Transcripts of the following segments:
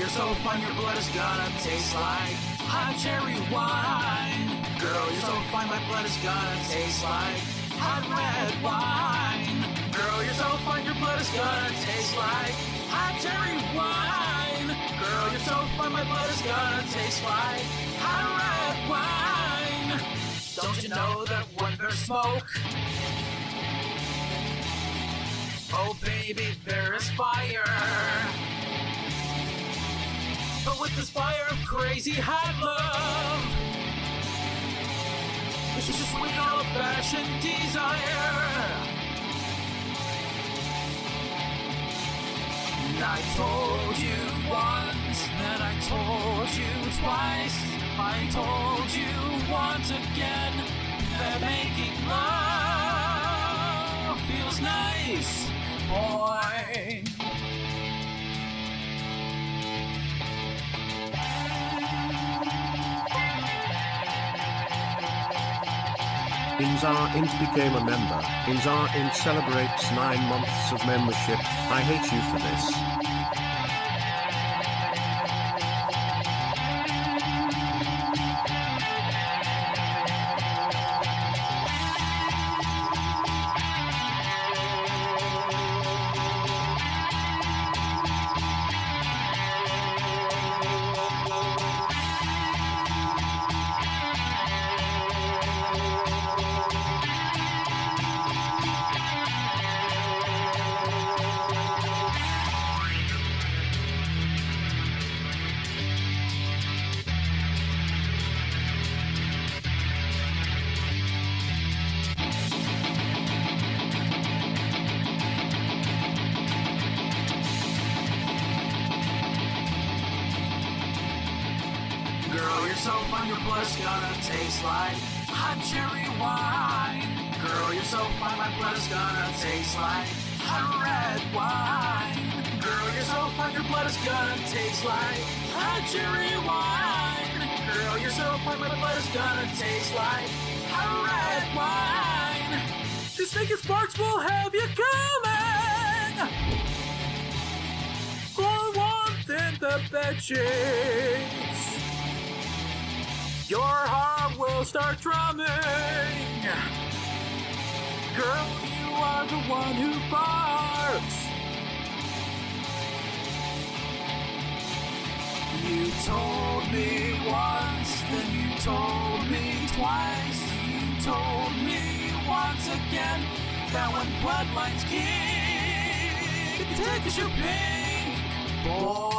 you're so fun, your blood is gonna taste like hot cherry wine. Girl, you're so fine, my blood is gonna taste like hot red wine. Girl, you're so fun, your blood is gonna taste like hot cherry wine. Girl, you're so fun, my blood is gonna taste like hot red wine. Don't you know that when there's smoke, oh baby, there is fire. But with this fire of crazy hot love, it's just sweet old-fashioned desire. And I told you once, then I told you twice, I told you once again that making love feels nice, boy. Inzar Int became a member. Inzar Int celebrates 9 months of membership. I hate you for this. Girl, you're so fun, your blood's gonna taste like hot cherry wine. Girl, you're so fun, my blood's gonna taste like hot red wine. Girl, you're so fun, your blood is gonna taste like hot cherry wine. Girl, you're so fun, my blood is gonna taste like hot red wine. This naked sparks will have you coming for warmth in the bedsheets. Your heart will start drumming. Girl, you are the one who barks. You told me once, then you told me twice. You told me once again that when bloodlines kick, take us your pink, boy.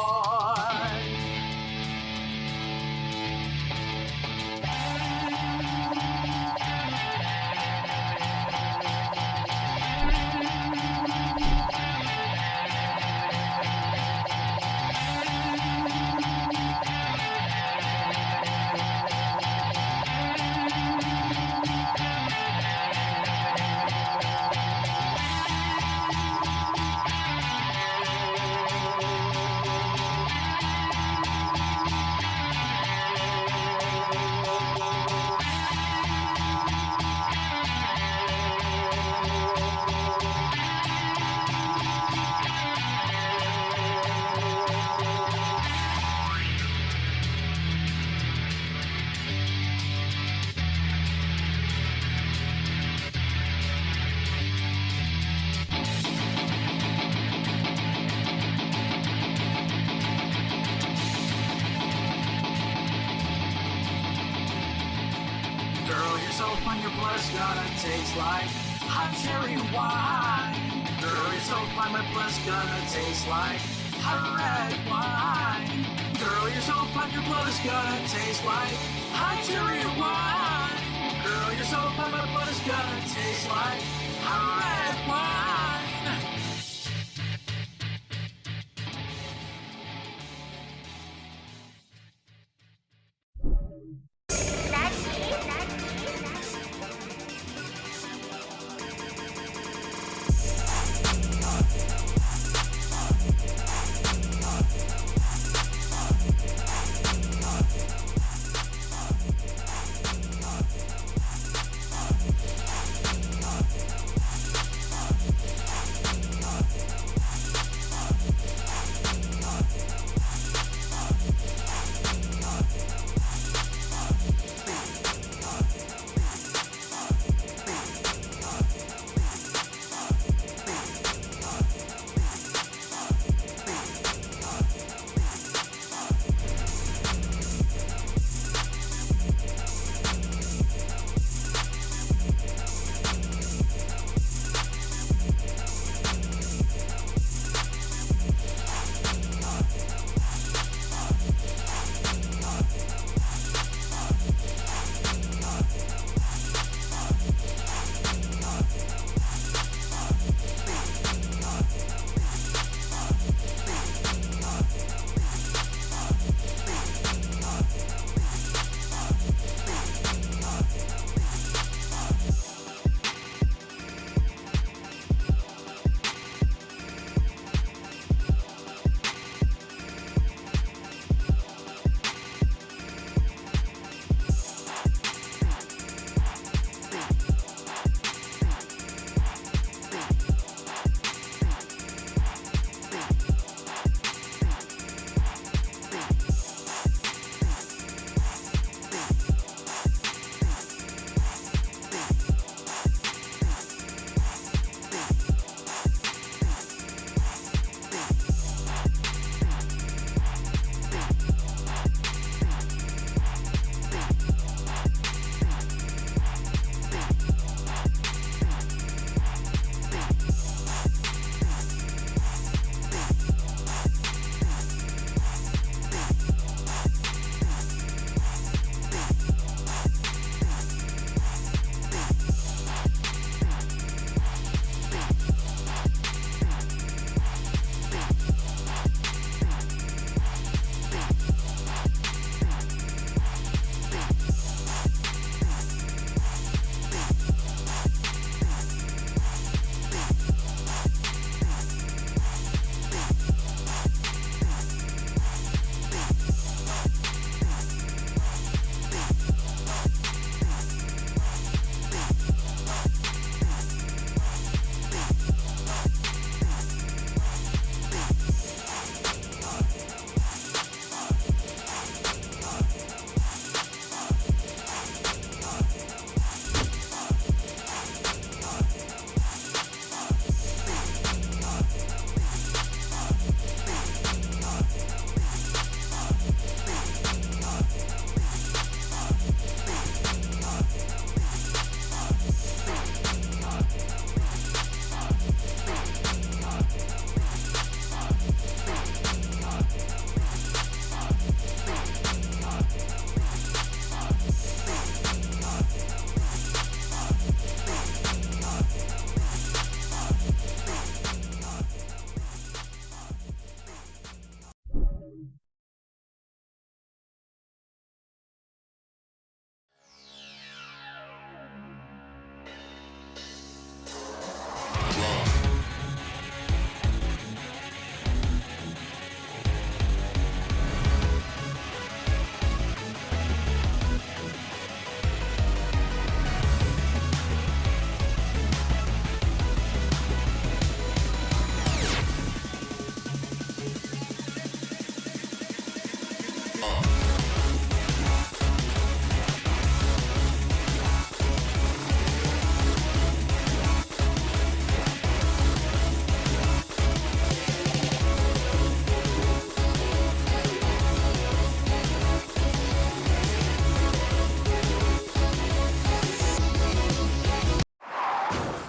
So fun, your blood's gonna taste like hot cherry wine. Girl, you're so fun, my blood's gonna taste like hot red wine. Girl, you're so fun, your blood is gonna taste like hot cherry wine. Girl, you're so fun, my blood is gonna taste like hot red wine.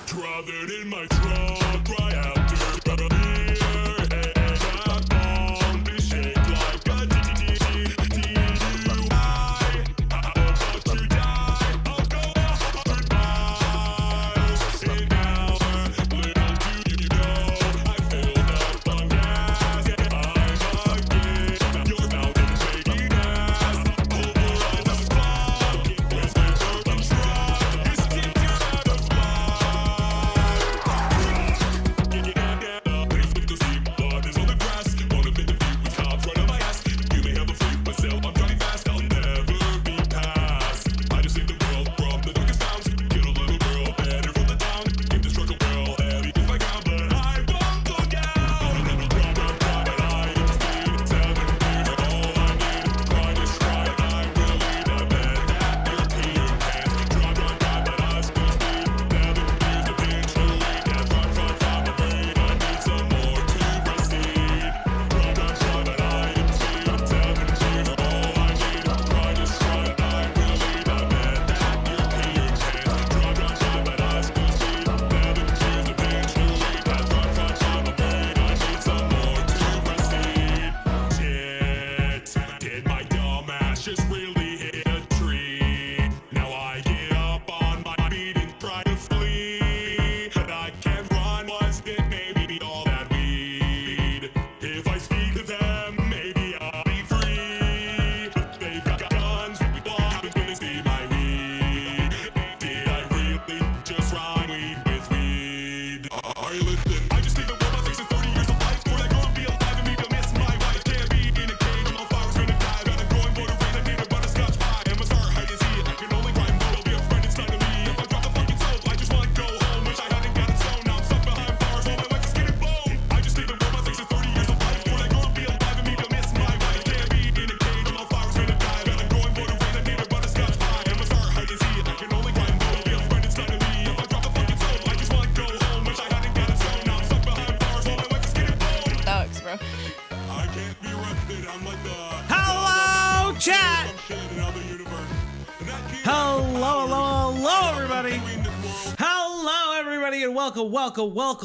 Drive it in my truck right after the beer. And I bomb to shake like a DUI. How about you die? I'll go 100 miles an hour. Little do you know, I filled up on gas. I'm a kid. You're about to take it ass. Over on the block. With my broken truck. This kid's out of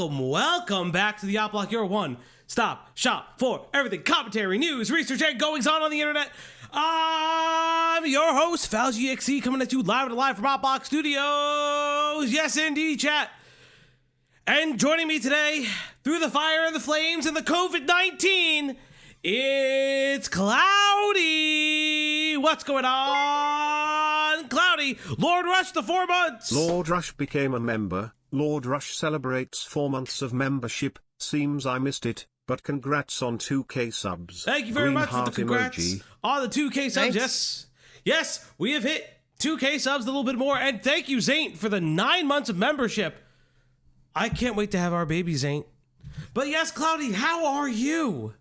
Welcome back to the Yacht Block, your one-stop shop for everything commentary, news, research, and goings-on the internet. I'm your host, FalGXE, coming at you live from Yacht Block Studios. Yes, indeed, chat. And joining me today, through the fire and the flames and the COVID-19, it's Cloudy. What's going on, Cloudy? Lord Rush, the 4 months. Lord Rush became a member. Lord Rush celebrates 4 months of membership. Seems I missed it, but congrats on 2K subs. Thank you very much for the congrats emoji. On the 2K subs. Thanks. Yes, we have hit 2K subs, a little bit more. And thank you, Zaint, for the 9 months of membership. I can't wait to have our baby, Zaint. But yes, Cloudy, how are you?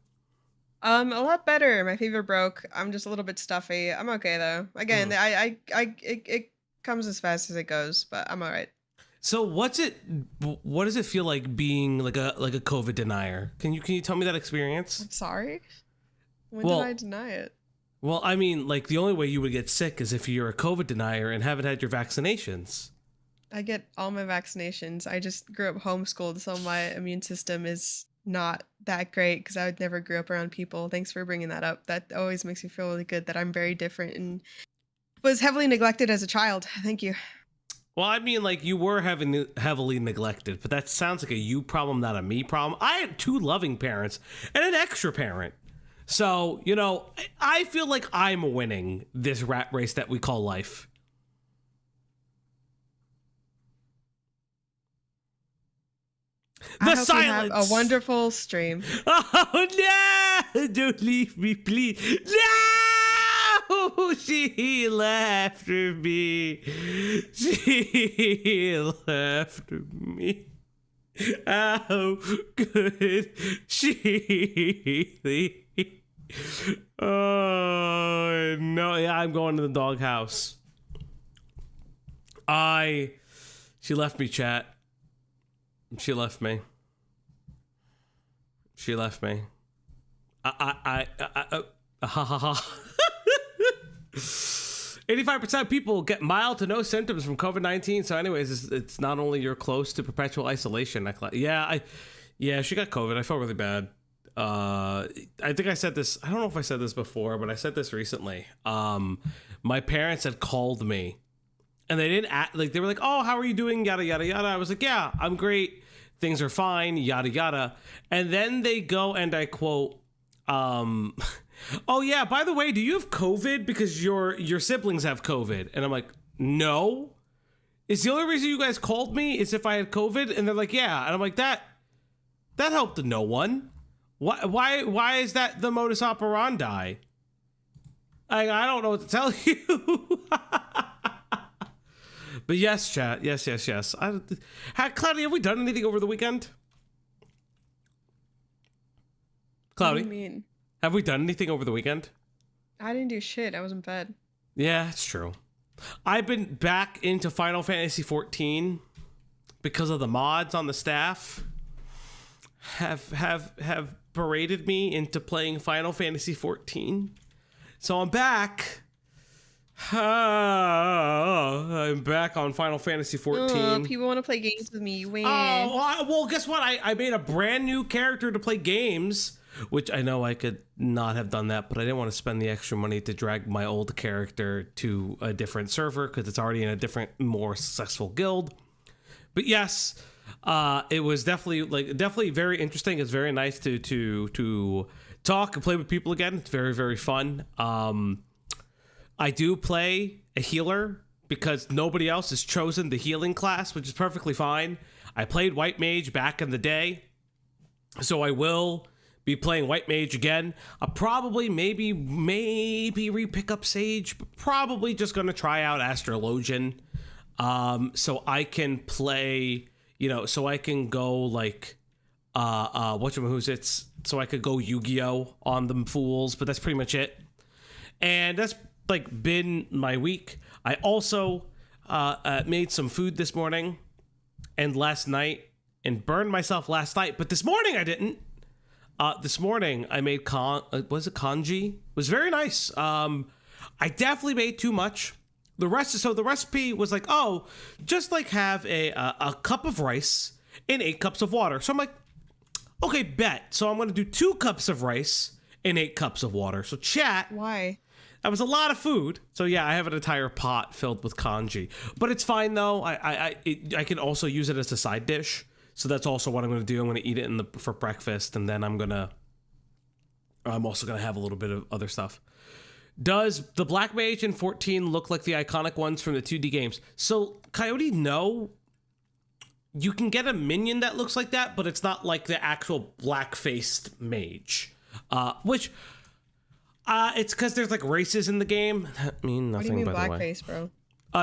A lot better. My fever broke. I'm just a little bit stuffy. I'm okay though. Again, it comes as fast as it goes, but I'm all right. So what does it feel like being like a COVID denier? Can you tell me that experience? I'm sorry. When Well- did I deny it? Well, I mean, like the only way you would get sick is if you're a COVID denier and haven't had your vaccinations. I get all my vaccinations. I just grew up homeschooled, so my immune system is not that great because I never grew up around people. Thanks for bringing that up. That always makes me feel really good that I'm very different and was heavily neglected as a child. Thank you. Well, I mean, like you were heavily neglected, but that sounds like a you problem, not a me problem. I had 2 loving parents and an extra parent. So, you know, I feel like I'm winning this rat race that we call life. I hope you have a wonderful stream. Oh, no! Don't leave me, please. No! She left me. She left me. How could she leave? Oh, no. Yeah, I'm going to the doghouse. She left me, chat. She left me. She left me. Ha ha ha. 85% of people get mild to no symptoms from COVID-19. So anyways, it's not only you're close to perpetual isolation. Yeah, she got COVID. I felt really bad. I think I said this. I don't know if I said this before, but I said this recently. My parents had called me and they didn't act like, they were like, oh, how are you doing? Yada, yada, yada. I was like, yeah, I'm great. Things are fine. Yada, yada. And then they go and I quote, oh yeah, by the way, do you have COVID? Because your siblings have COVID. And I'm like, no. Is the only reason you guys called me is if I had COVID? And they're like, yeah. And I'm like, that helped no one. Why is that the modus operandi? I don't know what to tell you. But yes, chat. Yes. Cloudy, have we done anything over the weekend? Cloudy? What do you mean? Have we done anything over the weekend? I didn't do shit. I was in bed. Yeah, it's true. I've been back into Final Fantasy 14 because of the mods on the staff have berated me into playing Final Fantasy 14. So I'm back. I'm back on Final Fantasy 14. Oh, people want to play games with me. You win. Oh, well, guess what? I made a brand new character to play games, which I know I could not have done that, but I didn't want to spend the extra money to drag my old character to a different server because it's already in a different, more successful guild. But yes, it was definitely very interesting. It's very nice to talk and play with people again. It's very, very fun. I do play a healer because nobody else has chosen the healing class, which is perfectly fine. I played White Mage back in the day, so I will be playing White Mage again. I'll probably maybe re-pick up Sage, but probably just going to try out Astrologian. So I can play, so I can go like, so I could go Yu-Gi-Oh on them fools, but that's pretty much it. And that's like been my week. I also made some food this morning and last night and burned myself last night, but this morning I didn't. This morning I made congee? It was very nice. I definitely made too much. The recipe was like, oh, just like have a cup of rice and 8 cups of water. So I'm like, okay, bet. So I'm going to do 2 cups of rice and 8 cups of water. So chat. Why? That was a lot of food. So yeah, I have an entire pot filled with congee, but it's fine though. I can also use it as a side dish. So that's also what I'm going to do. I'm going to eat it for breakfast, and then I'm also going to have a little bit of other stuff. Does the Black Mage in 14 look like the iconic ones from the 2D games? So Coyote, no. You can get a minion that looks like that, but it's not like the actual black-faced mage. Which it's because there's like races in the game. That mean nothing. What do you mean by the way. blackface, bro?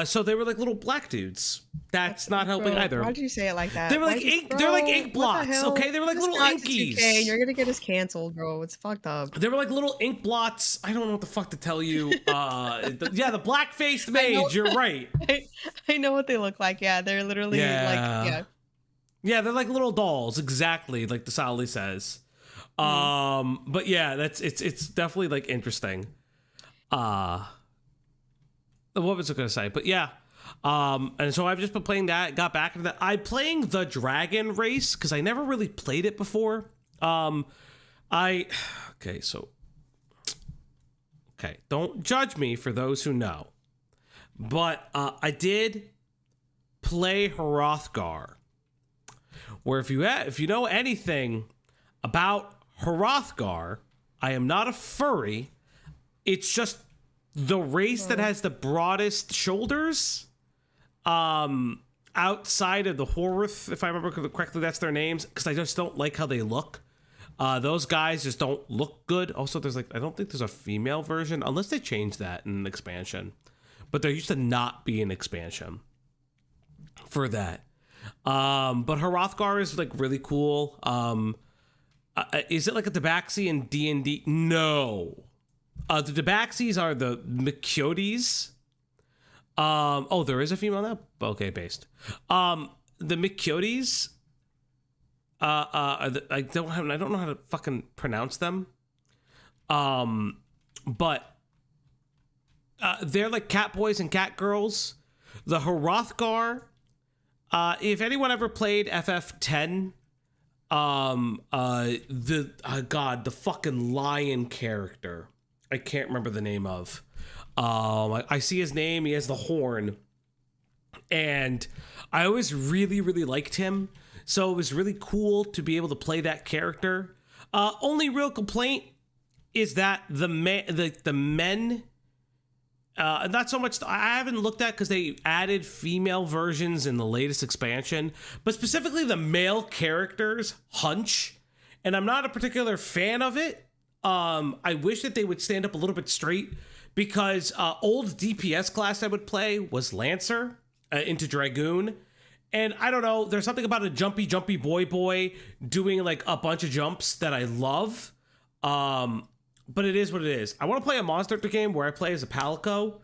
So they were like little black dudes. That's not helping either. Why did you say it like that? They were like ink. They're like ink blots. Okay, they were like little inkies. And you're gonna get us canceled, bro. It's fucked up. They were like little ink blots. I don't know what the fuck to tell you. The black faced mage. You're right. I know what they look like. Yeah, they're literally Yeah, they're like little dolls. Exactly, like the Sally says. But yeah, it's definitely like interesting. What was I gonna say? But yeah. And so I've just been playing that, got back into that. I'm playing the Dragon Race because I never really played it before. Don't judge me for those who know. But I did play Hrothgar, where if you know anything about Hrothgar, I am not a furry. It's just the race that has the broadest shoulders. Outside of the Horth, if I remember correctly, that's their names, because I just don't like how they look. Those guys just don't look good. Also, I don't think there's a female version, unless they changed that in an expansion. But there used to not be an expansion for that. But Hrothgar is like really cool. Is it like a Tabaxi in D&D? No. The Tabaxis are the Mikyotes. There is a female now? Okay, based. The Mikyotes, I don't know how to fucking pronounce them. But they're like cat boys and cat girls. The Hrothgar. If anyone ever played FF10, the fucking lion character, I can't remember the name of. I see his name. He has the horn, and I always really, really liked him. So it was really cool to be able to play that character. Only real complaint is that the men. Not so much. I haven't looked at because they added female versions in the latest expansion, but specifically the male characters hunch, and I'm not a particular fan of it. I wish that they would stand up a little bit straight because old DPS class I would play was Lancer into Dragoon, and I don't know. There's something about a jumpy boy doing like a bunch of jumps that I love. But it is what it is. I want to play a Monster Hunter game where I play as a Palico.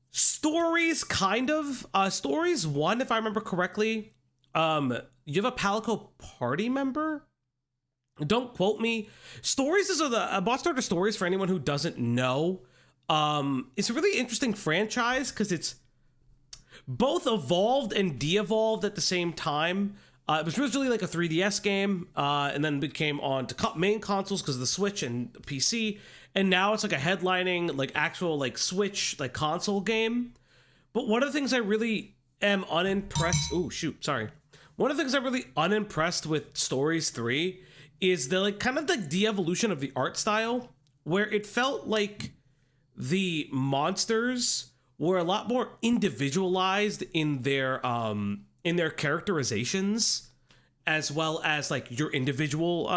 Stories, kind of. Stories 1, if I remember correctly. You have a Palico party member? Don't quote me. Stories is Monster Hunter Stories, for anyone who doesn't know. It's a really interesting franchise because it's both evolved and de-evolved at the same time. It was originally like a 3DS game, and then became on to main consoles because of the Switch and PC, and now it's like a headlining, like actual like Switch like console game. But one of the things I really am unimpressed. Oh shoot, sorry. One of the things I'm really unimpressed with Stories 3 is the like kind of the de-evolution of the art style, where it felt like the monsters were a lot more individualized in their characterizations, as well as like your individual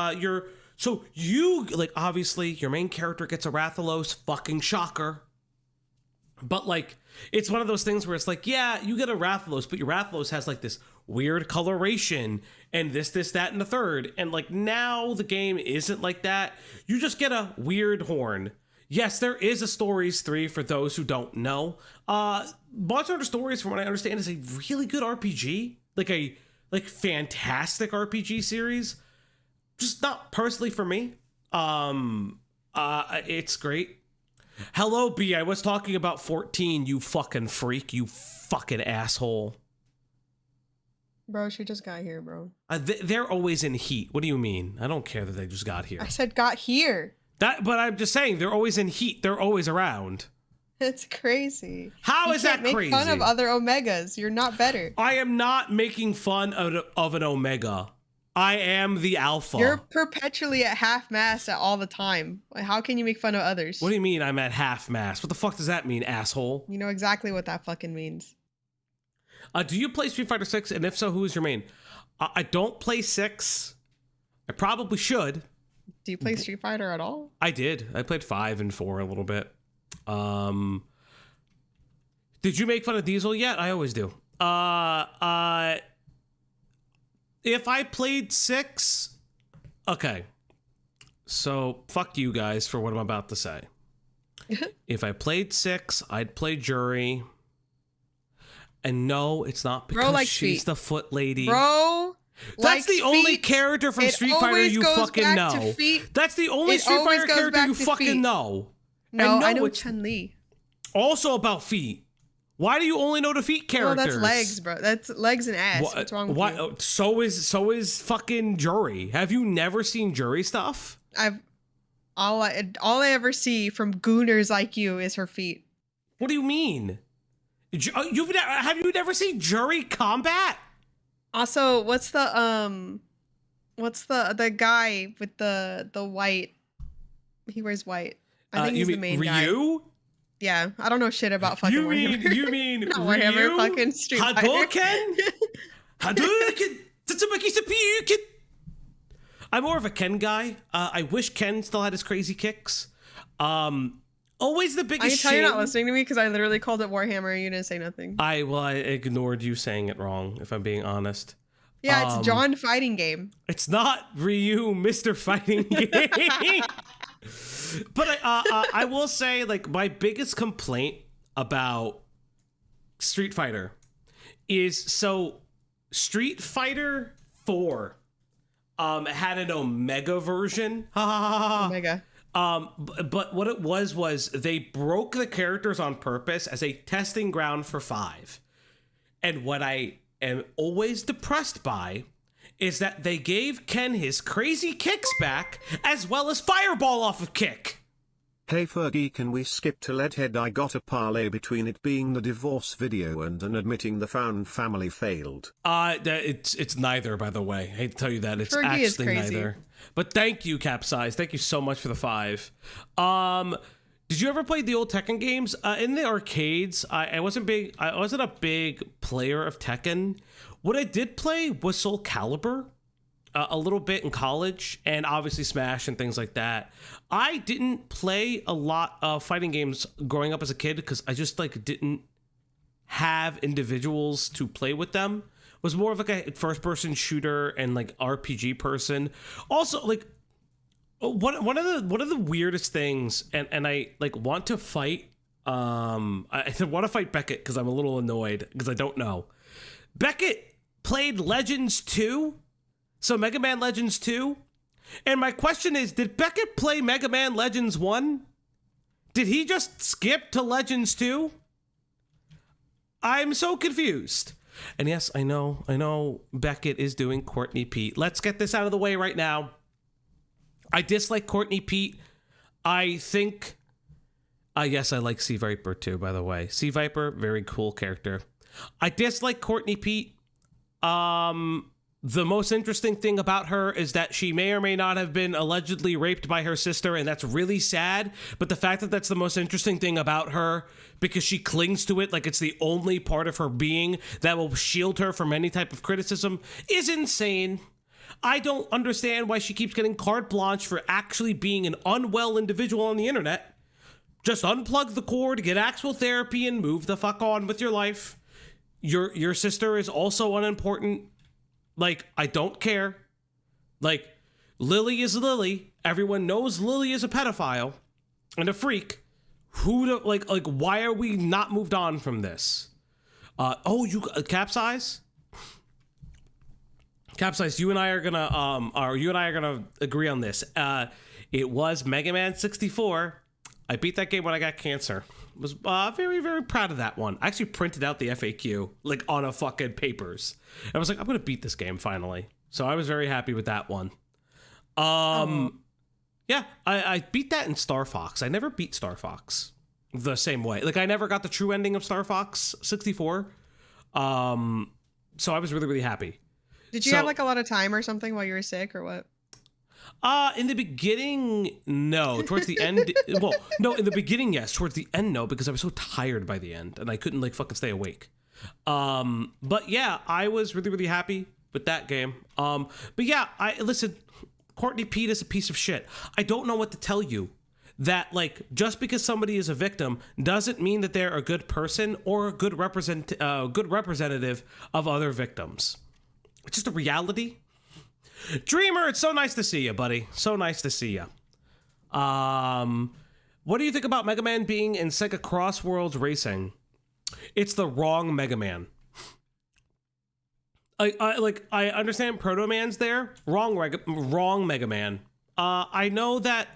so you like, obviously your main character gets a Rathalos, fucking shocker, but like it's one of those things where it's like, yeah, you get a Rathalos, but your Rathalos has like this weird coloration and this that and the third, and like now the game isn't like that. You just get a weird horn. Yes, there is a Stories 3 for those who don't know. Monster Hunter Stories, from what I understand, is a really good RPG. Like fantastic RPG series. Just not personally for me. It's great. Hello, B. I was talking about 14, you fucking freak. You fucking asshole. Bro, she just got here, bro. They're always in heat. What do you mean? I don't care that they just got here. I said got here. But I'm just saying, they're always in heat. They're always around. It's crazy. How is that crazy? You can't make fun of other Omegas. You're not better. I am not making fun of an Omega. I am the Alpha. You're perpetually at half mast at all the time. How can you make fun of others? What do you mean I'm at half mast? What the fuck does that mean, asshole? You know exactly what that fucking means. Do you play Street Fighter 6? And if so, who is your main? I don't play 6. I probably should. Do you play Street Fighter at all? I did. I played 5 and 4 a little bit. Did you make fun of Diesel yet? I always do. If I played 6, okay. So fuck you guys for what I'm about to say. If I played 6, I'd play Jury. And no, it's not because she's the foot lady. Bro, that's the only character from Street Fighter you fucking know. That's the only Street Fighter character you fucking know. No, I know Chun-Li. Also about feet. Why do you only know the feet characters? Oh, that's legs, bro. That's legs and ass. What's wrong with you? So is fucking Jury. Have you never seen Jury stuff? All I ever see from gooners like you is her feet. What do you mean? Have you never seen Jury combat? Also, what's the guy with the white? He wears white. I think he's the main guy. Ryu? Yeah, I don't know shit about fucking Warhammer. You mean Not Warhammer, fucking Street Fighter. Hadouken! Hadouken! I'm more of a Ken guy. I wish Ken still had his crazy kicks. Always the biggest I can tell shame. you're not listening to me because I literally called it Warhammer and you didn't say nothing. I ignored you saying it wrong, if I'm being honest. Yeah, it's John Fighting Game. It's not Ryu, Mr. Fighting Game. But I will say, like, my biggest complaint about Street Fighter is, so Street Fighter 4 had an Omega version. Omega. But what it was they broke the characters on purpose as a testing ground for 5. And what I am always depressed by is that they gave Ken his crazy kicks back as well as fireball off of kick. Hey Fergie, can we skip to Leadhead? I got a parlay between it being the divorce video and an admitting the found family failed. It's neither, by the way. I hate to tell you that. It's Fergie is actually crazy. neither. But thank you, Capsize. Thank you so much for the 5. Did you ever play the old Tekken games? In the arcades, I wasn't a big player of Tekken. What I did play was Soul Calibur. A little bit in college, and obviously Smash and things like that. I didn't play a lot of fighting games growing up as a kid because I just didn't have individuals to play with them. Was more of a first-person shooter and RPG person. Also, one of the weirdest things, and I want to fight. I want to fight Beckett because I'm a little annoyed because I don't know. Beckett played Legends 2. So Mega Man Legends 2? And my question is, did Beckett play Mega Man Legends 1? Did he just skip to Legends 2? I'm so confused. And yes, I know Beckett is doing Courtney Pete. Let's get this out of the way right now. I dislike Courtney Pete. I think... yes, I like Sea Viper too, by the way. Sea Viper, very cool character. I dislike Courtney Pete. The most interesting thing about her is that she may or may not have been allegedly raped by her sister, and that's really sad. But the fact that that's the most interesting thing about her, because she clings to it like it's the only part of her being that will shield her from any type of criticism, is insane. I don't understand why she keeps getting carte blanche for actually being an unwell individual on the internet. Just unplug the cord, get actual therapy, and move the fuck on with your life. Your sister is also unimportant. I don't care. Lily is Lily. Everyone knows Lily is a pedophile and a freak. Why are we not moved on from this? Capsize? Capsize, you and I are gonna agree on this. It was Mega Man 64. I beat that game when I got cancer. Was very, very proud of that one. I actually printed out the FAQ on a fucking papers. I was like, I'm gonna beat this game finally. So I was very happy with that one. Yeah, I beat that in Star Fox. I never beat Star Fox the same way. I never got the true ending of Star Fox 64. So I was really, really happy. Did you have a lot of time or something while you were sick or what? In the beginning, no. Towards the end, well, no. In the beginning, yes. Towards the end, no, because I was so tired by the end and I couldn't fucking stay awake. But yeah, I was really, really happy with that game. But yeah, listen. Courtney Pete is a piece of shit. I don't know what to tell you. That just because somebody is a victim doesn't mean that they're a good person or a good representative of other victims. It's just a reality. Dreamer, it's so nice to see you, buddy. So nice to see you. What do you think about Mega Man being in Sega Cross Worlds Racing? It's the wrong Mega Man. I understand Proto Man's there. Wrong Mega Man. I know that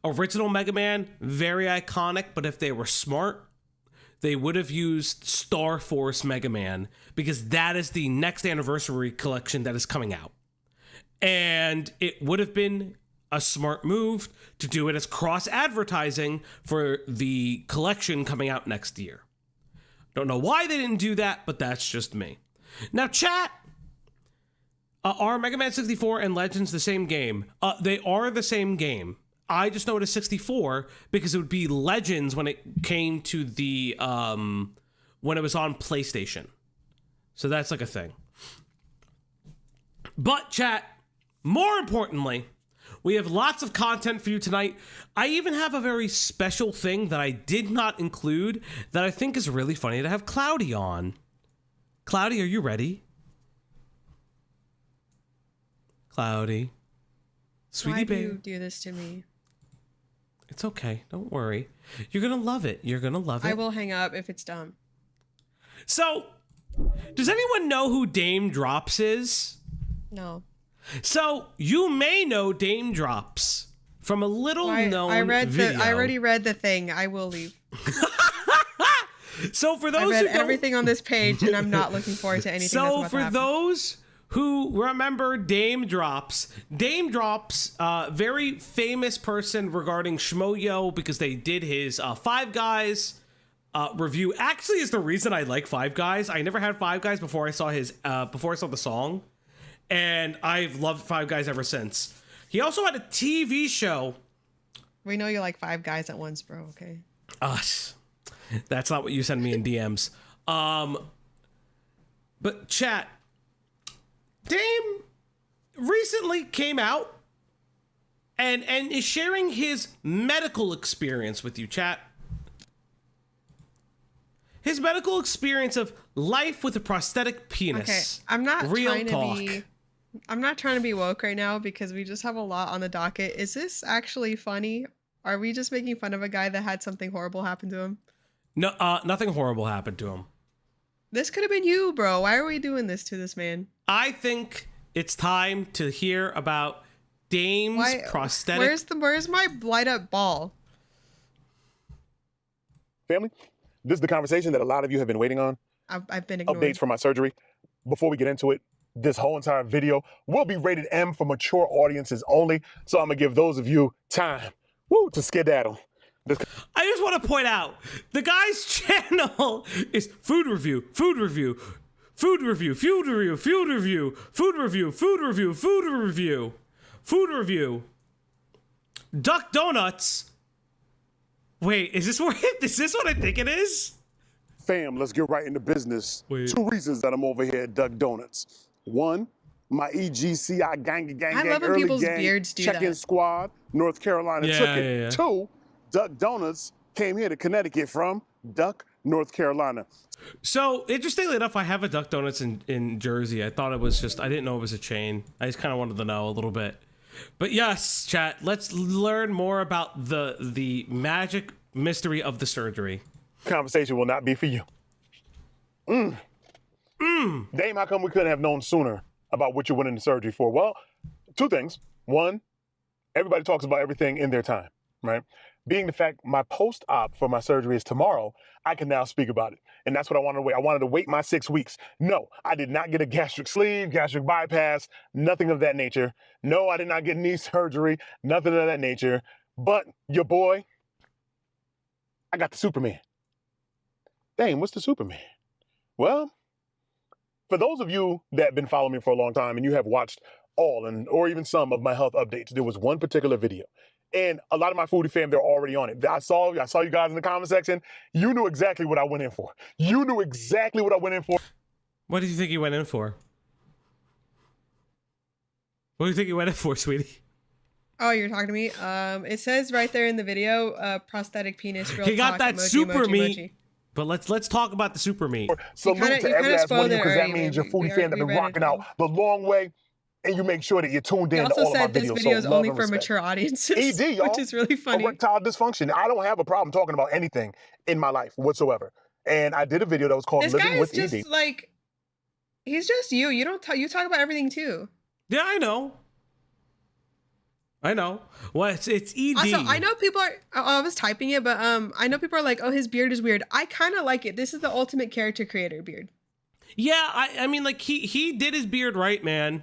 original Mega Man, very iconic, but if they were smart, they would have used Star Force Mega Man because that is the next anniversary collection that is coming out. And it would have been a smart move to do it as cross-advertising for the collection coming out next year. Don't know why they didn't do that, but that's just me. Now, chat, are Mega Man 64 and Legends the same game? They are the same game. I just know it is 64 because it would be Legends when it came to the, when it was on PlayStation. So that's a thing. But, chat, more importantly, we have lots of content for you tonight. I even have a very special thing that I did not include that I think is really funny to have Cloudy on. Cloudy, are you ready? Cloudy. Sweetie babe. Why do you do this to me? It's okay. Don't worry. You're going to love it. You're going to love it. I will hang up if it's dumb. So, does anyone know who Dame Drops is? No. So, you may know Dame Drops from a little known I video. I already read the thing. I will leave. So for I those read who don't, everything on this page, and I'm not looking forward to anything. so that's about to for happen. those who remember Dame Drops, very famous person regarding Shmoyo because they did his Five Guys review. Actually, is the reason I like Five Guys. I never had Five Guys before I saw the song, and I've loved Five Guys ever since. He also had a TV show. We know you like 5 guys at once, bro. Okay. That's not what you send me in DMs. But chat, Dame recently came out and is sharing his medical experience with you, chat. His medical experience of life with a prosthetic penis. Okay. I'm not Real trying talk. to be. I'm not trying to be woke right now because we just have a lot on the docket. Is this actually funny? Are we just making fun of a guy that had something horrible happen to him? No, nothing horrible happened to him. This could have been you, bro. Why are we doing this to this man? I think it's time to hear about Dame's prosthetic. Where's my light up ball? Family, this is the conversation that a lot of you have been waiting on. I've been ignored. Updates from my surgery. Before we get into it, this whole entire video will be rated M for mature audiences only. So I'm gonna give those of you time, to skedaddle. I just want to point out the guy's channel is food review, food review, food review, food review, food review, food review, food review, food review, food review. Duck Donuts. Wait, is this what I think it is? Fam, let's get right into business. Wait. 2 reasons that I'm over here at Duck Donuts. 1, my EGCI gang I love when early people's gang beards do check-in that. squad, North Carolina took it. Yeah. 2, Duck Donuts came here to Connecticut from Duck, North Carolina. So interestingly enough, I have a Duck Donuts in Jersey. I didn't know it was a chain. I just kind of wanted to know a little bit. But yes, chat, let's learn more about the magic mystery of the surgery. Conversation will not be for you. Dame, how come we couldn't have known sooner about what you went into surgery for? Well, 2 things. 1, everybody talks about everything in their time, right? Being the fact my post-op for my surgery is tomorrow, I can now speak about it. And that's what I wanted to wait. I wanted to wait my 6 weeks. No, I did not get a gastric sleeve, gastric bypass, nothing of that nature. No, I did not get knee surgery, nothing of that nature. But your boy, I got the Superman. Dame, what's the Superman? Well, for those of you that have been following me for a long time and you have watched all or even some of my health updates, there was one particular video. And a lot of my foodie fam, they're already on it. I saw you guys in the comment section. You knew exactly what I went in for. You knew exactly what I went in for. What did you think you went in for? What do you think you went in for, sweetie? Oh, you're talking to me? It says right there in the video, prosthetic penis, real He got talk, that emoji, super emoji, meat. emoji. But let's talk about the super meat. Salute kinda- to you every kinda last one of spoiled you it because that already. means your We foodie fan that been read it rocking all. out the long way. And you make sure that you're tuned They in to also all of my said this videos. video is so love only and for respect. mature audiences, ED, y'all. which is really funny. Erectile dysfunction. I don't have a problem talking about anything in my life whatsoever. And I did a video that was called This Living guy is with just ED. like, he's just you. You don't talk. You talk about everything too. Yeah, I know. Well, it's ED. Also, I know people are. I was typing it, but I know people are like, "Oh, his beard is weird." I kind of like it. This is the ultimate character creator beard. Yeah, I mean, like he did his beard right, man.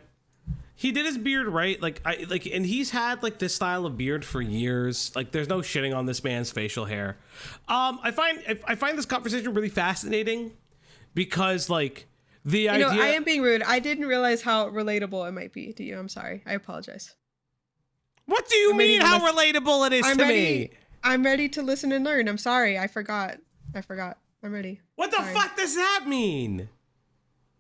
He did his beard right, and he's had like this style of beard for years. Like, there's no shitting on this man's facial hair. I find this conversation really fascinating because like the idea. I am being rude. I didn't realize how relatable it might be to you. I'm sorry. I apologize. What do you I'm ready mean to how listen. relatable it is I'm to ready. me? I'm ready to listen and learn. I'm sorry. I forgot. I'm ready. What the Sorry. fuck does that mean?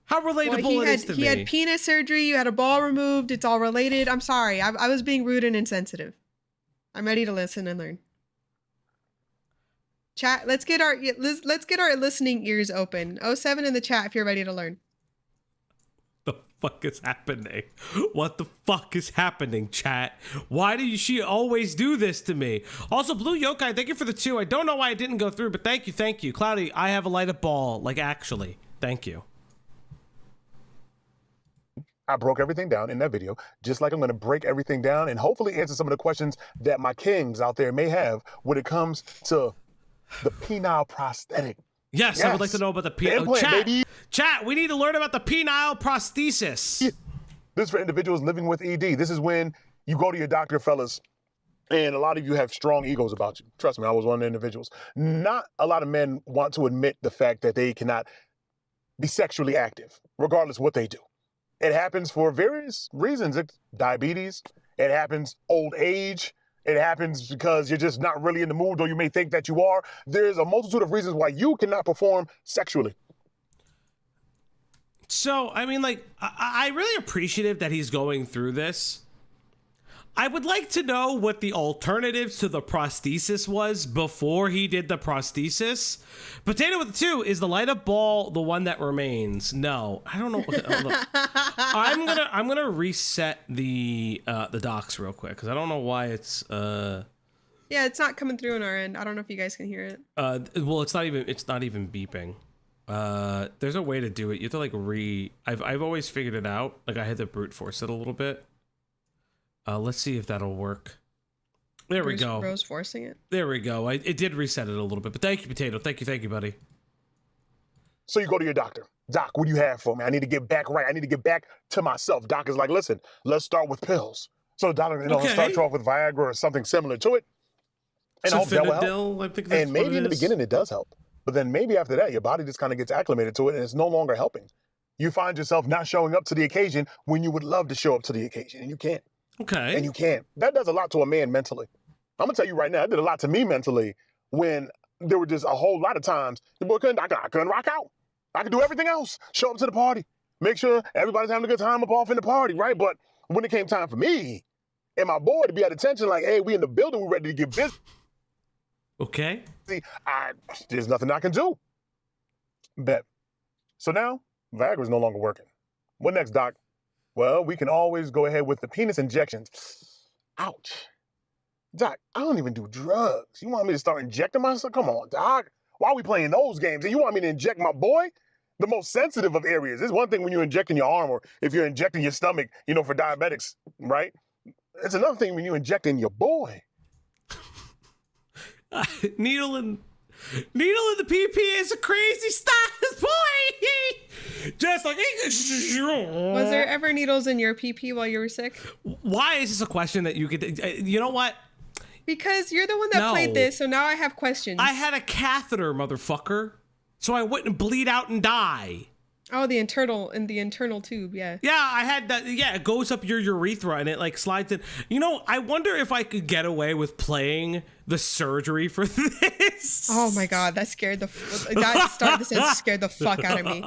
How relatable Well, it is to he me? had penis surgery. You had a ball removed. It's all related. I'm sorry. I was being rude and insensitive. I'm ready to listen and learn. Chat. Let's get our listening ears open. 07 in the chat if you're ready to learn. The fuck is happening? What the fuck is happening, chat? Why do she always do this to me? Also, Blue Yokai, thank you for the 2. I don't know why it didn't go through, but thank you. Cloudy, I have a light up ball. Like, actually. Thank you. I broke everything down in that video, just like I'm going to break everything down and hopefully answer some of the questions that my kings out there may have when it comes to the penile prosthetic. Yes, I would like to know about the penile. implant, baby. Chat, we need to learn about the penile prosthesis. Yeah. This is for individuals living with ED. This is when you go to your doctor, fellas, and a lot of you have strong egos about you. Trust me, I was one of the individuals. Not a lot of men want to admit the fact that they cannot be sexually active, regardless of what they do. It happens for various reasons. It's diabetes. It happens old age. It happens because you're just not really in the mood, or you may think that you are. There's a multitude of reasons why you cannot perform sexually. So, I mean, like, I'm really appreciative that he's going through this. I would like to know what the alternatives to the prosthesis was before he did the prosthesis. Potato with the 2, is the light up ball the one that remains? No, I don't know. I'm gonna reset the docs real quick because I don't know why it's Yeah, it's not coming through on our end. I don't know if you guys can hear it. well, it's not even beeping. There's a way to do it. You have to like I've always figured it out. Like I had to brute force it a little bit. Let's see if that'll work. There we go. Rose forcing it. There we go. It did reset it a little bit, but thank you, Potato. Thank you, buddy. So you go to your doctor. Doc, what do you have for me? I need to get back right. I need to get back to myself. Doc is like, listen, let's start with pills. So the doctor, start you off with Viagra or something similar to it. And hope that will help. I think that's And maybe in the beginning it does help. But then maybe after that, your body just kind of gets acclimated to it and it's no longer helping. You find yourself not showing up to the occasion when you would love to show up to the occasion, and you can't. Okay. And you can't. That does a lot to a man mentally. I'm going to tell you right now, it did a lot to me mentally when there were just a whole lot of times the boy I couldn't rock out. I could do everything else. Show up to the party. Make sure everybody's having a good time up off in the party, right? But when it came time for me and my boy to be at attention, like, hey, we in the building, we ready to get busy. Okay. There's nothing I can do. Bet. So now, Viagra's no longer working. What next, Doc? Well, we can always go ahead with the penis injections. Ouch. Doc, I don't even do drugs. You want me to start injecting myself? Come on, Doc. Why are we playing those games? And you want me to inject my boy? The most sensitive of areas. It's one thing when you're injecting your arm or if you're injecting your stomach, for diabetics, right? It's another thing when you're injecting your boy. Needle in the PP is a crazy stuff, boy. Just like Was there ever needles in your PP while you were sick? Why is this a question that you could? You know what? Because you're the one that played this, so now I have questions. I had a catheter, motherfucker, so I wouldn't bleed out and die. Oh, the internal tube, yeah. Yeah, I had that. Yeah, it goes up your urethra and it like slides in. I wonder if I could get away with playing the surgery for this. Oh my god, that scared the fuck out of me.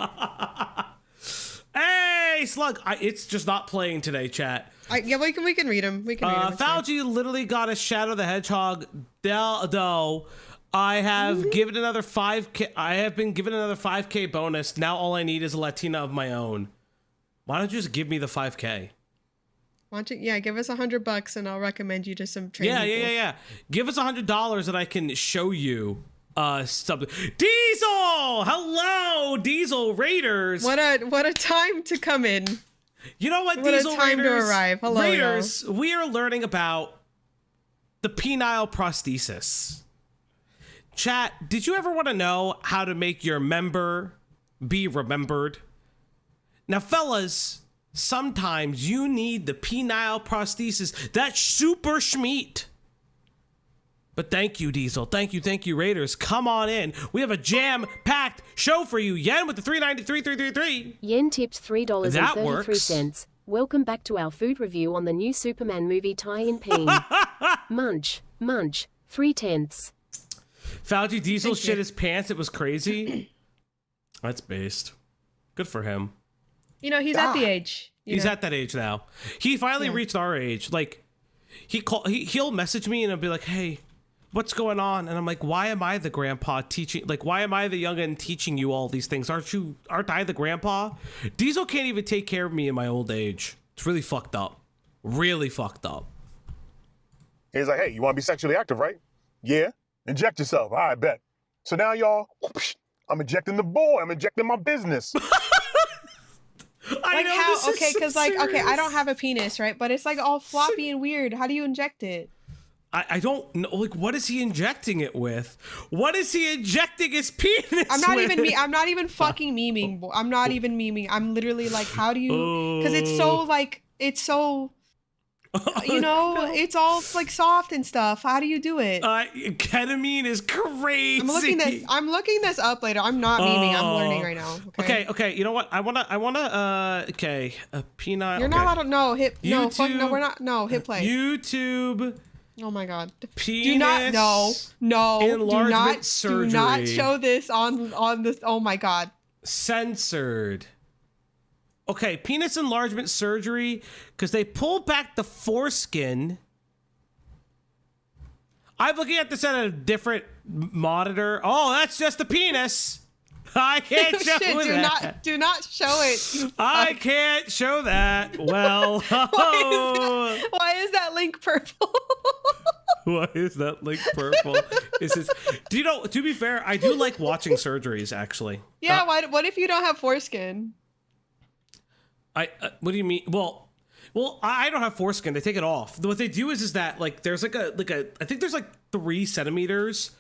Hey, Slug! It's just not playing today, chat. Yeah, we can read them. We can read them. Fauci literally got a Shadow the Hedgehog dough. I have given another 5K. I have been given another 5K bonus. Now all I need is a Latina of my own. Why don't you just give me the 5K? Why don't you? Yeah, give us $100 and I'll recommend you to some training. Yeah. Give us $100 and I can show you something. Diesel, hello, Diesel Raiders. What a time to come in. You know what, Diesel Diesel a time Raiders? To arrive. Hello, Raiders. Y'all. We are learning about the penile prosthesis. Chat, did you ever want to know how to make your member be remembered? Now, fellas, sometimes you need the penile prosthesis. That's super schmeat. But thank you, Diesel. Thank you, Raiders. Come on in. We have a jam-packed show for you. Yen with the 393. Yen tips $3.33. That works. Welcome back to our food review on the new Superman movie tie-in peen. Munch. 3/10. Fauci Diesel shit his pants. It was crazy. That's based. Good for him. He's at the age. He's at that age now. He finally reached our age. Like, he'll message me and I'll be like, hey, what's going on? And I'm like, why am I the grandpa teaching? Like, why am I the youngin' teaching you all these things? Aren't I the grandpa? Diesel can't even take care of me in my old age. It's really fucked up. Really fucked up. He's like, hey, you want to be sexually active, right? Yeah. Inject yourself. All right, bet. So now, y'all, I'm injecting the boy. I'm injecting my business. I Like know how? this is Okay, so because like okay, I serious. don't have a penis, right? But it's like all floppy and weird. How do you inject it? I don't know. Like, what is he injecting it with? What is he injecting his penis I'm not with? even me. I'm not even fucking memeing. I'm not even memeing. I'm literally like, how do you? Because it's so like it's so. You know, it's all like soft and stuff. How do you do it? Ketamine is crazy. I'm looking this up later. I'm not memeing. I'm learning right now. Okay. You know what? I wanna. Okay, a peanut. You're not allowed to. No, hit. No, fuck. No, YouTube- we're not. No, hit play. YouTube Oh my god. penis. Do not. No. Do enlargement not. surgery. Do not show this on this. Oh my god. Censored. Okay, penis enlargement surgery because they pulled back the foreskin. I'm looking at this at a different monitor. Oh, that's just the penis. I can't show Shit, that. do not show it. you I fuck. can't show that. Well, Why is that link purple? why is that link purple? Do you know? To be fair, I do like watching surgeries. Actually, Yeah. What if you don't have foreskin? What do you mean? Well, I don't have foreskin. They take it off. What they do is that like there's like a I think there's like 3 centimeters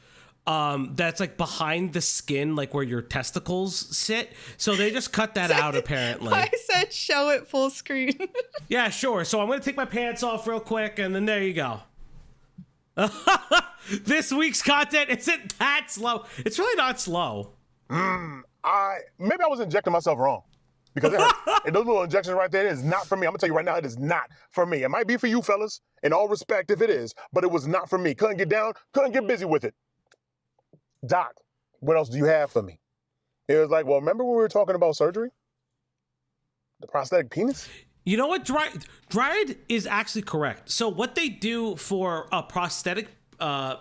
that's like behind the skin, like where your testicles sit. So they just cut that out apparently. I said show it full screen. Yeah, sure. So I'm gonna take my pants off real quick, and then there you go. This week's content isn't that slow. It's really not slow. Maybe I was injecting myself wrong. Because it hurts. And those little injections right there is not for me. I'm gonna tell you right now, it is not for me. It might be for you fellas, in all respect if it is, but it was not for me. Couldn't get down, couldn't get busy with it. Doc, what else do you have for me? It was like, well, remember when we were talking about surgery? The prosthetic penis? You know what? Dryad is actually correct. So what they do for a prosthetic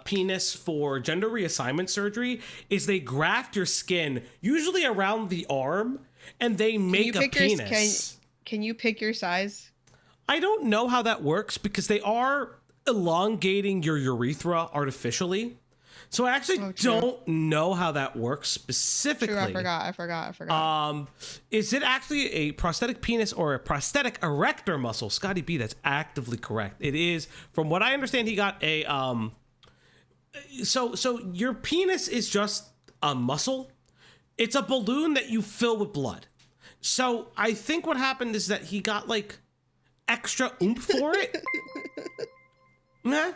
penis for gender reassignment surgery is they graft your skin, usually around the arm, and they make a penis. Can you pick your size? I don't know how that works because they are elongating your urethra artificially. So I actually don't know how that works specifically. True, I forgot. Is it actually a prosthetic penis or a prosthetic erector muscle? Scotty B, that's actively correct. It is. From what I understand, he got a So your penis is just a muscle. It's a balloon that you fill with blood. So I think what happened is that he got like extra oomph for it. Nah.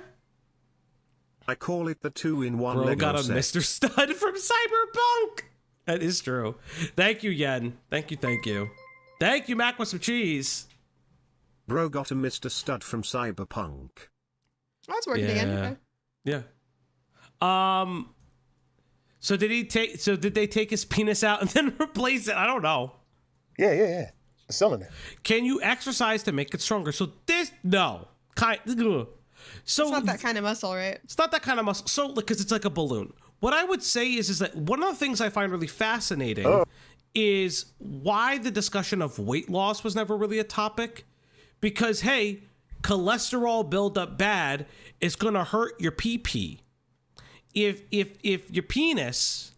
I call it the 2-in-1 Bro Lego got a set. Mr. Stud from Cyberpunk. That is true. Thank you, Yen. Thank you. Thank you, Mac, with some cheese. Bro got a Mr. Stud from Cyberpunk. Oh, it's working again. Okay. Yeah. So did they take his penis out and then replace it? I don't know. Yeah. The cylinder. Can you exercise to make it stronger? So no. So It's not that kind of muscle, right? It's not that kind of muscle. So because it's like a balloon. What I would say is that one of the things I find really fascinating is why the discussion of weight loss was never really a topic. Because hey, cholesterol buildup bad is gonna hurt your pee. If your penis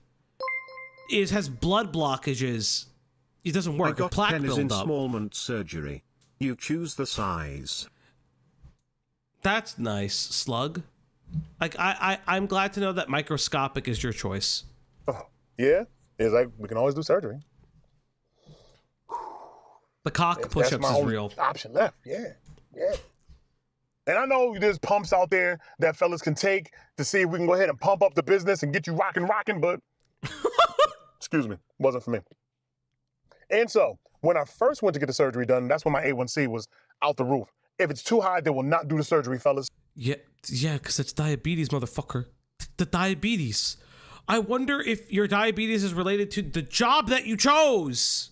has blood blockages, it doesn't work. I got Plaque penis buildup. enlargement surgery. You choose the size. That's nice, slug. Like I'm glad to know that microscopic is your choice. Oh, yeah. It's like we can always do surgery. The cock That's push-ups my is only real. option left. Yeah. And I know there's pumps out there that fellas can take to see if we can go ahead and pump up the business and get you rocking, but excuse me, wasn't for me. And so when I first went to get the surgery done, that's when my A1C was out the roof. If it's too high, they will not do the surgery, fellas. Yeah, because it's diabetes, motherfucker. The diabetes. I wonder if your diabetes is related to the job that you chose.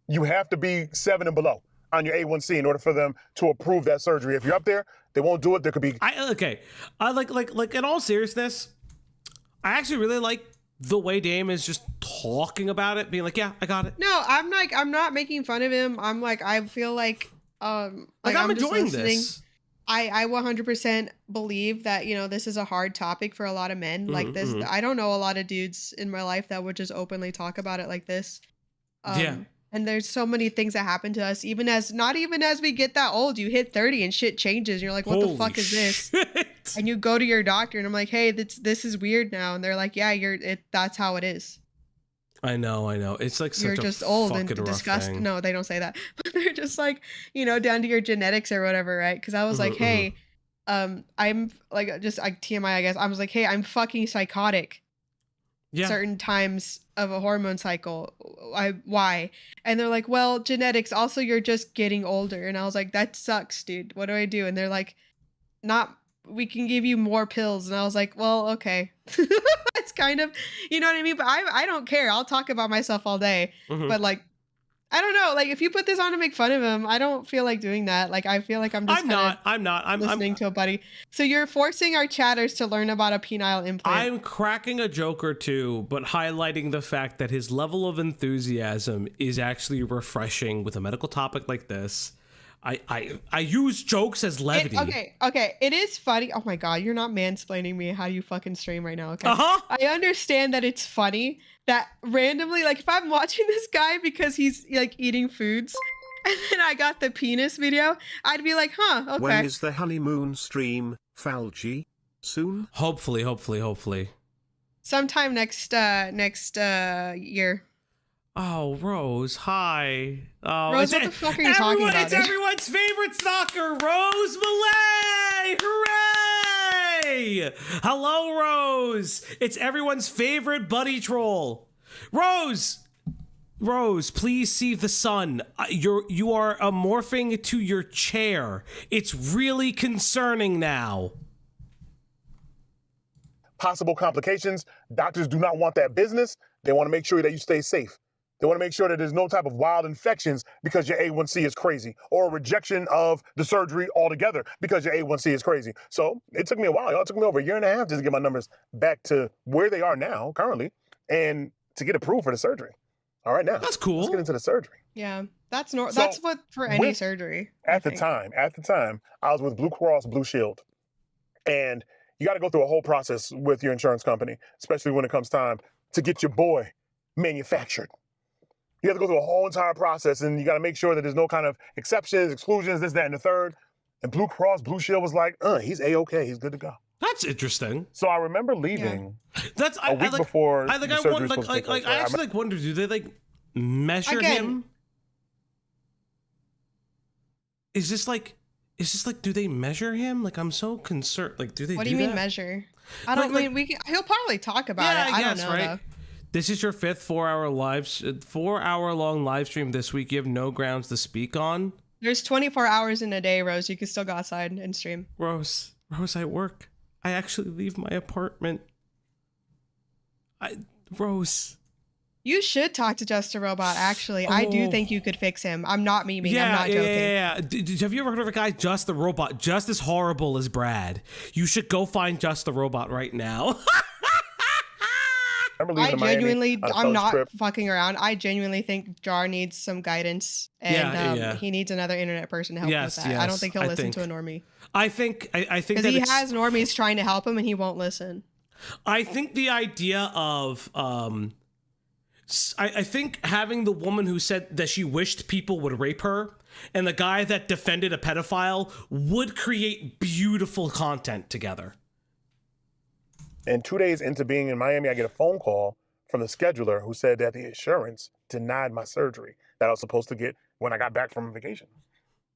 You have to be 7 and below on your A1C in order for them to approve that surgery. If you're up there, they won't do it. There could be... I like in all seriousness, I actually really like the way Dame is just talking about it, being like, yeah, I got it. No, I'm not making fun of him. I'm like, I feel like I'm just enjoying listening. this. I 100% believe that, this is a hard topic for a lot of men. Like this, I don't know a lot of dudes in my life that would just openly talk about it like this. Yeah. And there's so many things that happen to us, not even as we get that old. You hit 30 and shit changes. And you're like, what the fuck is this? And you go to your doctor and I'm like, hey, this is weird now. And they're like, yeah, that's how it is. I know. It's like such You're just old and disgusting. No, they don't say that. But they're just like, down to your genetics or whatever, right? Because I was like, hey, I'm like, just like TMI, I guess. I was like, hey, I'm fucking psychotic. Yeah. Certain times of a hormone cycle. Why? And they're like, well, genetics. Also, you're just getting older. And I was like, that sucks, dude. What do I do? And they're like, we can give you more pills. And I was like, well, okay. It's kind of, you know what I mean? But I don't care. I'll talk about myself all day. But like, I don't know. Like, if you put this on to make fun of him, I don't feel like doing that. Like, I feel like I'm listening to a buddy. So you're forcing our chatters to learn about a penile implant. I'm cracking a joke or two, but highlighting the fact that his level of enthusiasm is actually refreshing with a medical topic like this. I use jokes as levity. Okay. It is funny. Oh my God, you're not mansplaining me how you fucking stream right now. Okay. Uh-huh. I understand that it's funny that randomly, like, if I'm watching this guy because he's like eating foods, and then I got the penis video, I'd be like, huh, okay. When is the honeymoon stream, Falgi? Soon? Hopefully. Sometime next year. Oh, Rose, hi. Oh, Rose, what the fuck are you talking about? It's everyone's favorite stalker, Rose Malay! Hooray! Hello, Rose. It's everyone's favorite buddy troll. Rose, please see the sun. You are morphing to your chair. It's really concerning now. Possible complications. Doctors do not want that business. They want to make sure that you stay safe. They want to make sure that there's no type of wild infections because your A1C is crazy, or a rejection of the surgery altogether because your A1C is crazy. So it took me a while. It took me over a year and a half just to get my numbers back to where they are now, currently, and to get approved for the surgery. All right, now. That's cool. Let's get into the surgery. Yeah, that's what for any surgery. At the time, I was with Blue Cross Blue Shield. And you got to go through a whole process with your insurance company, especially when it comes time to get your boy manufactured. You have to go through a whole entire process, and you got to make sure that there's no kind of exceptions, exclusions, this, that, and the third. And Blue Cross Blue Shield was like, he's A-okay. He's good to go. That's interesting. So I remember leaving That's a week before I the surgery was supposed to take like place. I actually wonder, do they like measure him? Is this like do they measure him? Like, I'm so concerned. Like, do they? What do you mean measure? I don't mean he'll probably talk about it. I don't know though. This is your fifth 4-hour-long live stream this week. You have no grounds to speak on. There's 24 hours in a day, Rose. You can still go outside and stream. Rose, I work. I actually leave my apartment. Rose. You should talk to Just a Robot, actually. I do think you could fix him. I'm not memeing. I'm not joking. Yeah. Have you ever heard of a guy, Just the Robot, just as horrible as Brad? You should go find Just the Robot right now. I'm not fucking around. I genuinely think Jar needs some guidance, and he needs another internet person to help him with that. I don't think he'll listen to a normie. I think because he has normies trying to help him, and he won't listen. I think the idea of I think having the woman who said that she wished people would rape her and the guy that defended a pedophile would create beautiful content together. And 2 days into being in Miami, I get a phone call from the scheduler who said that the insurance denied my surgery that I was supposed to get when I got back from vacation.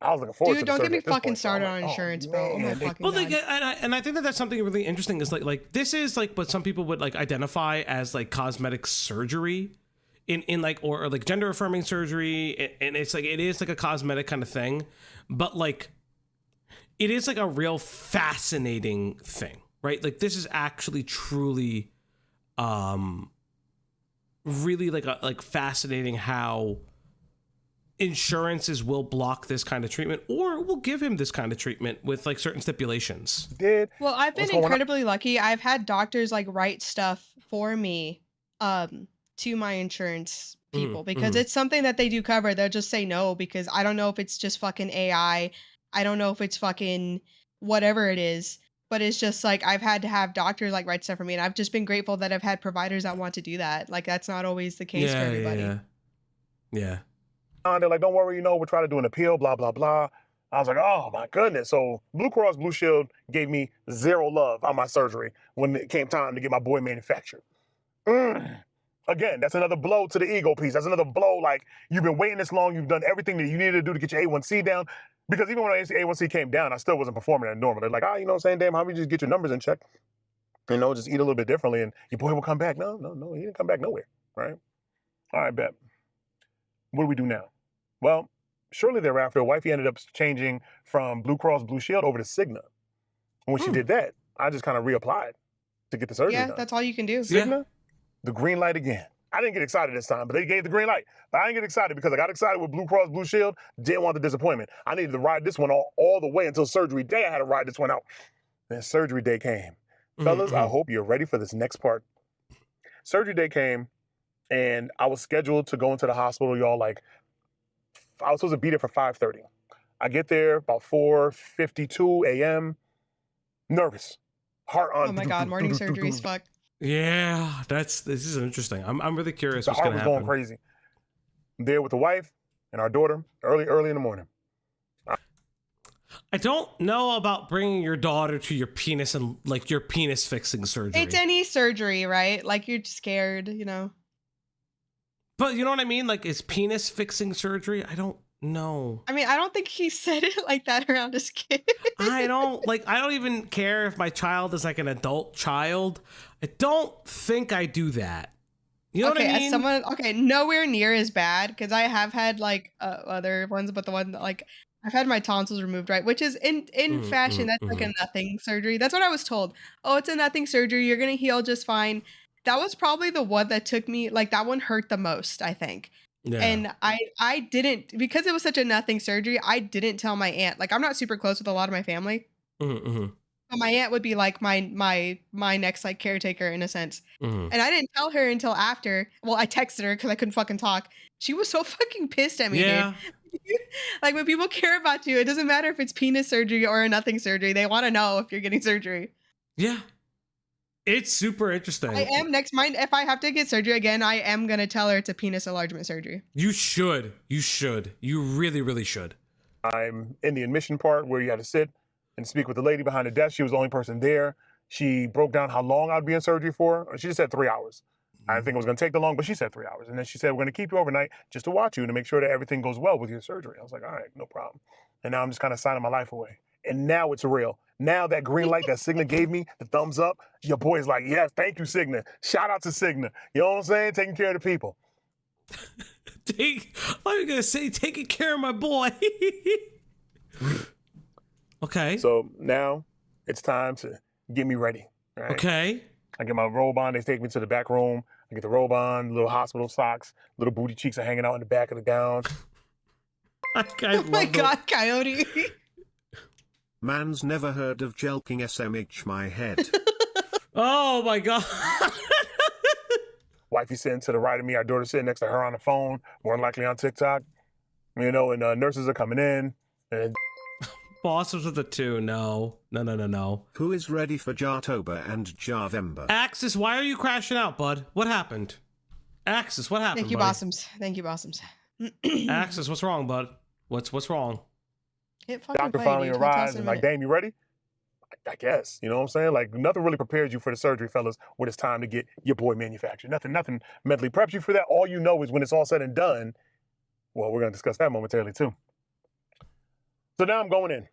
I was looking forward to the surgery. Dude, don't get me fucking started on insurance, bro. Oh my fucking God. And I think that that's something really interesting is like this is like what some people would like identify as like cosmetic surgery in like or like gender affirming surgery, and it's like it is like a cosmetic kind of thing, but like it is like a real fascinating thing. Right? Like this is actually truly really like fascinating how insurances will block this kind of treatment or will give him this kind of treatment with like certain stipulations. Well, I've been incredibly lucky. I've had doctors like write stuff for me to my insurance people because it's something that they do cover. They'll just say no because I don't know if it's just fucking AI. I don't know if it's fucking whatever it is. But it's just like I've had to have doctors like write stuff for me, and I've just been grateful that I've had providers that want to do that. Like that's not always the case for everybody. Yeah. They're like, don't worry, we'll try to do an appeal, blah, blah, blah. I was like, oh my goodness. So Blue Cross Blue Shield gave me zero love on my surgery when it came time to get my boy manufactured. Again, that's another blow to the ego piece. That's another blow. Like, you've been waiting this long. You've done everything that you needed to do to get your A1C down. Because even when A1C came down, I still wasn't performing at normal. They're like, you know what I'm saying? Damn, how about you just get your numbers in check? Just eat a little bit differently and your boy will come back. No, he didn't come back nowhere, right? All right, bet. What do we do now? Well, shortly thereafter, wifey ended up changing from Blue Cross Blue Shield over to Cigna. And when she did that, I just kind of reapplied to get the surgery done. That's all you can do. Cigna, the green light again. I didn't get excited this time, but they gave the green light. But I didn't get excited because I got excited with Blue Cross Blue Shield. Didn't want the disappointment. I needed to ride this one all the way until surgery day. I had to ride this one out. Then surgery day came. Fellas, I hope you're ready for this next part. Surgery day came, and I was scheduled to go into the hospital, y'all. Like, I was supposed to be there for 5:30. I get there about 4:52 a.m. Nervous, heart on. Oh my God, morning surgery is fuck. Yeah, this is interesting. I'm really curious The what's heart going was to happen. going crazy. I'm there with the wife and our daughter, early in the morning. I don't know about bringing your daughter to your penis and like your penis fixing surgery. It's any surgery, right? Like, you're scared, But you know what I mean? Like, is penis fixing surgery? I don't know. I mean, I don't think he said it like that around his kid. I don't even care if my child is like an adult child. I don't think I do that. You know what I mean? As someone, nowhere near as bad, because I have had like other ones, but the one that, like, I've had my tonsils removed, right? Which is in fashion, that's like a nothing surgery. That's what I was told. Oh, it's a nothing surgery. You're going to heal just fine. That was probably the one that took me, like, that one hurt the most, I think. Yeah. And I didn't, because it was such a nothing surgery, I didn't tell my aunt. Like, I'm not super close with a lot of my family. But my aunt would be like my next, like, caretaker in a sense. And I didn't tell her until after. Well, I texted her because I couldn't fucking talk. She was so fucking pissed at me, dude. Like, when people care about you, it doesn't matter if it's penis surgery or a nothing surgery. They want to know if you're getting surgery. Yeah. It's super interesting. I am if I have to get surgery again, I am going to tell her it's a penis enlargement surgery. You should. You really, really should. I'm in the admission part where you had to sit and speak with the lady behind the desk. She was the only person there. She broke down how long I'd be in surgery for. She just said 3 hours. I didn't think it was going to take that long, but she said 3 hours. And then she said, we're going to keep you overnight just to watch you and to make sure that everything goes well with your surgery. I was like, all right, no problem. And now I'm just kind of signing my life away. And now it's real. Now that green light that Cigna gave me, the thumbs up, your boy's like, yes, thank you, Cigna. Shout out to Cigna. You know what I'm saying? Taking care of the people. I'm going to say taking care of my boy. Okay. So now it's time to get me ready. Right? Okay. I get my robe on. They take me to the back room. I get the robe on, little hospital socks, little booty cheeks are hanging out in the back of the gown. Oh my God, Coyote. Man's never heard of jelking SMH my head. Oh my God. Wifey sitting to the right of me, our daughter sitting next to her on the phone, more than likely on TikTok. And nurses are coming in. And Bosses with a 2. No. Who is ready for Jartober and Jarvember? Axis, why are you crashing out, bud? What happened? Axis, what happened? Thank you, buddy? Bossums. Thank you, Bossums. Axis, what's wrong, bud? What's wrong? Hit fucking doctor play, finally dude. I'll tell us arrives in a and like, minute. damn, you ready? I guess. You know what I'm saying? Like, nothing really prepares you for the surgery, fellas, when it's time to get your boy manufactured. Nothing mentally preps you for that. All you know is when it's all said and done, well, we're going to discuss that momentarily, too. So now I'm going in.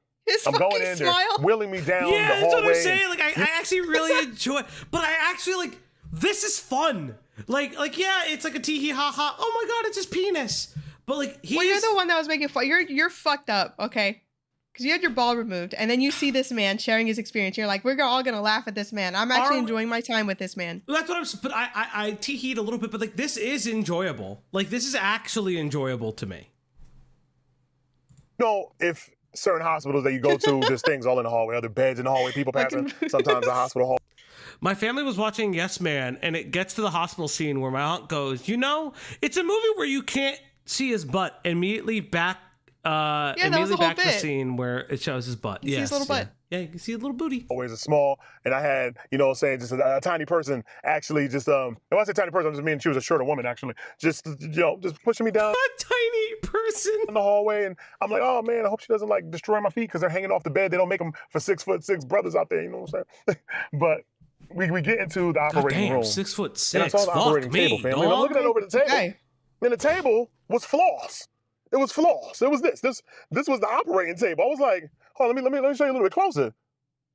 I'm going in, they're wheeling me down the hallway. Yeah, that's what I'm saying. Like, I actually really enjoy, but I actually, like, this is fun. Like, yeah, it's like a tee-hee, ha-ha. Oh my God, it's his penis. But like, Well, you're the one that was making fun. You're fucked up, okay? Because you had your ball removed, and then you see this man sharing his experience. You're like, we're all gonna laugh at this man. I'm actually enjoying my time with this man. That's what I'm. But I tee-heed a little bit, but like, this is enjoyable. Like, this is actually enjoyable to me. No, if certain hospitals that you go to, there's things all in the hallway, other beds in the hallway, people passing. Sometimes the hospital hall. My family was watching Yes Man, and it gets to the hospital scene where my aunt goes, it's a movie where you can't see his butt. Immediately back that was immediately the whole back to the bit. scene where it shows his butt. You see his little butt. Yeah, you can see a little booty. always a small, and I had, saying just a tiny person actually just, when I say tiny person, I just mean she was a shorter woman actually, just pushing me down A tiny person. in the hallway, and I'm like, oh man, I hope she doesn't like destroy my feet because they're hanging off the bed. They don't make them for 6'6" brothers out there, you know what I'm saying? But we get into the operating room. 6'6". And I saw the operating table, family. And I'm looking at over the table, Hey. and the table was floss. It was floss. It was this was the operating table. I was like, hold on, let me show you a little bit closer.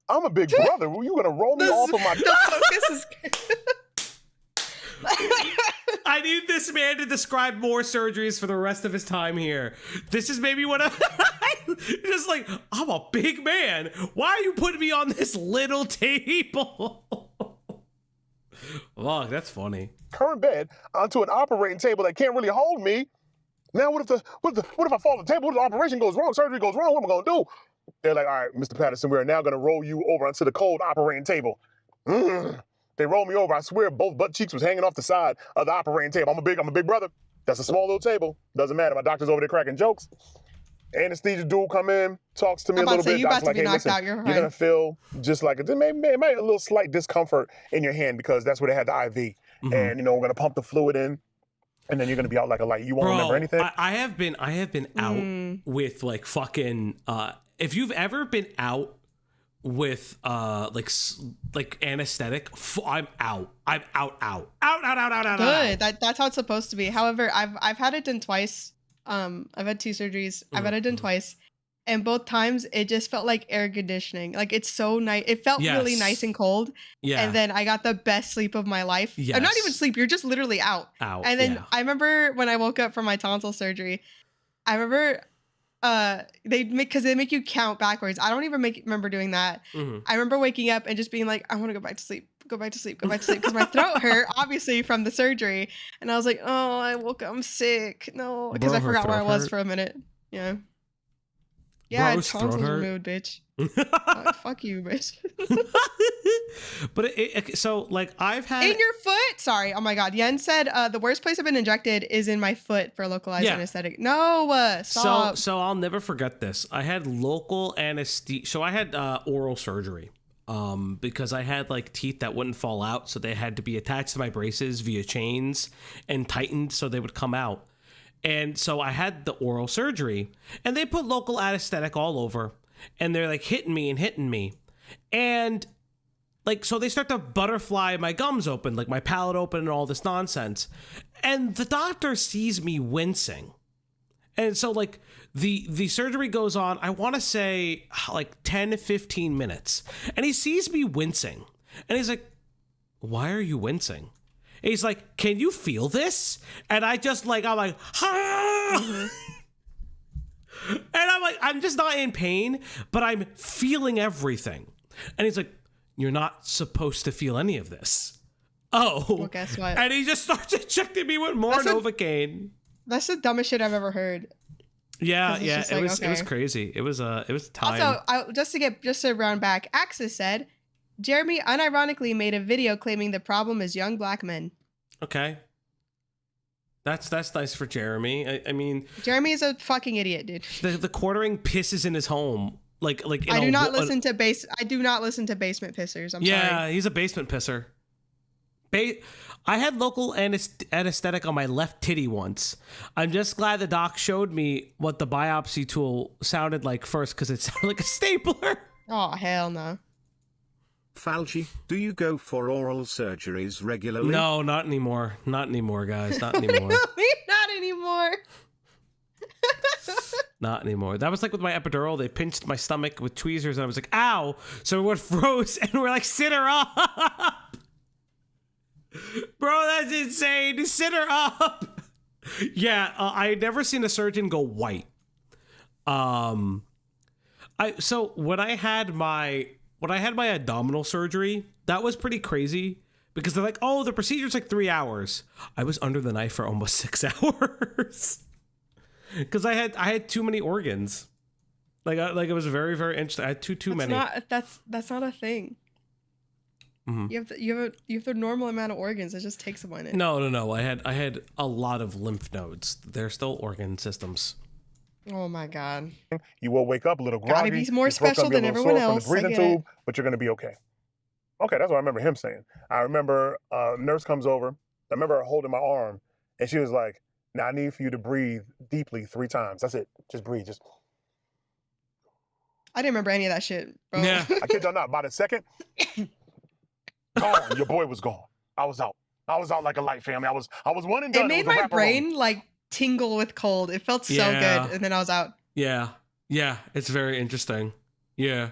I'm a big brother. Were you gonna roll me off of my? The focus is. I need this man to describe more surgeries for the rest of his time here. This is maybe what just like, I'm a big man. Why are you putting me on this little table? Look, that's funny. Current bed onto an operating table that can't really hold me. Now what if I fall off the table? What if the operation goes wrong? Surgery goes wrong? What am I gonna do? They're like, all right, Mr. Patterson, we are now gonna roll you over onto the cold operating table. They rolled me over. I swear both butt cheeks was hanging off the side of the operating table. I'm a big brother. That's a small little table. Doesn't matter. My doctor's over there cracking jokes. Anesthesia dude come in, talks to me a little bit. You about Doctor's to be like, hey, knocked listen, out. You're you're gonna feel just like maybe a little slight discomfort in your hand because that's where they had the IV. And we're gonna pump the fluid in, and then you're gonna be out like a light. You won't remember anything. I have been out with like fucking. If you've ever been out with like anesthetic, I'm out. I'm out. Good. That's how it's supposed to be. However, I've had it done twice. I've had 2 surgeries. I've had it done twice, and both times it just felt like air conditioning. Like it's so nice. It felt really nice and cold. Yeah. And then I got the best sleep of my life. Yes. Or not even sleep. You're just literally out. And then I remember when I woke up from my tonsil surgery. I remember they make you count backwards. I don't even remember doing that. I remember waking up and just being like, I want to go back to sleep. Go back to sleep because my throat hurt obviously from the surgery, and I was like, oh, I woke up, I'm sick. No, because I forgot where I was for a minute. Yeah, tonsils removed, bitch. Fuck you, bitch. But so like I've had in your foot. Sorry, oh my god. Yen said the worst place I've been injected is in my foot for localized anesthetic. No, stop. So I'll never forget this. I had local anesthesia. So I had oral surgery. Because I had like teeth that wouldn't fall out, so they had to be attached to my braces via chains and tightened so they would come out. And so I had the oral surgery, and they put local anesthetic all over, and they're like hitting me, and like so they start to butterfly my gums open, like my palate open, and all this nonsense. And the doctor sees me wincing, and so like. The surgery goes on, I want to say like 10 to 15 minutes. And he sees me wincing. And he's like, why are you wincing? And he's like, can you feel this? And I'm like, ah! And I'm like, I'm just not in pain, but I'm feeling everything. And he's like, you're not supposed to feel any of this. Oh. Well, guess what? And he just starts injecting me with more Novocaine. That's the dumbest shit I've ever heard. Yeah, it was crazy. It was time. Also, just to round back, Axis said, Jeremy unironically made a video claiming the problem is young black men. Okay, that's nice for Jeremy. I mean, Jeremy is a fucking idiot, dude. The quartering pisses in his home. Like I do not listen to basement pissers. I'm sorry. Yeah, he's a basement pisser. I had local anesthetic on my left titty once. I'm just glad the doc showed me what the biopsy tool sounded like first because it sounded like a stapler. Oh, hell no. Falgi, do you go for oral surgeries regularly? No, not anymore. Not anymore, guys. Not anymore. Not anymore. Not anymore. That was like with my epidural. They pinched my stomach with tweezers and I was like, ow. So we went froze and we're like, sit her up. Bro, that's insane. Sit her up. Yeah, I had never seen a surgeon go white. So when I had my abdominal surgery, that was pretty crazy because they're like, oh, the procedure's like 3 hours. I was under the knife for almost 6 hours because I had too many organs. Like it was very, very interesting. I had too many. That's not a thing. Mm-hmm. You have the normal amount of organs. It just takes a minute. No. I had a lot of lymph nodes. They're still organ systems. Oh my God. You will wake up a little Gotta groggy. be more your throat's gonna special be a than little everyone sore from else. the I breathing get it. tube, but you're gonna be okay. Okay, that's what I remember him saying. I remember a nurse comes over. I remember her holding my arm, and she was like, "Now I need for you to breathe deeply 3 times. That's it. Just breathe. Just." I didn't remember any of that shit, bro. Yeah. I kid you not. By the second, gone. Your boy was gone. I was out. I was out like a light, family. I was one and done. It made was a my wrap-a-roll. brain like tingle with cold. It felt so Yeah. good, and then I was out. Yeah. Yeah. It's very interesting. Yeah.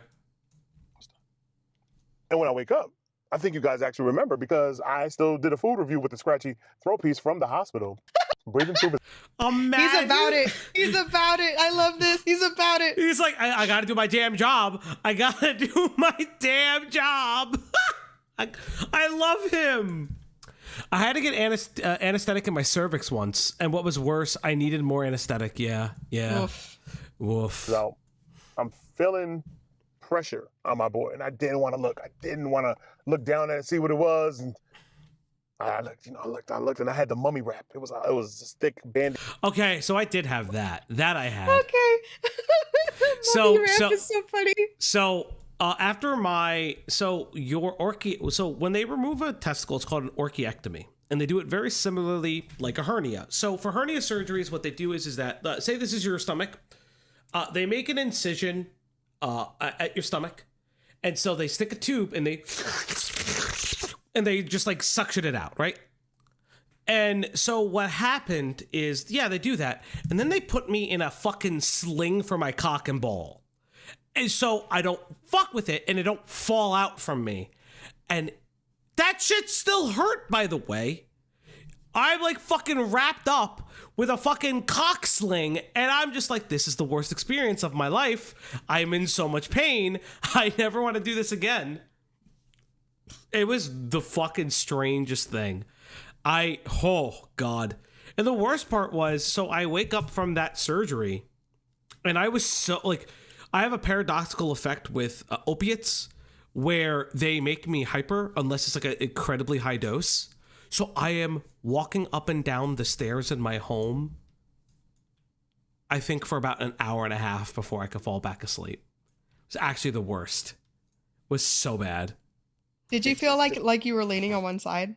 And when I wake up, I think you guys actually remember because I still did a food review with the scratchy throat piece from the hospital. Breathing tube. Imagine. He's about it. He's about it. I love this. He's about it. He's like, I gotta do my damn job. I gotta do my damn job. I love him. I had to get anesthetic in my cervix once, and what was worse, I needed more anesthetic. Yeah. Oof. Woof. So I'm feeling pressure on my boy, and I didn't want to look. I didn't want to look down at it, see what it was, and I looked. I looked, and I had the mummy wrap. It was a thick band. Okay, so I did have that. That I had. Okay. So- Mummy wrap so- is so funny. So after your so when they remove a testicle, it's called an orchiectomy, and they do it very similarly like a hernia. So for hernia surgeries, what they do is that say this is your stomach, they make an incision at your stomach, and so they stick a tube and they just like suction it out, right? And so what happened is, yeah, they do that, and then they put me in a fucking sling for my cock and ball. And so I don't fuck with it and it don't fall out from me. And that shit still hurt, by the way. I'm like fucking wrapped up with a fucking cock sling, and I'm just like, this is the worst experience of my life. I'm in so much pain. I never want to do this again. It was the fucking strangest thing. Oh God. And the worst part was, so I wake up from that surgery and I was so like, I have a paradoxical effect with opiates where they make me hyper unless it's like an incredibly high dose. So I am walking up and down the stairs in my home, I think for about an hour and a half before I could fall back asleep. It's actually the worst. It was so bad. Did you feel like you were leaning on one side?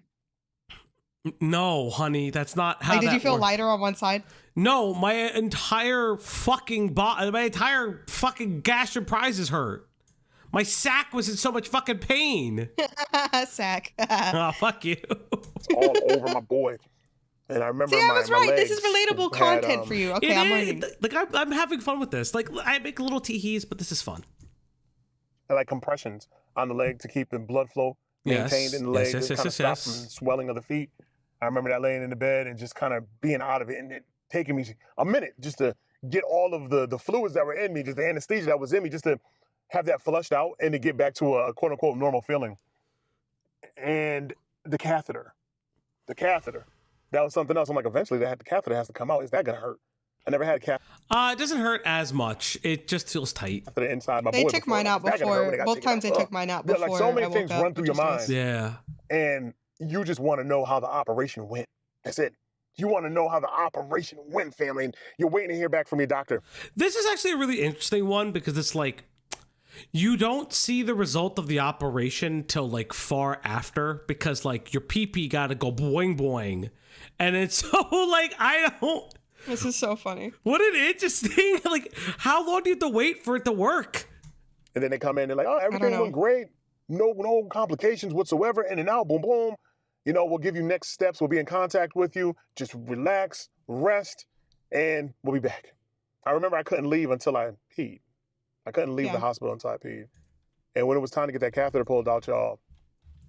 No, honey, that's not how Like, did that you feel works. lighter on one side? No, my entire fucking gastric prizes hurt. My sack was in so much fucking pain. Sack. Oh, fuck you. all over my boy. And I remember See, I was right. This legs is relatable had, content for you. Okay, It I'm is- learning. Like I'm having fun with this. Like I make little teehees, but this is fun. like compressions on the leg to keep the blood flow maintained Yes. in the leg, Yes, to yes, kind of yes, stop yes. from swelling of the feet. I remember that laying in the bed and just kind of being out of it and it taking me a minute just to get all of the fluids that were in me, just the anesthesia that was in me, just to have that flushed out and to get back to a quote unquote normal feeling. And the catheter, that was something else. I'm like, eventually the catheter has to come out. Is that gonna hurt? I never had a catheter It doesn't hurt as much. It just feels tight. inside my They boy took before. mine out Is that gonna hurt when before. they gotta Both take it times they out? took mine out Yeah, before like so many I woke things up, run through which your was nice. mind. Yeah. And you just want to know how the operation went. That's it. You want to know how the operation went, family, and you're waiting to hear back from your doctor. This is actually a really interesting one because it's like you don't see the result of the operation till like far after because like your pee-pee gotta go boing boing. And it's so like I don't This is so funny. what an interesting like how long do you have to wait for it to work? And then they come in and they're like, oh, everything know. went great. No complications whatsoever. In and out, boom, boom. You know, we'll give you next steps. We'll be in contact with you. Just relax, rest, and we'll be back. I remember I couldn't leave until I peed. I couldn't leave the hospital until I peed. And when it was time to get that catheter pulled out, y'all,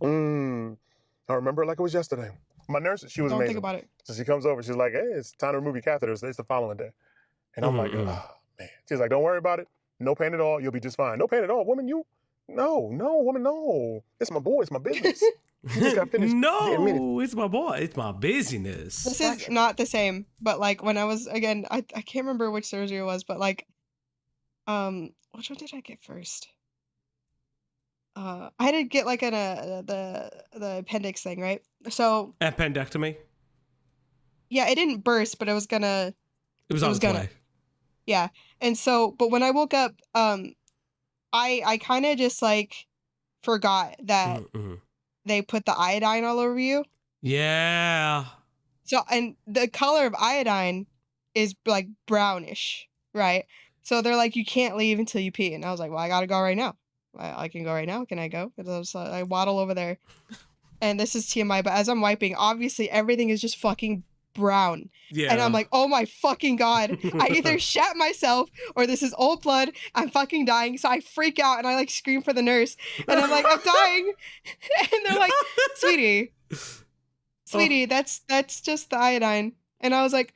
I remember it like it was yesterday. My nurse, she was Don't amazing. think about it. So she comes over. She's like, hey, it's time to remove your catheters. It's the following day. And I'm like, oh, man. She's like, don't worry about it. No pain at all. You'll be just fine. No pain at all. Woman, no, woman, no. It's my boy. It's my business. You just got finished. No, it's my boy. It's my business. This is not the same, but like when I was again, I can't remember which surgery it was, but like, which one did I get first? I had to get like the appendix thing, right? So Appendectomy. yeah, it didn't burst, but it was It was on its gonna. way. Yeah. And so, but when I woke up, I kind of just like forgot that they put the iodine all over you. Yeah. So, and the color of iodine is like brownish, right? So they're like, you can't leave until you pee. And I was like, well, I gotta go right now. I can go right now. Can I go? So I waddle over there. And this is TMI, but as I'm wiping, obviously everything is just fucking brown. Yeah. And I'm like, oh my fucking God. I either shat myself or this is old blood. I'm fucking dying. So I freak out and I like scream for the nurse. And I'm like, I'm dying. And they're like, sweetie, that's just the iodine. And I was like,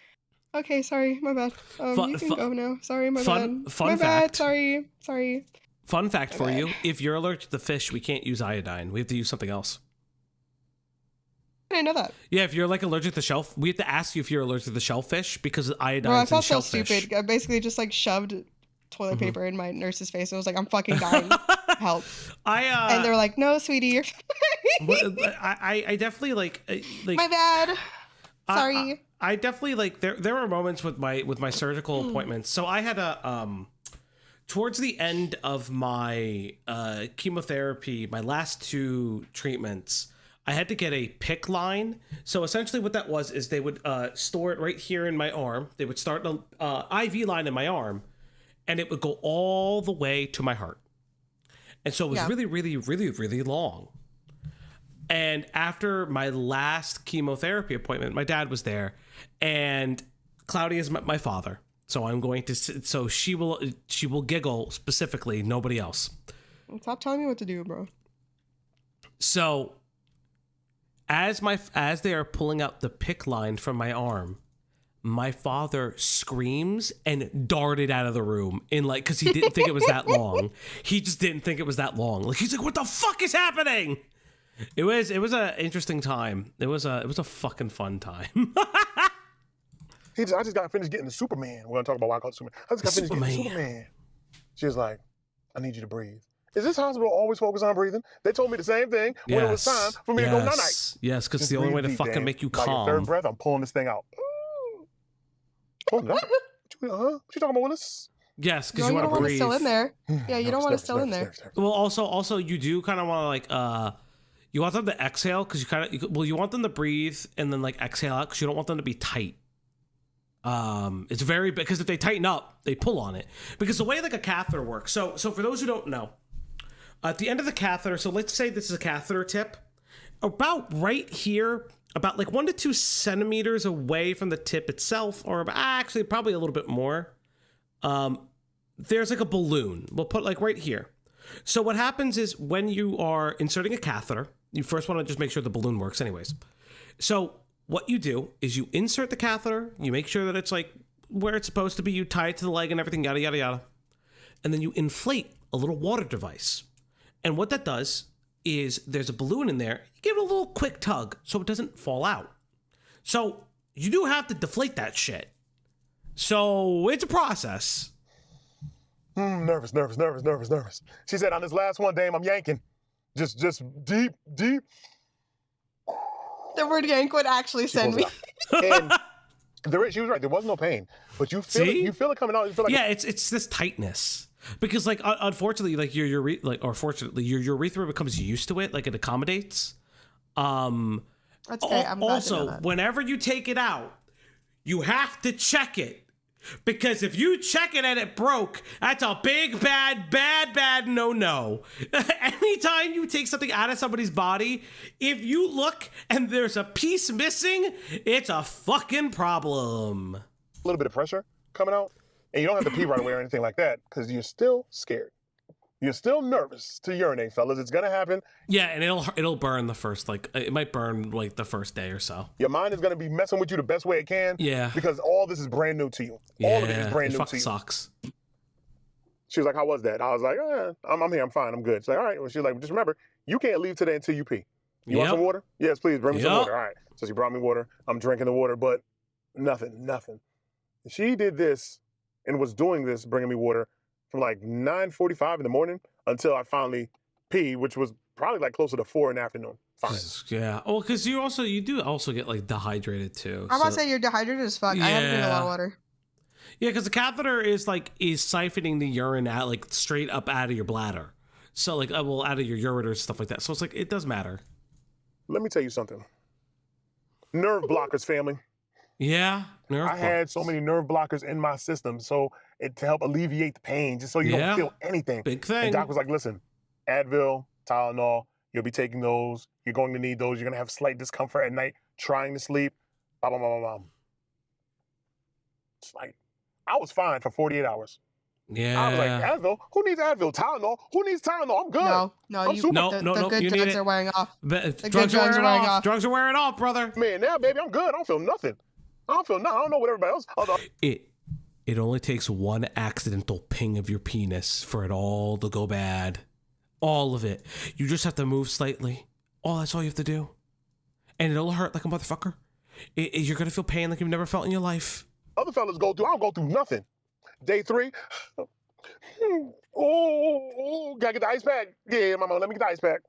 okay, sorry, my bad. You can go now. Sorry, my bad. Fun my fact. bad. Sorry. Fun fact for you: if you're allergic to fish, we can't use iodine. We have to use something else. I didn't know that. Yeah, if you're like allergic to we have to ask you if you're allergic to shellfish because iodine. Bro, I felt so stupid. I basically just like shoved toilet paper in my nurse's face. I was like, I'm fucking dying. Help. And they're like, no, sweetie, you're fine. I definitely like my bad. Sorry. I definitely like there were moments with my surgical appointments. So I had a towards the end of my chemotherapy, my last 2 treatments, I had to get a PICC line. So essentially what that was is they would store it right here in my arm. They would start an IV line in my arm, and it would go all the way to my heart. And so it was really, really, really, really long. And after my last chemotherapy appointment, my dad was there, and Cloudy is my father. So I'm going to, so she will giggle specifically, nobody else. Stop telling me what to do, bro. So as they are pulling out the PICC line from my arm, my father screams and darted out of the room because he didn't think it was that long. He just didn't think it was that long. Like he's like, what the fuck is happening? It was an interesting time. It was a fucking fun time. I just got finished getting the Superman. We're gonna talk about why I call it Superman. I just got finished getting the Superman. She was like, I need you to breathe. Is this hospital always focused on breathing? They told me the same thing when it was time for me to go night-night. Yes, because it's the only way to fucking make you calm. By your third breath, I'm pulling this thing out. What you talking about, Willis? Yes, because you want to breathe. You don't want it still in there. Yeah, you don't want it still in there. Well, also, you do kind of want to you want them to exhale because you want them to breathe and then like exhale out because you don't want them to be tight. It's very because if they tighten up, they pull on it. Because the way like a catheter works. So for those who don't know, at the end of the catheter, so let's say this is a catheter tip, about right here, about like 1 to 2 centimeters away from the tip itself, or actually probably a little bit more. There's like a balloon. We'll put like right here. So what happens is when you are inserting a catheter, you first want to just make sure the balloon works anyways. So what you do is you insert the catheter, you make sure that it's like where it's supposed to be, you tie it to the leg and everything, yada, yada, yada. And then you inflate a little water device. And what that does is there's a balloon in there, you give it a little quick tug so it doesn't fall out. So you do have to deflate that shit. So it's a process. Nervous. She said, on this last one, Dame, I'm yanking. Just deep. The word yank would actually send me. And she was right. There was no pain, but you feel it. You feel it coming out. You feel like it's this tightness because like unfortunately like your urethra becomes used to it, like it accommodates. That's okay. I'm glad to know also, that. whenever you take it out, you have to check it. Because if you check it and it broke, that's a big, bad no. Anytime you take something out of somebody's body, if you look and there's a piece missing, it's a fucking problem. a little bit of pressure coming out, and you don't have to pee right away or anything like that because you're still scared. You're still nervous to urinate, fellas. It's gonna happen. Yeah, and it'll burn the first, like, it might burn like the first day or so. Your mind is gonna be messing with you the best way it can. Yeah. Because all this is brand new to you. All of it is brand new to you. Sucks. She was like, "How was that?" I was like, "I'm here. I'm fine. I'm good." She's like, "All right." Well, she's like, "Just remember, you can't leave today until you pee. You want some water? Yes, please. Bring me some water." All right. So she brought me water. I'm drinking the water, but nothing. She did this and was doing this, bringing me water from like 9:45 in the morning until I finally peed, which was probably like closer to 4 in the afternoon. Fine. Yeah. Well, because you do also get like dehydrated too. I'm about to say you're dehydrated as fuck. I have to drink a lot of water. Yeah, because the catheter is siphoning the urine out like straight up out of your bladder. So like, well, out of your ureter, stuff like that. So it's like, it does matter. Let me tell you something. Nerve blockers, family. Yeah. I had so many nerve blockers in my system, so to help alleviate the pain, just so you don't feel anything. Big thing. And doc was like, listen, Advil, Tylenol, you'll be taking those. You're going to need those. You're going to have slight discomfort at night, trying to sleep. Blah, blah, blah, blah, blah. It's like, I was fine for 48 hours. Yeah. I was like, Advil? Who needs Advil? Tylenol? Who needs Tylenol? I'm good. No, I'm you, super- the good you need drugs it. are wearing off. But The drugs good are drugs wearing are wearing off. off. Drugs are wearing off, brother. Man, now, baby, I'm good. I don't feel nothing. I don't know what everybody else. It only takes one accidental ping of your penis for it all to go bad. All of it. You just have to move slightly. That's all you have to do. And it'll hurt like a motherfucker. You're going to feel pain like you've never felt in your life. Other fellas go through. I don't go through nothing. Day 3. Oh, gotta get the ice pack. Yeah, mama, let me get the ice pack.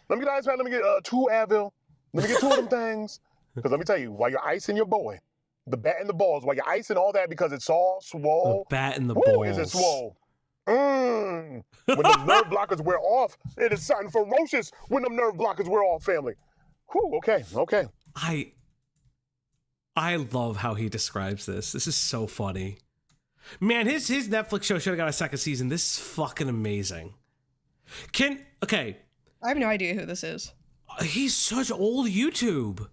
Let me get 2 Advil. Let me get 2 of them things. Because let me tell you, while you're icing your boy, the bat and the balls, while you're icing all that because it's all swole. The bat and the Woo, balls. is it swole? When the nerve blockers wear off, it is something ferocious when them nerve blockers wear off, family. Whew, okay. I love how he describes this. This is so funny. Man, his Netflix show should have got a second season. This is fucking amazing. Okay. I have no idea who this is. He's such old YouTube.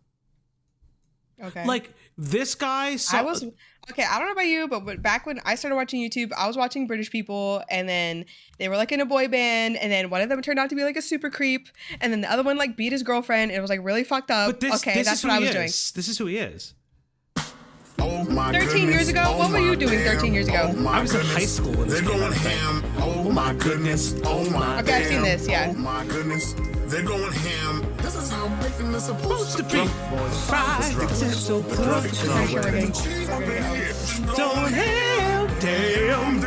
Okay. Like, this guy... I don't know about you, but back when I started watching YouTube, I was watching British people, and then they were like in a boy band, and then one of them turned out to be like a super creep, and then the other one like beat his girlfriend, and it was like really fucked up. But this that's what I was doing. This is who he is. 13 years ago? What were you doing 13 years ago? I was in high school when this They're came going out. ham. Oh my goodness. Oh my Okay, I've seen this, yeah. Oh my goodness. They're going ham. This is how bacon is supposed to be. Fried, except so perfect. Pretty sure we're getting- Cheese up in here. Don't have, damn.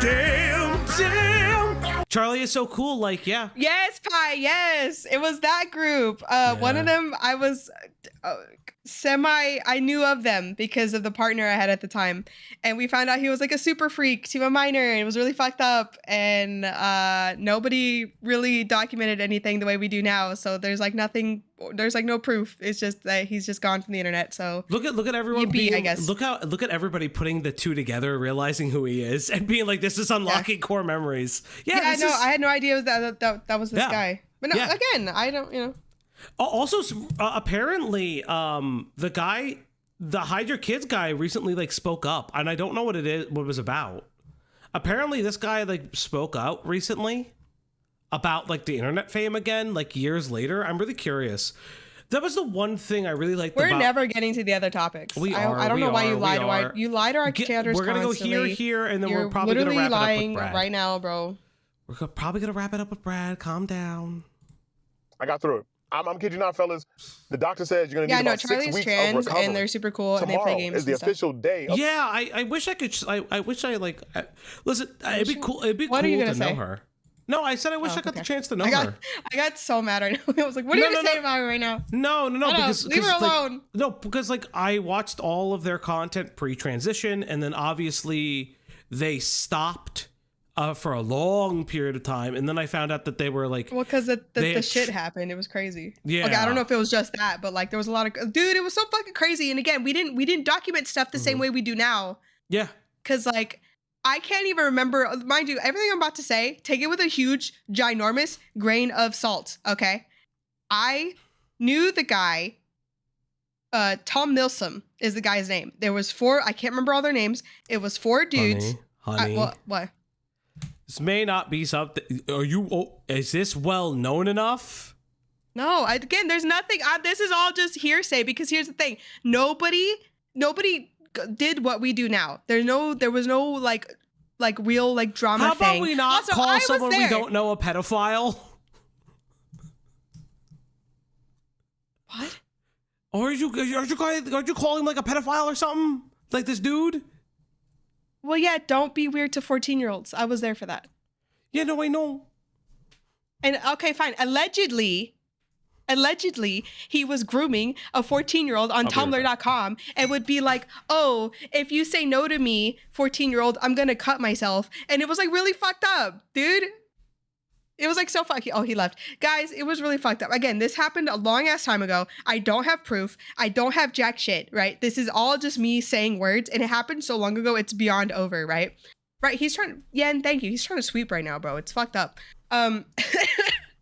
Charlie is so cool, like, yeah. Yes, Pie, yes. It was that group. One of them, I was I knew of them because of the partner I had at the time. And we found out he was like a super freak to a minor, and it was really fucked up. And nobody really documented anything the way we do now. So there's like nothing, there's like no proof. It's just that he's just gone from the internet. So Look at everyone I guess. look at everybody putting the two together, realizing who he is, and being like, this is unlocking core memories. Yeah, I know. I had no idea that was this Yeah. guy. But no, Yeah. again, I don't, Also, apparently, the Hide Your Kids guy recently like spoke up, and I don't know what it was about. Apparently, this guy like spoke out recently about like the internet fame again, like years later. I'm really curious. That was the one thing I really liked. We're about... never getting to the other topics. I don't know why you lie to our you lie to our chatters. We're gonna constantly. go here, and then You're we're probably gonna literally wrap it up with lying Brad. right now, bro. We're probably gonna wrap it up with Brad. Calm down. I got through it. I'm kidding you not, fellas. The doctor says you're going to Yeah, need no, about 6 Charlie's weeks trans, of recovery. and they're super cool, and they Tomorrow play games. is the and stuff. official day. Of Yeah, I wish I could. I wish I like. Listen, it'd be cool. It'd be What are cool you to gonna know say? her. No, I said I wish I got okay. the chance to know I her. got so mad right now. I was like, "What are you gonna say about me right now?" No, because leave her like, alone. no, because like I watched all of their content pre-transition, and then obviously they stopped for a long period of time, and then I found out that they were like, Well, because the they- shit happened. It was crazy. Yeah. Okay, I don't know if it was just that, but like there was a lot of dude. It was so fucking crazy. And again, we didn't document stuff the same way we do now. yeah, Because like I can't even remember. Mind you, everything I'm about to say, take it with a huge, ginormous grain of salt. Okay, I knew the guy. Tom Milsom is the guy's name. There was 4. I can't remember all their names. It was 4 dudes. honey. What? This may not be something. Is this well known enough? No, again, there's nothing. This is all just hearsay because here's the thing: nobody did what we do now. There was no like real like drama. How about thing. we not Also, I call was someone we there. don't know a pedophile? What? Or aren't you calling him like a pedophile or something? Like this dude? Well, yeah. Don't be weird to 14-year-olds. I was there for that. Yeah, no, I know. And okay, fine. Allegedly, allegedly he was grooming a 14-year-old on Tumblr.com and would be like, oh, if you say no to me, 14-year-old, I'm gonna cut myself. And it was like really fucked up, dude. It was like so fucky. Oh, he left. Guys, it was really fucked up. Again, this happened a long ass time ago. I don't have proof. I don't have jack shit, right? This is all just me saying words, and it happened so long ago, it's beyond over, right? Right, he's trying, Yen, thank you. He's trying to sweep right now, bro. It's fucked up. Sorry,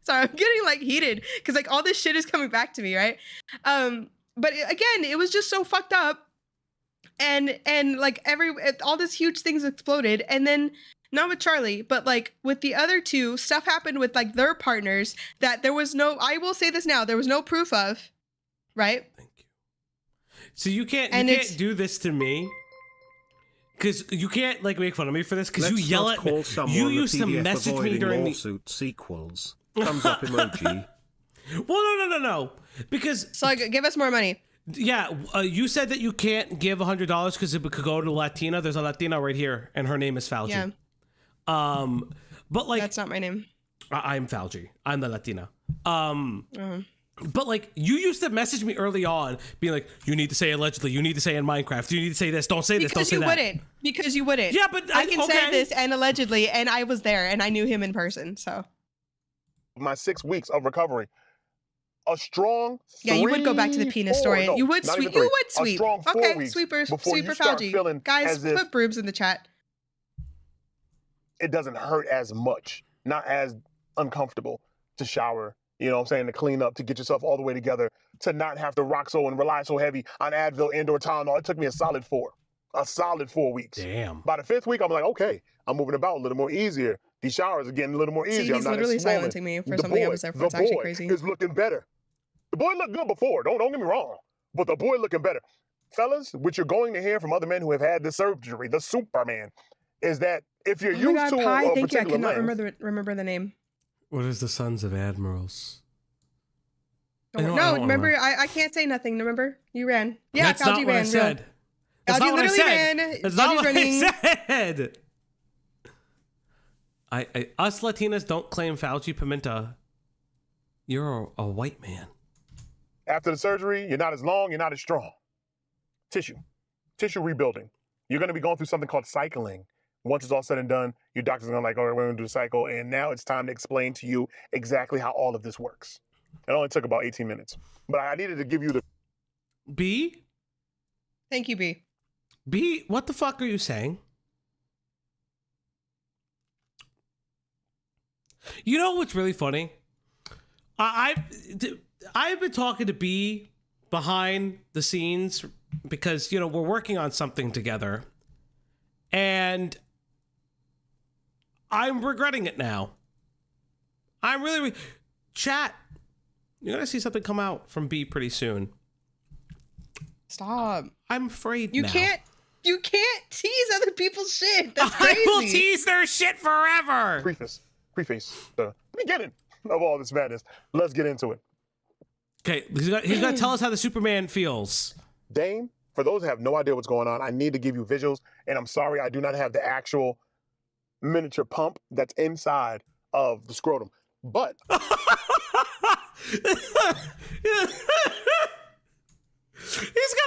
I'm getting like heated because like all this shit is coming back to me, right? But again, it was just so fucked up, and like all these huge things exploded, and then not with Charlie, but like with the other two, stuff happened with like their partners that there was no. I will say this now, there was no proof of, right? Thank you. So you can't do this to me. Because you can't like make fun of me for this. Because you yell at me. You used to message me during lawsuit sequels. Thumbs up emoji. Well, no. Because so give us more money. Yeah, you said that you can't give $100 because it could go to Latina. There's a Latina right here, and her name is Fauci. Yeah. But like that's not my name. I'm Fauci. I'm the Latina. But like you used to message me early on, being like, "You need to say allegedly. You need to say in Minecraft. You need to say this. Don't say this. Don't say that." Because you wouldn't. Yeah, but I can say this and allegedly, and I was there, and I knew him in person. So my 6 weeks of recovery, a strong. Yeah, you would go back to the penis story. No, you would sweep. You would sweep. A strong 4 okay, weeks sweeper before you start Fauci. feeling Guys, as if put boobs in the chat. It doesn't hurt as much, not as uncomfortable to shower. You know what I'm saying? To clean up, to get yourself all the way together, to not have to rock so and rely so heavy on Advil and or Tylenol. It took me a solid 4 weeks. Damn. By the 5th week, I'm like, okay, I'm moving about a little more easier. These showers are getting a little more easier. See, he's literally silencing me for something I was there for. It's actually crazy. The boy is looking better. The boy looked good before. Don't get me wrong, but the boy looking better. Fellas, what you're going to hear from other men who have had this surgery, the Superman, is that if you're used to Pi, a thank you. I particular cannot remember the name. What is the Sons of Admirals? No, remember, I can't say nothing. Remember, you ran. Yeah, that's not what I said. That's not what I said. That's not what I said. Us Latinas don't claim Fauci Pimenta. You're a white man. After the surgery, you're not as long, you're not as strong. Tissue rebuilding. You're going to be going through something called cycling. Once it's all said and done, your doctor's going to like, all right, we're going to do the cycle. And now it's time to explain to you exactly how all of this works. It only took about 18 minutes. But I needed to give you the... B? Thank you, B. B, what the fuck are you saying? You know what's really funny? I've been talking to B behind the scenes because, you know, we're working on something together. And I'm regretting it now. I'm really... Chat, you're going to see something come out from B pretty soon. Stop. I'm afraid you now. You can't tease other people's shit. That's crazy. I will tease their shit forever. Preface the beginning of all this madness. Let's get into it. Okay, he's going to tell us how the Superman feels. Dame, for those who have no idea what's going on, I need to give you visuals, and I'm sorry I do not have the actual miniature pump that's inside of the scrotum. But he's got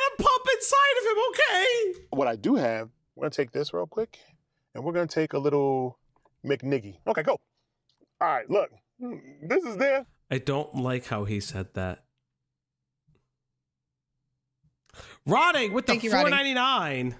a pump inside of him, okay? What I do have, we're going to take this real quick, and we're going to take a little McNiggy. Okay, go. All right, look. This is there. I don't like how he said that. Rotting with the $4.99.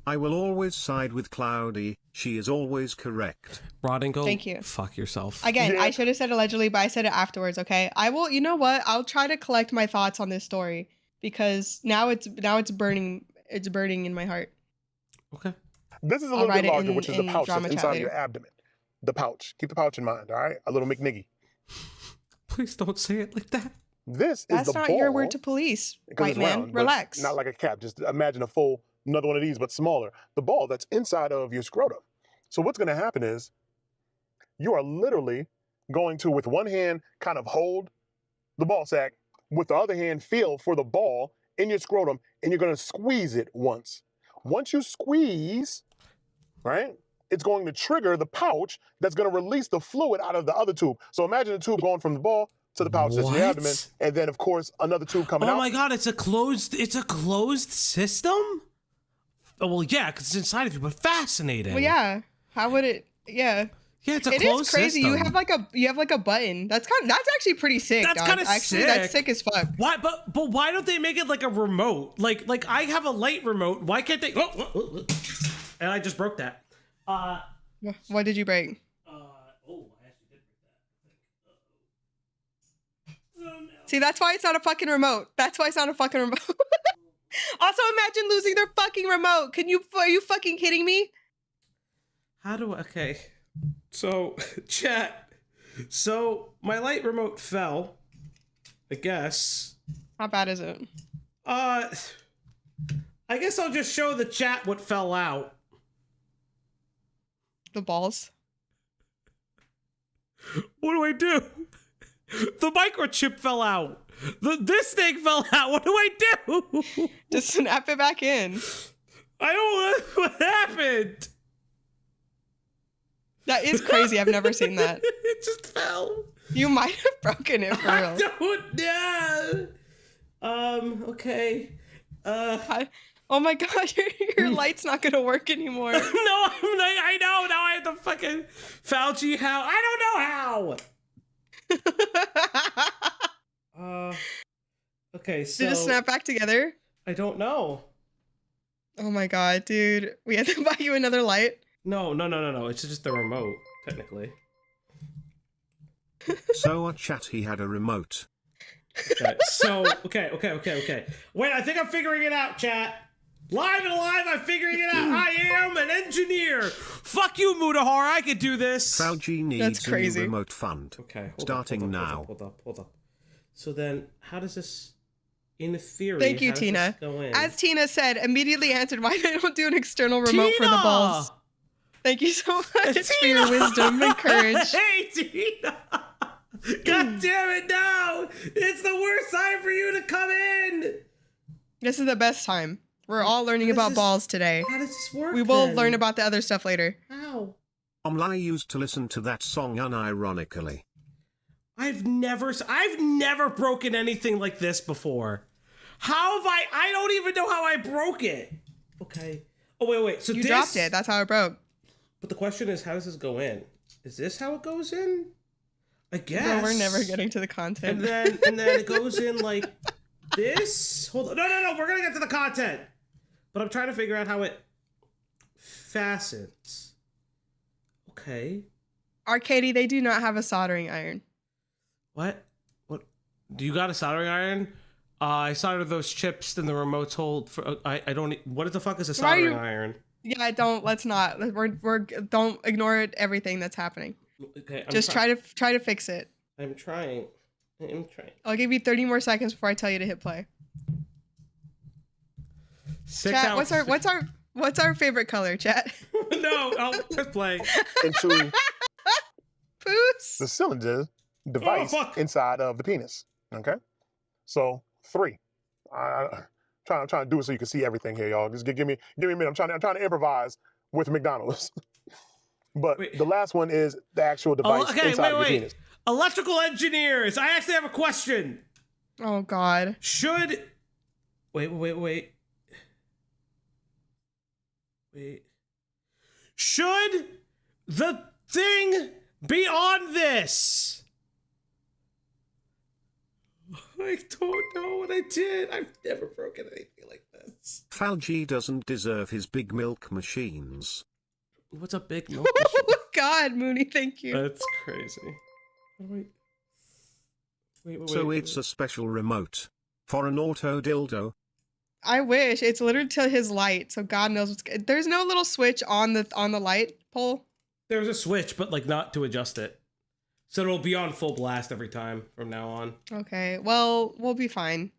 I will always side with Cloudy. She is always correct. Rotting, go Thank you. Fuck yourself. Again, Yeah. I should have said allegedly, but I said it afterwards, okay? I will, you know what? I'll try to collect my thoughts on this story because now it's burning in my heart. Okay. This is a I'll little bit write it larger, in- which is the in pouch drama that's chat inside of later. your abdomen. The pouch. Keep the pouch in mind, all right? A little McNiggy. Please don't say it like that. This That's is the not ball. your word to police, because white it's man. round, but Relax. Not like a cap. Just imagine another one of these, but smaller. The ball that's inside of your scrotum. So what's going to happen is you are literally going to, with one hand, kind of hold the ball sack, with the other hand, feel for the ball in your scrotum, and you're going to squeeze it once. Once you squeeze, right, it's going to trigger the pouch that's going to release the fluid out of the other tube. So imagine the tube going from the ball to the pouch that's in your What? abdomen, and then of course another tube coming Oh out. my god, it's a closed system? Oh, well, yeah, because it's inside of you, but fascinating. Well, yeah. How would it? Yeah. Yeah, it's a It closed is crazy. system. You have like a button. That's actually pretty sick. That's dog. kinda Actually, sick. that's sick as fuck. Why? But why don't they make it like a remote? Like I have a light remote. Why can't they? Oh, and I just broke that. What did you break? Oh, I actually did break that. Oh no. See, that's why it's not a fucking remote. That's why it's not a fucking remote. Also, imagine losing their fucking remote. Are you fucking kidding me? How do I? Okay. So, chat. So, my light remote fell. I guess. How bad is it? I guess I'll just show the chat what fell out. The balls. What do I do? The microchip fell out. This thing fell out. What do I do? Just snap it back in. I don't know what happened. That is crazy. I've never seen that. It just fell. You might have broken it for I real. don't know. Okay. Oh my god, your light's not gonna work anymore. No, I know. Now I have to fucking Fauci how. I don't know how. Okay, so. Did it snap back together? I don't know. Oh my god, dude. We have to buy you another light. No. It's just the remote, technically. So a chat he had a remote. Okay, so, okay. Wait, I think I'm figuring it out, chat. Live and alive, I'm figuring it out. I am an engineer. Fuck you, Mudahar. I could do this. Fauci needs a new remote fund. Okay, starting now. Hold up. So then, how does this, in theory, Thank you, how does Tina. this go in? As Tina said, immediately answered why they don't do an external remote for the balls. Thank you so much for your wisdom and courage. Hey, Tina! God damn it, no! It's the worst time for you to come in! This is the best time. We're all learning about balls today. How does this work? We will then? learn about the other stuff later. How? Malay used to listen to that song unironically. I've never broken anything like this before. How have I don't even know how I broke it. Okay. Oh, wait. So you dropped it. That's how it broke. But the question is, how does this go in? Is this how it goes in? I guess. No, we're never getting to the content. And then it goes in like this. Hold on. No. We're gonna get to the content. But I'm trying to figure out how it fastens. Okay. Arcady, they do not have a soldering iron. What? Do you got a soldering iron? I soldered those chips in the remote's hold for. I don't. What the fuck is a soldering iron? Yeah, let's not. Don't ignore everything that's happening. Okay. Just try to fix it. I'm trying. I'll give you 30 more seconds before I tell you to hit play. Chat, what's our favorite color, chat? No, I'll hit play. Into Poos. the cylinder device inside of the penis. Okay? So 3. Trying to do it so you can see everything here, y'all. Just give me a minute. I'm trying to improvise with McDonald's. But the last one is the actual device inside of the penis. Electrical engineers, I actually have a question. Oh God. Should wait. Should the thing be on this? I don't know what I did. I've never broken anything like this. Fauci doesn't deserve his big milk machines. What's a big milk machine? Oh God, Mooney, thank you. That's crazy. Wait. So it's a special remote for an auto dildo. I wish. It's literally to his light, so God knows what's. There's no little switch on the light pole. There's a switch, but like not to adjust it. So it'll be on full blast every time from now on. Okay, well, we'll be fine.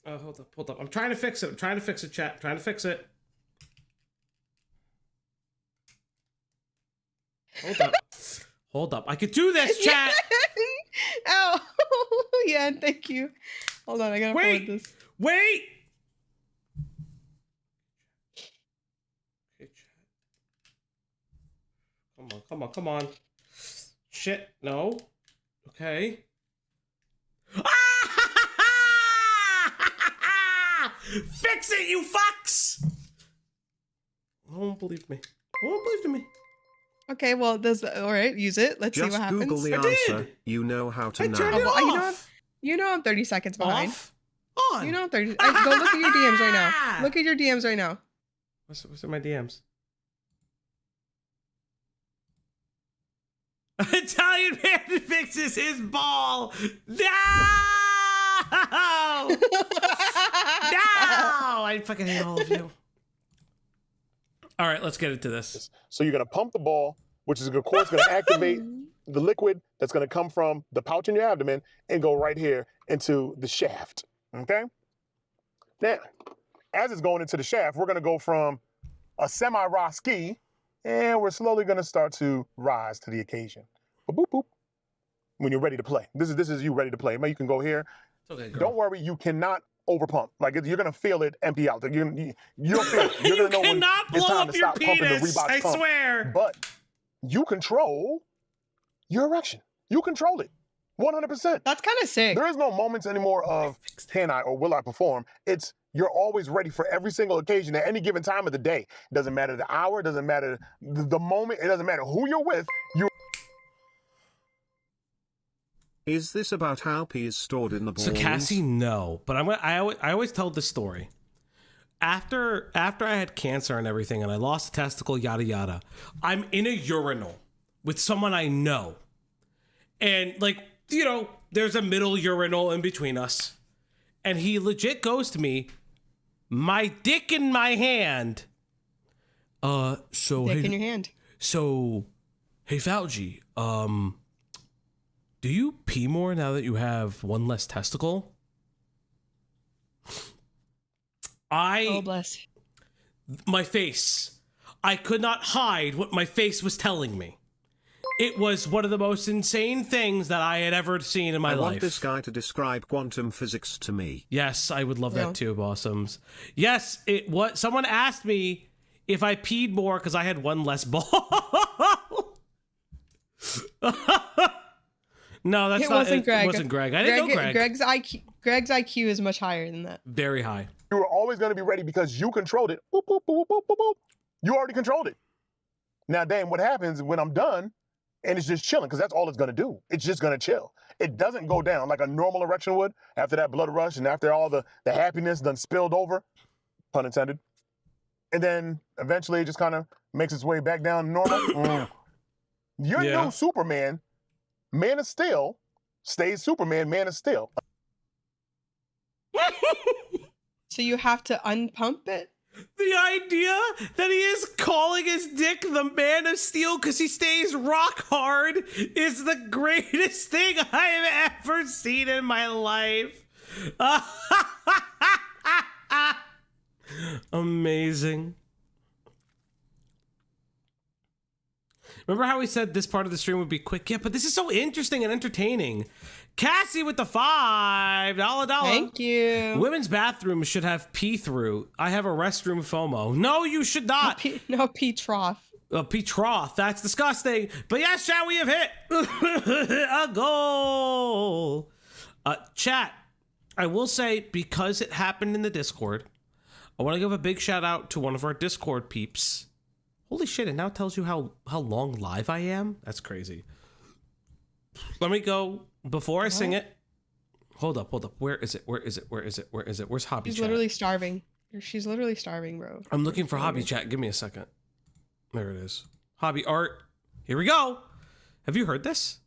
Oh, hold up. I'm trying to fix it. Chat. I'm trying to fix it. Hold up. I could do this, chat. Ow. Yeah, thank you. Hold on, I gotta forward this. Wait. Okay, chat. Come on. Shit, no. Okay. Fix it, you fucks! Won't believe me. Won't believe me. Okay, well, all right, use it. Let's see Just what happens. Google the I answer. did. You know how to I now. turned it well, off. You know I'm 30 seconds behind. Off? On. You know I'm 30. Go look at your DMs right now. Look at your DMs right now. What's in my DMs? Italian man fixes his ball. No! No! I fucking hate all of you. All right, let's get into this. So you're gonna pump the ball, which is of course gonna activate the liquid that's gonna come from the pouch in your abdomen and go right here into the shaft. Okay? Now, as it's going into the shaft, we're gonna go from a semi-roski, and we're slowly gonna start to rise to the occasion. Boop, boop, boop. When you're ready to play. This is you ready to play. Maybe you can go here. It's okay, girl. Don't worry, you cannot overpump. Like you're gonna feel it empty out. You'll feel it. You're You gonna know when cannot it's blow time up to your stop pumping the penis. Reebok I pump. swear. But you control your erection. You control it 100%. That's kind of sick. There is no moments anymore of can I or will I perform. It's you're always ready for every single occasion at any given time of the day. It doesn't matter the hour, it doesn't matter the moment, it doesn't matter who you're with. Is this about how pee is stored in the balls? So Cassie, no, but I always tell this story. After I had cancer and everything, and I lost a testicle, yada yada, I'm in a urinal with someone I know, and there's a middle urinal in between us, and he legit goes to me, my dick in my hand. So Dick hey, in your hand. So, hey Fauci, do you pee more now that you have one less testicle? Oh, bless. My face. I could not hide what my face was telling me. It was one of the most insane things that I had ever seen in my I life. want this guy to describe quantum physics to me. Yes, I would love Yeah. that too, Bossums. Yes, someone asked me if I peed more because I had one less ball. No, that's It not. wasn't Greg. It wasn't Greg. I didn't know Greg. Greg's IQ is much higher than that. Very high. You were always going to be ready because you controlled it. Boop, boop, boop, boop, boop, boop. You already controlled it. Now, Dame, what happens when I'm done and it's just chilling? Because that's all it's going to do. It's just going to chill. It doesn't go down like a normal erection would after that blood rush and after all the happiness done spilled over, pun intended. And then eventually it just kind of makes its way back down to normal. Your new Superman, Man of Steel, stays Superman, Man of Steel. So you have to unpump it? The idea that he is calling his dick the Man of Steel because he stays rock hard is the greatest thing I have ever seen in my life. Amazing. Remember how we said this part of the stream would be quick? Yeah, but this is so interesting and entertaining. Cassie with the $5 dollar. Thank you. Women's bathrooms should have pee-through. I have a restroom FOMO. No, you should not. No pee trough. Pee trough. That's disgusting. But yes, chat, we have hit a goal. Chat, I will say, because it happened in the Discord, I want to give a big shout out to one of our Discord peeps. Holy shit, it now tells you how long live I am? That's crazy. Let me go before I sing it. Hold up. Where is it? Where's Hobby She's Chat? literally starving. She's literally starving, bro. I'm looking for Hobby Chat. Give me a second. There it is. Hobby Art. Here we go. Have you heard this?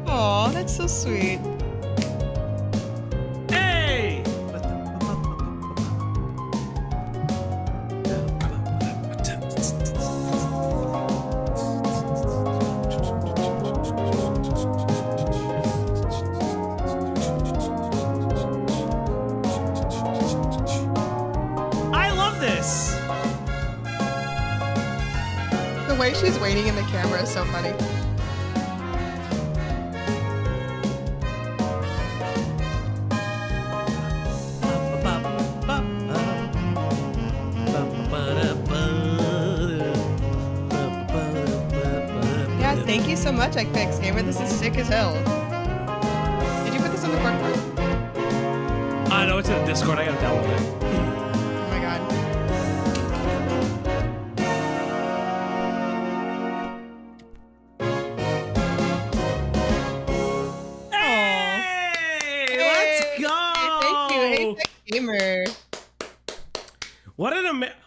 Aw, that's so sweet. Hey! I love this! The way she's waiting in the camera is so funny. Thank you so much, Xbox Gamer. This is sick as hell. Did you put this on the corkboard? I know it's in the Discord. I gotta download it. Oh my god. Hey, let's go! Thank you, Apex Gamer. What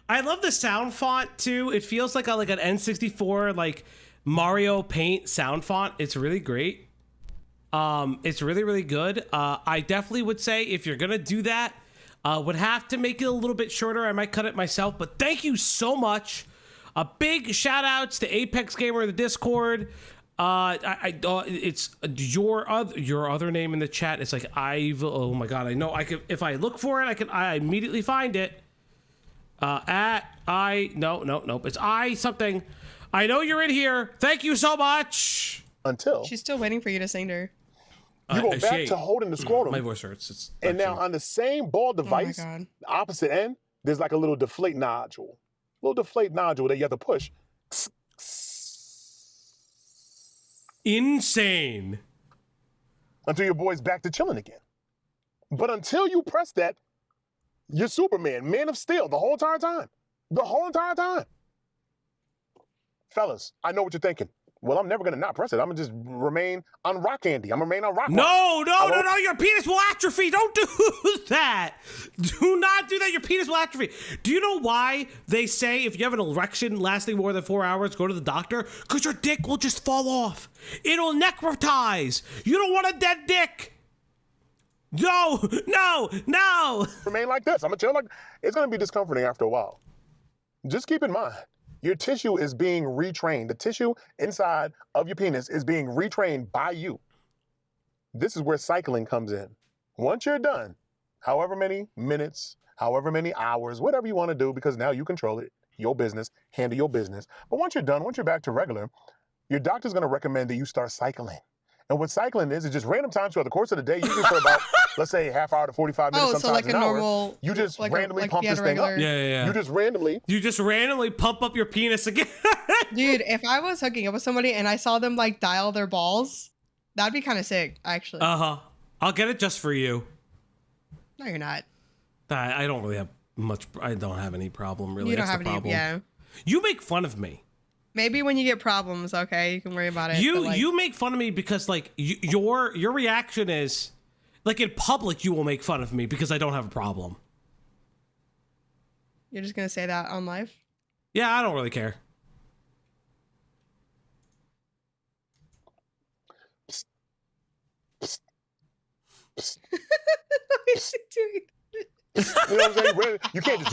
I love the sound font too. It feels like an N64 like Mario Paint sound font. It's really great. It's really, really good. I definitely would say if you're gonna do that, would have to make it a little bit shorter. I might cut it myself, but thank you so much. A big shout outs to Apex Gamer in the Discord. It's your other name in the chat. It's like oh my god, I know I could, if I look for it, I immediately find it. Nope. It's something. I know you're in here. Thank you so much. Until She's still waiting for you to sing to her. you go back to holding the scrotum. My voice hurts. And now on the same ball device, God. the opposite end, there's like a little deflate nodule. That you have to push. Insane. Until your boy's back to chilling again. But until you press that, you're Superman, Man of Steel, the whole entire time. Fellas, I know what you're thinking. Well, I'm never gonna not press it. I'm gonna just remain on rock candy. I'm gonna remain on rock. No, your penis will atrophy. Don't do that. Do not do that. Your penis will atrophy. Do you know why they say if you have an erection lasting more than 4 hours, go to the doctor? Because your dick will just fall off. It'll necrotize. You don't want a dead dick. No. Remain like this. I'm gonna chill like. It's gonna be discomforting after a while. Just keep in mind, your tissue is being retrained. The tissue inside of your penis is being retrained by you. This is where cycling comes in. Once you're done, however many minutes, however many hours, whatever you want to do, because now you control it, your business, handle your business. But once you're done, once you're back to regular, your doctor's going to recommend that you start cycling. And what cycling is just random times throughout the course of the day, usually for about, let's say, half hour to 45 minutes, sometimes so like an a hour. normal, You just like randomly pump if you had this a thing up. regular- Yeah. You just randomly pump up your penis again. Dude, if I was hooking up with somebody and I saw them like dial their balls, that'd be kind of sick, actually. I'll get it just for you. No, you're not. I don't really have much. I don't have any problem really. You don't That's have the any. problem. Yeah. You make fun of me. Maybe when you get problems, okay, you can worry about it. but, like, You make fun of me because like your reaction is like in public you will make fun of me because I don't have a problem. You're just gonna say that on live? Yeah, I don't really care. What is he doing? You know what I'm saying? You can't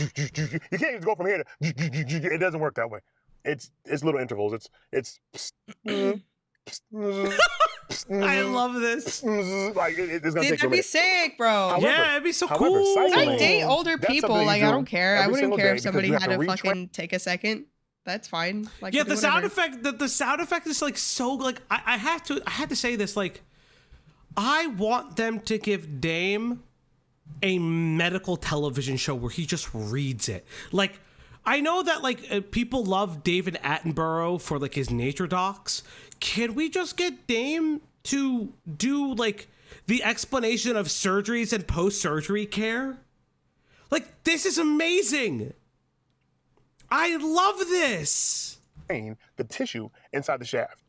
just go from here to. It doesn't work that way. It's little intervals. It's. I love this. Like it's gonna Dude, take that'd be sick, bro. However- Yeah, it'd be so however, cool. cycling- I date older That's people. something you Like, do I don't care. I every wouldn't single care day if because somebody you have had to to retrain. fucking take a second. That's fine. Like, Yeah, do the sound whatever. effect. The sound effect is like so like I had to say this like I want them to give Dame a medical television show where he just reads it. Like I know that like people love David Attenborough for like his nature docs. Can we just get Dame to do like the explanation of surgeries and post-surgery care? Like this is amazing. I love this. Train the tissue inside the shaft.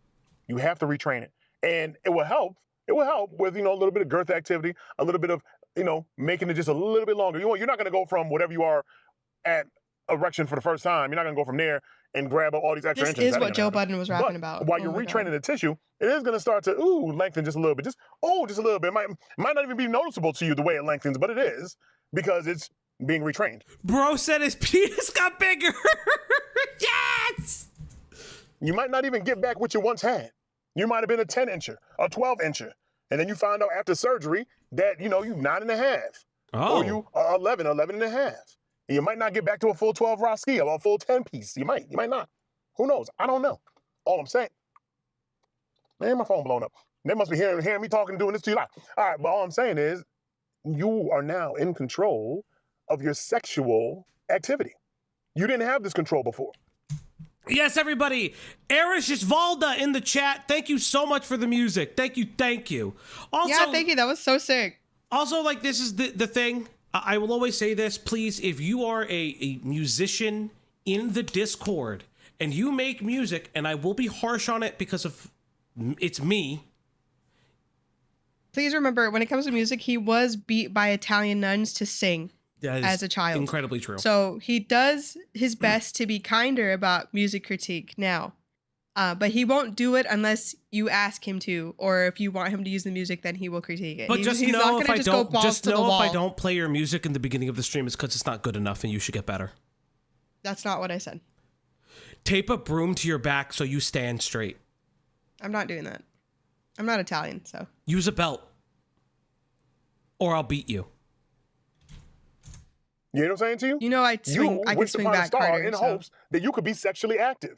You have to retrain it, and it will help. It will help with a little bit of girth activity, a little bit of making it just a little bit longer. You're not going to go from whatever you are at erection for the first time. You're not going to go from there and grab up all these extra This inches. is That what ain't Joe gonna happen. Budden was rapping But about. while Oh you're my retraining God. the tissue, it is going to start to lengthen just a little bit. Just a little bit. It might not even be noticeable to you the way it lengthens, but it is because it's being retrained. Bro said his penis got bigger. Yes. You might not even get back what you once had. You might have been a 10-incher, a 12-incher, and then you find out after surgery that you 9.5, Oh. or you are 11 and a half. And you might not get back to a full 12 Roski or a full 10-piece. You might not. Who knows? I don't know. All I'm saying, man, my phone blown up. They must be hearing me talking, doing this to you live. All right, but all I'm saying is, you are now in control of your sexual activity. You didn't have this control before. Yes, everybody. Erish Valda in the chat. Thank you so much for the music. Thank you. Also, Yeah, thank you. That was so sick. Also, like, this is the thing. I will always say this. Please, if you are a musician in the Discord and you make music, and I will be harsh on it because of it's me. Please remember, when it comes to music, he was beat by Italian nuns to sing as a child. Incredibly true. So he does his best to be kinder about music critique now. But he won't do it unless you ask him to, or if you want him to use the music, then he will critique it. But just he's know not if gonna I just go don't, balls just to the know if I wall. don't play your music in the beginning of the stream, it's because it's not good enough, and you should get better. That's not what I said. Tape a broom to your back so you stand straight. I'm not doing that. I'm not Italian, so. Use a belt, or I'll beat you. You know what I'm saying to you? You know, I can wish swing upon a back star harder. in So. hopes that you could be sexually active.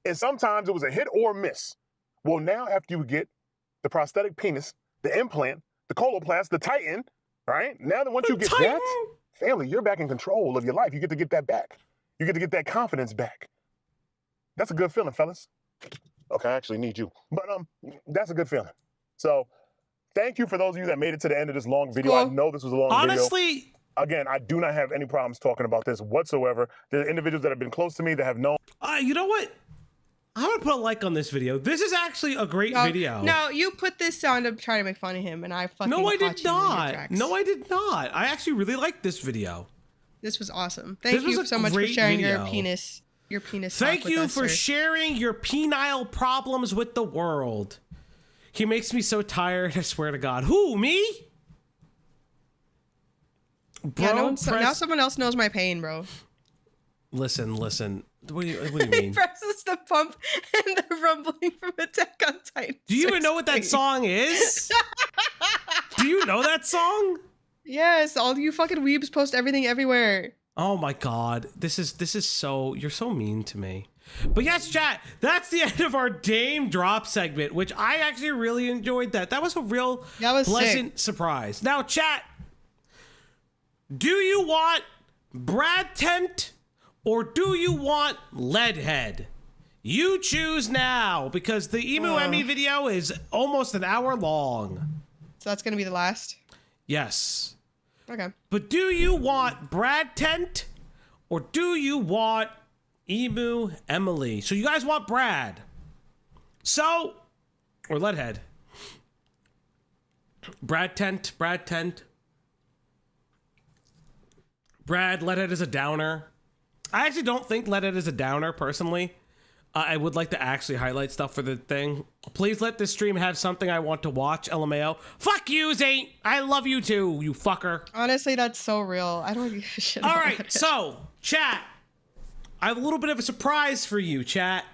And sometimes it was a hit or a miss. Well, now after you get the prosthetic penis, the implant, the coloplast, the Titan, right? Now that once you get that, family, you're back in control of your life. You get to get that back. You get to get that confidence back. That's a good feeling, fellas. Okay, I actually need you. But that's a good feeling. So thank you for those of you that made it to the end of this long video. Cool. I know this was a long video. Honestly, Again, I do not have any problems talking about this whatsoever. There are individuals that have been close to me that have known. you know what? I'm gonna put a like on this video. This is actually a great video. No, you put this on to try to make fun of him, and I fucking No, I caught did you in your not. tracks. No, I did not. I actually really liked this video. This was awesome. Thank This was you a so much for great sharing video. your penis. Thank talk with you us, for sir. sharing your penile problems with the world. He makes me so tired, I swear to God. Who, me? Bro, Yeah, now someone else knows my pain, bro. Listen. What do you He mean? presses the pump and the rumbling from Attack on Titan. Do you even know what that song is? Do you know that song? Yes, all you fucking weebs post everything everywhere. Oh my God. This is so, you're so mean to me. But yes, chat, that's the end of our Dame Drop segment, which I actually really enjoyed that. That was a real pleasant surprise. Now, chat, do you want Brad Tent or do you want Leadhead? You choose now, because the EMUEMI video is almost an hour long. So that's gonna be the last? Yes. Okay. But do you want Brad Tent or do you want EMUEMI? So you guys want Brad. So, or Leadhead. Brad Tent. Brad, Leadhead is a downer. I actually don't think Leadhead is a downer, personally. I would like to actually highlight stuff for the thing. Please let this stream have something I want to watch, LMAO. Fuck you, Zane! I love you too, you fucker. Honestly, that's so real. I don't give a shit about Alright, it. so, chat. I have a little bit of a surprise for you, chat.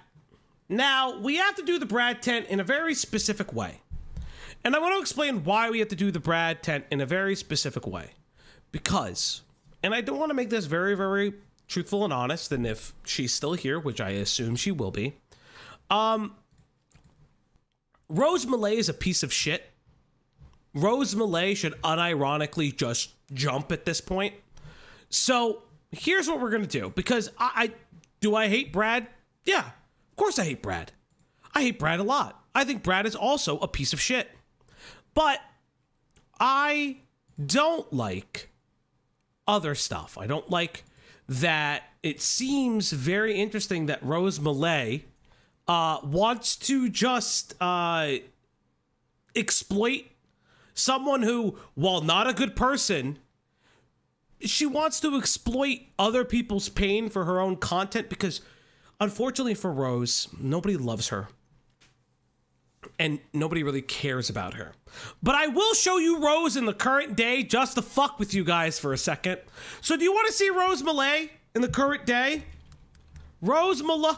Now, we have to do the Brad Tent in a very specific way. And I want to explain why we have to do the Brad Tent in a very specific way. Because, and I don't want to make this very, very truthful and honest, and if she's still here, which I assume she will be, Rose Malay is a piece of shit. Rose Malay should unironically just jump at this point. So here's what we're gonna do, because I hate Brad? Yeah, of course I hate Brad. I hate Brad a lot. I think Brad is also a piece of shit. But I don't like other stuff. I don't like that it seems very interesting that Rose Malay wants to just exploit someone who, while not a good person, she wants to exploit other people's pain for her own content, because unfortunately for Rose, nobody loves her. And nobody really cares about her. But I will show you Rose in the current day just to fuck with you guys for a second. So do you want to see Rose Malay in the current day? Rose Malay.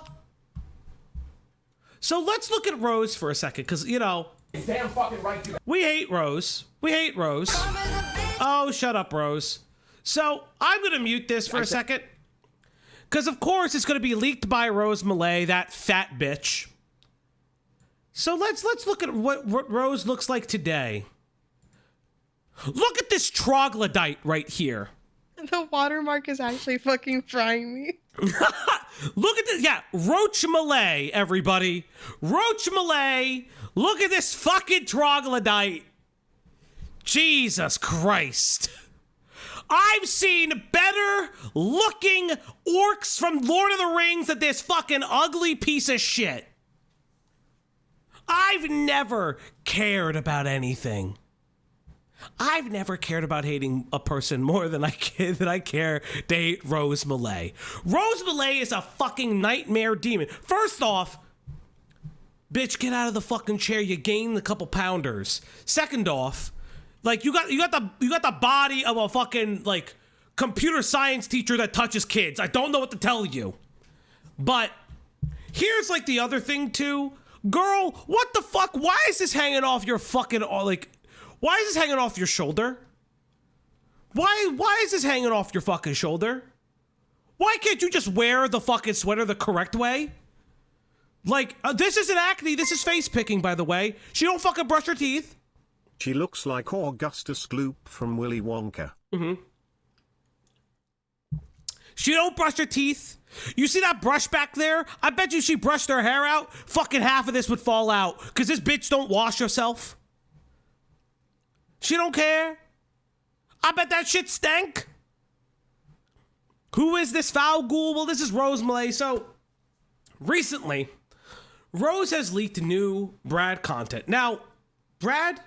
So let's look at Rose for a second, because, you know, Damn fucking right you. we hate Rose. We hate Rose. Oh, shut up, Rose. So I'm going to mute this for a second, because, of course, it's going to be leaked by Rose Malay, that fat bitch. So let's look at what Rose looks like today. Look at this troglodyte right here. The watermark is actually fucking frying me. Look at this. Yeah, Roach Malay, everybody. Roach Malay. Look at this fucking troglodyte. Jesus Christ. I've seen better looking orcs from Lord of the Rings than this fucking ugly piece of shit. I've never cared about anything. I've never cared about hating a person more than I care to hate Rose Malay. Rose Malay is a fucking nightmare demon. First off, bitch, get out of the fucking chair. You gained a couple pounders. Second off, like you got the body of a fucking like computer science teacher that touches kids. I don't know what to tell you. But here's like the other thing too. Girl, what the fuck? Why is this hanging off your fucking like? Why is this hanging off your shoulder? Why is this hanging off your fucking shoulder? Why can't you just wear the fucking sweater the correct way? Like, this isn't acne, this is face picking, by the way. She don't fucking brush her teeth. She looks like Augustus Gloop from Willy Wonka. Mm-hmm. She don't brush her teeth. You see that brush back there? I bet you she brushed her hair out. Fucking half of this would fall out. Because this bitch don't wash herself. She don't care. I bet that shit stank. Who is this foul ghoul? Well, this is Rose Malay. So, recently, Rose has leaked new Brad content. Now, Brad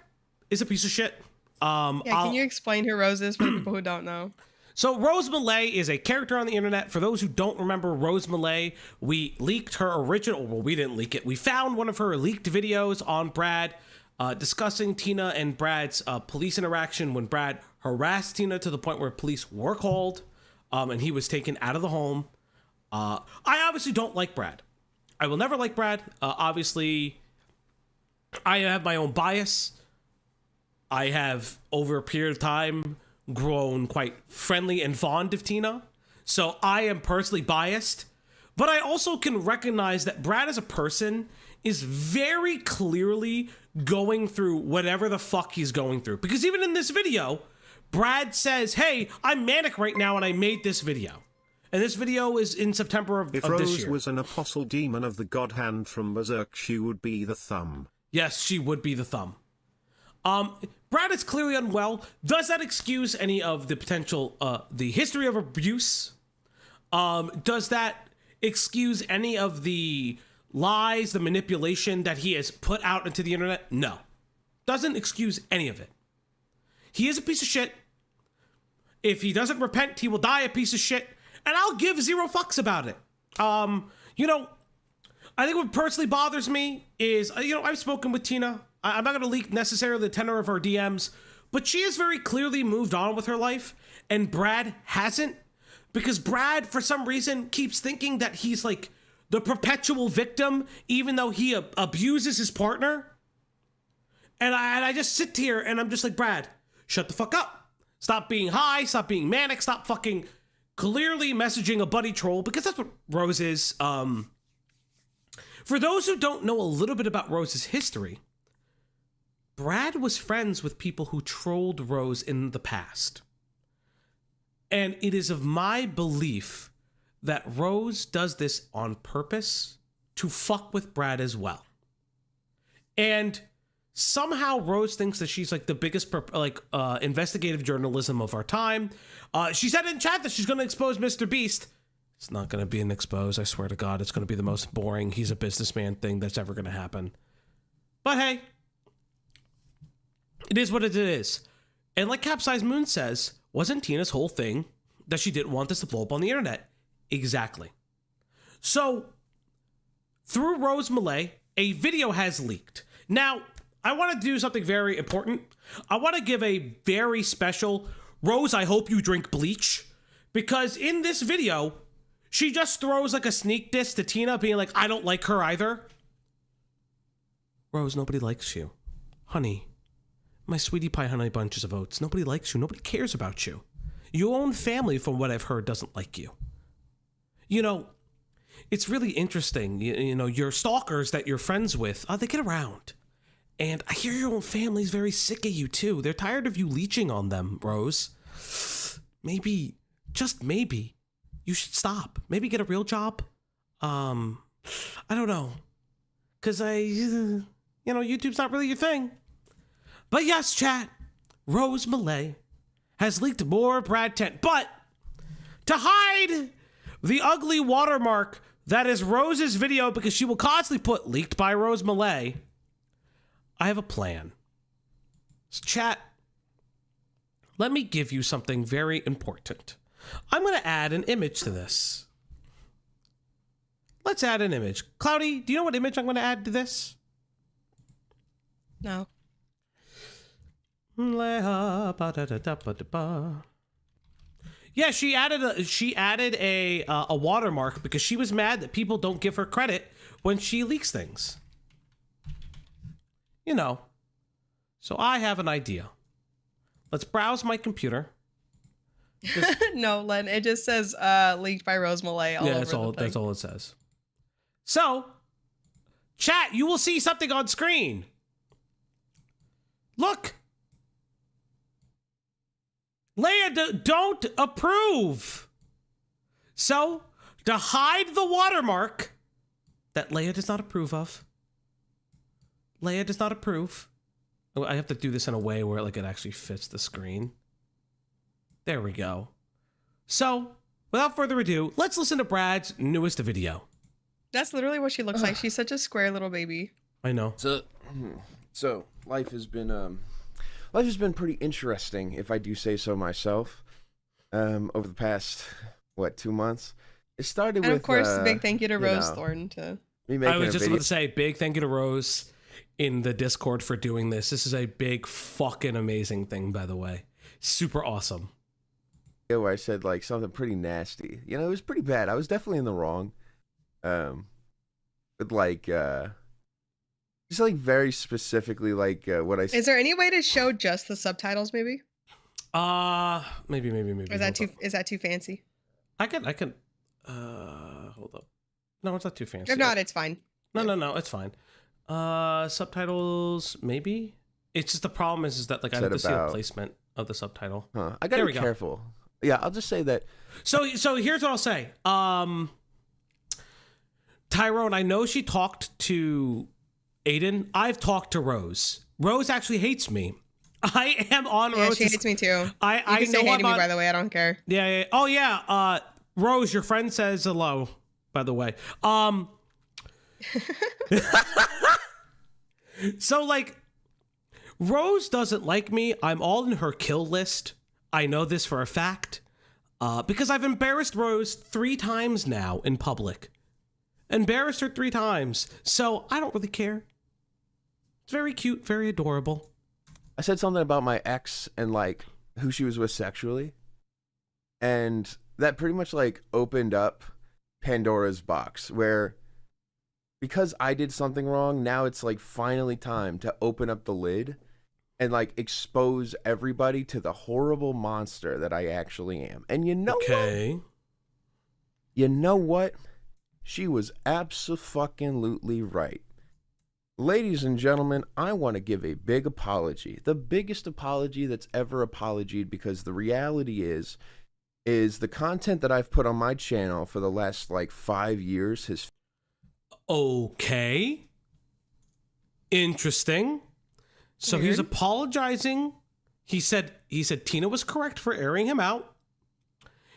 is a piece of shit. Can you explain who Rose is for the people who don't know? So Rose Malay is a character on the internet. For those who don't remember Rose Malay, we leaked her original, well, we didn't leak it. We found one of her leaked videos on Brad discussing Tina and Brad's police interaction when Brad harassed Tina to the point where police were called and he was taken out of the home. I obviously don't like Brad. I will never like Brad. Obviously, I have my own bias. I have, over a period of time, grown quite friendly and fond of Tina. So I am personally biased. But I also can recognize that Brad as a person is very clearly going through whatever the fuck he's going through. Because even in this video, Brad says, hey, I'm manic right now and I made this video. And this video is in September of this year. If Rose was an apostle demon of the god hand from Berserk, she would be the thumb. Yes, she would be the thumb. Brad is clearly unwell. Does that excuse any of the potential, the history of abuse? Does that excuse any of the lies, the manipulation that he has put out into the internet? No. Doesn't excuse any of it. He is a piece of shit. If he doesn't repent, he will die a piece of shit. And I'll give zero fucks about it. You know, I think what personally bothers me is, you know, I've spoken with Tina. I'm not going to leak necessarily the tenor of her DMs, but she has very clearly moved on with her life, and Brad hasn't, because Brad, for some reason, keeps thinking that he's like the perpetual victim, even though he abuses his partner. And I just sit here and I'm just like, Brad, shut the fuck up. Stop being high, stop being manic, stop fucking clearly messaging a buddy troll, because that's what Rose is. For those who don't know a little bit about Rose's history, Brad was friends with people who trolled Rose in the past. And it is of my belief that Rose does this on purpose to fuck with Brad as well. And somehow Rose thinks that she's like the biggest investigative journalism of our time. She said in chat that she's going to expose Mr. Beast. It's not going to be an expose, I swear to God. It's going to be the most boring he's a businessman thing that's ever going to happen. But hey, it is what it is. And like Capsized Moon says, wasn't Tina's whole thing that she didn't want this to blow up on the internet? Exactly. So, through Rose Malay, a video has leaked. Now, I want to do something very important. I want to give a very special, Rose, I hope you drink bleach. Because in this video, she just throws like a sneak diss to Tina, being like, I don't like her either. Rose, nobody likes you. Honey, my sweetie pie honey bunches of oats. Nobody likes you. Nobody cares about you. Your own family, from what I've heard, doesn't like you. You know, it's really interesting. You know, your stalkers that you're friends with, they get around. And I hear your own family's very sick of you, too. They're tired of you leeching on them, Rose. Maybe, just maybe, you should stop. Maybe get a real job. I don't know. Because YouTube's not really your thing. But yes, chat, Rose Malay has leaked more Brad Tent. But to hide the ugly watermark that is Rose's video, because she will constantly put leaked by Rose Malay, I have a plan. So chat, let me give you something very important. I'm going to add an image to this. Let's add an image. Cloudy, do you know what image I'm going to add to this? No. Yeah, she added a watermark because she was mad that people don't give her credit when she leaks things. You know. So I have an idea. Let's browse my computer. No, Len, it just says leaked by Rose Malay all Yeah, over that's the all. thing. That's all it says. So, chat, you will see something on screen. Look. Leia, don't approve. So, to hide the watermark that Leia does not approve of. Leia does not approve. Oh, I have to do this in a way where it actually fits the screen. There we go. So, without further ado, let's listen to Brad's newest video. That's literally what she looks like. She's such a square little baby. I know. So life has been pretty interesting, if I do say so myself. Over the past 2 months, it started And with of course, big thank you to Rose know, Thornton to me making I was a just video. about to say, big thank you to Rose in the Discord for doing this. This is a big fucking amazing thing, by the way. Super awesome. Where I said something pretty nasty. It was pretty bad. I was definitely in the wrong. But just very specifically what I said. Is there any way to show just the subtitles maybe? Maybe. Or is that too fancy? I can hold up. No, it's not too fancy. If not, it's fine. No, it's fine. Subtitles, maybe? It's just the problem is that I have to see the placement of the subtitle. I gotta be careful. Yeah, I'll just say that. So here's what I'll say. Tyrone, I know she talked to Aiden. I've talked to Rose. Rose actually hates me. I am on Yeah, Rose. she hates me too. I you can know say hey to me, about, by the way. I don't care. Yeah. Oh yeah. Rose, your friend says hello. By the way. So Rose doesn't like me. I'm all in her kill list. I know this for a fact. Because I've embarrassed Rose 3 times now in public. Embarrassed her 3 times. So I don't really care. It's very cute, very adorable. I said something about my ex and who she was with sexually. And that pretty much opened up Pandora's box where because I did something wrong, now it's finally time to open up the lid and expose everybody to the horrible monster that I actually am. And you know what? You know what? She was abso-fucking-lutely right. Ladies and gentlemen, I want to give a big apology. The biggest apology that's ever apologied, because the reality is the content that I've put on my channel for the last 5 years has... Okay. Interesting. So he's apologizing. He said Tina was correct for airing him out.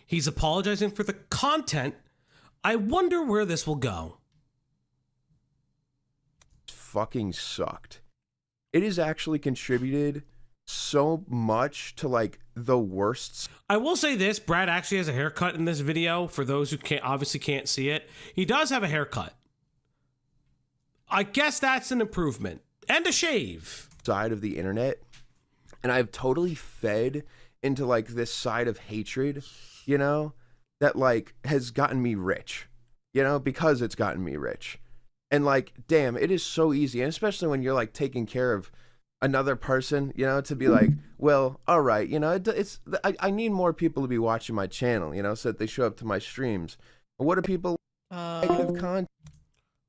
He's apologizing for the content. I wonder where this will go. Fucking sucked. It has actually contributed so much to the worst. I will say this, Brad actually has a haircut in this video. For those who obviously can't see it, he does have a haircut. I guess that's an improvement. And a shave. Side of the internet, and I've totally fed into this side of hatred, that has gotten me rich, because it's gotten me rich. And damn, it is so easy, and especially when you're taking care of another person, to be well, all right, it's I need more people to be watching my channel, so that they show up to my streams. But what are people negative content?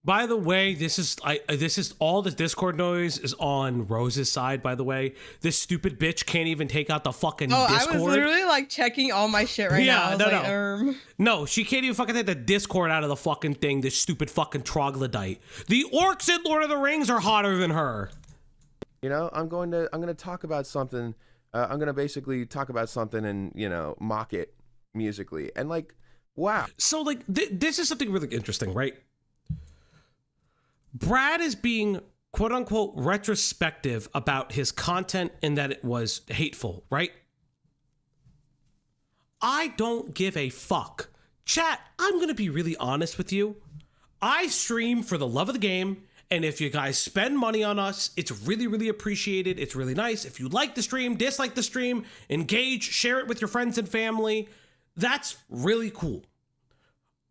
By the way, this is all the Discord noise is on Rose's side. By the way, this stupid bitch can't even take out the fucking Discord. I was literally like checking all my shit right now. I was No, she can't even fucking take the Discord out of the fucking thing. This stupid fucking troglodyte. The orcs in Lord of the Rings are hotter than her. You know, I'm gonna talk about something. I'm gonna basically talk about something and, you know, mock it musically, and like, wow. So like this is something really interesting, right? Brad is being quote unquote retrospective about his content and that it was hateful, right? I don't give a fuck. Chat, I'm going to be really honest with you. I stream for the love of the game, and if you guys spend money on us, it's really, really appreciated. It's really nice. If you like the stream, dislike the stream, engage, share it with your friends and family, that's really cool.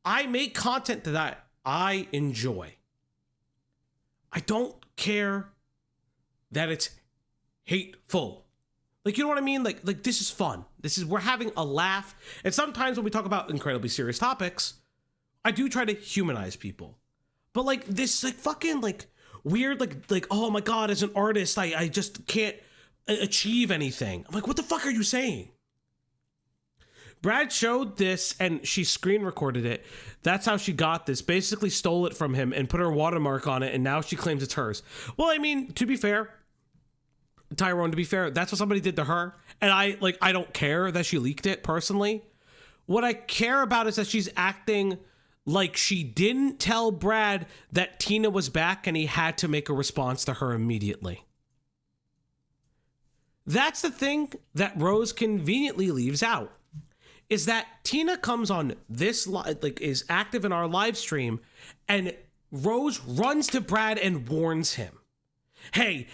I make content that I enjoy. I don't care that it's hateful. Like, you know what I mean? Like this is fun. We're having a laugh. And sometimes when we talk about incredibly serious topics, I do try to humanize people. But like this, like fucking like weird, like, oh my God, as an artist, I just can't achieve anything. I'm like, what the fuck are you saying? Brad showed this and she screen recorded it. That's how she got this. Basically stole it from him and put her watermark on it, and now she claims it's hers. Well, I mean, to be fair, Tyrone, to be fair, that's what somebody did to her. And I don't care that she leaked it personally. What I care about is that she's acting like she didn't tell Brad that Tina was back and he had to make a response to her immediately. That's the thing that Rose conveniently leaves out. Is that Tina comes on this, is active in our live stream, and Rose runs to Brad and warns him. Hey,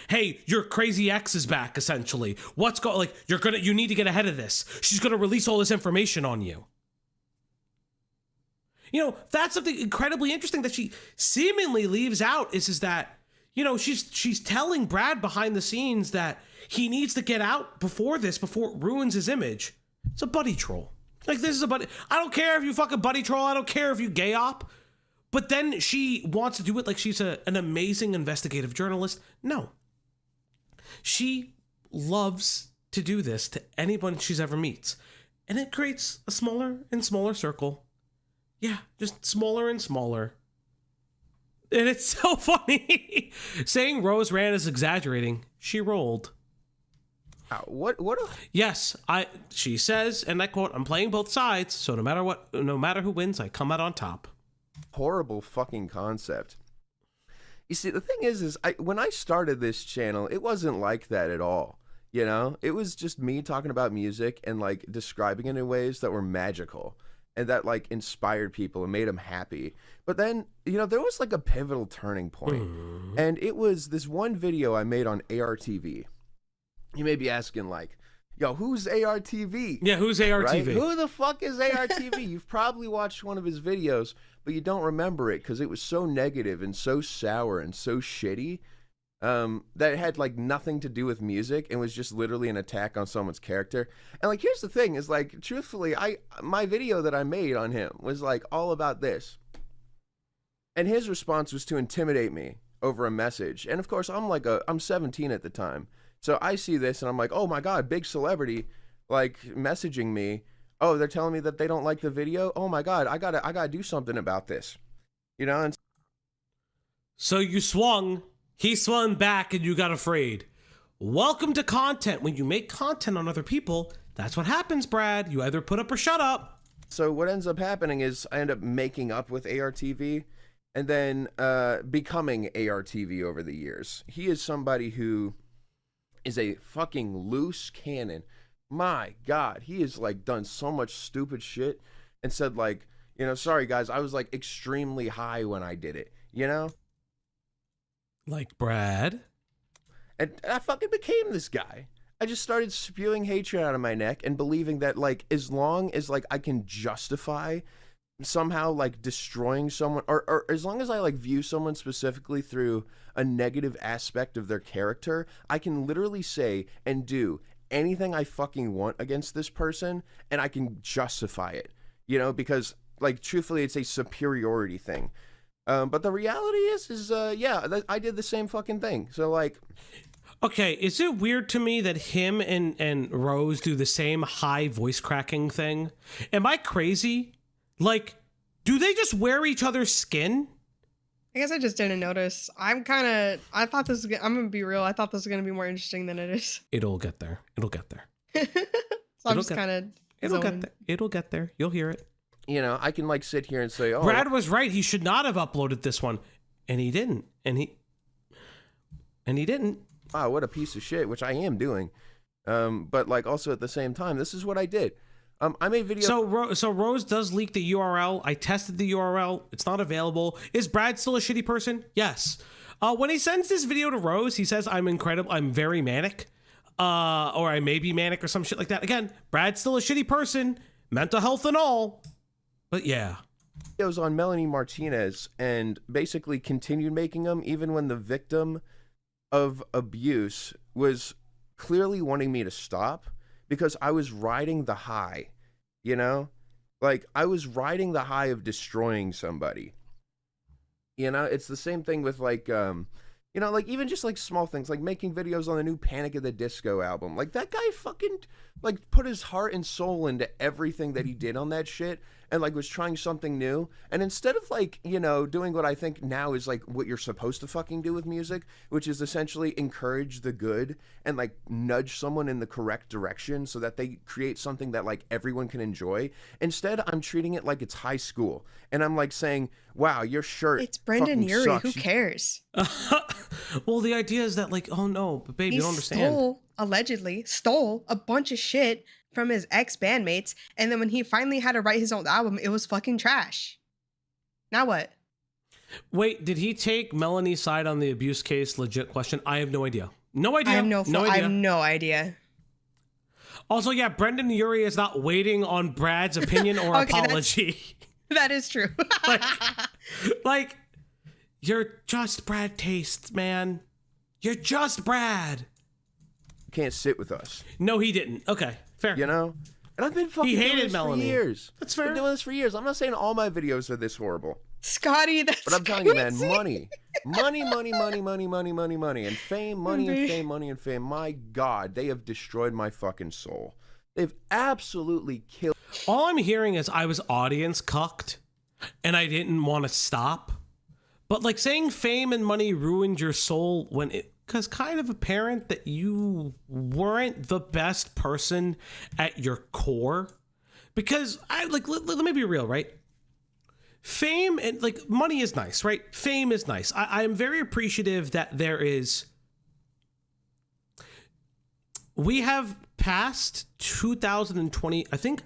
your crazy ex is back, essentially. You need to get ahead of this. She's gonna release all this information on you. You know, that's something incredibly interesting that she seemingly leaves out is that, you know, she's telling Brad behind the scenes that he needs to get out before it ruins his image. It's a buddy troll. Like, this is a buddy. I don't care if you fucking buddy troll. I don't care if you gay op. But then she wants to do it like she's an amazing investigative journalist. No. She loves to do this to anyone she's ever meets. And it creates a smaller and smaller circle. Yeah, just smaller and smaller. And it's so funny. Saying Rose ran is exaggerating. She rolled. Yes, she says, and I quote, "I'm playing both sides, so no matter who wins, I come out on top." Horrible fucking concept. You see, the thing is when I started this channel, it wasn't like that at all. You know, it was just me talking about music and like describing it in ways that were magical and that like inspired people and made them happy. But then, you know, there was like a pivotal turning point, and it was this one video I made on ARTV. You may be asking, like, yo, who's ARTV? Yeah, who's ARTV? Right? Who the fuck is ARTV? You've probably watched one of his videos, but you don't remember it because it was so negative and so sour and so shitty that it had, like, nothing to do with music and was just literally an attack on someone's character. And, like, here's the thing is, like, truthfully, my video that I made on him was, like, all about this. And his response was to intimidate me over a message. And, of course, I'm 17 at the time. So I see this and I'm like, oh my God, big celebrity, like messaging me. Oh, they're telling me that they don't like the video. Oh my God, I gotta do something about this, you know? And so you swung, he swung back, and you got afraid. Welcome to content. When you make content on other people, that's what happens, Brad. You either put up or shut up. So what ends up happening is I end up making up with ARTV and then becoming ARTV over the years. He is somebody who is a fucking loose cannon. My God, he has like done so much stupid shit and said like, you know, sorry guys, I was like extremely high when I did it, you know? Like Brad. And I fucking became this guy. I just started spewing hatred out of my neck and believing that like, as long as like I can justify somehow like destroying someone, or as long as I like view someone specifically through a negative aspect of their character, I can literally say and do anything I fucking want against this person and I can justify it, you know, because like truthfully it's a superiority thing. But the reality is I did the same fucking thing. So like, Okay, is it weird to me that him and Rose do the same high voice cracking thing? Am I crazy? Like, do they just wear each other's skin? I guess I just didn't notice. I thought this was, I'm gonna be real, I thought this was gonna be more interesting than it is. It'll get there. It'll get there. So I'm just kind of It'll get there. It'll get there. You'll hear it. you know, I can like sit here and say, oh, Brad was right. He should not have uploaded this one, and he didn't. And he didn't. wow, what a piece of shit, which I am doing. But like also at the same time, this is what I did. I made videos. So Rose does leak the URL. I tested the URL. It's not available. Is Brad still a shitty person? Yes. When he sends this video to Rose, he says, I'm incredible. I'm very manic. Or I may be manic or some shit like that. Again, Brad's still a shitty person. Mental health and all. But yeah. Videos on Melanie Martinez and basically continued making them even when the victim of abuse was clearly wanting me to stop because I was riding the high, you know? Like, I was riding the high of destroying somebody. You know, it's the same thing with like, you know, like even just like small things like making videos on the new Panic at the Disco album. Like that guy fucking like put his heart and soul into everything that he did on that shit and like was trying something new. And instead of like, you know, doing what I think now is like what you're supposed to fucking do with music, which is essentially encourage the good and like nudge someone in the correct direction so that they create something that like everyone can enjoy. Instead, I'm treating it like it's high school. And I'm like saying, wow, your shirt It's Brendan fucking Urie. sucks. Who cares? Well, the idea is that like, oh no, but babe, you don't understand. Allegedly stole a bunch of shit from his ex-bandmates, and then when he finally had to write his own album, it was fucking trash. Now what? Wait, did he take Melanie's side on the abuse case? Legit question. I have no idea. No idea. I have idea. I have no idea. Also, yeah, Brendan Urie is not waiting on Brad's opinion or Okay, apology. That is true. like, you're just Brad tastes, man. You're just Brad. Can't sit with us. No, he didn't. Okay, fair. You know? And I've been fucking He doing hated this Melanie. for years. That's I've fair. been doing this for years. I'm not saying all my videos are this horrible. Scotty, that's But I'm telling you, man, crazy. money. Money, money, money, money, money, money, money. And fame, money and fame, money and fame. My God, they have destroyed my fucking soul. They've absolutely killed. All I'm hearing is I was audience cucked, and I didn't want to stop. But like saying fame and money ruined your soul when it, because kind of apparent that you weren't the best person at your core. Because I like, let me be real, right? Fame and like money is nice, right? Fame is nice. I am very appreciative that there is. We have passed 2020. I think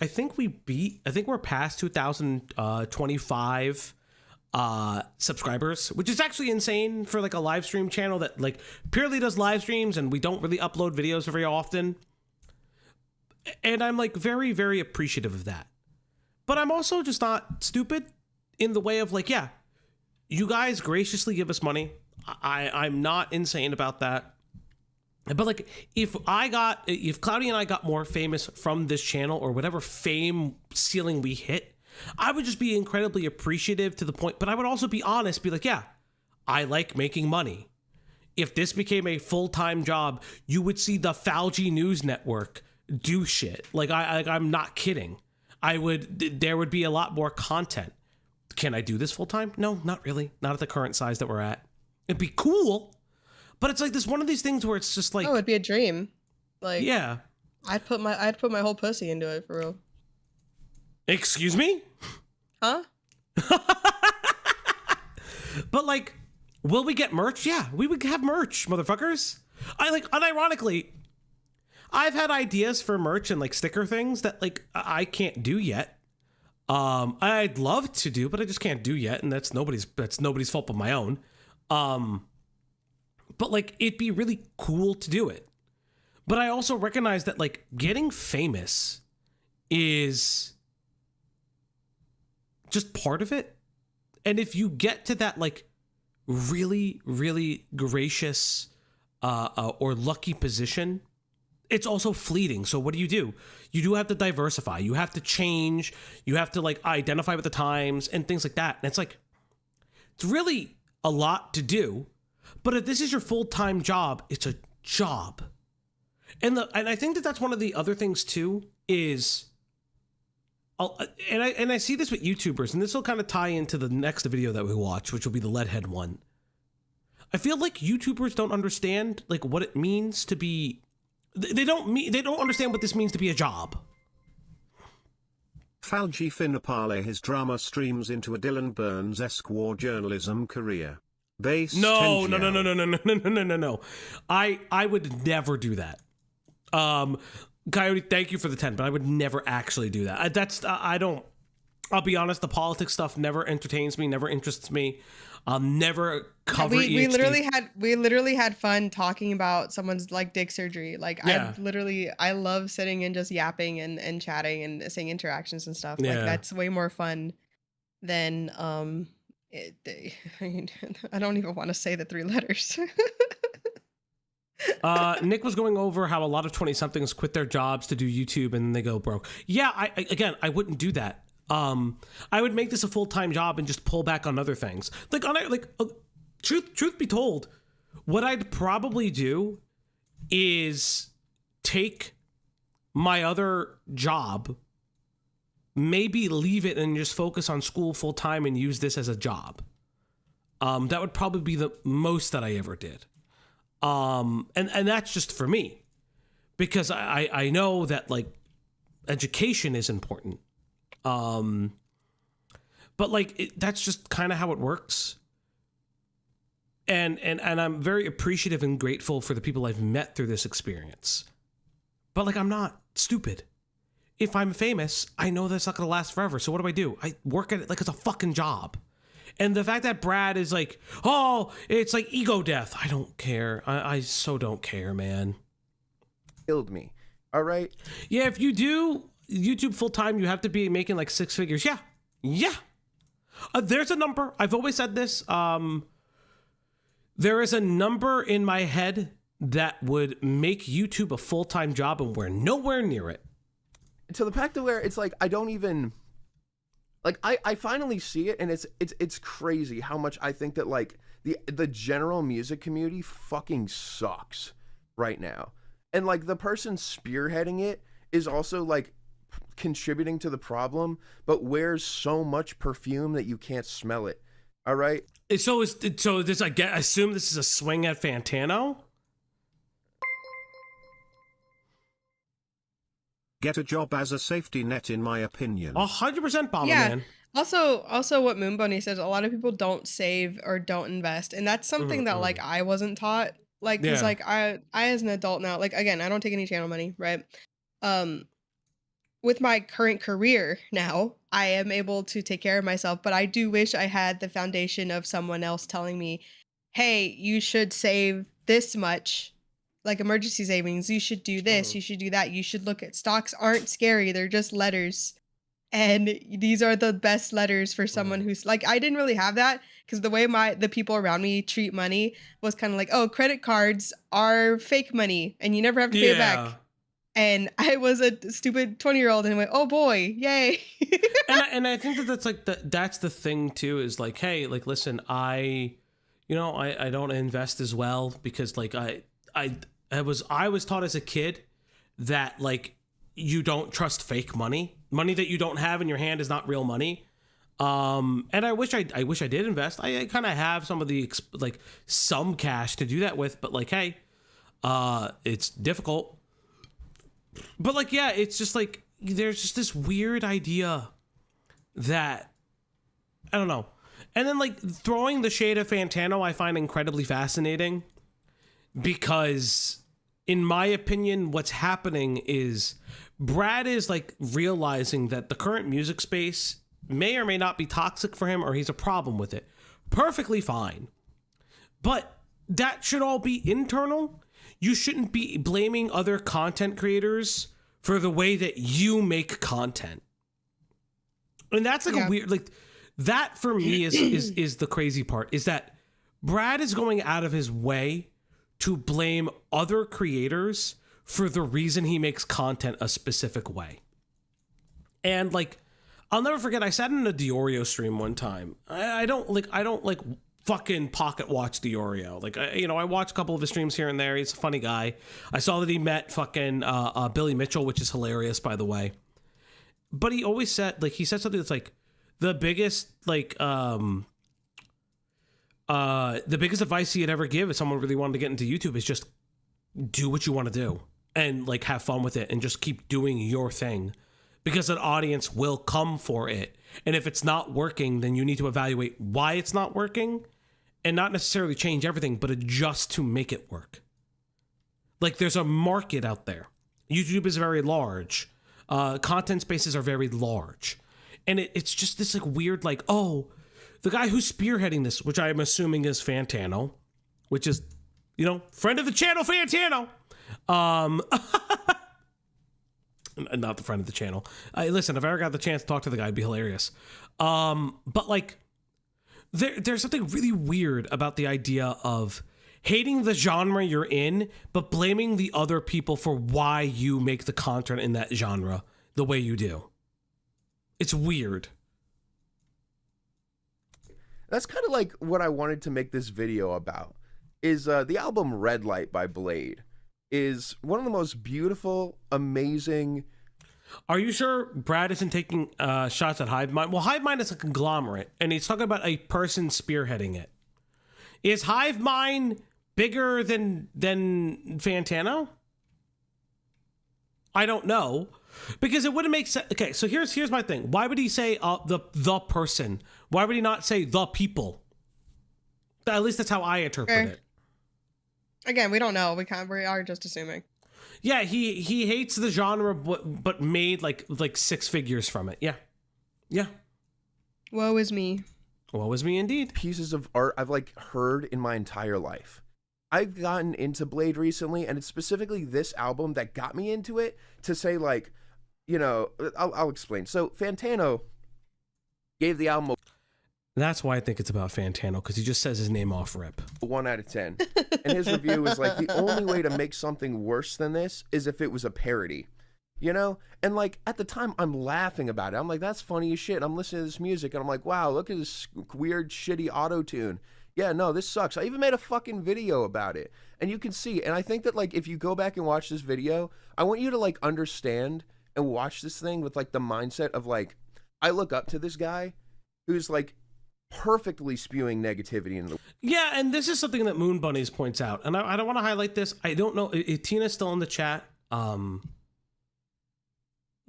we're past 2025 subscribers, which is actually insane for like a live stream channel that like purely does live streams and we don't really upload videos very often. And I'm like very, very appreciative of that. But I'm also just not stupid in the way of like, yeah, you guys graciously give us money. I'm not insane about that. But like, if Cloudy and I got more famous from this channel or whatever fame ceiling we hit, I would just be incredibly appreciative to the point, but I would also be honest, be like, yeah, I like making money. If this became a full-time job, you would see the Fauci News Network do shit. Like, I'm not kidding. There would be a lot more content. Can I do this full-time? No, not really. Not at the current size that we're at. It'd be cool. But it's like this one of these things where it's just like, Oh, it'd be a dream. Like, yeah. I'd put my whole pussy into it for real. Excuse me? Huh? But like, will we get merch? Yeah, we would have merch, motherfuckers. Unironically, I've had ideas for merch and like sticker things that like I can't do yet. I'd love to do, but I just can't do yet, and that's nobody's fault but my own. But like, it'd be really cool to do it. But I also recognize that like getting famous is just part of it. And if you get to that like really, really gracious or lucky position, it's also fleeting. So what do? You do have to diversify. You have to change. You have to like identify with the times and things like that. And it's like, It's really a lot to do, but if this is your full-time job, it's a job. And I think that's one of the other things too is, and I see this with YouTubers, and this will kind of tie into the next video that we watch, which will be the Leadhead one. I feel like YouTubers don't understand like what it means to be. They don't understand what this means to be a job. Falji Finapale his drama streams into a Dylan Burns-esque war journalism career. Base No. Tenjiao. I would never do that. Coyote, thank you for the 10, but I would never actually do that. I'll be honest, the politics stuff never entertains me, never interests me. I'll never cover we EHD. we literally had fun talking about someone's like dick surgery. Like Yeah. I love sitting and just yapping and chatting and saying interactions and stuff. Like Yeah. that's way more fun than I don't even want to say the 3 letters. Nick was going over how a lot of 20-somethings quit their jobs to do YouTube and then they go broke. Yeah, I wouldn't do that. I would make this a full-time job and just pull back on other things. Truth be told, what I'd probably do is take my other job, maybe leave it and just focus on school full-time and use this as a job. That would probably be the most that I ever did. And that's just for me, because I know that like education is important. But like that's just kind of how it works. And I'm very appreciative and grateful for the people I've met through this experience. But like I'm not stupid. If I'm famous, I know that's not gonna last forever. So what do? I work at it like it's a fucking job. And the fact that Brad is like, oh, it's like ego death. I don't care. I so don't care, man. Killed me. All right. Yeah, if you do YouTube full time, you have to be making like 6 figures. Yeah. There's a number. I've always said this. There is a number in my head that would make YouTube a full time job, and we're nowhere near it. To the fact of where it's like I don't even. Like I finally see it, and it's crazy how much I think that like the general music community fucking sucks right now, and like the person spearheading it is also like contributing to the problem, but wears so much perfume that you can't smell it. All right. So this I assume this is a swing at Fantano. Get a job as a safety net, in my opinion. 100% Bomber Yeah. Man. Also what Moonbunny says, a lot of people don't save or don't invest, and that's something that like I wasn't taught. Like, cause Yeah. like I as an adult now, like again, I don't take any channel money, right? With my current career now, I am able to take care of myself, but I do wish I had the foundation of someone else telling me, hey, you should save this much, like emergency savings. You should do this, you should do that. You should look at stocks aren't scary. They're just letters. And these are the best letters for someone who's like, I didn't really have that because the way the people around me treat money was kind of like, oh, credit cards are fake money and you never have to pay it back. And I was a stupid 20-year-old and I went, oh boy, yay. and I think that's like that's the thing too, is like, hey, like, listen, I don't invest as well because like I was taught as a kid that like you don't trust fake money that you don't have in your hand is not real money. And I wish I did invest. I kind of have some of the like some cash to do that with, but like, hey, it's difficult. But like, yeah, it's just like there's just this weird idea that I don't know. And then like throwing the shade of Fantano, I find incredibly fascinating because in my opinion, what's happening is Brad is like realizing that the current music space may or may not be toxic for him or he's a problem with it. Perfectly fine. But that should all be internal. You shouldn't be blaming other content creators for the way that you make content. And that's like a weird, like that for me is the crazy part, is that Brad is going out of his way to blame other creators for the reason he makes content a specific way. And like, I'll never forget. I sat in a Diorio stream one time. I don't like fucking pocket watch Diorio. Like, I watch a couple of his streams here and there. He's a funny guy. I saw that he met fucking Billy Mitchell, which is hilarious, by the way. But he always said, like, he said something that's like the biggest, like, the biggest advice he'd ever give if someone really wanted to get into YouTube is just do what you want to do and like have fun with it and just keep doing your thing, because an audience will come for it. And if it's not working, then you need to evaluate why it's not working and not necessarily change everything, but adjust to make it work. Like, there's a market out there. YouTube is very large. Content spaces are very large. And it's just this like weird, like, oh, the guy who's spearheading this, which I'm assuming is Fantano, which is, friend of the channel, Fantano. Not the friend of the channel. Listen, if I ever got the chance to talk to the guy, it'd be hilarious. But like, there's something really weird about the idea of hating the genre you're in, but blaming the other people for why you make the content in that genre the way you do. It's weird. That's kind of like what I wanted to make this video about. Is the album Red Light by Blade is one of the most beautiful, amazing. Are you sure Brad isn't taking shots at Hive Mind? Well, Hive Mind is a conglomerate, and he's talking about a person spearheading it. Is Hive Mind bigger than Fantano? I don't know, because it wouldn't make sense. Okay, so here's my thing. Why would he say the person? Why would he not say the people? At least that's how I interpret it. Again, we don't know. We are just assuming. Yeah, he hates the genre, but made like six figures from it. Yeah. Woe is me. Woe is me indeed. Pieces of art I've like heard in my entire life. I've gotten into Blade recently, and it's specifically this album that got me into it. To say like, I'll explain. So Fantano gave the album That's why I think it's about Fantano, because he just says his name off rip. 1 out of 10. And his review was like, the only way to make something worse than this is if it was a parody. And like at the time I'm laughing about it. I'm like, that's funny as shit. And I'm listening to this music and I'm like, wow, look at this weird shitty auto-tune. Yeah, no, this sucks. I even made a fucking video about it. And you can see, and I think that like if you go back and watch this video, I want you to like understand and watch this thing with like the mindset of like, I look up to this guy who's like perfectly spewing negativity into the. Yeah, and this is something that Moon Bunnies points out, and I don't want to highlight this. I don't know if Tina's still in the chat.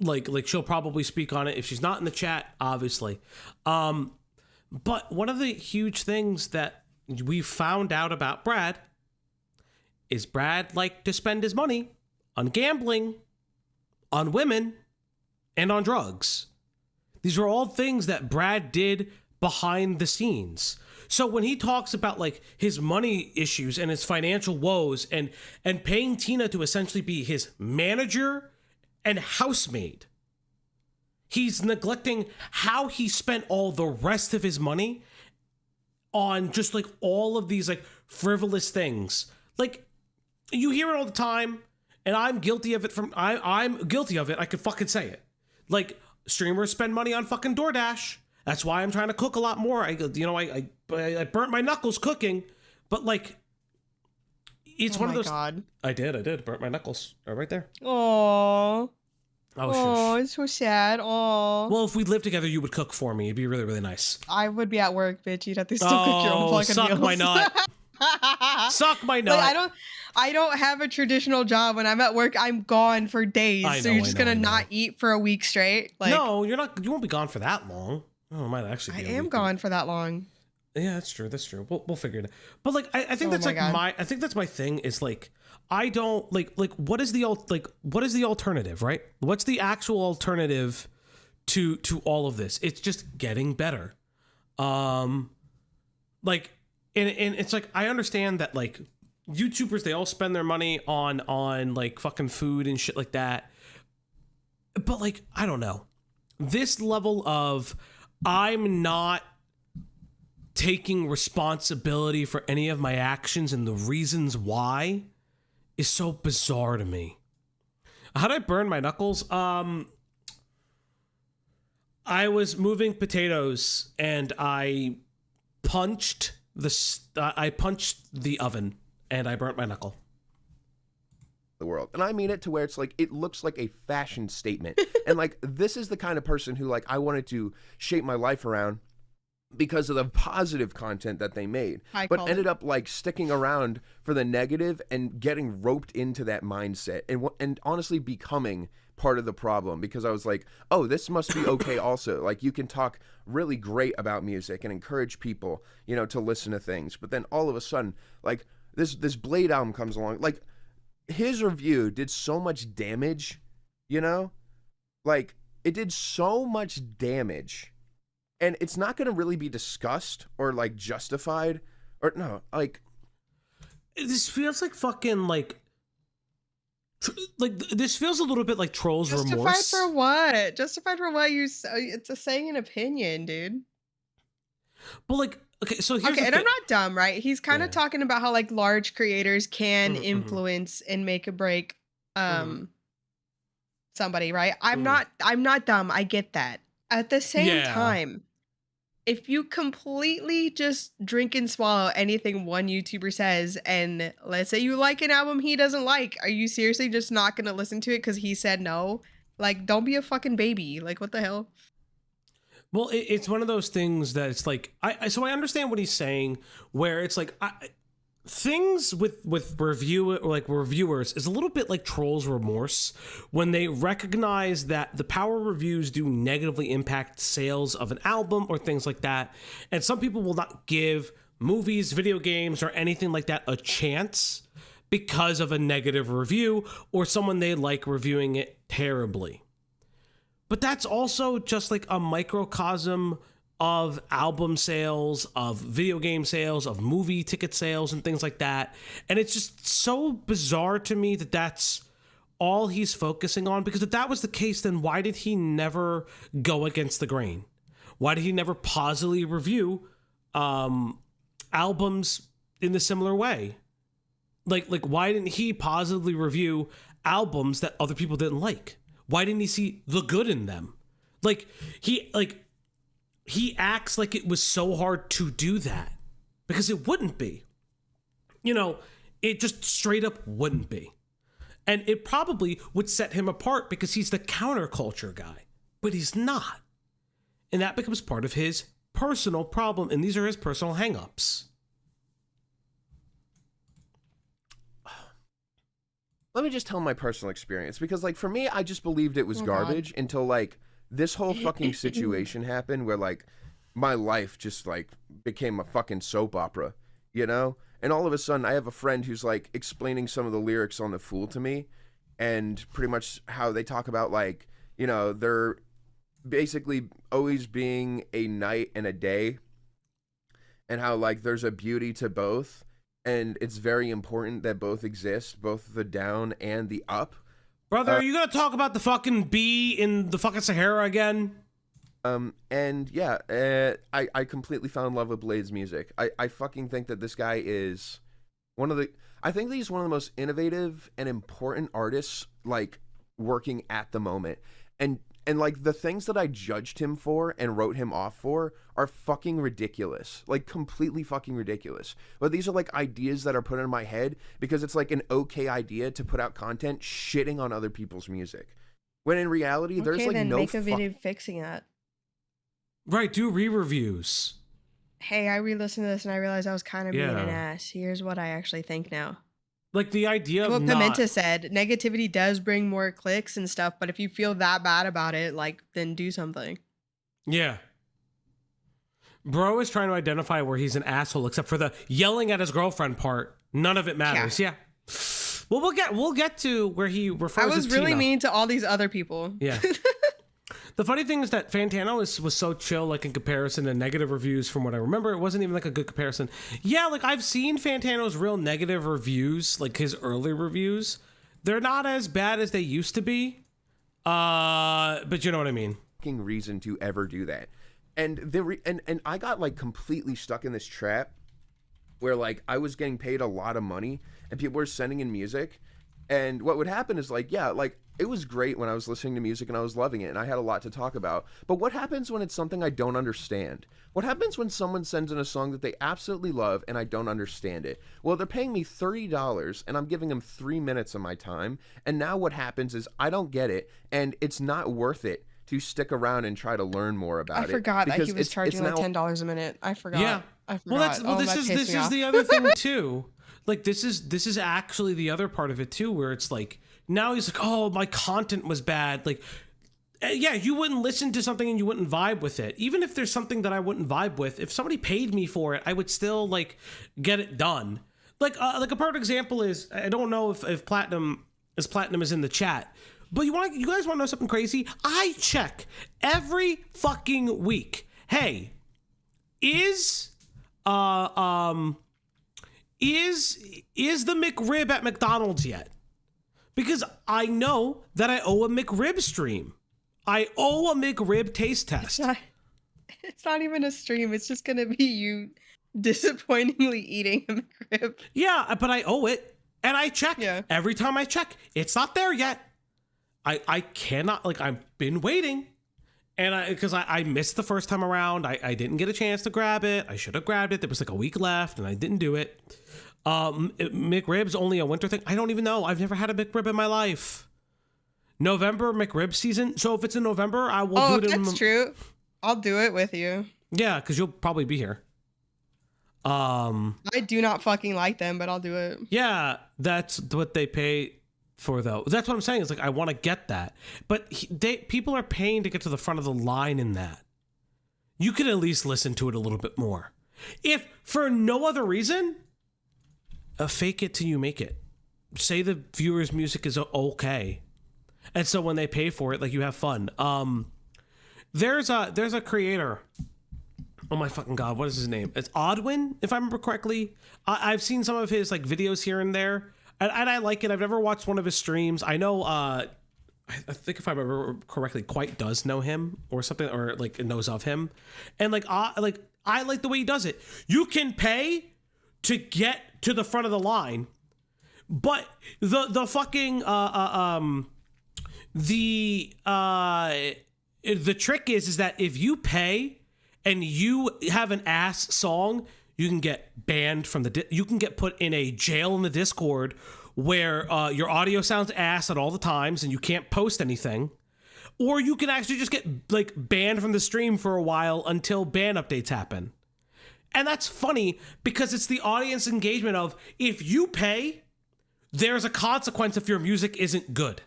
Like she'll probably speak on it if she's not in the chat, obviously. But one of the huge things that we found out about Brad is Brad liked to spend his money on gambling, on women, and on drugs. These were all things that Brad did behind the scenes. So when he talks about like his money issues and his financial woes and paying Tina to essentially be his manager and housemaid, he's neglecting how he spent all the rest of his money on just like all of these like frivolous things. Like, you hear it all the time, and I'm guilty of it. I'm guilty of it. I could fucking say it. Like, streamers spend money on fucking DoorDash. That's why I'm trying to cook a lot more. I burnt my knuckles cooking, but like, it's one of those. God. I did burnt my knuckles right there. Aww. Oh, it's so sad. Aww. Well, if we lived together, you would cook for me. It'd be really, really nice. I would be at work, bitch. You'd have to still cook your own fucking suck meals. my nut. Suck my nut. Like, I don't have a traditional job. When I'm at work, I'm gone for days. So you're just gonna not eat for a week straight. Like, no, you're not. You won't be gone for that long. Oh, it might actually be. I am gone for that long. Yeah, that's true. That's true. We'll figure it out. But like, I think that's like God. I think that's my thing. Is like, I don't like what is the alternative, right? What's the actual alternative to all of this? It's just getting better. Like, and it's like, I understand that like YouTubers, they all spend their money on like fucking food and shit like that. But like, I don't know, this level of I'm not taking responsibility for any of my actions and the reasons why is so bizarre to me. How'd I burn my knuckles? I was moving potatoes and I punched the oven and I burnt my knuckle. The world. And I mean it to where it's like, it looks like a fashion statement. And like, this is the kind of person who like, I wanted to shape my life around because of the positive content that they made, but ended up like sticking around for the negative and getting roped into that mindset and honestly becoming part of the problem, because I was like, oh, this must be okay also. Like, you can talk really great about music and encourage people, you know, to listen to things. But then all of a sudden, like, this Blade album comes along. Like, his review did so much damage, you know? Like, it did so much damage. And it's not going to really be discussed or, like, justified. Or, no, like... This feels like fucking, like... this feels a little bit like Trolls Remorse. Justified for what? Justified for what? It's a saying an opinion, dude. But, like... Okay, so here's and I'm not dumb, right? He's kind of talking about how, like, large creators can influence and make or break somebody, right? I'm not dumb. I get that. At the same time, if you completely just drink and swallow anything one YouTuber says, and let's say you like an album he doesn't like, are you seriously just not going to listen to it because he said no? Like, don't be a fucking baby. Like, what the hell? Well, it's one of those things that it's like, so I understand what he's saying, where it's like, things with reviewers is a little bit like Trolls Remorse, when they recognize that the power reviews do negatively impact sales of an album or things like that. And some people will not give movies, video games, or anything like that a chance because of a negative review or someone they like reviewing it terribly. But that's also just like a microcosm of album sales, of video game sales, of movie ticket sales, and things like that. And it's just so bizarre to me that that's all he's focusing on. Because if that was the case, then why did he never go against the grain? Why did he never positively review albums in the similar way? Like why didn't he positively review albums that other people didn't like? Why didn't he see the good in them? He acts like it was so hard to do that, because it wouldn't be. You know, it just straight up wouldn't be. And it probably would set him apart because he's the counterculture guy, but he's not. And that becomes part of his personal problem, and these are his personal hangups. Let me just tell my personal experience, because like for me, I just believed it was garbage until like this whole fucking situation happened where like my life just like became a fucking soap opera, you know? And all of a sudden I have a friend who's like explaining some of the lyrics on The Fool to me, and pretty much how they talk about like, you know, they're basically always being a night and a day, and how like there's a beauty to both. And it's very important that both exist, both the down and the up. Brother, are you going to talk about the fucking bee in the fucking Sahara again? And yeah, I completely fell in love with Blade's music. I fucking think that this guy is I think that he's one of the most innovative and important artists, like, working at the moment. And like the things that I judged him for and wrote him off for are fucking ridiculous. Like completely fucking ridiculous. But these are like ideas that are put in my head because it's like an okay idea to put out content shitting on other people's music. When in reality, there's like then no make a video fixing that. Right, do re-reviews. Hey, I re-listened to this and I realized I was kind of being an ass. Here's what I actually think now. Like the idea of what Pimenta said, negativity does bring more clicks and stuff, but if you feel that bad about it, like, then do something. Yeah. Bro is trying to identify where he's an asshole, except for the yelling at his girlfriend part. None of it matters. Yeah. Well, we'll get to where he refers to I was really Tina. mean to all these other people. Yeah. The funny thing is that Fantano was so chill, like in comparison to negative reviews. From what I remember, it wasn't even like a good comparison. Yeah, like I've seen Fantano's real negative reviews, like his early reviews. They're not as bad as they used to be. But you know what I mean. Reason to ever do that, and I got like completely stuck in this trap where like I was getting paid a lot of money and people were sending in music, and what would happen is like, yeah, like it was great when I was listening to music and I was loving it and I had a lot to talk about. But what happens when it's something I don't understand? What happens when someone sends in a song that they absolutely love and I don't understand it? Well, they're paying me $30 and I'm giving them 3 minutes of my time. And now what happens is I don't get it and it's not worth it to stick around and try to learn more about it. I forgot that he because was charging like now- $10 a minute. I forgot. Yeah. I forgot. This is the other thing too. Like this is actually the other part of it too, where it's like now he's like, oh, my content was bad. Like, yeah, you wouldn't listen to something and you wouldn't vibe with it. Even if there's something that I wouldn't vibe with, if somebody paid me for it, I would still like get it done. Like a perfect example is, I don't know if Platinum is in the chat, but you guys want to know something crazy? I check every fucking week. Hey, is the McRib at McDonald's yet? Because I know that I owe a McRib stream. I owe a McRib taste test. It's not even a stream. It's just gonna be you disappointingly eating a McRib. Yeah, but I owe it, and I check. Yeah. Every time I check, it's not there yet. I cannot, like, I've been waiting, and because I missed the first time around. I didn't get a chance to grab it. I should have grabbed it. There was like a week left, and I didn't do it. McRib's only a winter thing. I don't even know. I've never had a McRib in my life. November McRib season. So if it's in November, I will do it. Oh, that's true. I'll do it with you. Yeah, because you'll probably be here. I do not fucking like them, but I'll do it. Yeah, that's what they pay for, though. That's what I'm saying. It's like I want to get that, but people are paying to get to the front of the line in that. You could at least listen to it a little bit more, if for no other reason. Fake it till you make it. Say the viewer's music is okay, and so when they pay for it, like, you have fun. There's a creator. Oh my fucking god, what is his name? It's Odwin, if I remember correctly. I've seen some of his like videos here and there, and I like it. I've never watched one of his streams. I know. I think if I remember correctly, Quite does know him or something, or like knows of him, and I like the way he does it. You can pay to get to the front of the line, but the fucking the trick is that if you pay and you have an ass song, you can get banned from you can get put in a jail in the Discord where your audio sounds ass at all the times and you can't post anything, or you can actually just get like banned from the stream for a while until ban updates happen. And that's funny because it's the audience engagement of, if you pay, there's a consequence if your music isn't good.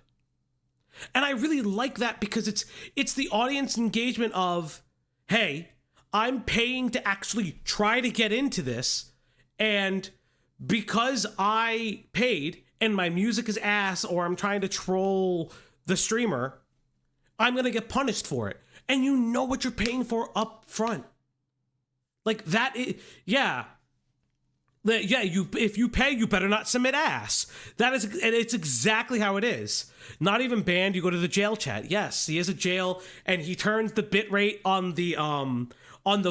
And I really like that because it's the audience engagement of, hey, I'm paying to actually try to get into this, and because I paid and my music is ass, or I'm trying to troll the streamer, I'm going to get punished for it. And you know what you're paying for up front. Like that, yeah. Yeah, if you pay, you better not submit ass. That is, and it's exactly how it is. Not even banned, you go to the jail chat. Yes, he is a jail, and he turns the bit rate on the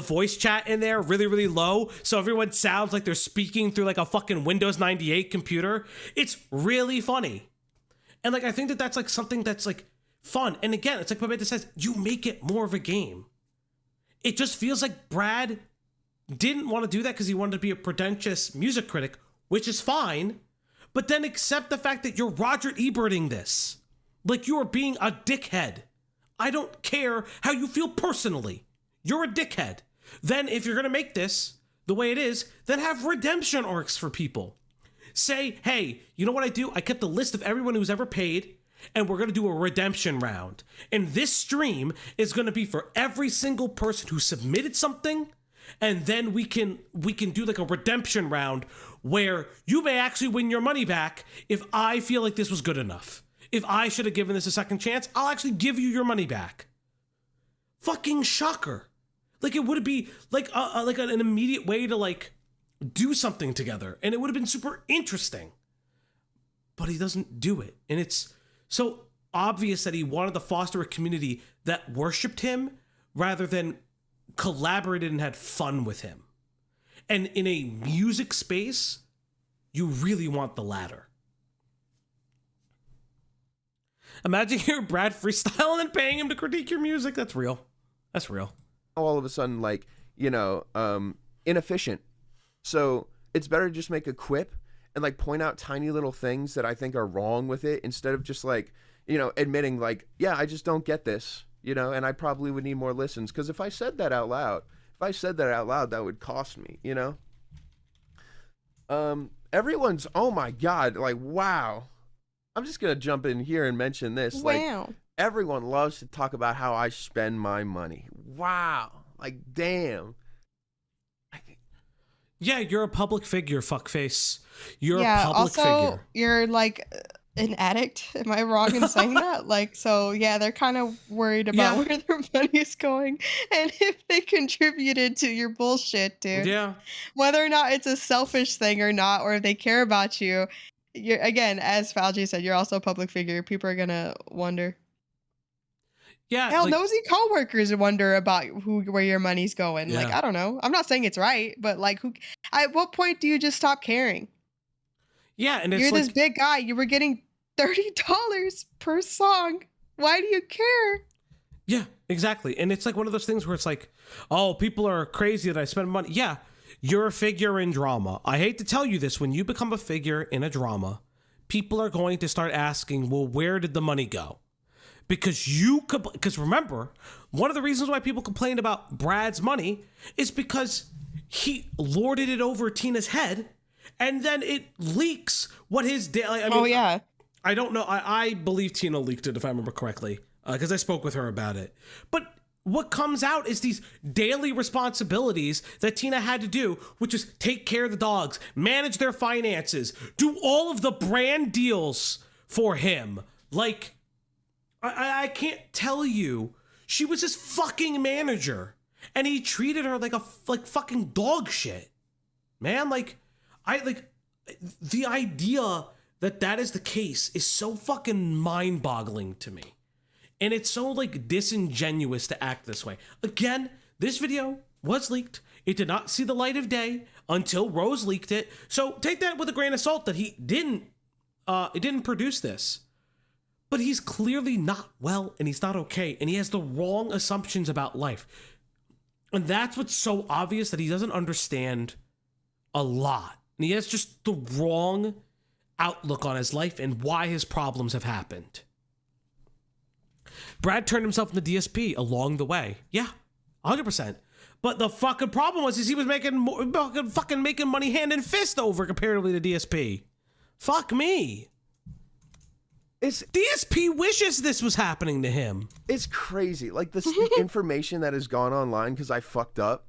voice chat in there really, really low, so everyone sounds like they're speaking through like a fucking Windows 98 computer. It's really funny. And like, I think that's like something that's like fun. And again, it's like Babetta says, you make it more of a game. It just feels like Brad didn't want to do that because he wanted to be a pretentious music critic, which is fine, but then accept the fact that you're Roger Eberting this. Like, you are being a dickhead. I don't care how you feel personally. You're a dickhead. Then if you're going to make this the way it is, then have redemption arcs for people. Say, hey, you know what I do? I kept a list of everyone who's ever paid, and we're going to do a redemption round. And this stream is going to be for every single person who submitted something. And then we can do like a redemption round where you may actually win your money back if I feel like this was good enough. If I should have given this a second chance, I'll actually give you your money back. Fucking shocker. Like, it would be like an immediate way to like do something together, and it would have been super interesting. But he doesn't do it, and it's so obvious that he wanted to foster a community that worshipped him rather than collaborated and had fun with him. And in a music space, you really want the latter. Imagine you're Brad freestyling and paying him to critique your music. That's real. That's real. All of a sudden, like, inefficient. So it's better to just make a quip and like point out tiny little things that I think are wrong with it instead of just like, admitting like, yeah, I just don't get this, and I probably would need more listens. Because if I said that out loud, that would cost me, Everyone's, oh my God, like, wow. I'm just going to jump in here and mention this. Wow. Like, everyone loves to talk about how I spend my money. Wow. Like, damn. Yeah, you're a public figure, fuckface. You're Yeah, a public also, figure. you're like an addict. Am I wrong in saying that? Like, so yeah, they're kind of worried about where their money is going and if they contributed to your bullshit, dude. Yeah. Whether or not it's a selfish thing or not, or if they care about you, you're, again, as Falgi said, you're also a public figure. People are gonna wonder. Yeah. Hell, like, nosy coworkers wonder about where your money's going. Like, Yeah. I don't know. I'm not saying it's right, but like, at what point do you just stop caring? yeah, and it's You're like, this big guy. You were getting $30 per song. Why do you care? yeah, exactly. And it's like one of those things where it's like, oh, people are crazy that I spend money. Yeah, you're a figure in drama. I hate to tell you this, when you become a figure in a drama, people are going to start asking, well, where did the money go? Because remember, one of the reasons why people complained about Brad's money is because he lorded it over Tina's head, and then it leaks what his I mean, Oh, yeah. I don't know. I believe Tina leaked it, if I remember correctly, because I spoke with her about it. But what comes out is these daily responsibilities that Tina had to do, which is take care of the dogs, manage their finances, do all of the brand deals for him. Like, I can't tell you. She was his fucking manager, and he treated her like fucking dog shit. Man, the idea that is the case is so fucking mind-boggling to me. And it's so like disingenuous to act this way. Again, this video was leaked. It did not see the light of day until Rose leaked it. So take that with a grain of salt that he didn't produce this. But he's clearly not well, and he's not okay, and he has the wrong assumptions about life. And that's what's so obvious, that he doesn't understand a lot. And he has just the wrong outlook on his life and why his problems have happened. Brad turned himself into DSP along the way. Yeah, 100%. But the fucking problem was he was making money hand and fist over comparatively to DSP. Fuck me. DSP wishes this was happening to him. It's crazy. Like, the information that has gone online because I fucked up.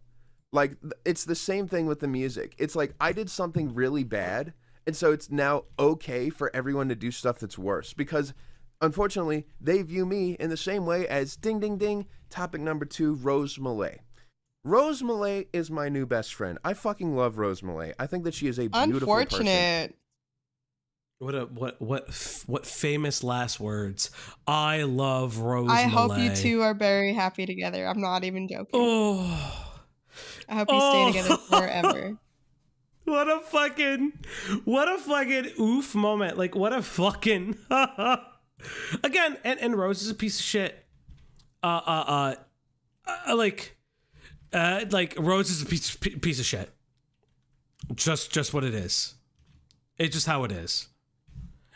Like, it's the same thing with the music. It's like, I did something really bad, and so it's now okay for everyone to do stuff that's worse. Because, unfortunately, they view me in the same way as, ding, ding, ding, topic number 2, Rose Malay. Rose Malay is my new best friend. I fucking love Rose Malay. I think that she is a beautiful person. Unfortunate. What famous last words? I love Rose Malay. I hope you two are very happy together. I'm not even joking. Oh. I hope you stay together forever. What a fucking oof moment. Like, what a fucking again, and Rose is a piece of shit. Like Rose is a piece of shit. Just what it is. It's just how it is.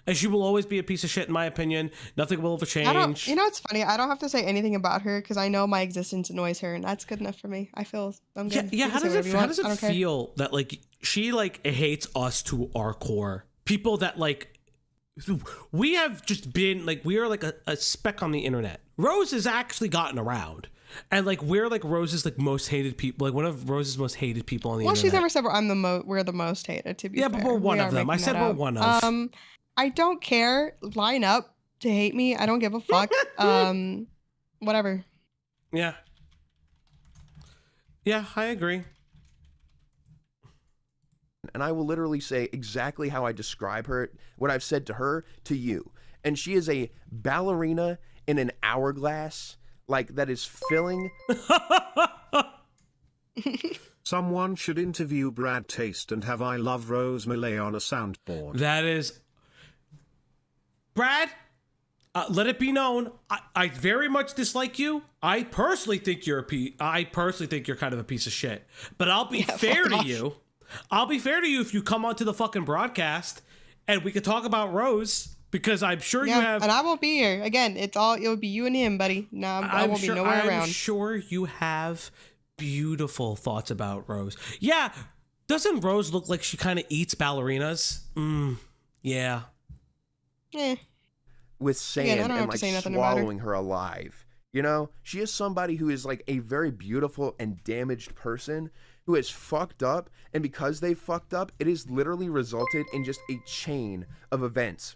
And she will always be a piece of shit, in my opinion. Nothing will ever change. It's funny. I don't have to say anything about her because I know my existence annoys her, and that's good enough for me. I feel I'm good. Yeah. How does it care. feel that like she like hates us to our core? People that like we have just been like, we are like a speck on the internet. Rose has actually gotten around. And like we're like Rose's like most hated people, like one of Rose's most hated people on the internet. Well, she's never said we're the most hated, to be fair. Yeah, but we're one of them. I said we're one of. I don't care. Line up to hate me. I don't give a fuck. Whatever. Yeah. Yeah, I agree. And I will literally say exactly how I describe her, what I've said to her, to you. And she is a ballerina in an hourglass, like that is filling. Someone should interview Brad Taste and have I Love Rose Malay on a soundboard. That is... Brad, Let it be known, I very much dislike you. I personally think you're kind of a piece of shit. But I'll be fair to you. I'll be fair to you if you come onto the fucking broadcast and we could talk about Rose, because I'm sure you have. And I won't be here again. It'll be you and him, buddy. No, I won't be nowhere around. I'm sure you have beautiful thoughts about Rose. Yeah, doesn't Rose look like she kind of eats ballerinas? Yeah. With sand and like swallowing her alive. You know, she is somebody who is like a very beautiful and damaged person who has fucked up, and because they fucked up, it has literally resulted in just a chain of events.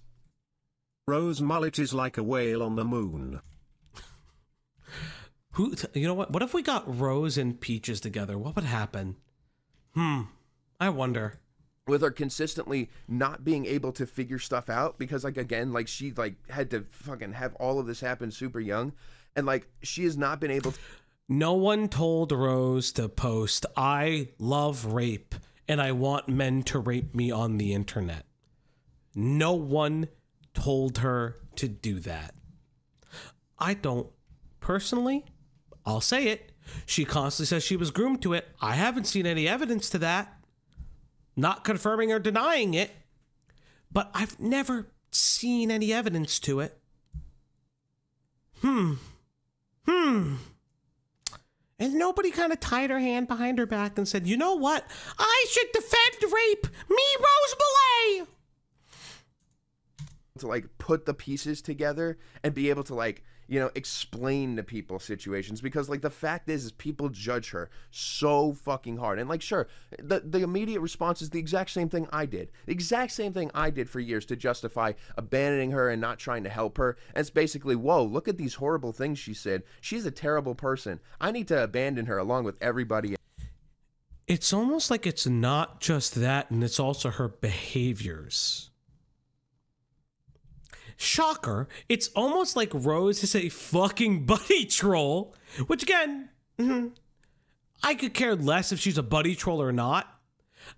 Rose Mullet is like a whale on the moon. You know what? What if we got Rose and Peaches together? What would happen? I wonder. With her consistently not being able to figure stuff out, because like again, like she like had to fucking have all of this happen super young, and like she has not been able to. No one told Rose to post, "I love rape and I want men to rape me" on the internet. No one told her to do that. I don't personally. I'll say it. She constantly says she was groomed to it. I haven't seen any evidence to that. Not confirming or denying it, but I've never seen any evidence to it. And nobody kind of tied her hand behind her back and said, "You know what? I should defend rape. Me, Rose Malay." To like put the pieces together and be able to like, you know, explain to people situations, because like the fact is people judge her so fucking hard. And like, sure, the immediate response is the exact same thing I did. The exact same thing I did for years to justify abandoning her and not trying to help her. And it's basically, whoa, look at these horrible things she said. She's a terrible person. I need to abandon her along with everybody. It's almost like it's not just that, and it's also her behaviors. Shocker, it's almost like Rose is a fucking buddy troll, which again, I could care less if she's a buddy troll or not.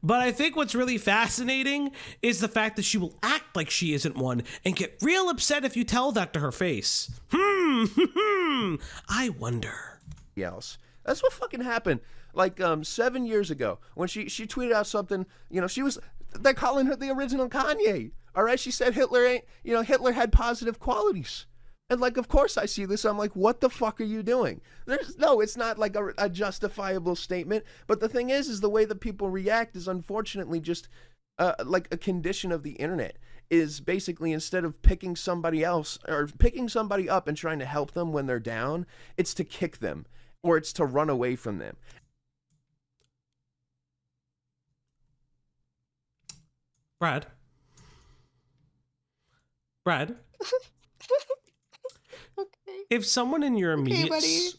But I think what's really fascinating is the fact that she will act like she isn't one and get real upset if you tell that to her face. I wonder. Else. That's what fucking happened. Like 7 years ago when she tweeted out something, you know, they're calling her the original Kanye. All right, she said Hitler had positive qualities. And like, of course I see this. I'm like, what the fuck are you doing? It's not like a justifiable statement. But the thing is the way that people react is unfortunately just like a condition of the internet. Is basically, instead of picking somebody else or picking somebody up and trying to help them when they're down, it's to kick them or it's to run away from them. Brad. Okay. If someone in your immediate buddy.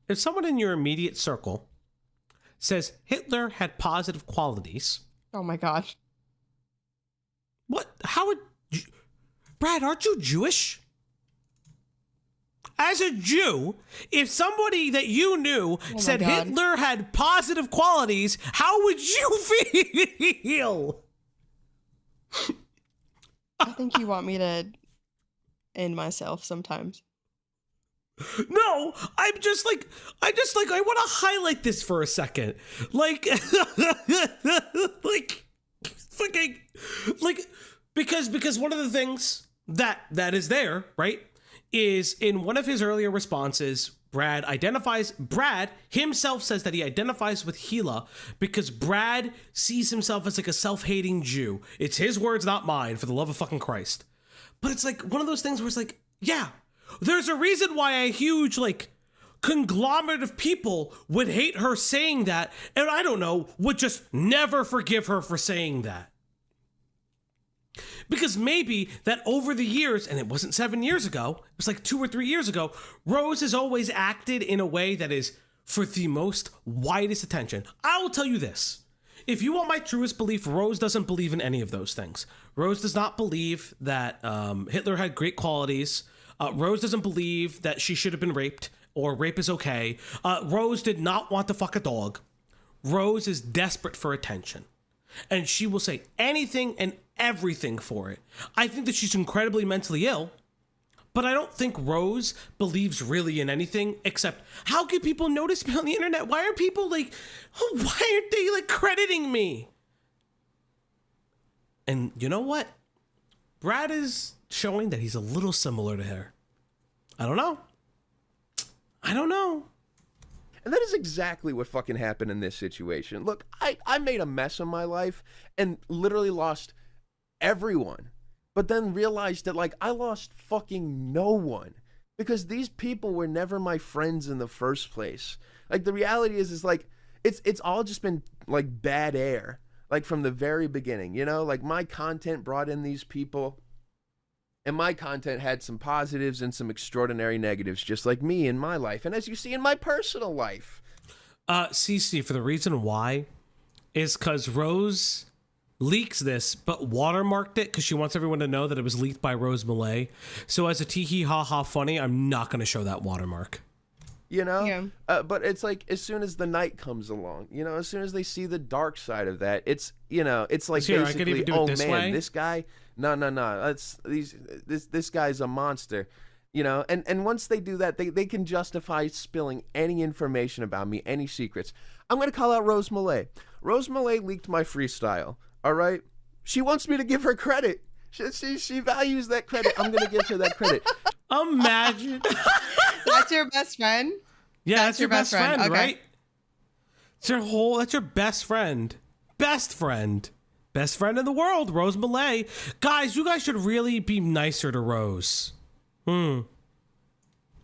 If someone in your immediate circle says Hitler had positive qualities, Oh my gosh. what? How would Brad? Aren't you Jewish? As a Jew, if somebody that you knew said God. Hitler had positive qualities, how would you feel? I think you want me to end myself sometimes. No, I want to highlight this for a second. Like, because one of the things that is there, right, is in one of his earlier responses, Brad himself says that he identifies with Gila because Brad sees himself as like a self-hating Jew. It's his words, not mine, for the love of fucking Christ. But it's like one of those things where it's like, yeah, there's a reason why a huge like conglomerate of people would hate her saying that, and I don't know, would just never forgive her for saying that. Because maybe that over the years, and it wasn't 7 years ago, it was like 2 or 3 years ago, Rose has always acted in a way that is for the most widest attention. I will tell you this. If you want my truest belief, Rose doesn't believe in any of those things. Rose does not believe that Hitler had great qualities. Rose doesn't believe that she should have been raped or rape is okay. Rose did not want to fuck a dog. Rose is desperate for attention. And she will say anything and everything for it. I think that she's incredibly mentally ill. But I don't think Rose believes really in anything except, how can people notice me on the internet? Why are people like, oh, why aren't they like crediting me? And you know what? Brad is showing that he's a little similar to her. I don't know. And that is exactly what fucking happened in this situation. Look, I made a mess of my life and literally lost everyone. But then realized that, like, I lost fucking no one. Because these people were never my friends in the first place. Like, the reality is like, it's all just been, like, bad air. Like, from the very beginning, you know? Like, my content brought in these people. And my content had some positives and some extraordinary negatives, just like me in my life. And as you see in my personal life. CC, for the reason why is because Rose leaks this, but watermarked it because she wants everyone to know that it was leaked by Rose Malay. So as a tee ha ha funny, I'm not going to show that watermark. You know? Yeah. But it's like, as soon as the night comes along, you know, as soon as they see the dark side of that, it's, you know, it's like Here, I could basically, even do it oh this man, way. this guy, no, this guy's a monster. You know, and once they do that, they can justify spilling any information about me, any secrets. I'm going to call out Rose Malay. Rose Malay leaked my freestyle, all right? She wants me to give her credit. She values that credit. I'm going to give her that credit. Imagine. That's your best friend? Yeah, that's your best friend, okay. right? That's your best friend. Best friend. Best friend in the world, Rose Malay. Guys, you guys should really be nicer to Rose.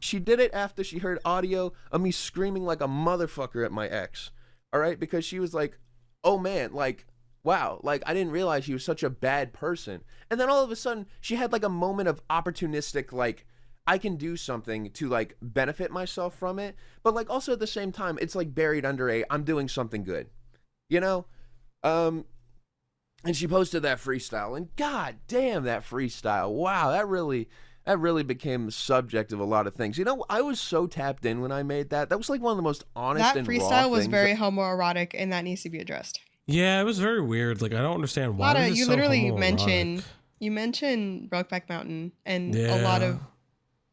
She did it after she heard audio of me screaming like a motherfucker at my ex. All right? Because she was like, oh man, like, wow, like I didn't realize she was such a bad person. And then all of a sudden she had like a moment of opportunistic, like, I can do something to like benefit myself from it. But like also at the same time, it's like buried under I'm doing something good. You know? And she posted that freestyle, and god damn that freestyle. Wow, that really became the subject of a lot of things. You know, I was so tapped in when I made that. That was like one of the most honest That and raw freestyle was things very homoerotic, and that needs to be addressed. Yeah, it was very weird. Like, I don't understand why. Was it You so literally homoerotic? mentioned Brokeback Mountain, and there's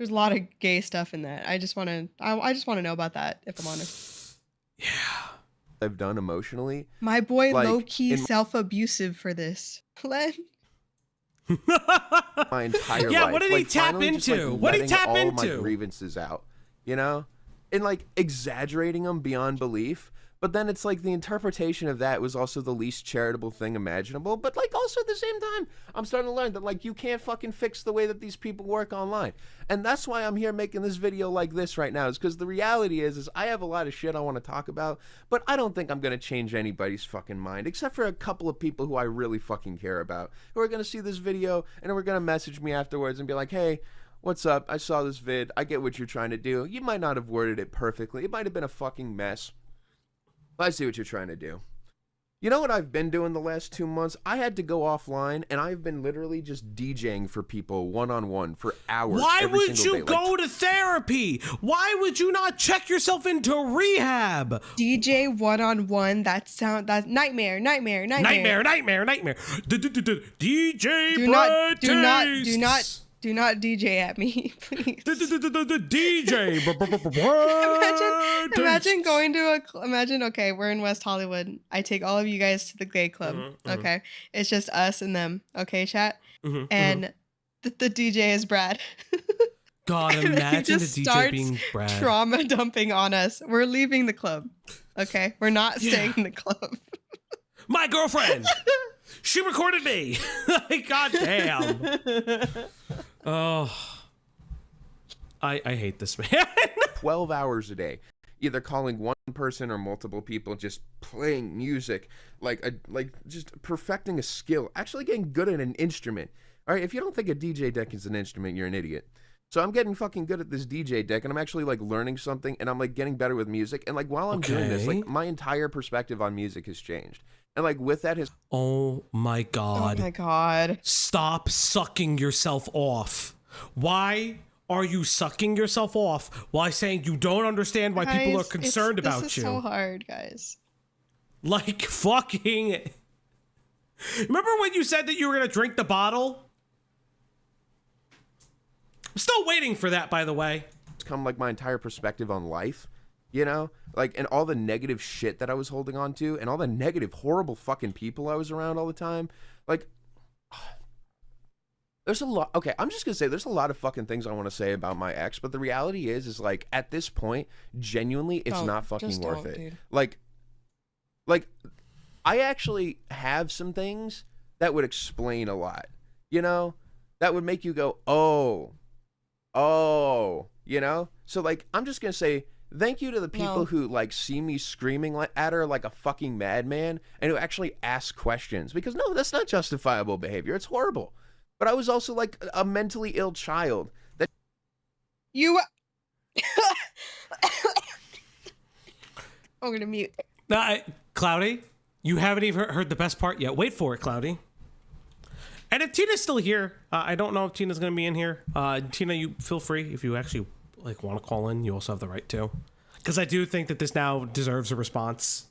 a lot of gay stuff in that. I just want to know about that, if I'm honest. Yeah. I've done emotionally. My boy Like, low-key in- self-abusive for this. Len? My entire life. Yeah, what did he Like, tap finally just, like, into? What did he letting tap all into? my grievances out, you know? And like exaggerating them beyond belief. But then it's like the interpretation of that was also the least charitable thing imaginable. But like also at the same time, I'm starting to learn that like you can't fucking fix the way that these people work online. And that's why I'm here making this video like this right now, is because the reality is I have a lot of shit I want to talk about, but I don't think I'm going to change anybody's fucking mind, except for a couple of people who I really fucking care about, who are going to see this video and who are going to message me afterwards and be like, hey, what's up? I saw this vid. I get what you're trying to do. You might not have worded it perfectly. It might have been a fucking mess. I see what you're trying to do. You know what I've been doing the last 2 months? I had to go offline, and I've been literally just DJing for people one-on-one for hours. Why every would single you day. go to therapy? Why would you not check yourself into rehab? DJ one-on-one, that's nightmare. Nightmare. DJ Do not DJ at me, please. DJ. Imagine going to imagine, okay, we're in West Hollywood. I take all of you guys to the gay club. Okay. It's just us and them. Okay, chat? And the DJ is Brad. God, And then he imagine the just DJ starts being Brad. trauma dumping on us. We're leaving the club. Okay? We're not staying in the club. My girlfriend. She recorded me. Like, God damn. Oh. I hate this man. 12 hours a day, either calling one person or multiple people, just playing music, like just perfecting a skill, actually getting good at an instrument. All right, if you don't think a DJ deck is an instrument, you're an idiot. So I'm getting fucking good at this DJ deck, and I'm actually like learning something, and I'm like getting better with music. And like while I'm doing this, like my entire perspective on music has changed. And like with that has Oh my God. Oh my God. Stop sucking yourself off. Why are you sucking yourself off while saying you don't understand why people are Guys, concerned about this you? is so hard, guys. Like fucking. Remember when you said that you were going to drink the bottle? I'm still waiting for that, by the way. It's come like my entire perspective on life, you know? Like, and all the negative shit that I was holding on to, and all the negative, horrible fucking people I was around all the time. Like, there's a lot. Okay, I'm just gonna say there's a lot of fucking things I want to say about my ex, but the reality is like at this point, genuinely, it's not fucking worth it. Dude. Like, I actually have some things that would explain a lot, you know, that would make you go, oh, you know. So like, I'm just gonna say thank you to the people who like see me screaming at her like a fucking madman and who actually ask questions, because no, that's not justifiable behavior. It's horrible. But I was also like a mentally ill child. That You. I'm gonna mute. Cloudy, you haven't even heard the best part yet. Wait for it, Cloudy. And if Tina's still here, I don't know if Tina's gonna be in here. Tina, you feel free if you actually like want to call in. You also have the right to, because I do think that this now deserves a response.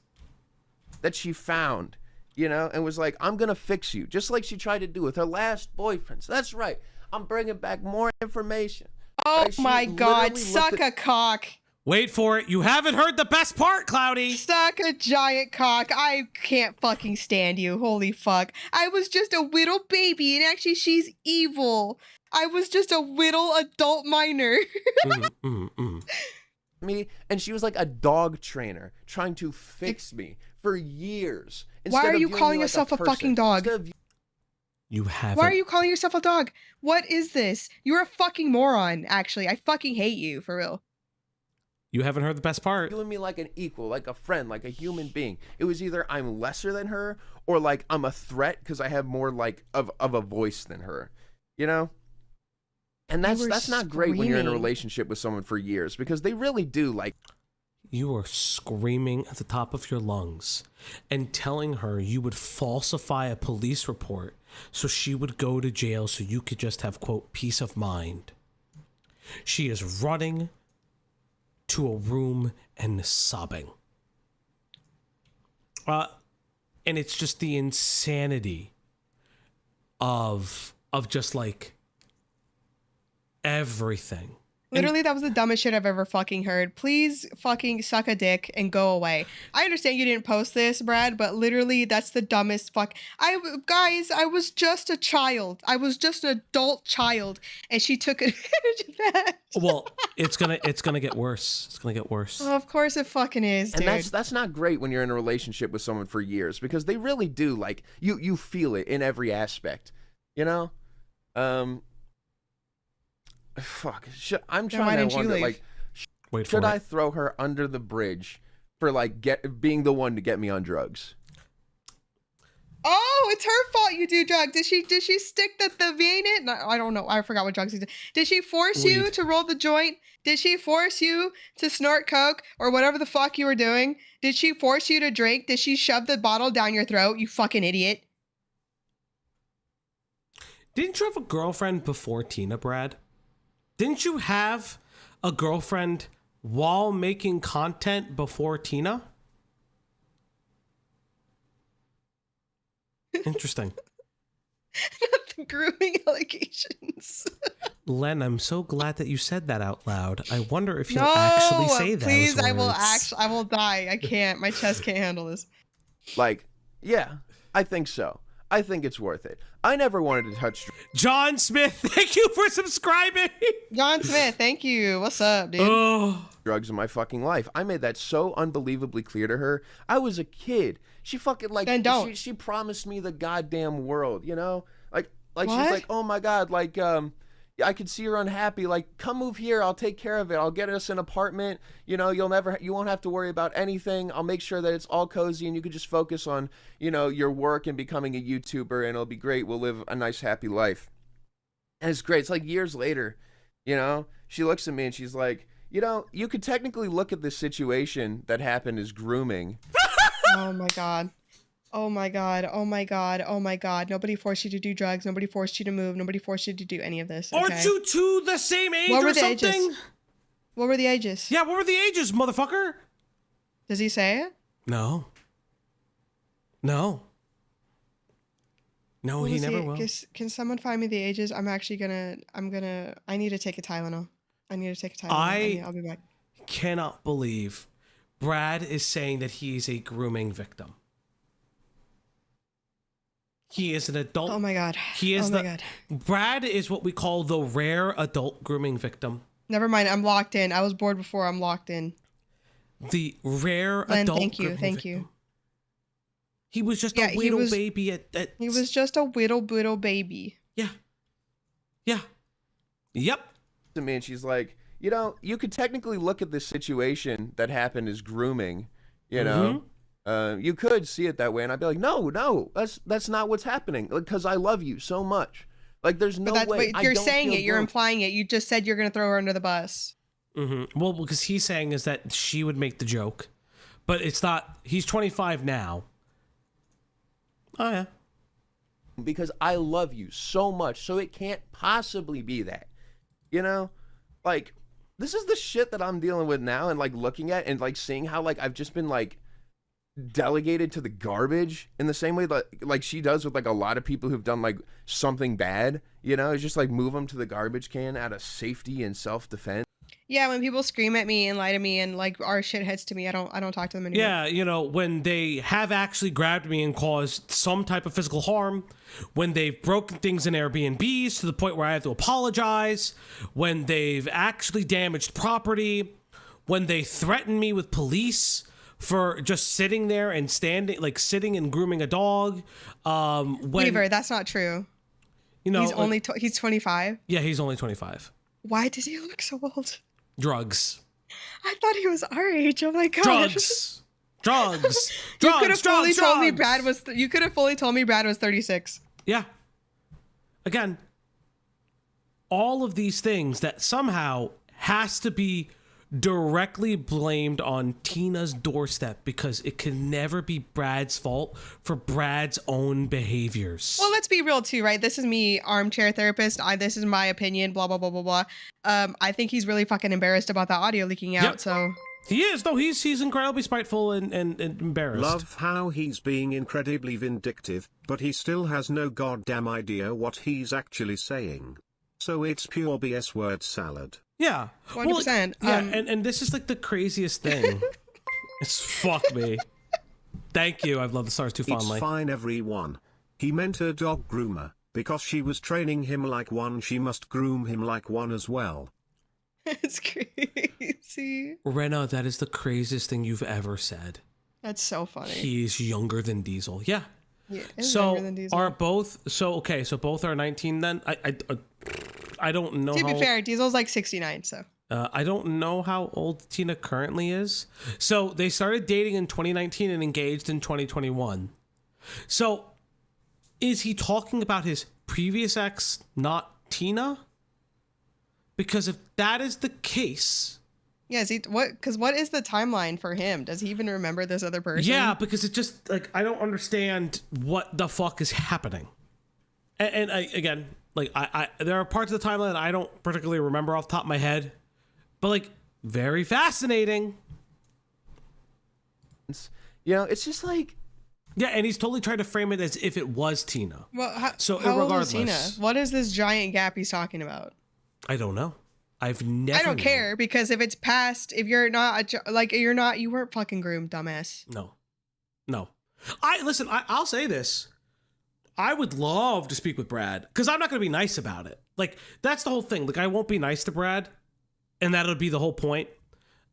that she found, you know, and was like, I'm gonna fix you, just like she tried to do with her last boyfriends. That's right. I'm bringing back more information. Oh Right? She my God! literally Suck looked a cock. Wait for it. You haven't heard the best part, Cloudy. Suck a giant cock. I can't fucking stand you. Holy fuck. I was just a little baby, and actually she's evil. I was just a little adult minor. me, and she was like a dog trainer trying to fix me for years. Why instead are of you viewing calling me like yourself a person. fucking dog? Instead of You haven't. Why are you calling yourself a dog? What is this? You're a fucking moron, actually. I fucking hate you, for real. You haven't heard the best part. viewing me like an equal, like a friend, like a human being. It was either I'm lesser than her or like I'm a threat because I have more like of a voice than her, you know? And that's not great when you're in a screaming. relationship with someone for years, because they really do like You are screaming at the top of your lungs and telling her you would falsify a police report so she would go to jail so you could just have, quote, peace of mind. She is running to a room and sobbing. And it's just the insanity of just like everything. Literally, that was the dumbest shit I've ever fucking heard. Please fucking suck a dick and go away. I understand you didn't post this, Brad, but literally, that's the dumbest fuck. Guys, I was just a child. I was just an adult child, and she took advantage of that. Well, it's gonna get worse. It's gonna get worse. Oh, of course it fucking is, dude. And that's not great when you're in a relationship with someone for years, because they really do like you feel it in every aspect, you know? Fuck. I'm Then why trying didn't to you wonder leave? like Wait for should I it. throw her under the bridge for like being the one to get me on drugs? Oh, it's her fault you do drugs. Did she stick the vein in? No, I don't know. I forgot what drugs she did. Did she force you Weed. to roll the joint? Did she force you to snort coke or whatever the fuck you were doing? Did she force you to drink? Did she shove the bottle down your throat? You fucking idiot. Didn't you have a girlfriend before Tina, Brad? Didn't you have a girlfriend while making content before Tina? Interesting. The grooming allegations. Len, I'm so glad that you said that out loud. I wonder if you'll No, actually say that. please, I will die. I can't. My chest can't handle this. Like, yeah, I think so. I think it's worth it. I never wanted to touch John Smith, thank you for subscribing. John Smith, thank you. What's up, dude? Oh, drugs in my fucking life. I made that so unbelievably clear to her. I was a kid. She fucking like Then don't. She promised me the goddamn world, you know? Like she's What? like, "Oh my God, like I could see you're unhappy. Like, come move here. I'll take care of it. I'll get us an apartment. You know, you won't have to worry about anything. I'll make sure that it's all cozy and you could just focus on, you know, your work and becoming a YouTuber, and it'll be great. We'll live a nice, happy life." And it's great. It's like years later, you know, she looks at me and she's like, "You know, you could technically look at this situation that happened as grooming." Oh my god. Oh my god. Oh my god. Oh my god. Nobody forced you to do drugs. Nobody forced you to move. Nobody forced you to do any of this. Okay? aren't you two the same age What or were the something? ages? What were the ages? Yeah, what were the ages, motherfucker? Does he say it? No. No. No, What he was never the- will. Can someone find me the ages? I need to take a Tylenol. I need to take a Tylenol. I'll be back. Cannot believe Brad is saying that he is a grooming victim. He is an adult. Oh my God. He is oh my God. Brad is what we call the rare adult grooming victim. Never mind. I'm locked in. I was bored before. I'm locked in. The rare Len, adult thank you. grooming Thank victim. you. He was just Yeah, a he little was- baby at He was just a little baby. Yeah. Yep. To me, and she's like, you know, you could technically look at this situation that happened as grooming, you know. You could see it that way, and I'd be like, no, that's not what's happening, because I love you so much. Like, there's no way. But you're I don't saying feel it. You're groomed. implying it. You just said you're gonna throw her under the bus. Well, because he's saying is that she would make the joke, but it's not. He's 25 now. Oh yeah. Because I love you so much, so it can't possibly be that. You know, like, this is the shit that I'm dealing with now, and like looking at and like seeing how like I've just been like delegated to the garbage in the same way that like she does with like a lot of people who've done like something bad. You know, it's just like move them to the garbage can out of safety and self-defense. Yeah, when people scream at me and lie to me and like are shitheads to me, I don't talk to them anymore. Yeah, you know, when they have actually grabbed me and caused some type of physical harm, when they've broken things in Airbnbs to the point where I have to apologize, when they've actually damaged property, when they threaten me with police for just sitting there and sitting and grooming a dog. When Weaver, that's not true. you know, He's 25. yeah, he's only 25. Why does he look so old? Drugs. I thought he was our age. Oh my God. Drugs. Drugs. You could have Drugs, fully drugs, told me drugs. Brad was. You could have fully told me Brad was 36. Yeah. Again, all of these things that somehow has to be directly blamed on Tina's doorstep because it can never be Brad's fault for Brad's own behaviors. Well, let's be real too, right? This is me, armchair therapist. This is my opinion. Blah blah blah blah blah. I think he's really fucking embarrassed about that audio leaking out. Yep. So He is. No, he's incredibly spiteful and embarrassed. Love how he's being incredibly vindictive, but he still has no goddamn idea what he's actually saying. So it's pure BS word salad. Yeah. 100%. Yeah, and this is like the craziest thing. It's fuck me. Thank you. I've loved the stars too fondly. It's fine, everyone. He meant a dog groomer. Because she was training him like one, she must groom him like one as well. it's crazy. Rena, that is the craziest thing you've ever said. That's so funny. He's younger than Diesel. Yeah. Yeah, it's younger So than Diesel. are both? So okay. So both are 19 then. I don't know. To how, be fair, Diesel's like 69. So I don't know how old Tina currently is. So they started dating in 2019 and engaged in 2021. So is he talking about his previous ex, not Tina? Because if that is the case, yeah, what is the timeline for him? Does he even remember this other person? yeah, because it just like I don't understand what the fuck is happening. And I, again, like I there are parts of the timeline that I don't particularly remember off the top of my head, but like very fascinating. You know, it's just like, Yeah, and he's totally trying to frame it as if it was Tina. Well, how old is irregardless, Tina? What is this giant gap he's talking about? I don't know. I've never. I don't known. care because if it's past, if you're not you weren't fucking groomed, dumbass. No. I'll say this. I would love to speak with Brad because I'm not going to be nice about it. Like that's the whole thing. Like I won't be nice to Brad, and that'll be the whole point.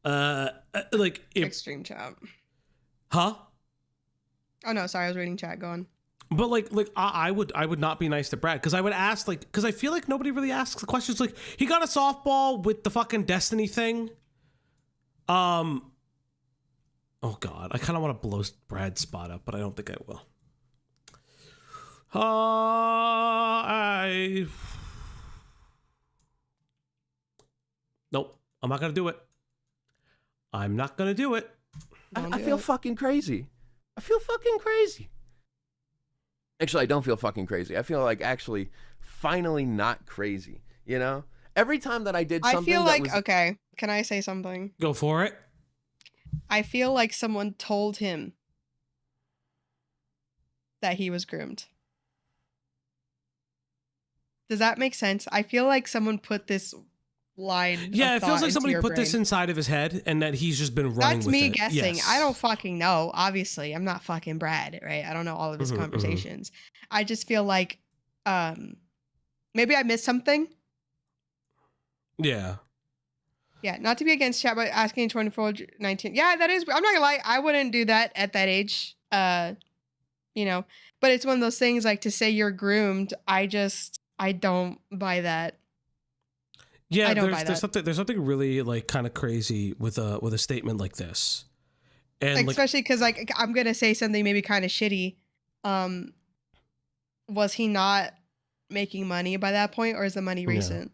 Extreme chat. Huh? Oh no, sorry, I was reading chat. Go on. But I would not be nice to Brad because I would ask because I feel like nobody really asks the questions. Like he got a softball with the fucking Destiny thing. Oh God, I kind of want to blow Brad's spot up, but I don't think I will. Nope, I'm not gonna do it. I'm not gonna do it. I feel fucking crazy. I feel fucking crazy. Actually, I don't feel fucking crazy. I feel like actually finally not crazy, you know? Every time that I did something I feel like, was... okay, can I say something? Go for it. I feel like someone told him that he was groomed. Does that make sense? I feel like someone put this line. Yeah, of it feels thought like somebody into put your this brain. inside of his head and that he's just been running That's with me it. guessing. Yes. I don't fucking know. Obviously, I'm not fucking Brad, right? I don't know all of his conversations. I just feel like maybe I missed something. Yeah. Yeah, not to be against chat, but asking 24, 19. Yeah, that is. I'm not gonna lie. I wouldn't do that at that age. You know, but it's one of those things like to say you're groomed. I don't buy that. Yeah, I don't buy there's that. something really like kind of crazy with a statement like this. And like, Especially because like I'm gonna say something maybe kind of shitty. Was he not making money by that point, or is the money recent?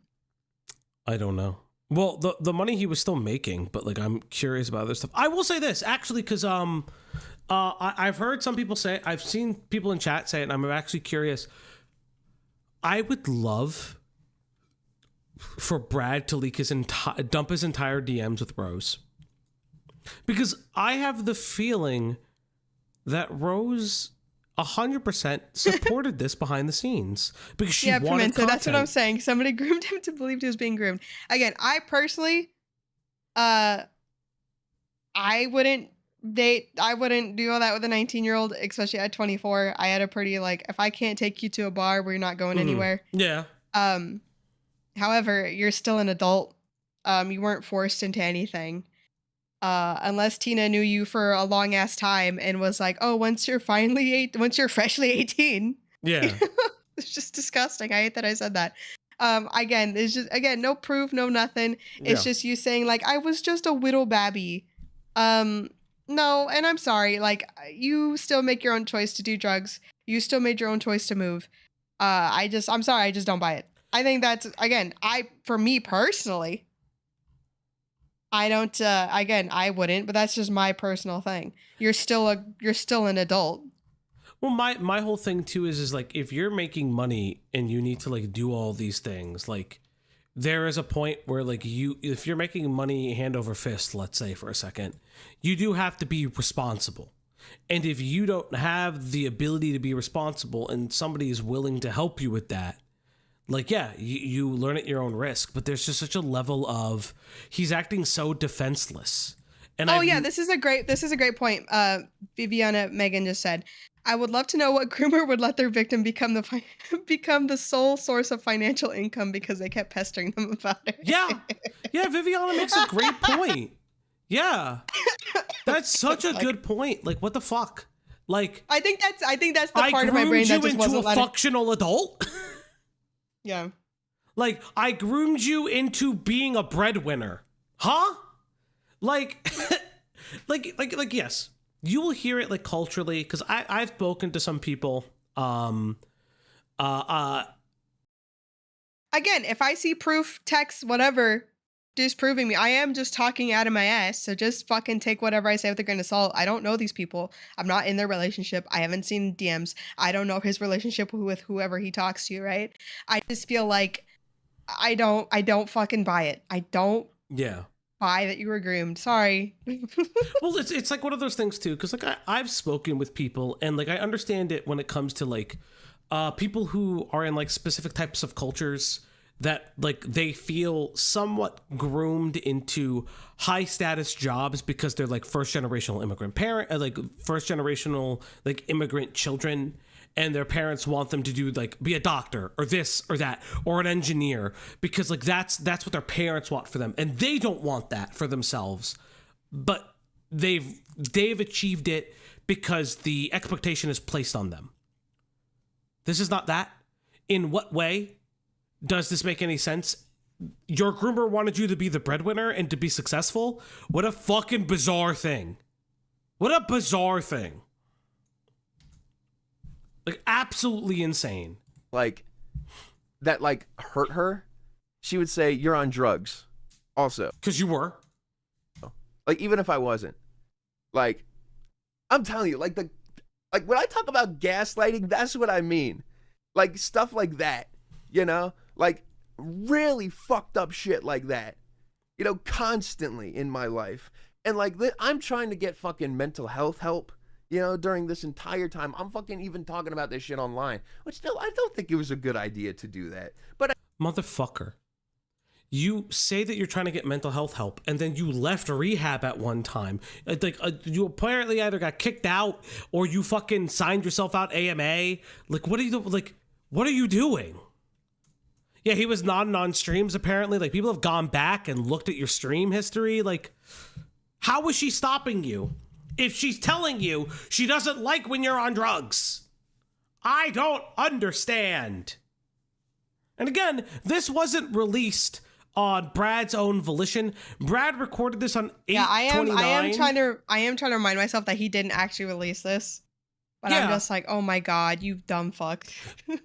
I don't know. Well, the money he was still making, but like I'm curious about other stuff. I will say this actually, because I've heard some people say, I've seen people in chat say it, and I'm actually curious. I would love for Brad to leak dump his entire DMs with Rose, because I have the feeling that Rose 100% supported this behind the snes because she wanted Pimento, content. that's what I'm saying. Somebody groomed him to believe he was being groomed. Again, I personally, I wouldn't do all that with a 19-year-old, especially at 24. I had a pretty like, if I can't take you to a bar, we're not going anywhere. Yeah. However, you're still an adult. You weren't forced into anything. Unless Tina knew you for a long ass time and was like, "Oh, once you're freshly 18." Yeah. It's just disgusting. I hate that I said that. Again, it's just no proof, no nothing. It's just you saying like, "I was just a whittle babby." No, and I'm sorry. Like, you still make your own choice to do drugs. You still made your own choice to move. I'm sorry. I just don't buy it. I think that's, again, for me personally, I don't, I wouldn't, but that's just my personal thing. You're still an adult. Well, my whole thing too is like, if you're making money and you need to like do all these things, like there is a point where like if you're making money hand over fist, let's say for a second, you do have to be responsible. And if you don't have the ability to be responsible and somebody is willing to help you with that, like, yeah, you learn at your own risk, but there's just such a level of he's acting so defenseless. And this is a great point. Viviana Megan just said, I would love to know what groomer would let their victim become the sole source of financial income because they kept pestering them about it. Yeah, Viviana makes a great point. Yeah, that's such a good point. Like, what the fuck? Like, I think that's the part of my brain that just wasn't a functional adult. Yeah. Like, I groomed you into being a breadwinner. Huh? Like, like, yes. You will hear it, like, culturally, because I've spoken to some people, again, if I see proof, text, whatever, disproving me, I am just talking out of my ass, so just fucking take whatever I say with a grain of salt. I don't know these people. I'm not in their relationship. I haven't seen DMs. I don't know his relationship with whoever he talks to, right? I just feel like I don't fucking buy it. I don't buy that you were groomed. Sorry. Well, it's like one of those things too, because like I've spoken with people and like I understand it when it comes to like people who are in like specific types of cultures that like they feel somewhat groomed into high status jobs because they're like first generational immigrant immigrant children, and their parents want them to do like be a doctor or this or that or an engineer because like that's what their parents want for them, and they don't want that for themselves, but they've achieved it because the expectation is placed on them. This is not that. In what way does this make any sense? Your groomer wanted you to be the breadwinner and to be successful? What a fucking bizarre thing. What a bizarre thing. Like, absolutely insane. Like, that, like, hurt her. She would say, you're on drugs. Also. Because you were. Like, even if I wasn't. Like, I'm telling you, like, when I talk about gaslighting, that's what I mean. Like, stuff like that. You know? Like, really fucked up shit like that. You know, constantly in my life. And, like, I'm trying to get fucking mental health help. You know, during this entire time, I'm fucking even talking about this shit online. Which still, I don't think it was a good idea to do that. But Motherfucker. You say that you're trying to get mental health help, and then you left rehab at one time. Like, you apparently either got kicked out or you fucking signed yourself out AMA. Like, what are you doing? Yeah, he was nodding on streams apparently. Like, people have gone back and looked at your stream history. Like, how was she stopping you if she's telling you she doesn't like when you're on drugs? I don't understand. And again, this wasn't released on Brad's own volition. Brad recorded this on 8/29. Yeah, I am trying to remind myself that he didn't actually release this. But I'm just like, oh my god, you dumb fuck.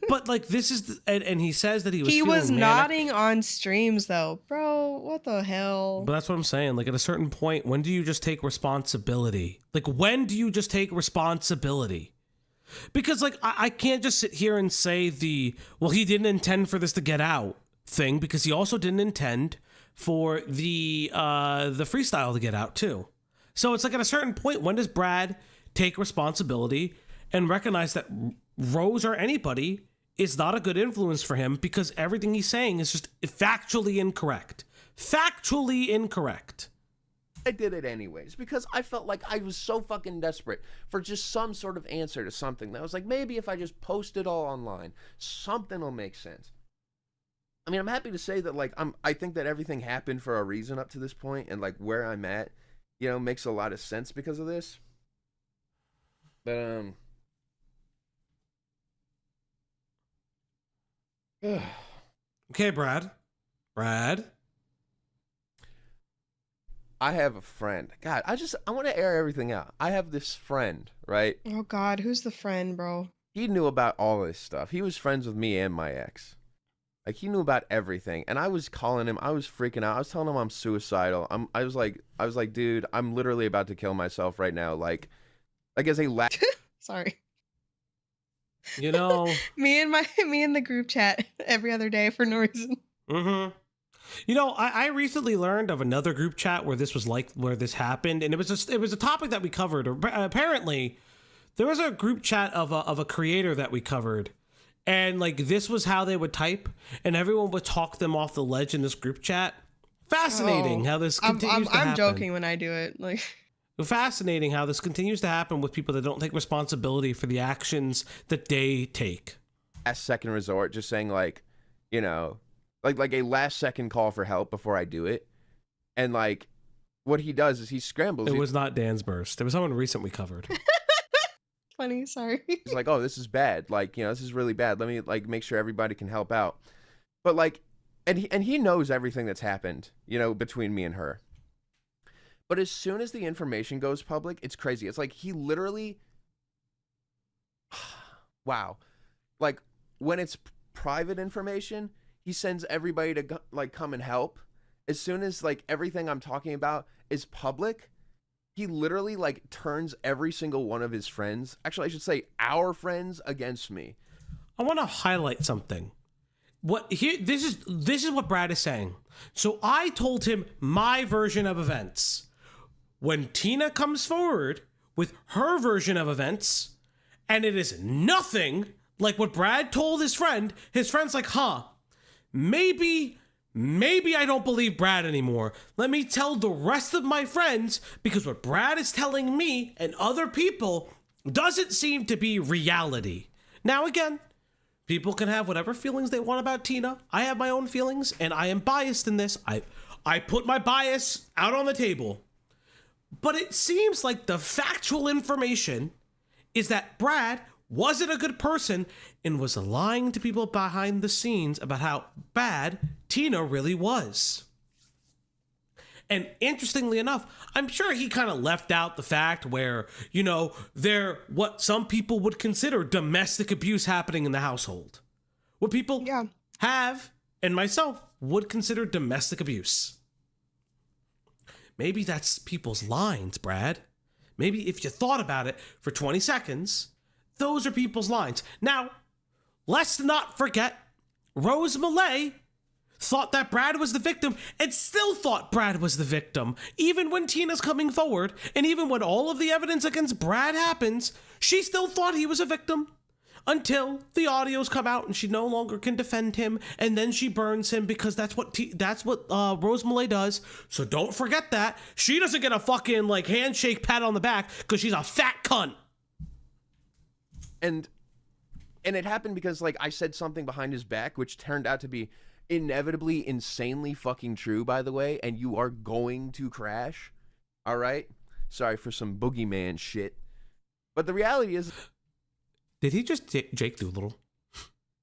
But like, this is and he says that he was feeling nodding on streams though. Bro, what the hell? But that's what I'm saying. Like, at a certain point, when do you just take responsibility? Like, when do you just take responsibility? Because like, I can't just sit here and say well, he didn't intend for this to get out thing, because he also didn't intend for the freestyle to get out too. So it's like, at a certain point, when does Brad take responsibility and recognize that Rose or anybody is not a good influence for him, because everything he's saying is just factually incorrect. Factually incorrect. I did it anyways because I felt like I was so fucking desperate for just some sort of answer to something that was like, maybe if I just post it all online, something will make sense. I mean, I'm happy to say that, like, I think that everything happened for a reason up to this point, and like where I'm at, you know, makes a lot of sense because of this. But Okay, Brad. I have a friend. God, I want to air everything out. I have this friend, right? Oh god, who's the friend, bro? He knew about all this stuff. He was friends with me and my ex. Like, he knew about everything. And I was calling him. I was freaking out. I was telling him I'm suicidal. I was like, dude, I'm literally about to kill myself right now. Like as a Sorry. You know, me and the group chat every other day for no reason. Mm-hmm. You know, I recently learned of another group chat where this happened, and it was a topic that we covered. Apparently, there was a group chat of a creator that we covered, and like, this was how they would type, and everyone would talk them off the ledge in this group chat. Fascinating how this continues to happen. I'm joking when I do it. Like, fascinating how this continues to happen with people that don't take responsibility for the actions that they take. Last second resort, just saying, like, you know, like a last second call for help before I do it. And like, what he does is he scrambles. It was not Dan's burst. It was someone recent we covered. Funny, sorry. He's like, oh, this is bad. Like, you know, this is really bad. Let me like make sure everybody can help out. But like, and he knows everything that's happened, you know, between me and her. But as soon as the information goes public, it's crazy. It's like, he literally, wow. Like, when it's private information, he sends everybody to like come and help. As soon as like everything I'm talking about is public, he literally like turns every single one of his friends, actually I should say our friends, against me. I want to highlight something. This is what Brad is saying. So I told him my version of events. When Tina comes forward with her version of events, and it is nothing like what Brad told his friend's like, maybe I don't believe Brad anymore. Let me tell the rest of my friends, because what Brad is telling me and other people doesn't seem to be reality. Now again, people can have whatever feelings they want about Tina. I have my own feelings, and I am biased in this. I put my bias out on the table. But it seems like the factual information is that Brad wasn't a good person and was lying to people behind the scenes about how bad Tina really was. And interestingly enough, I'm sure he kind of left out the fact where, you know, what some people would consider domestic abuse happening in the household. What people have, and myself, would consider domestic abuse. Maybe that's people's lines, Brad. Maybe if you thought about it for 20 seconds, those are people's lines. Now, let's not forget Rose Malay, thought that Brad was the victim and still thought Brad was the victim. Even when Tina's coming forward, and even when all of the evidence against Brad happens, she still thought he was a victim. Until the audios come out and she no longer can defend him, and then she burns him because that's what Rose Malay does. So don't forget that. She doesn't get a fucking like handshake pat on the back because she's a fat cunt. And it happened because like I said something behind his back, which turned out to be inevitably insanely fucking true, by the way, and you are going to crash. All right? Sorry for some boogeyman shit. But the reality is... Did he just Jake Doolittle?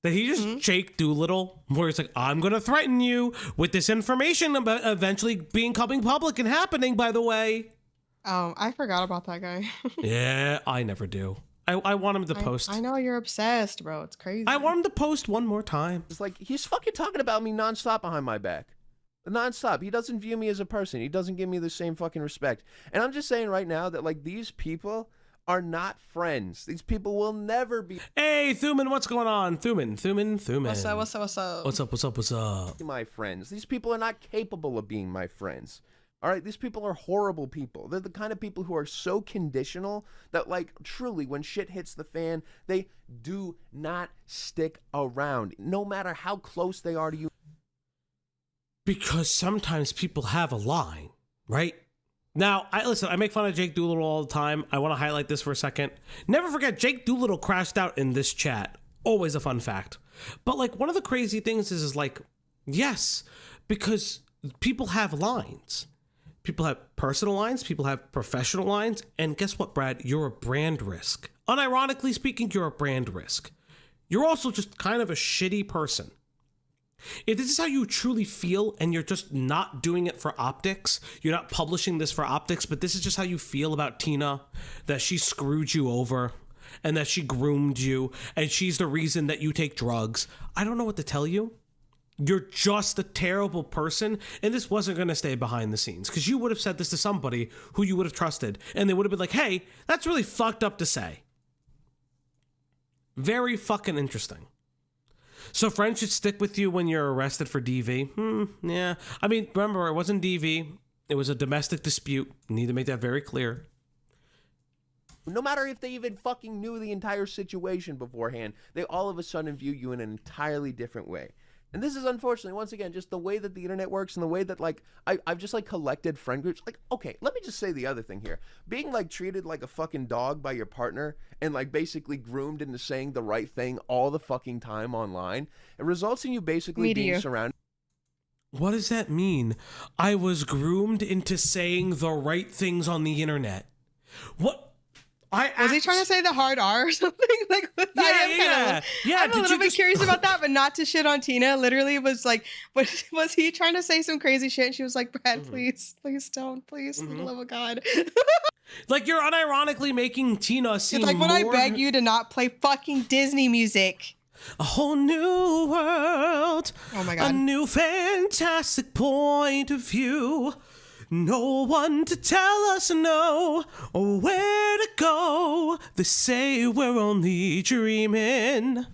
Did he just Jake Doolittle? Where he's like, I'm going to threaten you with this information about eventually coming public and happening, by the way. I forgot about that guy. Yeah, I never do. I want him to post. I know you're obsessed, bro. It's crazy. I want him to post one more time. It's like, he's fucking talking about me nonstop behind my back. Nonstop. He doesn't view me as a person. He doesn't give me the same fucking respect. And I'm just saying right now that, like, these people are not friends. These people will never be... Hey, Thuman, what's going on? Thuman. What's up? My friends. These people are not capable of being my friends. All right, these people are horrible people. They're the kind of people who are so conditional that, like, truly, when shit hits the fan, they do not stick around, no matter how close they are to you. Because sometimes people have a line, right? Now, I make fun of Jake Doolittle all the time. I want to highlight this for a second. Never forget, Jake Doolittle crashed out in this chat. Always a fun fact. But, like, one of the crazy things is like, yes, because people have lines. People have personal lines, people have professional lines, and guess what, Brad? You're a brand risk. Unironically speaking, you're a brand risk. You're also just kind of a shitty person. If this is how you truly feel and you're just not doing it for optics, you're not publishing this for optics, but this is just how you feel about Tina, that she screwed you over and that she groomed you and she's the reason that you take drugs, I don't know what to tell you. You're just a terrible person, and this wasn't going to stay behind the scenes because you would have said this to somebody who you would have trusted, and they would have been like, hey, that's really fucked up to say. Very fucking interesting. So friends should stick with you when you're arrested for DV. Yeah. I mean, remember, it wasn't DV. It was a domestic dispute. Need to make that very clear. No matter if they even fucking knew the entire situation beforehand, they all of a sudden view you in an entirely different way. And this is unfortunately, once again, just the way that the internet works and the way that, like, I've just, like, collected friend groups. Like, okay, let me just say the other thing here. Being, like, treated like a fucking dog by your partner and, like, basically groomed into saying the right thing all the fucking time online, it results in you basically being surrounded. What does that mean? I was groomed into saying the right things on the internet. What? Was he trying to say the hard R or something? Like, yeah. I'm a little bit curious about that, but not to shit on Tina. Literally was like, was he trying to say some crazy shit? And she was like, Brad, please don't, please, for the love of God. Like, you're unironically making Tina seem it's like when I beg you to not play fucking Disney music. A whole new world. Oh my God. A new fantastic point of view. No one to tell us no or where to go. They say we're only dreaming.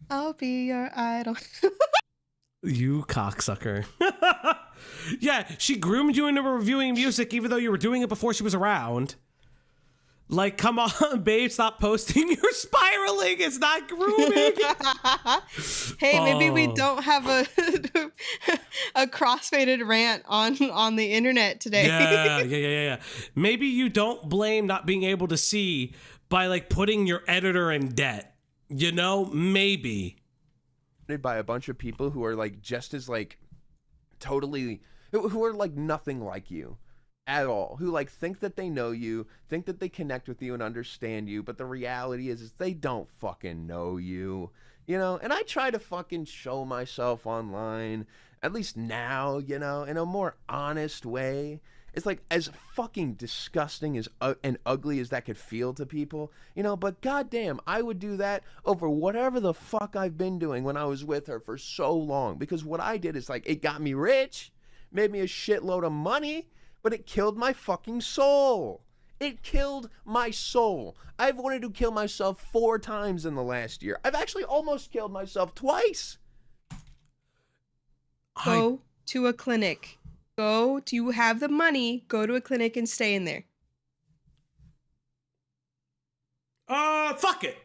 I'll be your idol. You cocksucker. Yeah, she groomed you into reviewing music even though you were doing it before she was around. Like, come on, babe, stop posting. You're spiraling. It's not grooming. Hey, maybe we don't have a crossfaded rant on the internet today. Yeah. Maybe you don't blame not being able to see by, like, putting your editor in debt. You know, maybe. By a bunch of people who are, like, just as, like, totally, who are, like, nothing like you. At all, who like think that they know you, think that they connect with you and understand you, but the reality is they don't fucking know you, you know. And I try to fucking show myself online, at least now, you know, in a more honest way. It's like as fucking disgusting as and ugly as that could feel to people, you know, but goddamn, I would do that over whatever the fuck I've been doing when I was with her for so long, because what I did is like it got me rich, made me a shitload of money. But it killed my fucking soul. It killed my soul. I've wanted to kill myself 4 times in the last year. I've actually almost killed myself twice. Go to a clinic. Do you have the money? Go to a clinic and stay in there. Fuck it.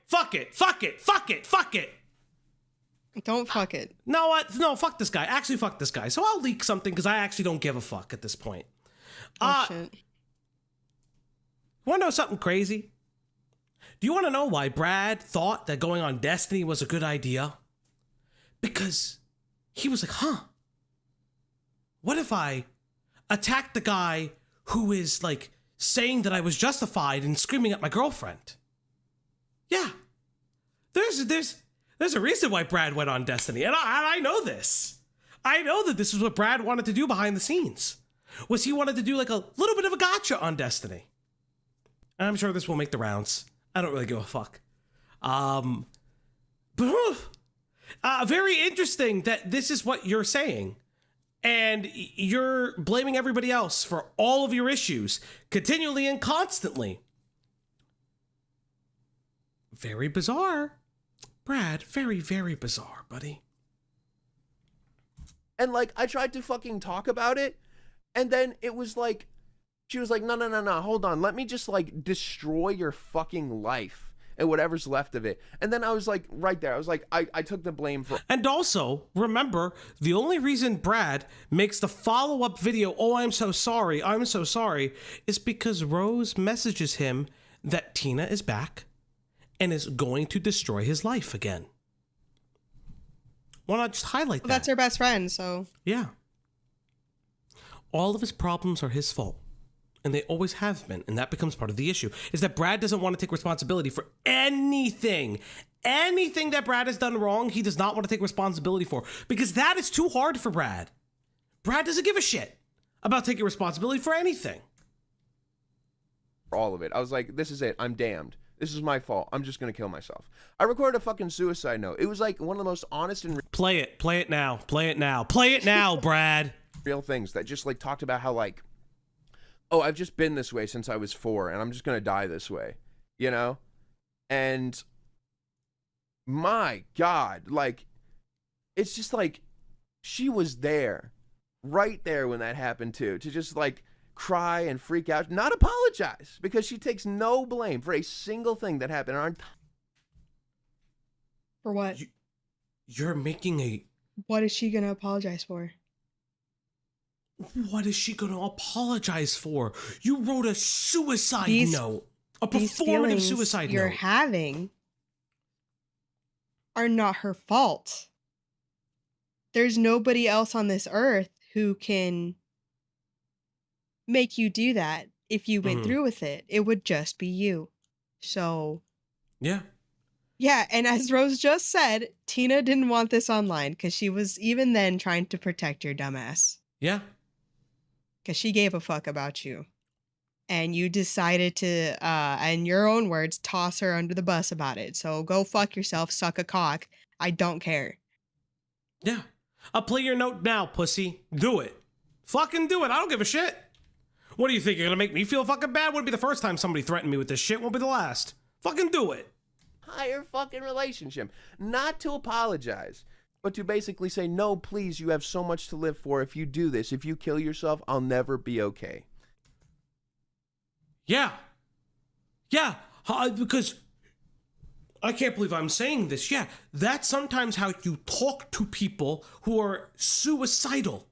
Don't fuck it. No, what? No, fuck this guy. Actually, fuck this guy. So I'll leak something because I actually don't give a fuck at this point. Shit. Want to know something crazy? Do you want to know why Brad thought that going on Destiny was a good idea? Because he was like, what if I attacked the guy who is like saying that I was justified in screaming at my girlfriend? Yeah. There's a reason why Brad went on Destiny, and I know this. I know that this is what Brad wanted to do behind the scenes. Was he wanted to do like a little bit of a gotcha on Destiny. And I'm sure this will make the rounds. I don't really give a fuck. Very interesting that this is what you're saying. And you're blaming everybody else for all of your issues, continually and constantly. Very bizarre. Brad, very, very bizarre, buddy. And like, I tried to fucking talk about it, and then it was like, she was like, no, hold on. Let me just like destroy your fucking life and whatever's left of it. And then I was like, right there, I was like, I took the blame for. And also, remember, the only reason Brad makes the follow-up video, oh, I'm so sorry, is because Rose messages him that Tina is back and is going to destroy his life again. Why not just highlight that? That's her best friend, so. Yeah. All of his problems are his fault. And they always have been. And that becomes part of the issue. Is that Brad doesn't want to take responsibility for anything. Anything that Brad has done wrong, he does not want to take responsibility for. Because that is too hard for Brad. Brad doesn't give a shit about taking responsibility for anything. All of it. I was like, this is it. I'm damned. This is my fault. I'm just going to kill myself. I recorded a fucking suicide note. It was like one of the most honest and Play it now, Brad. real things that just like talked about how like, oh, I've just been this way since I was 4 and I'm just going to die this way, you know? And my God, like, it's just like, she was there, right there when that happened too, to just like cry and freak out, not apologize, because she takes no blame for a single thing that happened. For what? You're making a... What is she going to apologize for? What is she going to apologize for? You wrote a suicide note. A performative suicide note. You're having are not her fault. There's nobody else on this earth who can make you do that. If you went through with it, it would just be you. So... Yeah. Yeah, and as Rose just said, Tina didn't want this online because she was even then trying to protect your dumbass. Yeah. Because she gave a fuck about you. And you decided to, in your own words, toss her under the bus about it. So go fuck yourself, suck a cock. I don't care. Yeah. I'll play your note now, pussy. Do it. Fucking do it. I don't give a shit. What do you think? You're gonna make me feel fucking bad? Wouldn't be the first time somebody threatened me with this shit. Won't be the last. Fucking do it. Entire fucking relationship. Not to apologize, but to basically say, no, please, you have so much to live for. If you do this, if you kill yourself, I'll never be okay. Yeah. Yeah. Because I can't believe I'm saying this. Yeah. That's sometimes how you talk to people who are suicidal.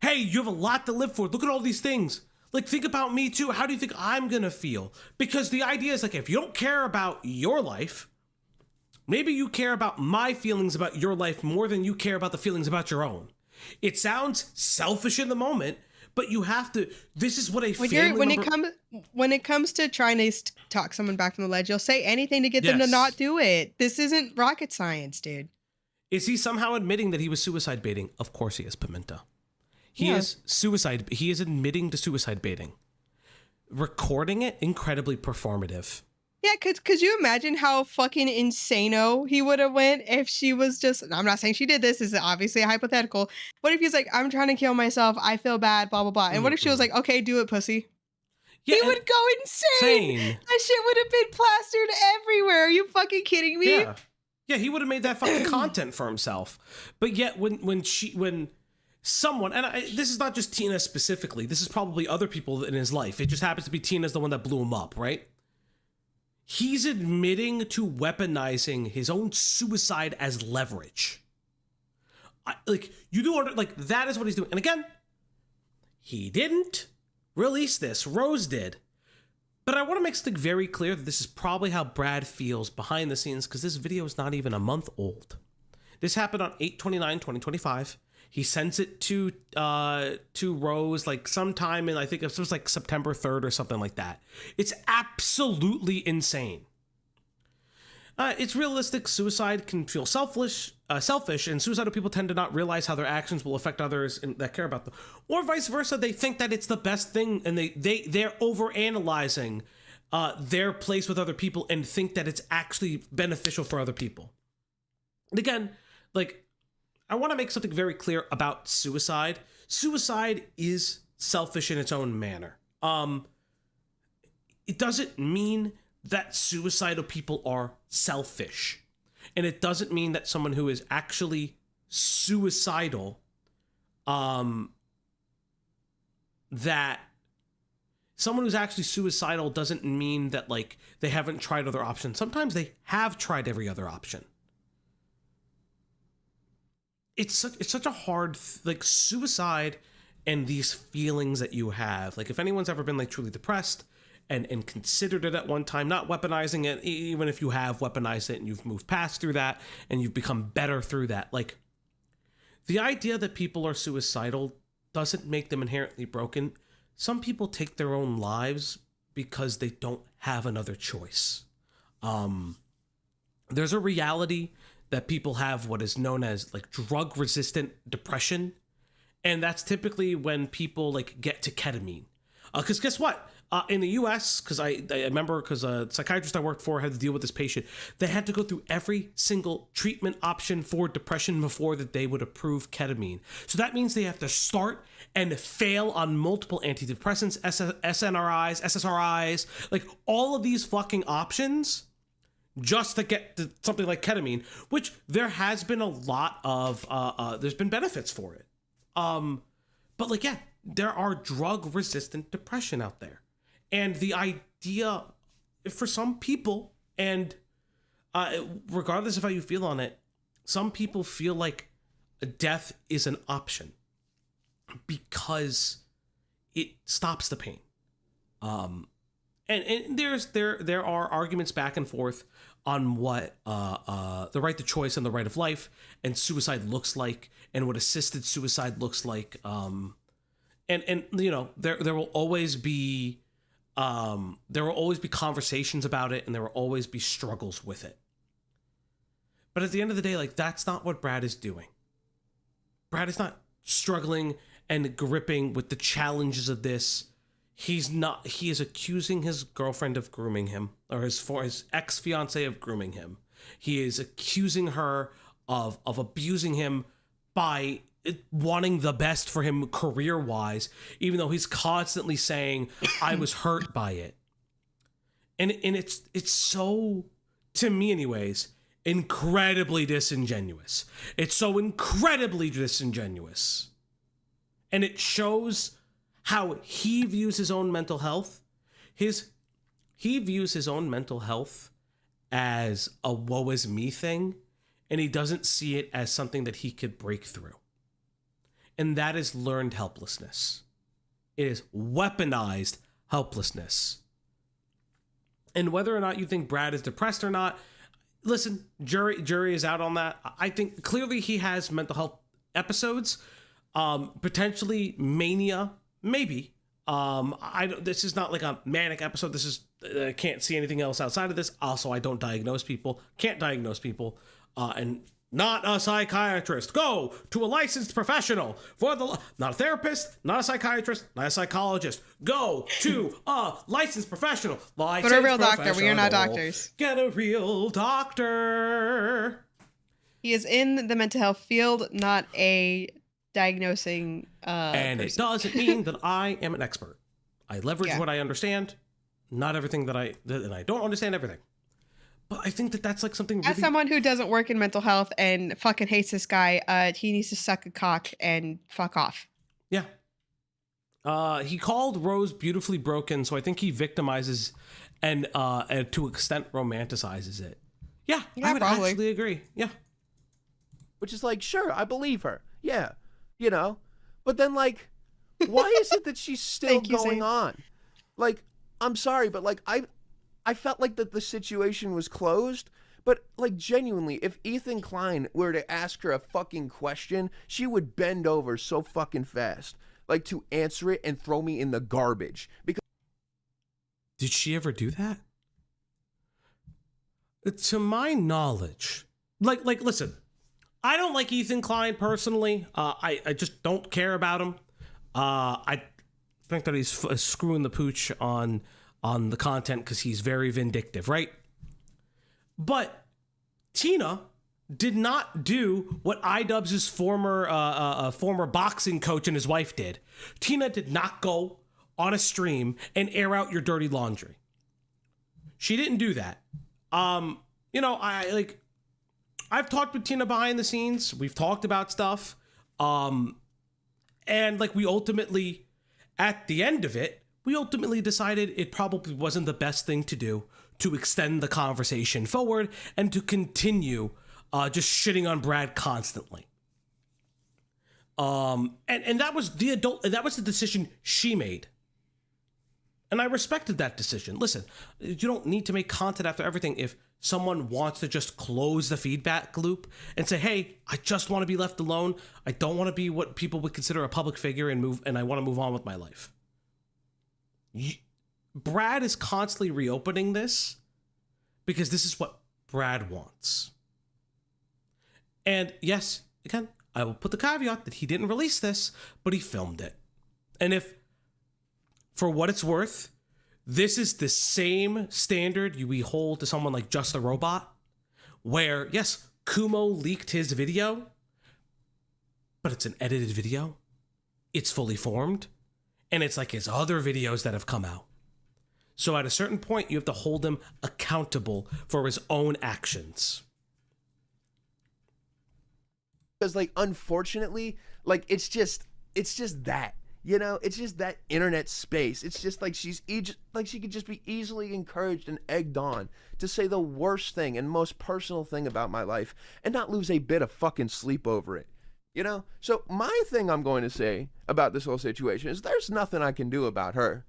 Hey, you have a lot to live for. Look at all these things. Like, think about me too. How do you think I'm gonna feel? Because the idea is like, if you don't care about your life, maybe you care about my feelings about your life more than you care about the feelings about your own. It sounds selfish in the moment, but you have to. This is what a when it comes to trying to talk someone back from the ledge, you'll say anything to get them to not do it. This isn't rocket science, dude. Is he somehow admitting that he was suicide baiting? Of course he is, Pimenta. He is admitting to suicide baiting. Recording it, incredibly performative. Yeah, could you imagine how fucking insano he would have went if she was just, I'm not saying she did this is obviously a hypothetical. What if he's like, I'm trying to kill myself, I feel bad, blah, blah, blah. And what if she was like, okay, do it, pussy? Yeah, he would go insane. That shit would have been plastered everywhere. Are you fucking kidding me? Yeah, he would have made that fucking content for himself. But yet when someone, and this is not just Tina specifically, this is probably other people in his life. It just happens to be Tina's the one that blew him up, right? He's admitting to weaponizing his own suicide as leverage. You do order, that is what he's doing. And again, he didn't release this. Rose did. But I want to make something very clear that this is probably how Brad feels behind the scenes, because this video is not even a month old. This happened on 8/29/2025. He sends it to Rose sometime in, I think it was September 3rd or something like that. It's absolutely insane. It's realistic. Suicide can feel selfish, and suicidal people tend to not realize how their actions will affect others that care about them, or vice versa. They think that it's the best thing, and they're overanalyzing their place with other people and think that it's actually beneficial for other people. And again, I want to make something very clear about suicide. Suicide is selfish in its own manner. It doesn't mean that suicidal people are selfish. And it doesn't mean that someone who is actually suicidal, that someone who's actually suicidal doesn't mean that they haven't tried other options. Sometimes they have tried every other option. It's such a hard, suicide and these feelings that you have. If anyone's ever been truly depressed, and considered it at one time, not weaponizing it, even if you have weaponized it and you've moved past through that and you've become better through that. The idea that people are suicidal doesn't make them inherently broken. Some people take their own lives because they don't have another choice. There's a reality that people have what is known as drug-resistant depression. And that's typically when people get to ketamine. Because guess what? In the US, because I remember, because a psychiatrist I worked for had to deal with this patient, they had to go through every single treatment option for depression before that they would approve ketamine. So that means they have to start and fail on multiple antidepressants, SSRIs, all of these fucking options just to get to something like ketamine, which there has been a lot of, there's been benefits for it. But there are drug-resistant depression out there. And the idea, for some people, and regardless of how you feel on it, some people feel like death is an option because it stops the pain. And there are arguments back and forth on what the right to choice and the right of life and suicide looks like, and what assisted suicide looks like. And there will always be conversations about it, and there will always be struggles with it. But at the end of the day, that's not what Brad is doing. Brad is not struggling and gripping with the challenges of this. He is accusing his girlfriend of grooming him, or his ex-fiance of grooming him. He is accusing her of abusing him by wanting the best for him career-wise, even though he's constantly saying, I was hurt by it. And it's so, to me anyways, incredibly disingenuous. It's so incredibly disingenuous. And it shows how he views his own mental health. He views his own mental health as a woe is me thing, and he doesn't see it as something that he could break through. And that is learned helplessness. It is weaponized helplessness. And whether or not you think Brad is depressed or not, listen, jury is out on that. I think clearly he has mental health episodes, potentially mania, maybe. This is not a manic episode. This is, I can't see anything else outside of this. Also, I don't diagnose people, can't diagnose people, and not a psychiatrist. Go to a licensed professional not a therapist, not a psychiatrist, not a psychologist. Go to a licensed professional. But a real doctor. We are not doctors. Get a real doctor. He is in the mental health field, not a diagnosing and person. It doesn't mean that I am an expert. I leverage what I understand, not everything and I don't understand everything. But I think that that's like something really... As someone who doesn't work in mental health and fucking hates this guy, he needs to suck a cock and fuck off. Yeah. He called Rose beautifully broken, so I think he victimizes and to an extent romanticizes it. Yeah, I would probably. actually agree. Yeah. Which is like, sure, I believe her. Yeah, you know. But then, like, why is it that she's still going on? Like, I'm sorry, but like, I felt like that the situation was closed, but like genuinely, if Ethan Klein were to ask her a fucking question, she would bend over so fucking fast, like to answer it and throw me in the garbage. Because did she ever do that? To my knowledge, like listen, I don't like Ethan Klein personally. I just don't care about him. I think that he's screwing the pooch on the content because he's very vindictive, right? But Tina did not do what iDubbbz's former boxing coach and his wife did. Tina did not go on a stream and air out your dirty laundry. She didn't do that. You know, I've talked with Tina behind the scenes. We've talked about stuff. And like we ultimately, at the end of it, we ultimately decided it probably wasn't the best thing to do to extend the conversation forward and to continue just shitting on Brad constantly. And that was that was the decision she made. And I respected that decision. Listen, you don't need to make content after everything if someone wants to just close the feedback loop and say, hey, I just want to be left alone. I don't want to be what people would consider a public figure and I want to move on with my life. Brad is constantly reopening this because this is what Brad wants. And yes, again, I will put the caveat that he didn't release this, but he filmed it. And if, for what it's worth, this is the same standard we hold to someone like Just a Robot, where, yes, Kumo leaked his video, but it's an edited video. It's fully formed. And it's like his other videos that have come out. So at a certain point, you have to hold him accountable for his own actions. Because, like, unfortunately, like, it's just that, you know, it's just that internet space. It's just like she could just be easily encouraged and egged on to say the worst thing and most personal thing about my life and not lose a bit of fucking sleep over it. You know? So my thing I'm going to say about this whole situation is there's nothing I can do about her.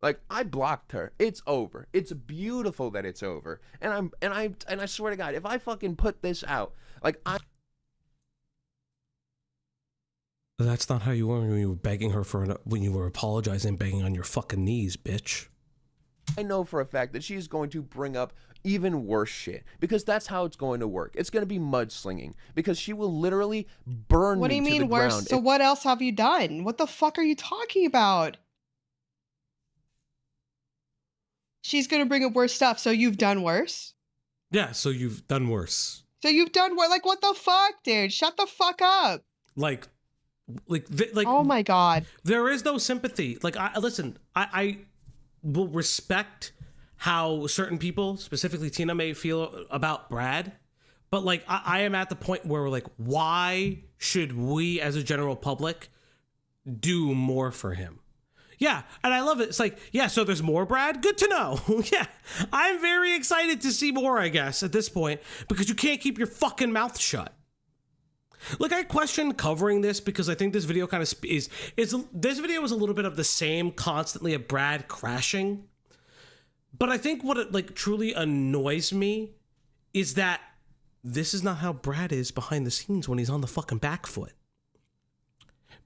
Like, I blocked her. It's over. It's beautiful that it's over. And I swear to God, if I fucking put this out, like That's not how you were when you were begging her when you were apologizing, begging on your fucking knees, bitch. I know for a fact that she's going to bring up even worse shit because that's how it's going to work. It's going to be mudslinging because she will literally burn What do you me to mean the worse? ground. So what else have you done? What the fuck are you talking about? She's going to bring up worse stuff. So you've done worse? Yeah, so you've done worse. So you've done what? Like, what the fuck, dude? Shut the fuck up. Like, oh my God. There is no sympathy. Like, I will respect how certain people, specifically Tina, may feel about Brad. But like, I am at the point where we're like, why should we as a general public do more for him? Yeah, and I love it. It's like, yeah, so there's more Brad? Good to know. Yeah, I'm very excited to see more, I guess, at this point, because you can't keep your fucking mouth shut. Look, I questioned covering this because I think this video kind of this video is a little bit of the same constantly of Brad crashing. But I think what it like truly annoys me is that this is not how Brad is behind the scenes when he's on the fucking back foot.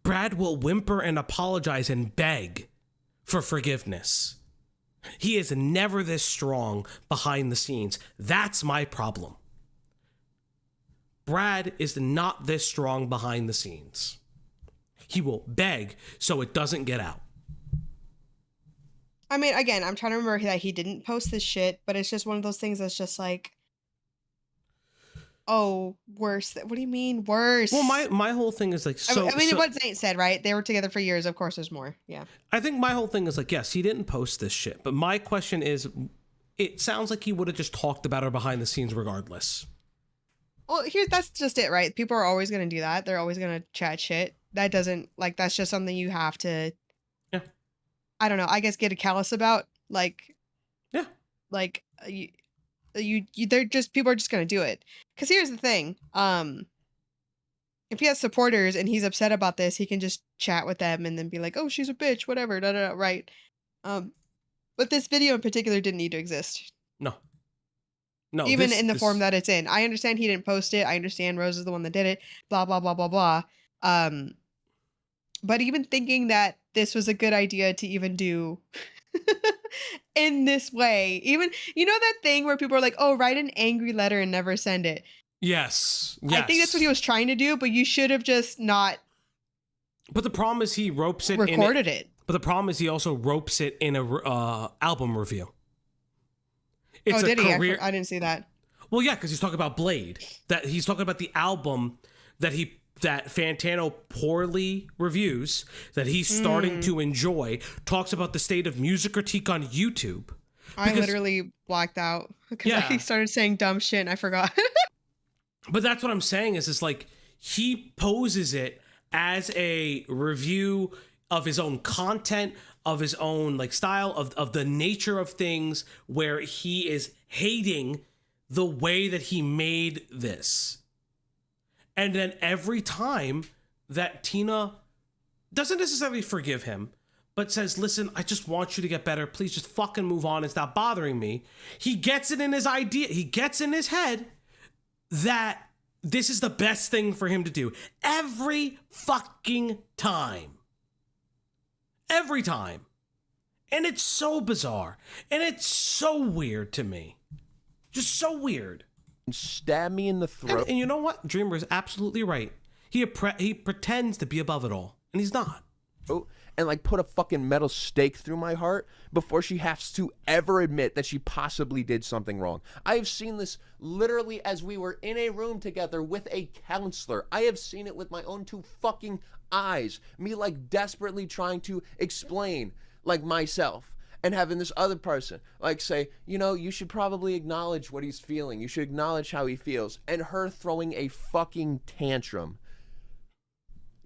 Brad will whimper and apologize and beg for forgiveness. He is never this strong behind the scenes. That's my problem. Brad is not this strong behind the scenes. He will beg so it doesn't get out. I mean, again, I'm trying to remember that he didn't post this shit, but it's just one of those things that's just like, oh, worse. What do you mean worse? Well, my whole thing is like, so. I mean, what Zane said, right? They were together for years. Of course, there's more. Yeah. I think my whole thing is like, yes, he didn't post this shit, but my question is it sounds like he would have just talked about her behind the scenes regardless. Well, that's just it, right? People are always going to do that. They're always going to chat shit. That doesn't, like, that's just something you have to, Yeah. I don't know, I guess get a callous about. Like, yeah. Like, they're just, people are just going to do it. Because here's the thing. If he has supporters and he's upset about this, he can just chat with them and then be like, oh, she's a bitch, whatever, da, da, da, right? But this video in particular didn't need to exist. No, even in the form that it's in. I understand he didn't post it. I understand Rose is the one that did it. Blah, blah, blah, blah, blah. But even thinking that this was a good idea to even do in this way, even, you know, that thing where people are like, oh, write an angry letter and never send it. Yes. I think that's what he was trying to do, but you should have just not. But the problem is he ropes it. Recorded it. But the problem is he also ropes it in a album review. It's did he? I didn't see that. Well, yeah, because he's talking about Blade. That he's talking about the album that Fantano poorly reviews, that he's starting to enjoy. Talks about the state of music critique on YouTube. I literally blacked out because he started saying dumb shit and I forgot. But that's what I'm saying is like he poses it as a review of his own content, of his own like style, of the nature of things, where he is hating the way that he made this. And then every time that Tina doesn't necessarily forgive him, but says, listen, I just want you to get better. Please just fucking move on and stop bothering me. He gets it in his idea. He gets in his head that this is the best thing for him to do. Every fucking time. Every time. And it's so bizarre. And it's so weird to me. Just so weird. Stab me in the throat. And you know what? Dreamer is absolutely right. He pretends to be above it all. And he's not. Oh, and like put a fucking metal stake through my heart before she has to ever admit that she possibly did something wrong. I have seen this literally as we were in a room together with a counselor. I have seen it with my own two fucking eyes. Me like desperately trying to explain like myself and having this other person like say, you know, you should probably acknowledge what he's feeling. You should acknowledge how he feels. And her throwing a fucking tantrum.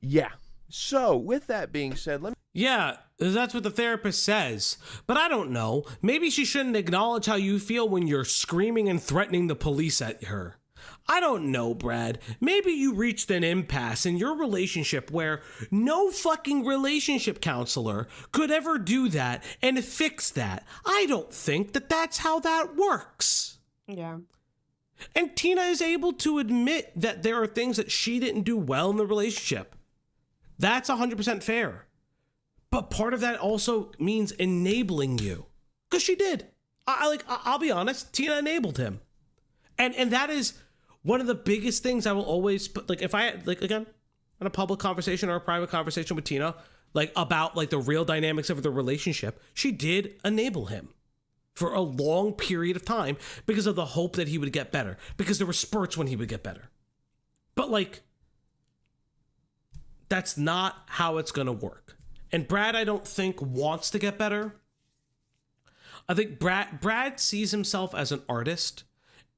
Yeah. So, with that being said, Yeah, that's what the therapist says. But I don't know. Maybe she shouldn't acknowledge how you feel when you're screaming and threatening the police at her. I don't know, Brad. Maybe you reached an impasse in your relationship where no fucking relationship counselor could ever do that and fix that. I don't think that that's how that works. Yeah. And Tina is able to admit that there are things that she didn't do well in the relationship. That's 100% fair. But part of that also means enabling you. Because she did. I'll be honest, Tina enabled him. And that is one of the biggest things I will always put, like if I, like again, in a public conversation or a private conversation with Tina, like about like the real dynamics of the relationship, she did enable him for a long period of time because of the hope that he would get better. Because there were spurts when he would get better. But like, that's not how it's going to work. And Brad, I don't think wants to get better. I think Brad sees himself as an artist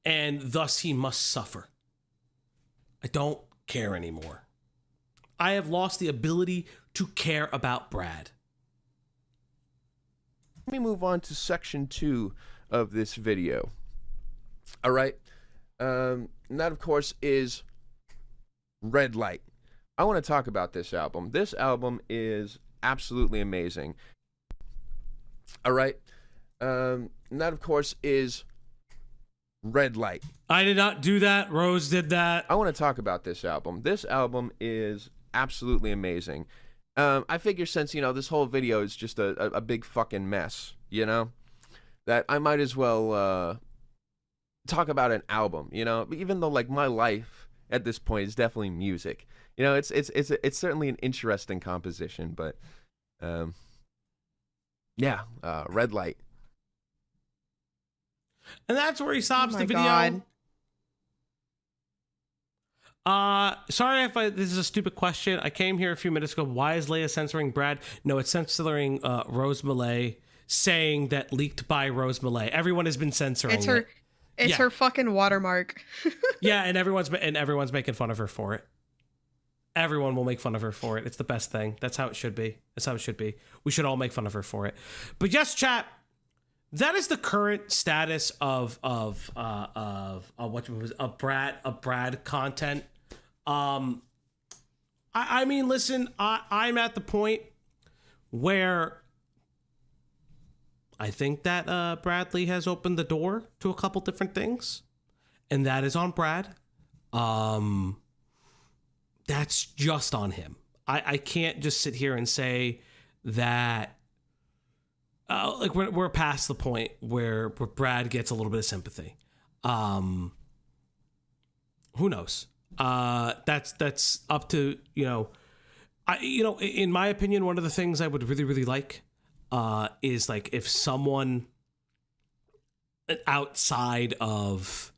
and thus he must suffer. I don't care anymore. I have lost the ability to care about Brad. let me move on to section 2 of this video. All right. And that, of course, is Red Light. I want to talk about this album. This album is absolutely amazing. All right. And that, of course, is Red Light. I did not do that. Rose did that. I want to talk about this album. This album is absolutely amazing. I figure since, you know, this whole video is just a big fucking mess, you know, that I might as well talk about an album, you know, even though, like, my life at this point is definitely music. You know, it's certainly an interesting composition, but yeah, Red Light. And that's where he stops the video. God. Sorry if this is a stupid question. I came here a few minutes ago. Why is Leia censoring Brad? No, it's censoring Rose Malay saying that leaked by Rose Malay. Everyone has been censoring It's her. it. It's Yeah. her fucking watermark. Yeah, and everyone's making fun of her for it. Everyone will make fun of her for it. It's the best thing. That's how it should be. That's how it should be. We should all make fun of her for it. But yes, chat. That is the current status of Brad content. I mean, listen. I'm at the point where I think that Bradley has opened the door to a couple different things, and that is on Brad. That's just on him. I can't just sit here and say that like we're past the point where Brad gets a little bit of sympathy. Who knows? That's up to, in my opinion, one of the things I would really, really like is like if someone outside of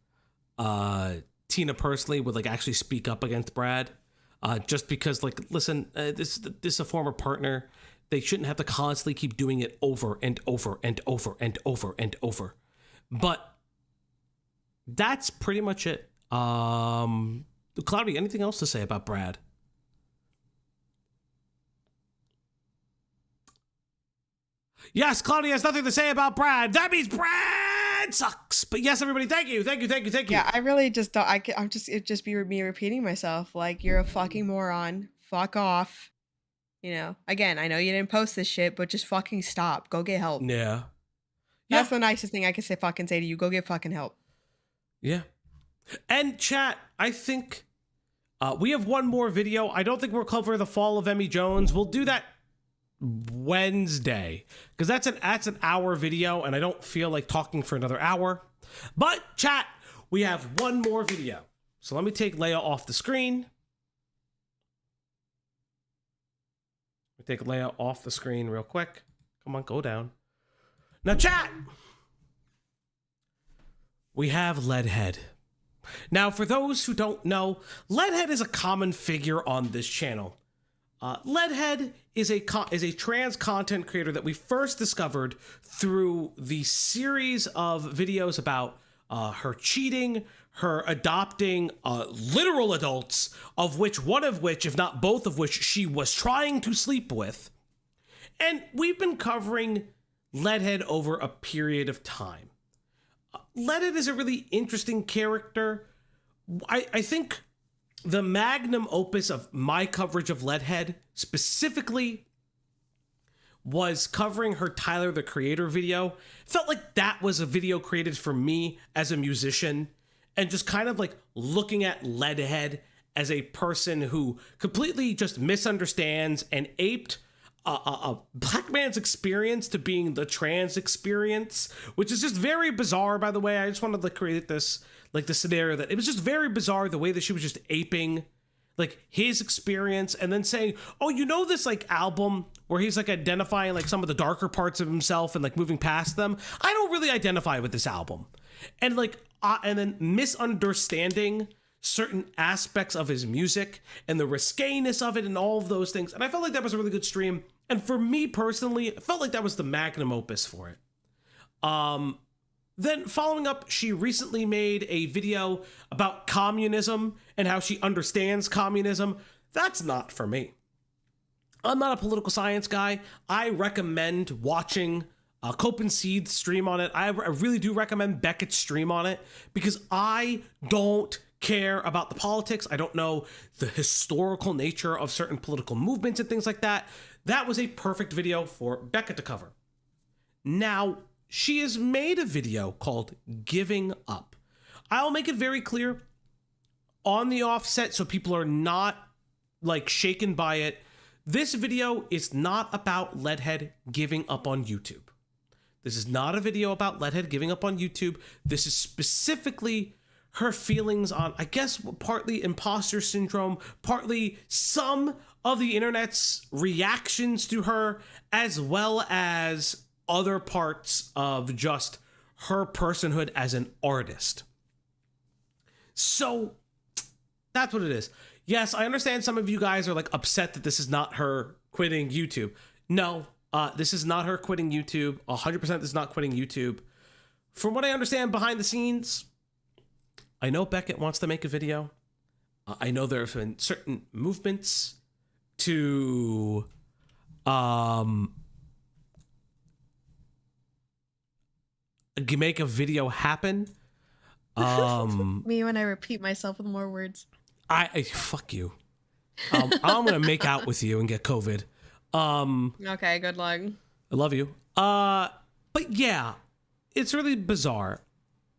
Tina personally would like actually speak up against Brad. Just because, like, listen, this is a former partner. They shouldn't have to constantly keep doing it over and over and over and over and over. But that's pretty much it. Cloudy, anything else to say about Brad? Yes, Cloudy has nothing to say about Brad. That means Brad sucks. But yes, everybody, thank you. Yeah, I really just don't. It'd just be me repeating myself. Like, you're a fucking moron. Fuck off. Again, I know you didn't post this shit, but just fucking stop. Go get help. Yeah. That's the nicest thing I can say to you. Go get fucking help. Yeah. And chat, I think we have one more video. I don't think we'll cover the fall of Emmy Jones. We'll do that Wednesday, because that's an hour video, and I don't feel like talking for another hour. But chat, we have one more video. So let me take Leia off the screen. Take Leia off the screen real quick. Come on, go down. Now chat, we have Leadhead. Now, for those who don't know, Leadhead is a common figure on this channel. Leadhead is a trans content creator that we first discovered through the series of videos about her cheating, her adopting literal adults, one of which, if not both of which, she was trying to sleep with. And we've been covering Leadhead over a period of time. Leadhead is a really interesting character. I think the magnum opus of my coverage of Leadhead specifically was covering her Tyler the Creator video. Felt like that was a video created for me as a musician, and just kind of like looking at Leadhead as a person who completely just misunderstands and aped a black man's experience to being the trans experience, which is just very bizarre, by the way. I just wanted to create this, like, the scenario that it was just very bizarre the way that she was just aping like his experience and then saying, oh, this like album where he's like identifying like some of the darker parts of himself and like moving past them. I don't really identify with this album. And like, and then misunderstanding certain aspects of his music and the risqueness of it and all of those things. And I felt like that was a really good stream. And for me personally, it felt like that was the magnum opus for it. Then following up, she recently made a video about communism and how she understands communism. That's not for me. I'm not a political science guy. I recommend watching Cope and Seed's stream on it. I really do recommend Beckett's stream on it because I don't care about the politics. I don't know the historical nature of certain political movements and things like that. That was a perfect video for Beckett to cover. Now, she has made a video called Giving Up. I'll make it very clear on the offset so people are not like shaken by it. This video is not about Leadhead giving up on YouTube. This is not a video about Leadhead giving up on YouTube. This is specifically her feelings on, I guess, partly imposter syndrome, partly some of the internet's reactions to her, as well as other parts of just her personhood as an artist. So that's what it is. Yes, I understand some of you guys are like upset that this is not her quitting YouTube. No, This is not her quitting YouTube. 100% this is not quitting YouTube. From what I understand behind the scenes, I know Beckett wants to make a video. I know there have been certain movements to make a video happen. Me when I repeat myself with more words. I fuck you. I'm gonna make out with you and get COVID. Okay, good luck. I love you. But yeah, it's really bizarre.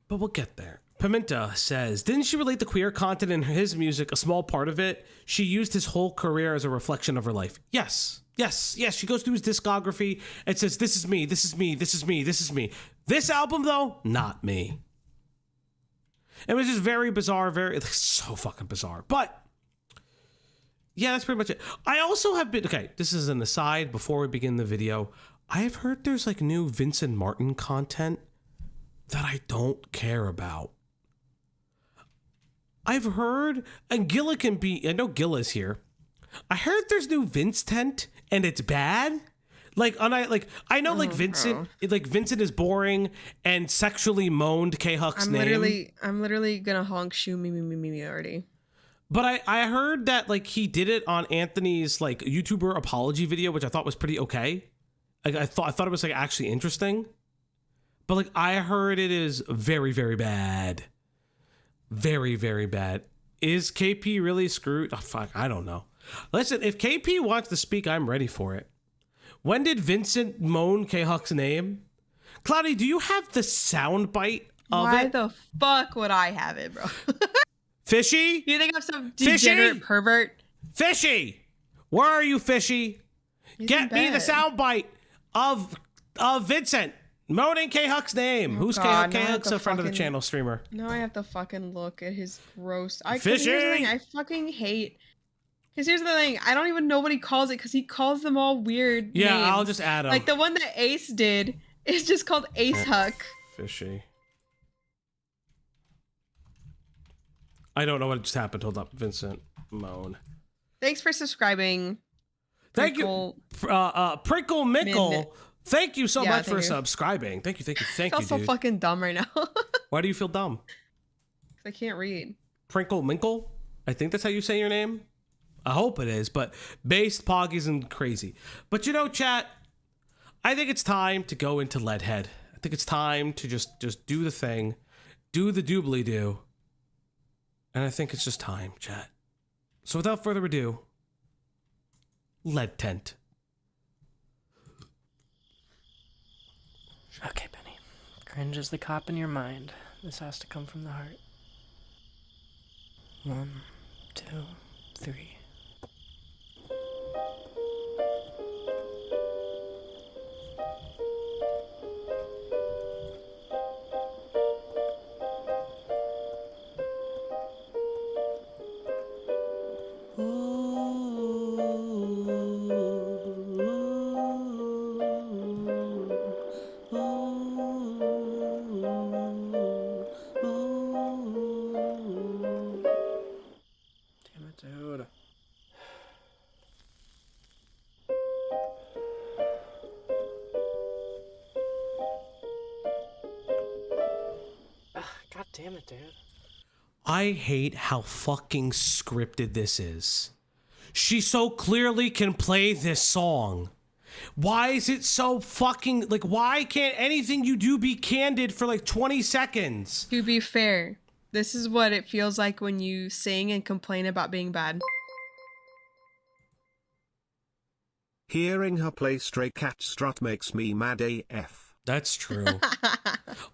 But we'll get there. Pimenta says, didn't she relate the queer content in his music, a small part of it? She used his whole career as a reflection of her life. Yes. She goes through his discography and says, this is me, this is me, this is me, this is me. This album, though, not me. It was just very bizarre, so fucking bizarre. But yeah, that's pretty much it. I also have been, okay, this is an aside before we begin the video. I have heard there's like new Vincent Martin content that I don't care about. I've heard, and Gilla can be, I know Gilla's here. I heard there's new Vince tent and it's bad. I know Vincent, Vincent is boring and sexually moaned K-Huck's name. I'm literally gonna honk shoe me already. But I heard that he did it on Anthony's YouTuber apology video, which I thought was pretty okay. I thought it was actually interesting. But I heard it is very, very bad. Very, very bad. Is KP really screwed? Oh, fuck, I don't know. Listen, if KP wants to speak, I'm ready for it. When did Vincent moan K-Huck's name? Cloudy, do you have the soundbite of Why it? the fuck would I have it, bro? Fishy? You think I'm some degenerate pervert? Fishy! Where are you, Fishy? Get me the soundbite of Vincent moaning K-Huck's name. Who's K-Huck? K-Huck's a friend of the channel streamer. Now I have to fucking look at his gross... Here's Fishy! the thing, I fucking hate... Because here's the thing, I don't even know what he calls it because he calls them all weird names. I'll just add them. The one that Ace did is just called Ace Huck. Fishy. I don't know what just happened. Hold up, Vincent moan. Thanks for subscribing. Thank you, Prickle Mickle. Thank you so much for subscribing. Thank you, I feel so dude. fucking dumb right now. Why do you feel dumb? I can't read. Prinkle Minkle? I think that's how you say your name. I hope it is, but based, pog isn't crazy. But chat, I think it's time to go into Leadhead. I think it's time to just do the thing, do the doobly-doo. And I think it's just time, chat. So without further ado, Lead Tent. Okay, Benny. Cringe is the cop in your mind. This has to come from the heart. 1, 2, 3. Dude. God damn it, dude. I hate how fucking scripted this is. She so clearly can play this song. Why is it so fucking why can't anything you do be candid for 20 seconds? To be fair, this is what it feels like when you sing and complain about being bad. Hearing her play Stray Cat Strut makes me mad AF. That's true.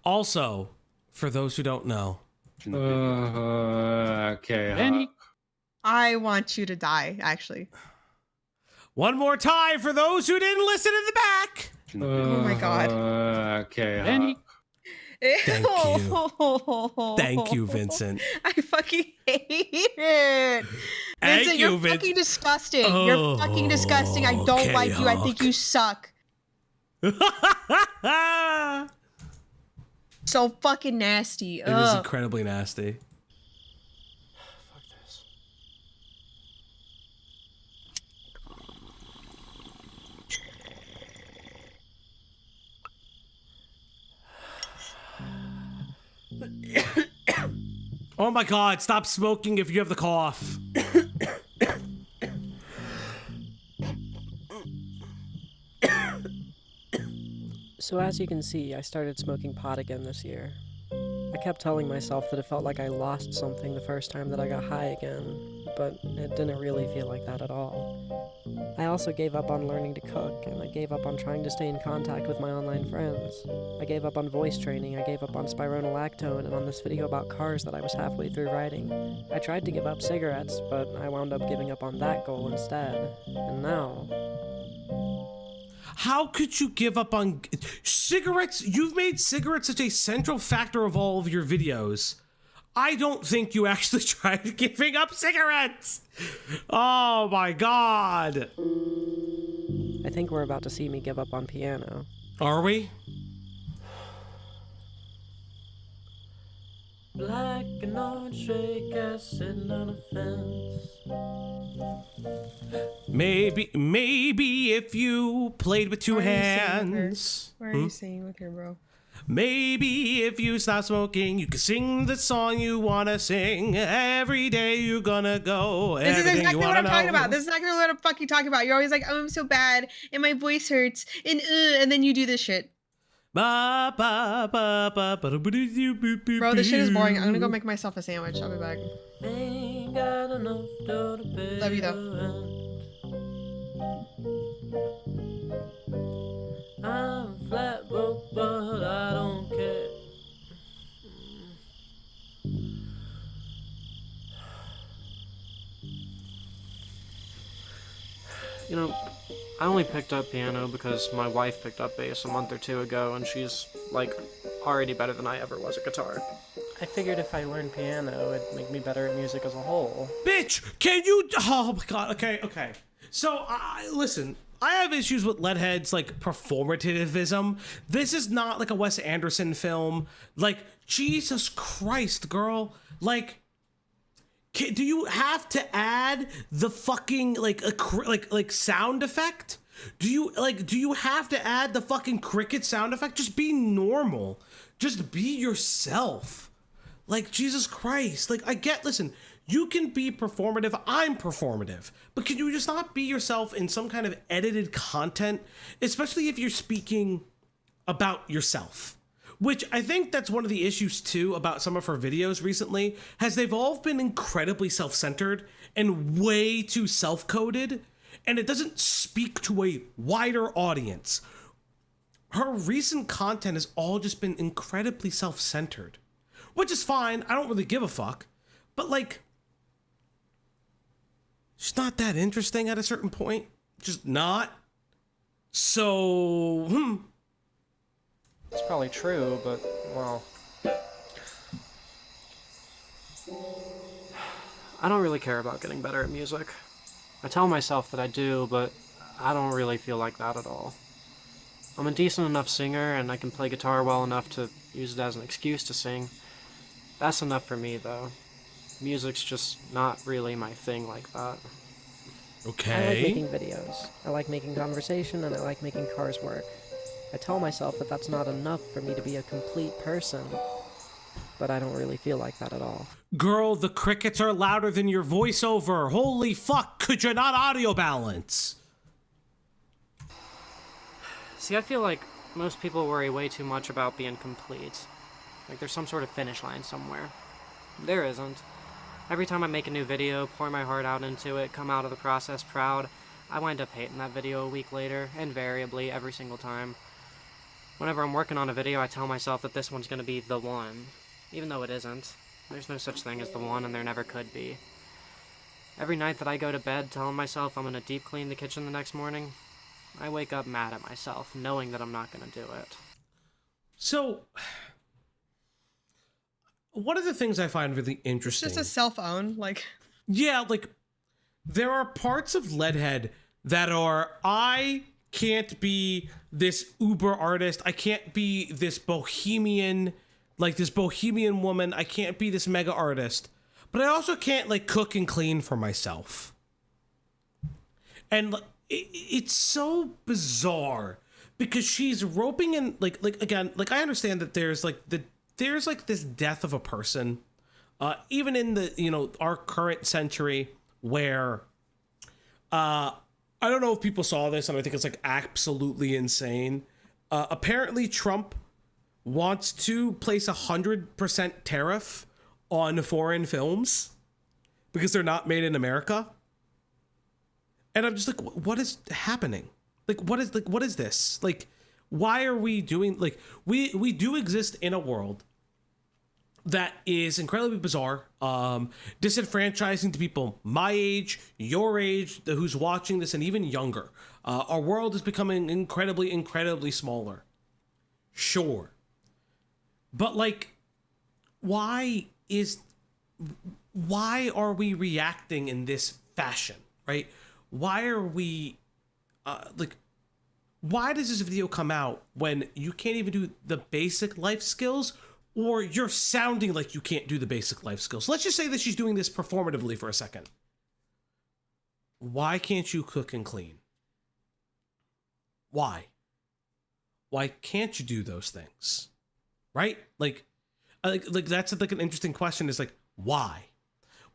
Also, for those who don't know. Okay. Benny. I want you to die, actually. One more time for those who didn't listen in the back. Oh my god. Okay. Benny. Thank you. Thank you, Vincent. I fucking hate it. Vincent, you're fucking disgusting. You're fucking disgusting. I don't like you. I think you suck. So fucking nasty. It is incredibly nasty. Fuck this. Oh my God, stop smoking if you have the cough. So as you can see, I started smoking pot again this year. I kept telling myself that it felt like I lost something the first time that I got high again, but it didn't really feel like that at all. I also gave up on learning to cook, and I gave up on trying to stay in contact with my online friends. I gave up on voice training, I gave up on spironolactone, and on this video about cars that I was halfway through writing. I tried to give up cigarettes, but I wound up giving up on that goal instead. And now... How could you give up on cigarettes? You've made cigarettes such a central factor of all of your videos. I don't think you actually tried giving up cigarettes. Oh my God. I think we're about to see me give up on piano. Are we? Black and orange stray cats sitting on a fence. Maybe if you played with two Why are you singing with her? hands. Why are you singing with her, bro? Maybe if you stop smoking, you can sing the song you wanna sing. Every day you're gonna go. This is everything exactly you what wanna I'm talking know. about. This is exactly what I'm fucking talking about. You're always like, oh, I'm so bad, and my voice hurts, and then you do this shit. Ba, ba, ba, ba, ba, da, ba, doo, doo, boo, boo, Bro, this shit is boring. I'm gonna go boo. make myself a sandwich. I'll be back. Ain't got enough dough to pay Love you, though. the rent. I'm flat broke, but I don't care. You know, I only picked up piano because my wife picked up bass a month or two ago, and she's, like, already better than I ever was at guitar. I figured if I learned piano, it'd make me better at music as a whole. Bitch, can you? Oh my God. Okay. So, listen. I have issues with Leadhead's like performativism. This is not like a Wes Anderson film. Like, Jesus Christ, girl. Like, do you have to add the fucking like sound effect? Do you have to add the fucking cricket sound effect? Just be normal. Just be yourself. Like, Jesus Christ. Like, listen, you can be performative. I'm performative. But can you just not be yourself in some kind of edited content? Especially if you're speaking about yourself. Which I think that's one of the issues, too, about some of her videos recently, has they've all been incredibly self-centered and way too self-coded, and it doesn't speak to a wider audience. Her recent content has all just been incredibly self-centered. Which is fine, I don't really give a fuck. But, like, she's not that interesting at a certain point. Just not. So, It's probably true, but, well... I don't really care about getting better at music. I tell myself that I do, but I don't really feel like that at all. I'm a decent enough singer, and I can play guitar well enough to use it as an excuse to sing. That's enough for me, though. Music's just not really my thing like that. okay. I like making videos. I like making conversation, and I like making cars work. I tell myself that that's not enough for me to be a complete person, but I don't really feel like that at all. Girl, the crickets are louder than your voiceover. Holy fuck, could you not audio balance? See, I feel like most people worry way too much about being complete. Like there's some sort of finish line somewhere. There isn't. Every time I make a new video, pour my heart out into it, come out of the process proud, I wind up hating that video a week later, invariably, every single time. Whenever I'm working on a video, I tell myself that this one's gonna be the one, even though it isn't. There's no such thing as the one, and there never could be. Every night that I go to bed telling myself I'm gonna deep clean the kitchen the next morning, I wake up mad at myself, knowing that I'm not gonna do it. So, one of the things I find really interesting... Just a cell phone, like... Yeah, like, there are parts of Leadhead that are, I can't be this uber artist, I can't be this bohemian, like this bohemian woman, I can't be this mega artist, but I also can't, like, cook and clean for myself. And it's so bizarre, because she's roping in, like again, like, I understand that there's, like, there's, like, this death of a person, even in the our current century, where I don't know if people saw this, and I think it's like absolutely insane. Apparently, Trump wants to place 100% tariff on foreign films because they're not made in America. And I'm just like, what is happening? Like, what is this? Like, why are we doing, like, we do exist in a world that is incredibly bizarre, disenfranchising to people my age, your age, who's watching this, and even younger. Our world is becoming incredibly, incredibly smaller. Sure. But, like, why are we reacting in this fashion, right? Why are we, why does this video come out when you can't even do the basic life skills, or you're sounding like you can't do the basic life skills? Let's just say that she's doing this performatively for a second. Why can't you cook and clean? Why? Why can't you do those things? Right? Like that's like an interesting question, is like, why?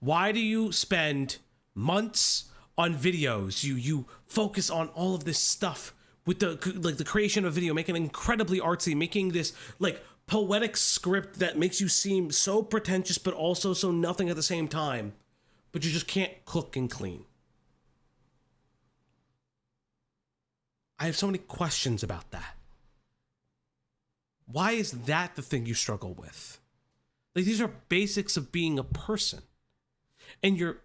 Why do you spend months on videos? You focus on all of this stuff with the creation of video, making it incredibly artsy, making this like poetic script that makes you seem so pretentious but also so nothing at the same time, but you just can't cook and clean. I have so many questions about that. Why is that the thing you struggle with? Like, these are basics of being a person, and you're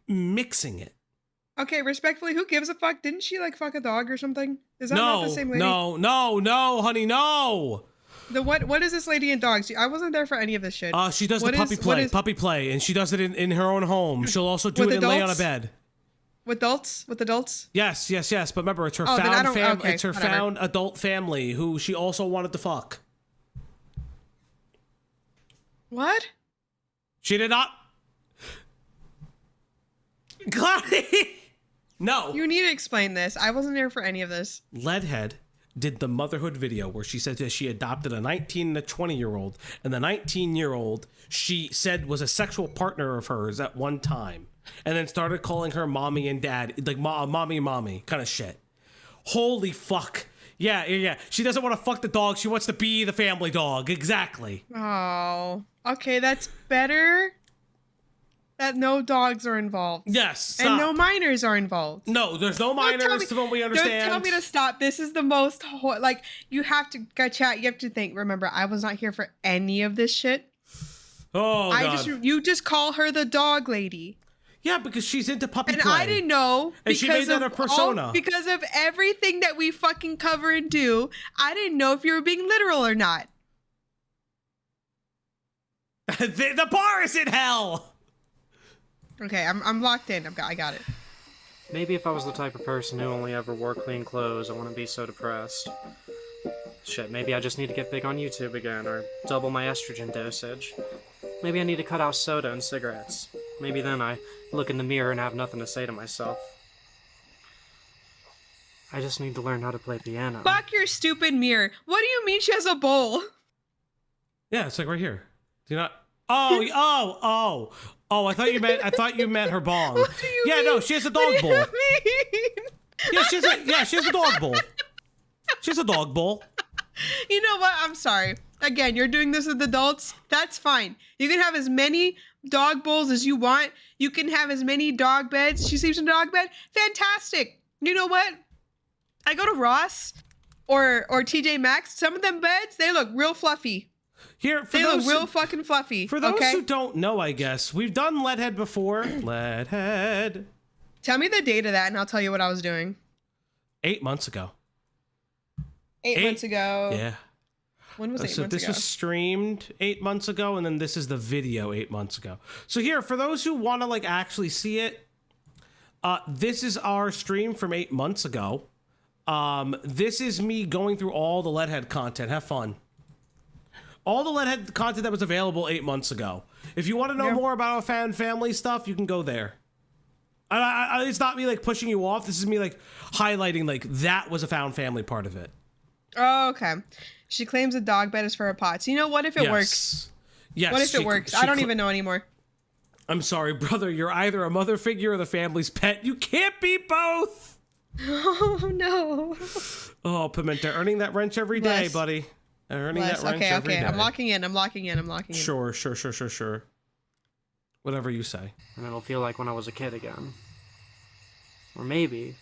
mixing it. Okay, respectfully, who gives a fuck? Didn't she like fuck a dog or something? Is that not the same lady? No, honey, no. What is this lady and dogs? I wasn't there for any of this shit. She does the puppy play, and she does it in her own home. She'll also do it and lay on a bed. With adults? Yes. But remember, it's her found adult family who she also wanted to fuck. What? She did not. No. You need to explain this. I wasn't there for any of this. Leadhead did the motherhood video where she said that she adopted a 19 and a 20-year-old, and the 19-year-old she said was a sexual partner of hers at one time, and then started calling her mommy and dad, like mommy kind of shit. Holy fuck. Yeah. She doesn't want to fuck the dog. She wants to be the family dog. Exactly. Oh, okay. That's better. That no dogs are involved. Yes. Stop. And no minors are involved. No, there's no minors, from what we understand. Don't tell me to stop. This is the most, like, you have to, chat, you have to think. Remember, I was not here for any of this shit. Oh, God. You just call her the dog lady. Yeah, because she's into puppy play. And I didn't know. And she made that a persona. Because of everything that we fucking cover and do, I didn't know if you were being literal or not. The bar is in hell. Okay, I'm locked in. I got it. Maybe if I was the type of person who only ever wore clean clothes, I wouldn't be so depressed. Shit, maybe I just need to get big on YouTube again, or double my estrogen dosage. Maybe I need to cut out soda and cigarettes. Maybe then I look in the mirror and have nothing to say to myself. I just need to learn how to play piano. Fuck your stupid mirror. What do you mean she has a bowl? Yeah, it's like right here. Do you not? Oh! I thought you meant her bong. What do you mean? No, she has a dog bowl. What do you mean? She has a dog bowl. She has a dog bowl. You know what? I'm sorry. Again, you're doing this with adults. That's fine. You can have as many dog bowls as you want. You can have as many dog beds. She sleeps in a dog bed. Fantastic. You know what? I go to Ross or TJ Maxx. Some of them beds, they look real fluffy. They look real fucking fluffy. For those who don't know, I guess, we've done Leadhead before. Leadhead. Tell me the date of that and I'll tell you what I was doing. 8 months ago. 8 months ago. Yeah. When was 8 months ago? So this was streamed 8 months ago, and then this is the video 8 months ago. So here, for those who want to like actually see it, this is our stream from 8 months ago. This is me going through all the Leadhead content. Have fun. All the Leadhead content that was available 8 months ago. If you want to know more about our fan family stuff, you can go there. It's not me like pushing you off. This is me like highlighting like that was a found family part of it. Oh, okay. She claims a dog bed is for her pots. You know what? If it works. Yes. What if it works? I don't even know anymore. I'm sorry, brother. You're either a mother figure or the family's pet. You can't be both. Oh no. Oh, Pimenta, earning that wrench every day, buddy. Earning that wrench every day. I'm locking in. Sure. Whatever you say. And it'll feel like when I was a kid again. Or maybe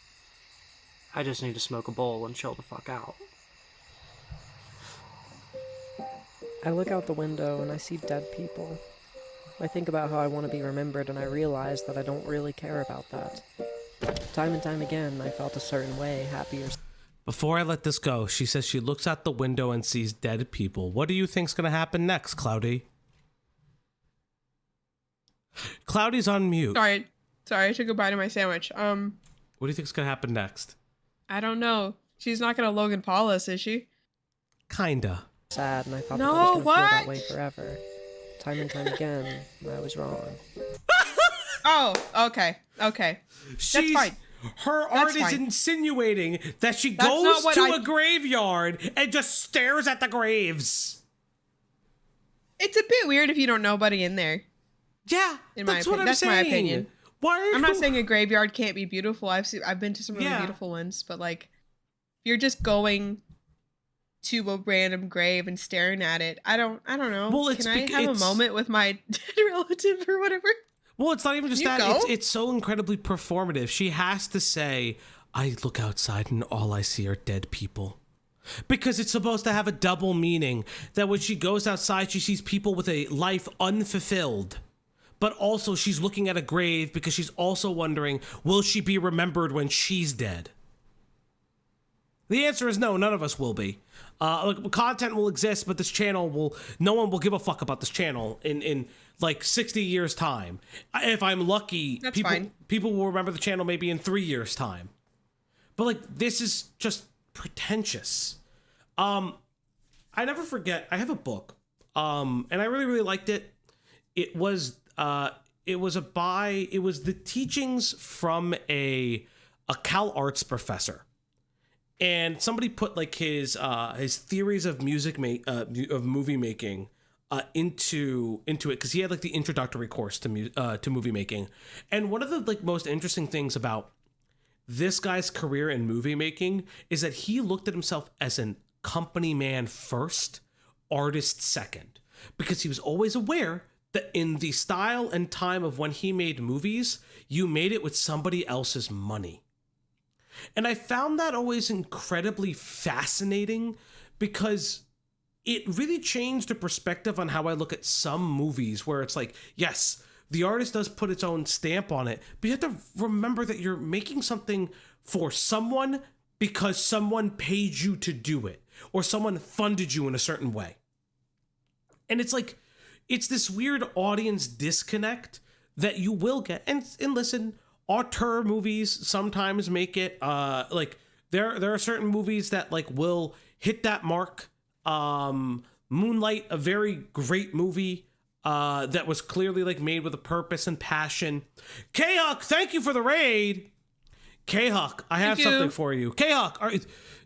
I just need to smoke a bowl and chill the fuck out. I look out the window and I see dead people. I think about how I want to be remembered and I realize that I don't really care about that. Time and time again, I felt a certain way, happier. Before I let this go, she says she looks out the window and sees dead people. What do you think's going to happen next, Cloudy? Cloudy's on mute. Sorry, I took a bite of my sandwich. What do you think's going to happen next? I don't know. She's not going to Logan Paul us, is she? Kinda. Sad, and I thought that I was going to feel that way forever. Time and time again, I was wrong. Oh, okay. That's fine. Her art is insinuating that she goes to a graveyard and just stares at the graves. It's a bit weird if you don't know nobody in there. Yeah, that's what I'm saying. My opinion. I'm not saying a graveyard can't be beautiful. I've been to some really beautiful ones, but like, if you're just going to a random grave and staring at it, I don't know. Well, can I have a moment with my dead relative or whatever? Well, it's not even just that. It's so incredibly performative. She has to say, I look outside and all I see are dead people. Because it's supposed to have a double meaning. That when she goes outside, she sees people with a life unfulfilled. But also she's looking at a grave because she's also wondering, will she be remembered when she's dead? The answer is no, none of us will be. Content will exist, but this channel no one will give a fuck about this channel in like 60 years time. If I'm lucky, people will remember the channel maybe in 3 years time. But like, this is just pretentious. I never forget, I have a book, and I really, really liked it. It was the teachings from a Cal Arts professor. And somebody put like his theories of movie making into it, because he had like the introductory course to movie making. And one of the like most interesting things about this guy's career in movie making is that he looked at himself as an company man first, artist second, because he was always aware that in the style and time of when he made movies, you made it with somebody else's money. And I found that always incredibly fascinating because it really changed the perspective on how I look at some movies, where it's like, yes, the artist does put its own stamp on it, but you have to remember that you're making something for someone because someone paid you to do it, or someone funded you in a certain way. And it's like, it's this weird audience disconnect that you will get. And listen, auteur movies sometimes make it like there are certain movies that like will hit that mark. Moonlight, a very great movie that was clearly like made with a purpose and passion. K-Huck, thank you for the raid. K-Huck, I have something for you. K-Huck,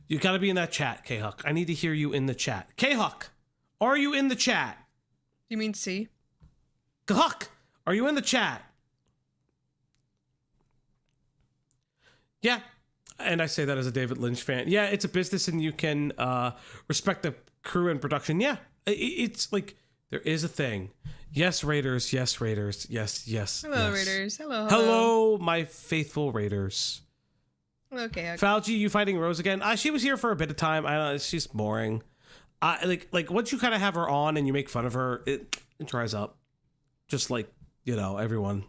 you gotta be in that chat, K-Huck. I need to hear you in the chat. K-Huck, are you in the chat? You mean C? K-Huck, are you in the chat? Yeah, and I say that as a David Lynch fan. Yeah, it's a business and you can respect the crew and production. Yeah, it's like, there is a thing. Yes, Raiders. Yes, Raiders. Yes. Hello, yes. Raiders. Hello, my faithful Raiders. Okay. Fauci, you fighting Rose again? She was here for a bit of time. I don't know, she's boring. Like once you kind of have her on and you make fun of her, it dries up. Just like, everyone.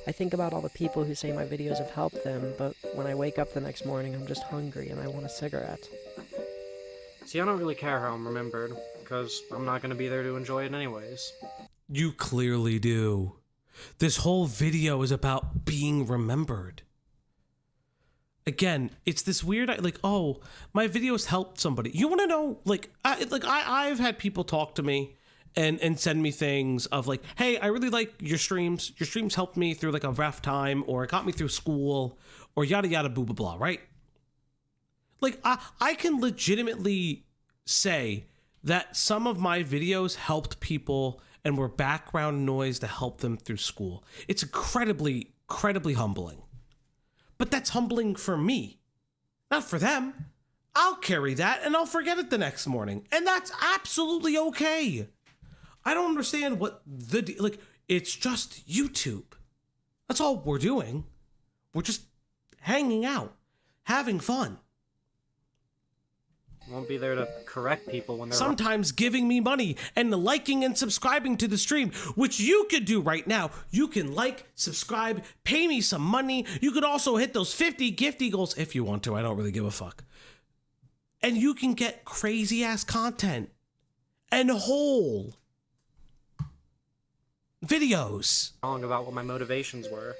I think about all the people who say my videos have helped them, but when I wake up the next morning, I'm just hungry and I want a cigarette. See, I don't really care how I'm remembered, because I'm not going to be there to enjoy it anyways. You clearly do. This whole video is about being remembered. Again, it's this weird, like, oh, my videos helped somebody. You want to know, I've had people talk to me and send me things of like, hey, I really like your streams. Your streams helped me through like a rough time, or it got me through school, or yada yada boo blah blah, right? Like I can legitimately say that some of my videos helped people and were background noise to help them through school. It's incredibly, incredibly humbling. But that's humbling for me, not for them. I'll carry that and I'll forget it the next morning. And that's absolutely okay. I don't understand what it's just YouTube. That's all we're doing. We're just hanging out, having fun. Won't be there to correct people when they're Sometimes giving me money and liking and subscribing to the stream, which you could do right now. You can like, subscribe, pay me some money. You could also hit those 50 gifty goals if you want to. I don't really give a fuck. And you can get crazy ass content and whole videos. wrong about what my motivations were.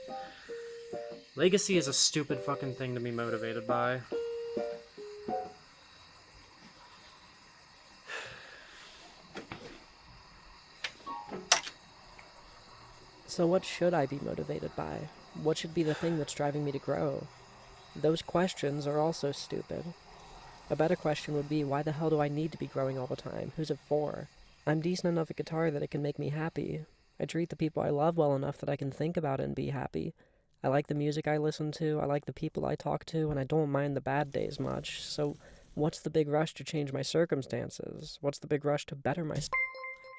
Legacy is a stupid fucking thing to be motivated by. So what should I be motivated by? What should be the thing that's driving me to grow? Those questions are also stupid. A better question would be, why the hell do I need to be growing all the time? Who's it for? I'm decent enough at guitar that it can make me happy. I treat the people I love well enough that I can think about it and be happy. I like the music I listen to, I like the people I talk to, and I don't mind the bad days much. So what's the big rush to change my circumstances? What's the big rush to better myself?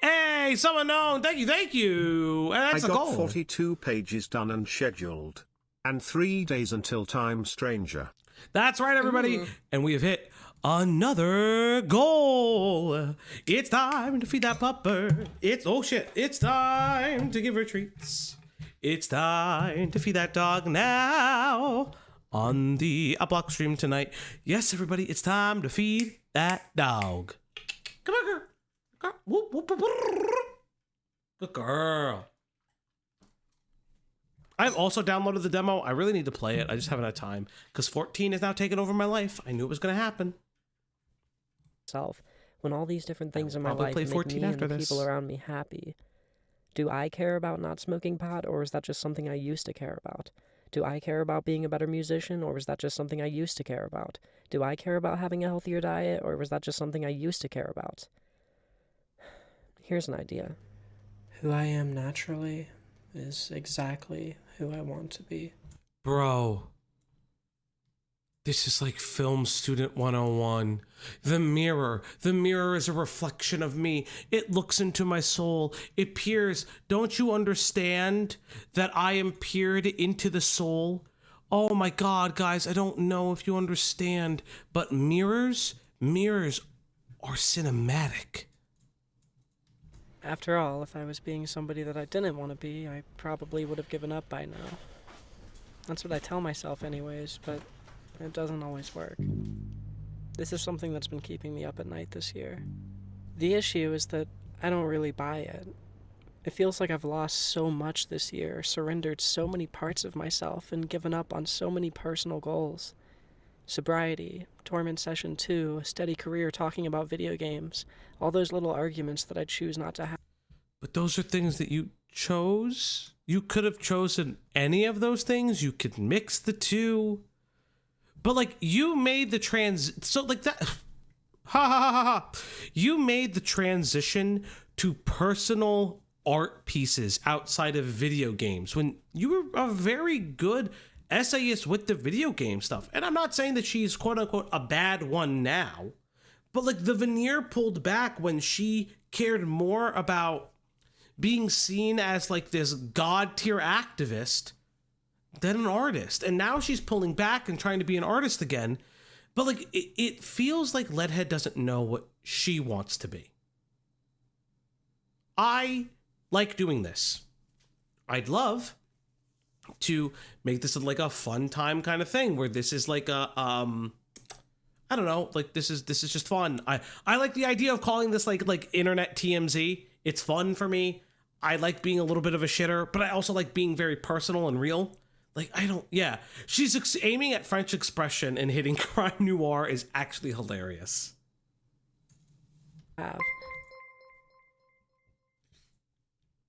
Hey, someone known. Thank you. And that's I a got goal. 42 pages done and scheduled. And 3 days until Time Stranger. That's right, everybody. And we have hit another goal. It's time to feed that pupper. It's time to give her treats. It's time to feed that dog now. On the Uplock stream tonight. Yes, everybody, it's time to feed that dog. Come on, girl. Good girl. I've also downloaded the demo. I really need to play it. I just haven't had time because 14 is now taking over my life. I knew it was going to happen. When all these different things in my probably life play make 14 me and after the this. people around me happy. Do I care about not smoking pot, or is that just something I used to care about? Do I care about being a better musician, or is that just something I used to care about? Do I care about having a healthier diet, or was that just something I used to care about? Here's an idea. Who I am naturally is exactly who I want to be. Bro. This is like Film Student 101. The mirror. The mirror is a reflection of me. It looks into my soul. It peers. Don't you understand that I am peered into the soul? Oh my God, guys, I don't know if you understand, but mirrors are cinematic. After all, if I was being somebody that I didn't want to be, I probably would have given up by now. That's what I tell myself anyways, but it doesn't always work. This is something that's been keeping me up at night this year. The issue is that I don't really buy it. It feels like I've lost so much this year, surrendered so many parts of myself, and given up on so many personal goals. Sobriety, Torment Session 2, a steady career talking about video games, all those little arguments that I choose not to have. But those are things that you chose. You could have chosen any of those things. You could mix the two. But like you made the so like that ha ha ha ha. You made the transition to personal art pieces outside of video games when you were a very good essayist with the video game stuff. And I'm not saying that she's quote unquote a bad one now, but like the veneer pulled back when she cared more about being seen as like this god tier activist than an artist. And now she's pulling back and trying to be an artist again. But like it feels like Leadhead doesn't know what she wants to be. I like doing this. I'd love to make this like a fun time kind of thing where this is like a I don't know, like this is just fun. I like the idea of calling this like internet TMZ. It's fun for me. I like being a little bit of a shitter, but I also like being very personal and real. Like she's aiming at French expression and hitting crime noir is actually hilarious.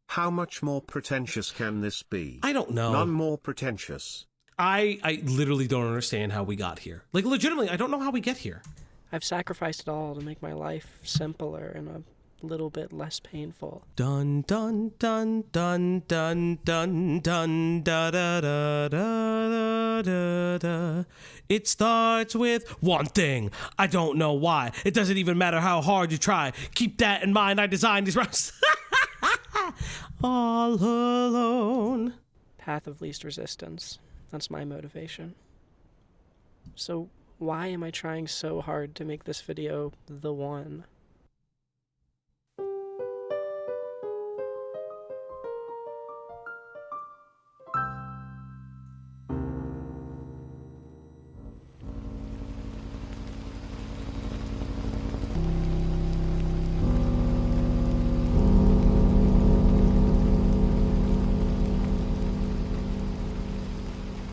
How much more pretentious can this be? I don't know. None more pretentious. I literally don't understand how we got here. Like legitimately, I don't know how we get here. I've sacrificed it all to make my life simpler and a little bit less painful. Dun dun dun dun dun dun dun da da da da da da. It starts with one thing. I don't know why. It doesn't even matter how hard you try. Keep that in mind. I designed these rhymes. All alone. Path of least resistance. That's my motivation. So why am I trying so hard to make this video the one?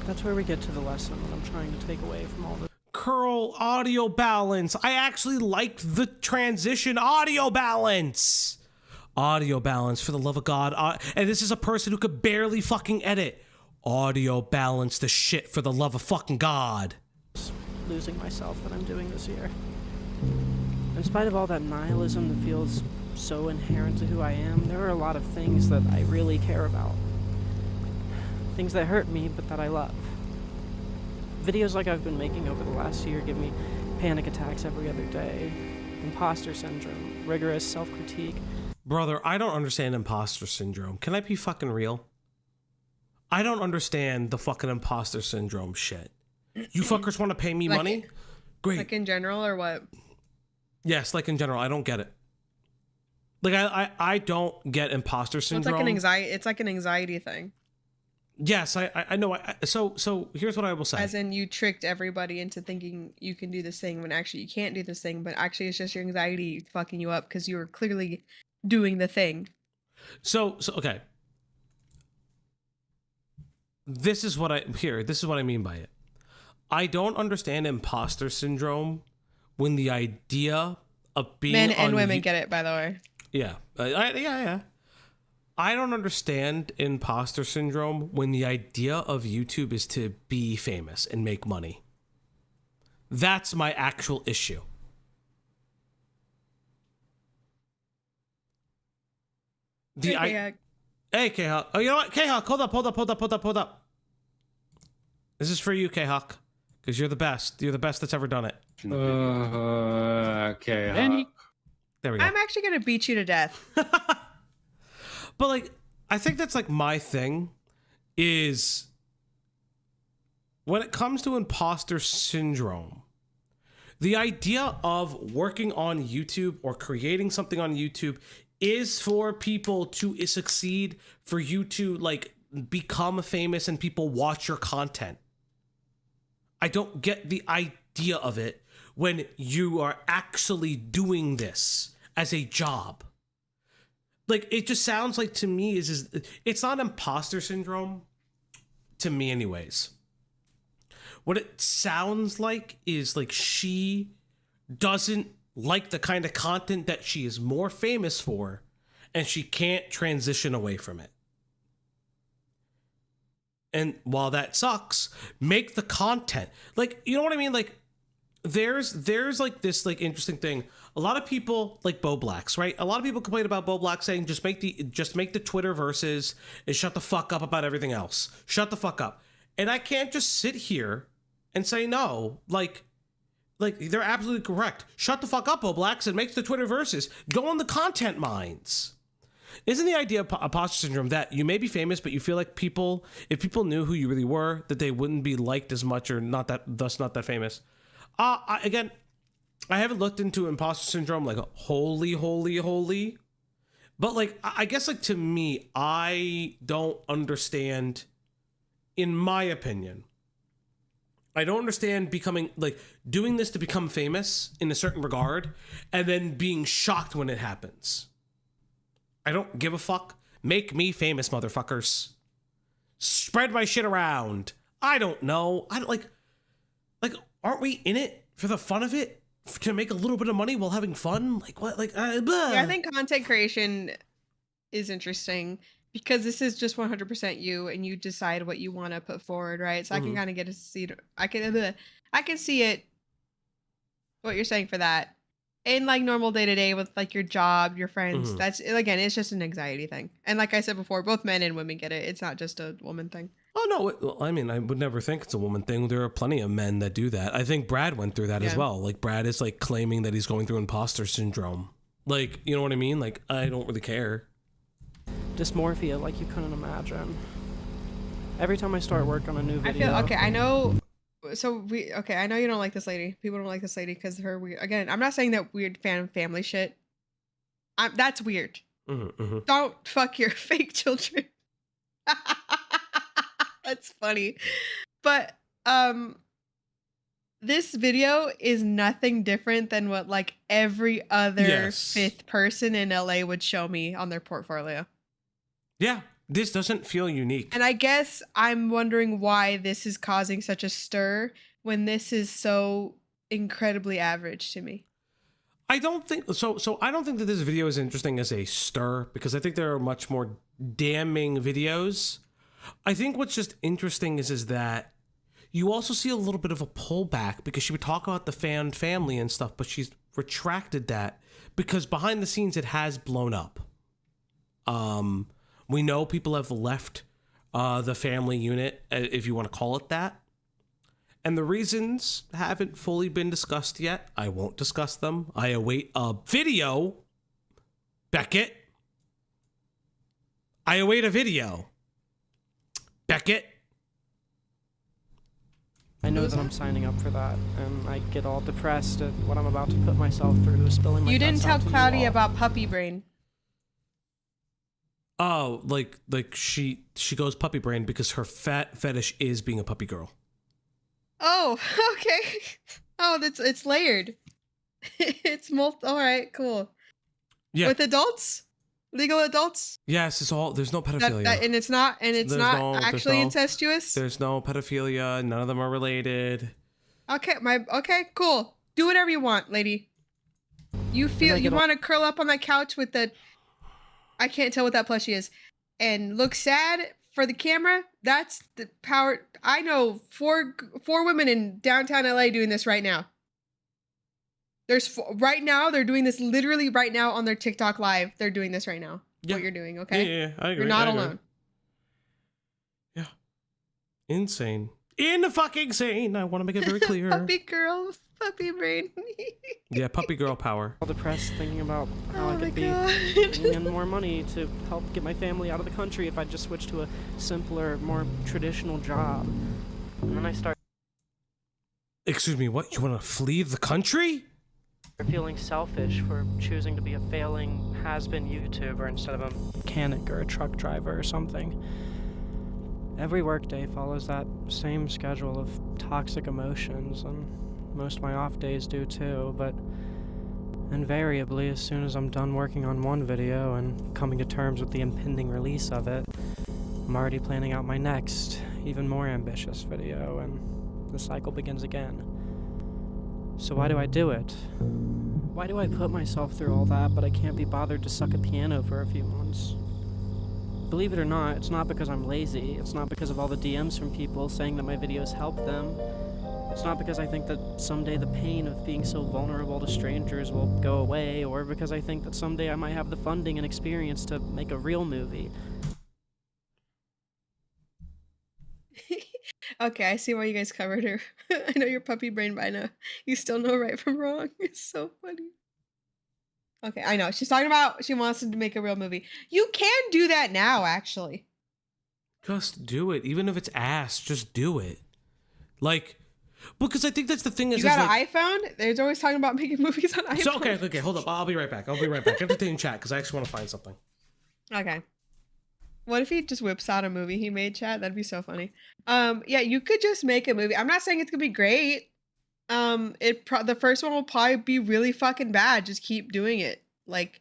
That's where we get to the lesson that I'm trying to take away from all this. Curl audio balance. I actually liked the transition audio balance. Audio balance, for the love of God. And this is a person who could barely fucking edit. Audio balance the shit, for the love of fucking God. Losing myself that I'm doing this year. In spite of all that nihilism that feels so inherent to who I am, there are a lot of things that I really care about. Things that hurt me, but that I love. Videos like I've been making over the last year give me panic attacks every other day, imposter syndrome, rigorous self-critique. Brother, I don't understand imposter syndrome. Can I be fucking real? I don't understand the fucking imposter syndrome shit. You fuckers want to pay me money? Great. Like in general, or what? Yes, like in general. I don't get it. Like I don't get imposter syndrome. Well, it's like an anxiety. It's like an anxiety thing. Yes, I know. So here's what I will say. As in, you tricked everybody into thinking you can do this thing when actually you can't do this thing, but actually it's just your anxiety fucking you up because you were clearly doing the thing. So okay. This is what I mean by it. I don't understand imposter syndrome when the idea of being men and women get it, by the way. Yeah. Yeah. I don't understand imposter syndrome when the idea of YouTube is to be famous and make money. That's my actual issue. Hey, K-Hawk. Oh, you know what? K-Hawk, hold up. This is for you, K-Hawk. Because you're the best. You're the best that's ever done it. Okay. There we go. I'm actually going to beat you to death. But like, I think that's like my thing is when it comes to imposter syndrome, the idea of working on YouTube or creating something on YouTube is for people to succeed, for you to like become famous and people watch your content. I don't get the idea of it when you are actually doing this as a job. Like, it just sounds like to me it's not imposter syndrome to me anyways. What it sounds like is like she doesn't like the kind of content that she is more famous for and she can't transition away from it. And while that sucks, make the content. Like, you know what I mean? Like, there's like this like interesting thing. A lot of people like Bo Blacks, right? A lot of people complain about Bo Black saying just make the Twitter verses and shut the fuck up about everything else. Shut the fuck up. And I can't just sit here and say no. Like they're absolutely correct. Shut the fuck up, Bo Blacks, and make the Twitter verses. Go on the content mines. Isn't the idea of imposter syndrome that you may be famous, but you feel like if people knew who you really were, that they wouldn't be liked as much or thus not that famous? Again, I haven't looked into imposter syndrome like holy, but like I guess like to me, I don't understand. In my opinion, I don't understand becoming like doing this to become famous in a certain regard, and then being shocked when it happens. I don't give a fuck. Make me famous, motherfuckers. Spread my shit around. I don't know. I don't like aren't we in it for the fun of it? To make a little bit of money while having fun? Like what? Like yeah, I think content creation is interesting because this is just 100% you, and you decide what you want to put forward, right? So I can kind of get a seat. I can see it. what you're saying for that. In like normal day to day with like your job, your friends, Mhm. that's again, it's just an anxiety thing. And like I said before, both men and women get it. It's not just a woman thing. Oh no! Well, I mean, I would never think it's a woman thing. There are plenty of men that do that. I think Brad went through that as Yeah. well. Like Brad is like claiming that he's going through imposter syndrome. Like, you know what I mean? Like, I don't really care. Dysmorphia like you couldn't imagine. Every time I start work on a new I video, feel okay. I know. So I know you don't like this lady. People don't like this lady because her weird. Again, I'm not saying that weird family shit. That's weird. Mm-hmm. Don't fuck your fake children. That's funny. But this video is nothing different than what like every other Yes. fifth person in LA would show me on their portfolio. Yeah, this doesn't feel unique. And I guess I'm wondering why this is causing such a stir when this is so incredibly average to me. I don't think so. So I don't think that this video is interesting as a stir because I think there are much more damning videos. I think what's just interesting is that you also see a little bit of a pullback because she would talk about the family and stuff, but she's retracted that because behind the scenes it has blown up. We know people have left the family unit, if you want to call it that. And the reasons haven't fully been discussed yet. I won't discuss them. I await a video. Beckett. I await a video. Beckett. I know that I'm signing up for that, and I get all depressed at what I'm about to put myself through, spilling my You didn't guts tell out to you Cloudy all. about puppy brain. Oh, like she goes puppy brain because her fetish is being a puppy girl. Oh, okay. Oh, it's layered. It's all right, cool. Yeah. With adults? Legal adults? Yes, it's all. There's no pedophilia. And it's not There's actually no- incestuous? There's no pedophilia. None of them are related. Okay, cool. Do whatever you want, lady. You get all- want to curl up on that couch with the I can't tell what that plushie is and look sad for the camera? That's the power. I know four women in downtown LA doing this right now. Right now they're doing this literally right now on their TikTok live. They're doing this right now. Yeah. What you're doing, okay? Yeah, I agree. You're not I agree. alone. Yeah. Insane. Fucking sane. I want to make it very clear. Puppy girl, puppy brain. Yeah, puppy girl power. All depressed thinking about how Oh I my could be God. bringing in more money to help get my family out of the country if I just switched to a simpler, more traditional job. And then I start Excuse me, what? You want to flee the country? feeling selfish for choosing to be a failing has-been YouTuber instead of a mechanic or a truck driver or something. Every workday follows that same schedule of toxic emotions, and most of my off days do too, but invariably, as soon as I'm done working on one video and coming to terms with the impending release of it, I'm already planning out my next, even more ambitious video, and the cycle begins again. So why do I do it? Why do I put myself through all that, but I can't be bothered to suck a piano for a few months? Believe it or not, it's not because I'm lazy. It's not because of all the DMs from people saying that my videos help them. It's not because I think that someday the pain of being so vulnerable to strangers will go away, or because I think that someday I might have the funding and experience to make a real movie. Okay, I see why you guys covered her. I know your puppy brain by now. You still know right from wrong. It's so funny. Okay, I know. She's talking about she wants to make a real movie. You can do that now, actually. Just do it. Even if it's ass, just do it. Like, because I think that's the thing is, You got is like, an iPhone? There's always talking about making movies on iPhone. so okay, hold up. I'll be right back. Entertain chat because I actually want to find something. Okay. What if he just whips out a movie he made, chat? That'd be so funny. Yeah, you could just make a movie. I'm not saying it's gonna be great. The first one will probably be really fucking bad. Just keep doing it. Like,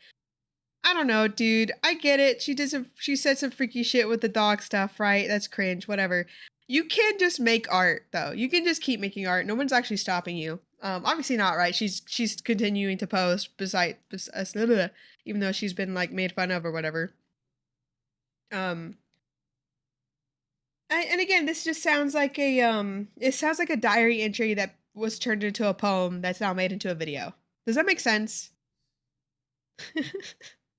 I don't know, dude. I get it. She said some freaky shit with the dog stuff, right? That's cringe. Whatever. You can just make art though. You can just keep making art. No one's actually stopping you. Obviously not, right? She's continuing to post even though she's been like made fun of or whatever. And again, this just sounds like a diary entry that was turned into a poem that's now made into a video. Does that make sense?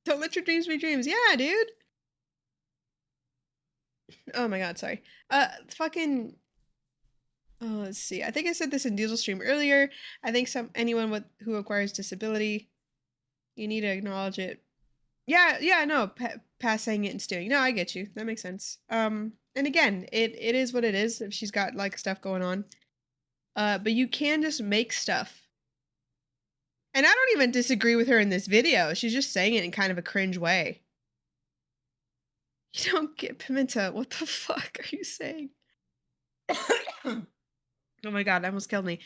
Don't let your dreams be dreams. Yeah, dude. Oh my god, sorry. Fucking. Oh, let's see. I think I said this in Diesel stream earlier. I think anyone who acquires disability, you need to acknowledge it. Yeah, no, past saying it and stealing. No, I get you. That makes sense. And again, it is what it is. If she's got like stuff going on, but you can just make stuff. And I don't even disagree with her in this video. She's just saying it in kind of a cringe way. You don't get Pimenta. What the fuck are you saying? Oh my god, that almost killed me.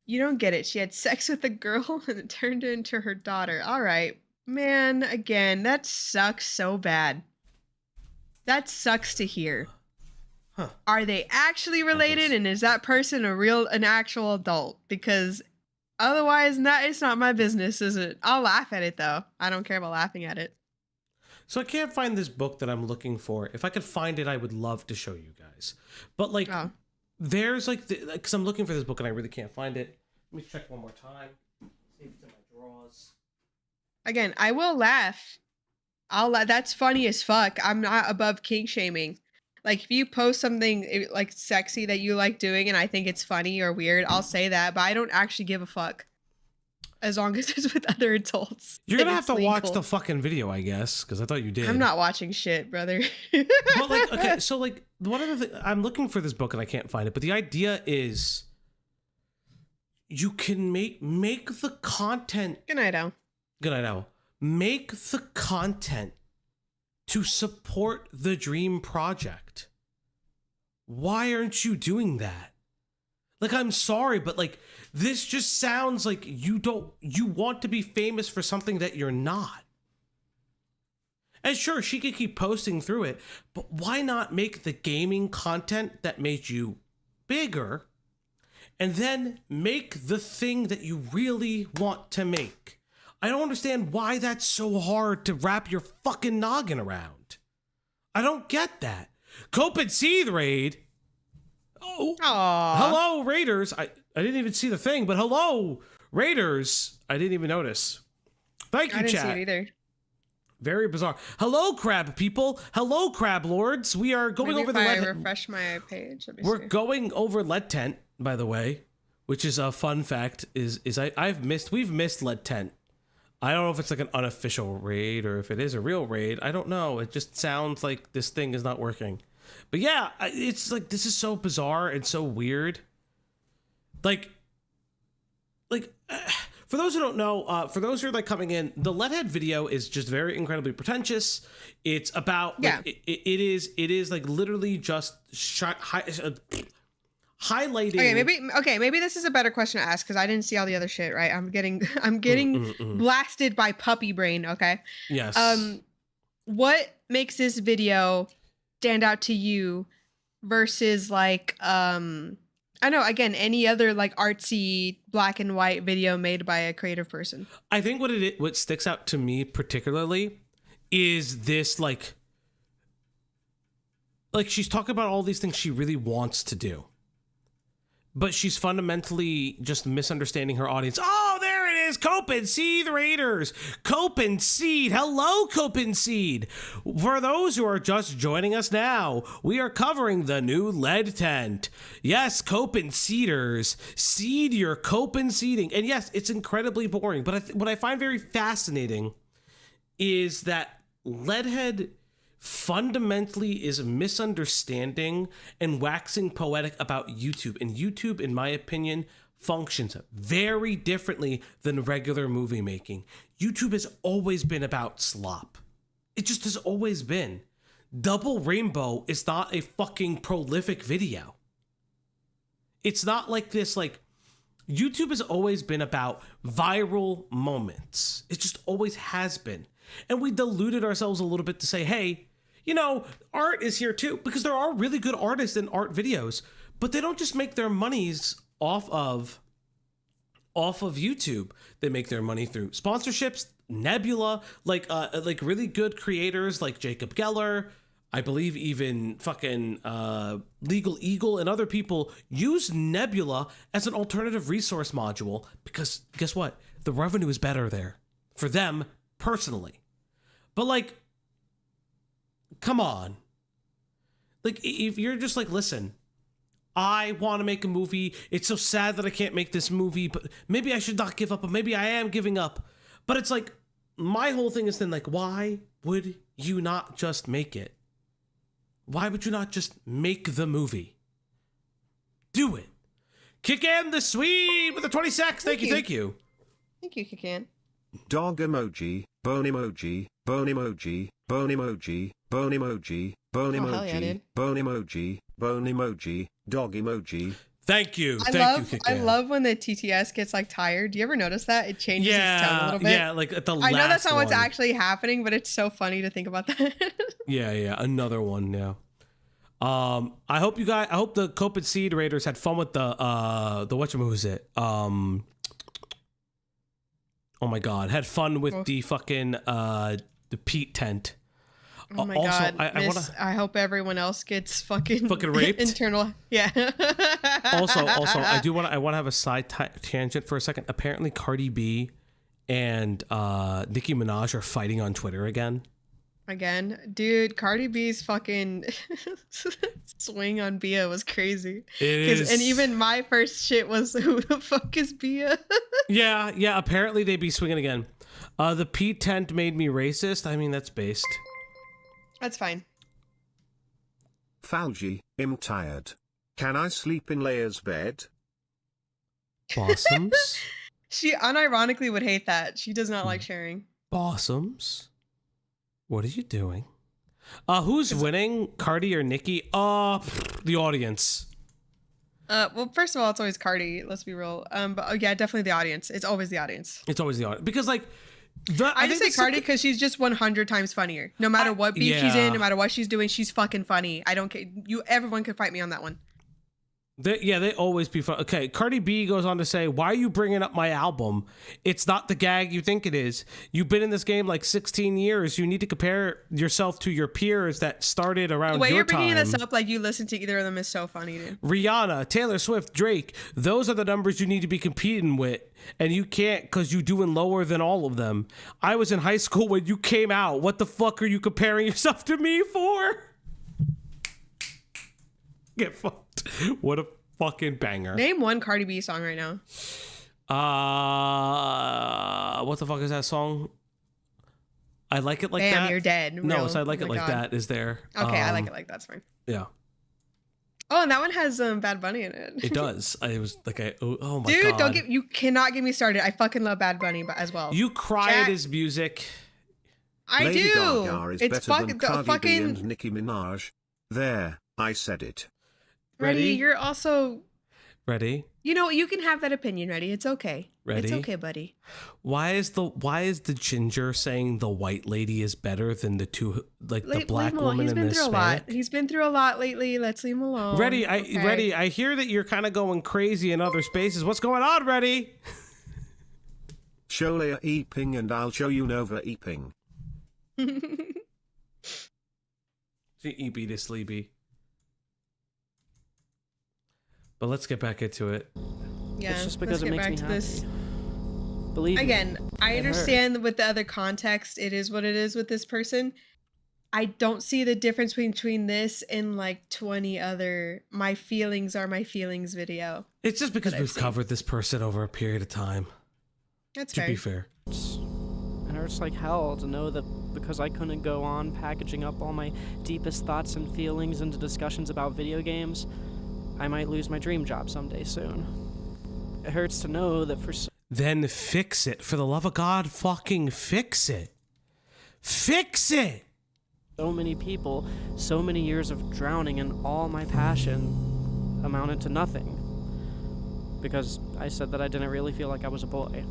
You don't get it. She had sex with a girl and it turned into her daughter. All right. Man, again, that sucks so bad. That sucks to hear. Huh. Are they actually related, and is that person an actual adult? Because otherwise, it's not my business, is it? I'll laugh at it, though. I don't care about laughing at it. So I can't find this book that I'm looking for. If I could find it, I would love to show you guys. But like, there's like, because I'm looking for this book and I really can't find it. Let me check one more time. See if it's in my drawers. Again, I will laugh. That's funny as fuck. I'm not above kink shaming. Like, if you post something like sexy that you like doing and I think it's funny or weird, I'll say that, but I don't actually give a fuck. As long as it's with other adults. You're gonna have to watch the fucking video, I guess, because I thought you did. I'm not watching shit, brother. But like, okay, so like, one of the I'm looking for this book and I can't find it, but the idea is you can make the content. Good night, Al. Good night, Al. Make the content to support the dream project. Why aren't you doing that? Like, I'm sorry, but like, this just sounds like you want to be famous for something that you're not. And sure, she could keep posting through it, but why not make the gaming content that made you bigger and then make the thing that you really want to make? I don't understand why that's so hard to wrap your fucking noggin around. I don't get that. Cope and Seethe raid. Oh, aww. Hello, Raiders. I didn't even see the thing, but hello, Raiders. I didn't even notice. Thank you, I didn't chat. see it either. Very bizarre. Hello, crab people. Hello, crab lords. We are going over the I refresh my page. We're going over Lead Tent, by the way, which is a fun fact. We've missed Lead Tent. I don't know if it's like an unofficial raid or if it is a real raid. I don't know. It just sounds like this thing is not working. But yeah, it's like, this is so bizarre and so weird. Like, for those who don't know, for those who are like coming in, the Leadhead video is just very incredibly pretentious. It's about, like, it is like literally just highlighting. Okay, maybe this is a better question to ask because I didn't see all the other shit. Right, I'm getting blasted by puppy brain. Okay. Yes. What makes this video stand out to you versus like I know, again, any other like artsy black and white video made by a creative person? I think what sticks out to me particularly is this like she's talking about all these things she really wants to do, but she's fundamentally just misunderstanding her audience. Oh, there it is. Cope and Seethe Raiders. Cope and Seed. Hello, Cope and Seed. For those who are just joining us now, we are covering the new Lead Tent. Yes, Cope and Seeders. Seed your Cope and Seeding. And yes, it's incredibly boring. But what I find very fascinating is that Leadhead fundamentally is misunderstanding and waxing poetic about YouTube. And YouTube, in my opinion, functions very differently than regular movie making. YouTube has always been about slop. It just has always been. Double Rainbow is not a fucking prolific video. It's not like this, like, YouTube has always been about viral moments. It just always has been. And we diluted ourselves a little bit to say, hey, you know, art is here too, because there are really good artists in art videos, but they don't just make their monies off of YouTube. They make their money through sponsorships, Nebula, like really good creators like Jacob Geller, I believe even fucking Legal Eagle and other people use Nebula as an alternative resource module because guess what? The revenue is better there for them personally. But like, come on. Like, if you're just like, listen, I want to make a movie. It's so sad that I can't make this movie, but maybe I should not give up, or maybe I am giving up. But it's like, my whole thing is then like, why would you not just make it? Why would you not just make the movie? Do it. Kick in the sweet with the 20 secs. Thank you. Thank you, Kikan. Dog emoji, bone emoji, bone emoji, bone emoji, bone emoji, bone Oh, hell yeah, emoji, dude. bone emoji, bone emoji, dog emoji. Thank you. I love when the TTS gets like tired. Do you ever notice that? It changes its tone a little bit. Yeah, like at the last I know that's not what's one. actually happening, but it's so funny to think about that. Yeah, another one now. I hope the Copid Seed Raiders had fun with the whatchamacallit. Oh my god, had fun with the fucking the Pete tent. Oh my also, god! I I hope everyone else gets fucking raped. Internal, yeah. also, I want to have a side tangent for a second. Apparently, Cardi B and Nicki Minaj are fighting on Twitter again. Again, dude, Cardi B's fucking swing on Bia was crazy. And even my first shit was, who the fuck is Bia? yeah. Apparently, they be swinging again. The Pete tent made me racist. I mean, that's based. That's fine. Falgi, I'm tired. Can I sleep in Leia's bed? Bossums. She unironically would hate that. She does not like sharing. Bossums. What are you doing? Who's winning? Cardi or Nikki? The audience. Well, first of all, it's always Cardi. Let's be real. But yeah, definitely the audience. It's always the audience. It's always the audience because like. I just say Cardi because she's just 100 times funnier. No matter what beat she's in, no matter what she's doing, she's fucking funny. I don't care. Everyone could fight me on that one. They always be fun. Okay, Cardi B goes on to say, "Why are you bringing up my album? It's not the gag you think it is. You've been in this game like 16 years. You need to compare yourself to your peers that started around the way your you're bringing time." this up, like you listen to either of them, is so funny, dude. Rihanna, Taylor Swift, Drake. Those are the numbers you need to be competing with, and you can't because you're doing lower than all of them. I was in high school when you came out. What the fuck are you comparing yourself to me for? Get fucked. What a fucking banger. Name one Cardi B song right now. What the fuck is that song? I Like It Like That. Damn, you're dead. No, Real. so I Like Oh It my Like God. That is there. Okay, I Like It Like That's fine. Yeah, Oh, and that one has Bad Bunny in it. it does. I was like, oh my Dude, god. you cannot get me started. I fucking love Bad Bunny as well. You cry at his music. I Lady do. Gaga is It's better than fucking Cardi B and Nicki Minaj. There, I said it. Ready? Ready? You're also. Ready? You know, you can have that opinion, Ready. It's okay. Ready? It's okay, buddy. Why is the ginger saying the white lady is better than the two, like the black leave him alone. woman and the He's been through a Hispanic? lot. He's been through a lot lately. Let's leave him alone. Ready? Okay. Ready? I hear that you're kind of going crazy in other spaces. What's going on, Ready? Show Leia eeping and I'll show you Nova eeping. See, eepy to sleepy. But let's get back into it. Yeah, It's just because let's it get makes back me to happy. this. Believe me, Again, I it understand with the other context, it is what it is with this person. I don't see the difference between this and like 20 other my feelings are my feelings video. It's just because That I've we've seen. covered this person over a period of time. That's To fair. be fair. It hurts like hell to know that because I couldn't go on packaging up all my deepest thoughts and feelings into discussions about video games, I might lose my dream job someday soon. It hurts to know that for Then fix it. For the love of God, fucking fix it. Fix it! so many people, so many years of drowning in all my passion amounted to nothing. Because I said that I didn't really feel like I was a boy.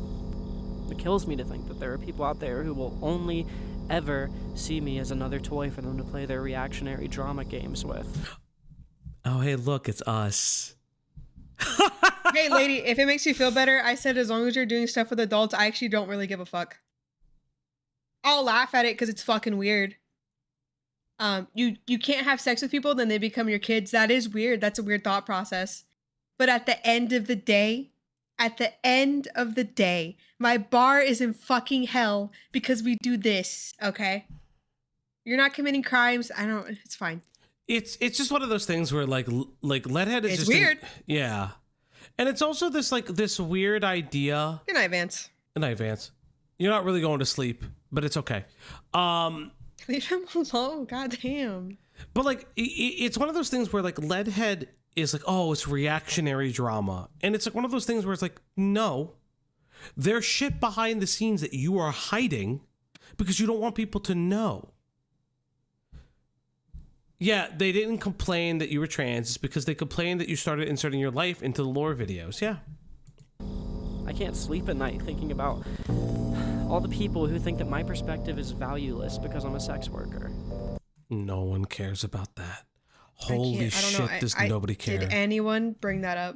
It kills me to think that there are people out there who will only ever see me as another toy for them to play their reactionary drama games with. Oh, hey, look, it's us. Hey, lady, if it makes you feel better, I said as long as you're doing stuff with adults, I actually don't really give a fuck. I'll laugh at it because it's fucking weird. you can't have sex with people, then they become your kids. That is weird. That's a weird thought process. But at the end of the day, my bar is in fucking hell because we do this, okay? You're not committing crimes. It's fine. It's just one of those things where like Leadhead is It's just weird. Yeah. And it's also this weird idea. Good night, Vance. Good night, Vance. You're not really going to sleep, but it's okay. Leave him alone. Goddamn. But like it's one of those things where like Leadhead is like, oh, it's reactionary drama. And it's like one of those things where it's like, no. There's shit behind the scenes that you are hiding because you don't want people to know. Yeah, they didn't complain that you were trans. It's because they complained that you started inserting your life into the lore videos. Yeah. I can't sleep at night thinking about all the people who think that my perspective is valueless because I'm a sex worker. No one cares about that. Holy shit, does nobody care? Did anyone bring that up?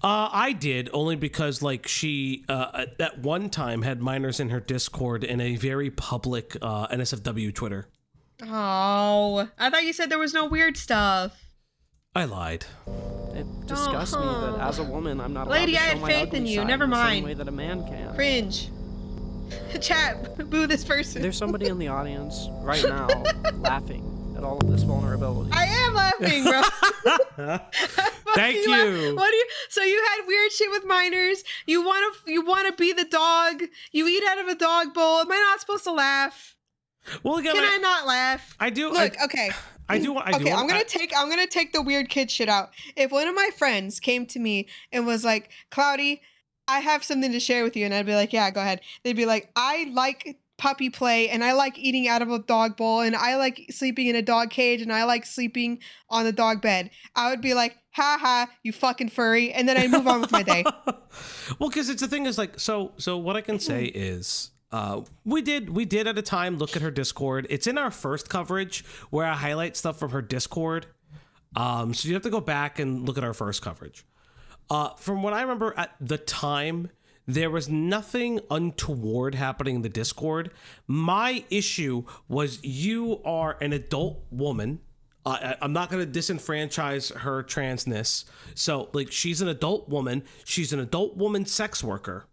I did, only because like she at one time had minors in her Discord in a very public NSFW Twitter. Oh, I thought you said there was no weird stuff. I lied. It disgusts me that as a woman, I'm not allowed Lady, to I show had my faith ugly in you. side Never in the mind. same way that a man can. Cringe. Chat, boo this person. There's somebody in the audience right now laughing at all of this vulnerability. I am laughing, bro. Thank you. What do you? So you had weird shit with minors. You want to be the dog. You eat out of a dog bowl. Am I not supposed to laugh? Well, again, can I not laugh? I do. Look, okay. I do. Okay, I'm gonna take the weird kid shit out. If one of my friends came to me and was like, "Cloudy, I have something to share with you," and I'd be like, "Yeah, go ahead." They'd be like, "I like puppy play, and I like eating out of a dog bowl, and I like sleeping in a dog cage, and I like sleeping on the dog bed." I would be like, "Ha ha, you fucking furry," and then I move on with my day. Well, because it's the thing is like, so what I can say is. We did at a time look at her Discord. It's in our first coverage where I highlight stuff from her Discord. So you have to go back and look at our first coverage. From what I remember at the time, there was nothing untoward happening in the Discord. My issue was you are an adult woman. I'm not going to disenfranchise her transness. So like, she's an adult woman. She's an adult woman sex worker.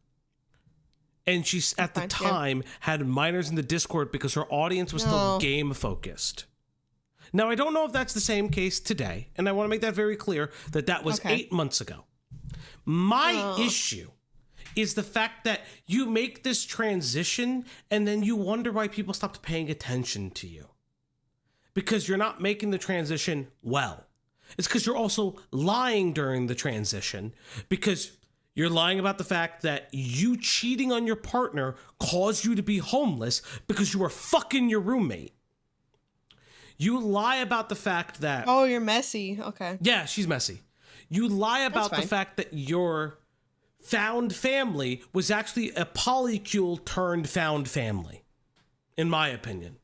And she's at the time had minors in the Discord because her audience was still game focused. Now, I don't know if that's the same case today. And I want to make that very clear that was 8 months ago. My issue is the fact that you make this transition and then you wonder why people stopped paying attention to you. Because you're not making the transition well. It's because you're also lying during the transition because you're lying about the fact that you cheating on your partner caused you to be homeless because you were fucking your roommate. You lie about the fact that... Oh, you're messy. Okay. Yeah, she's messy. You lie about the fact that your found family was actually a polycule turned found family, in my opinion.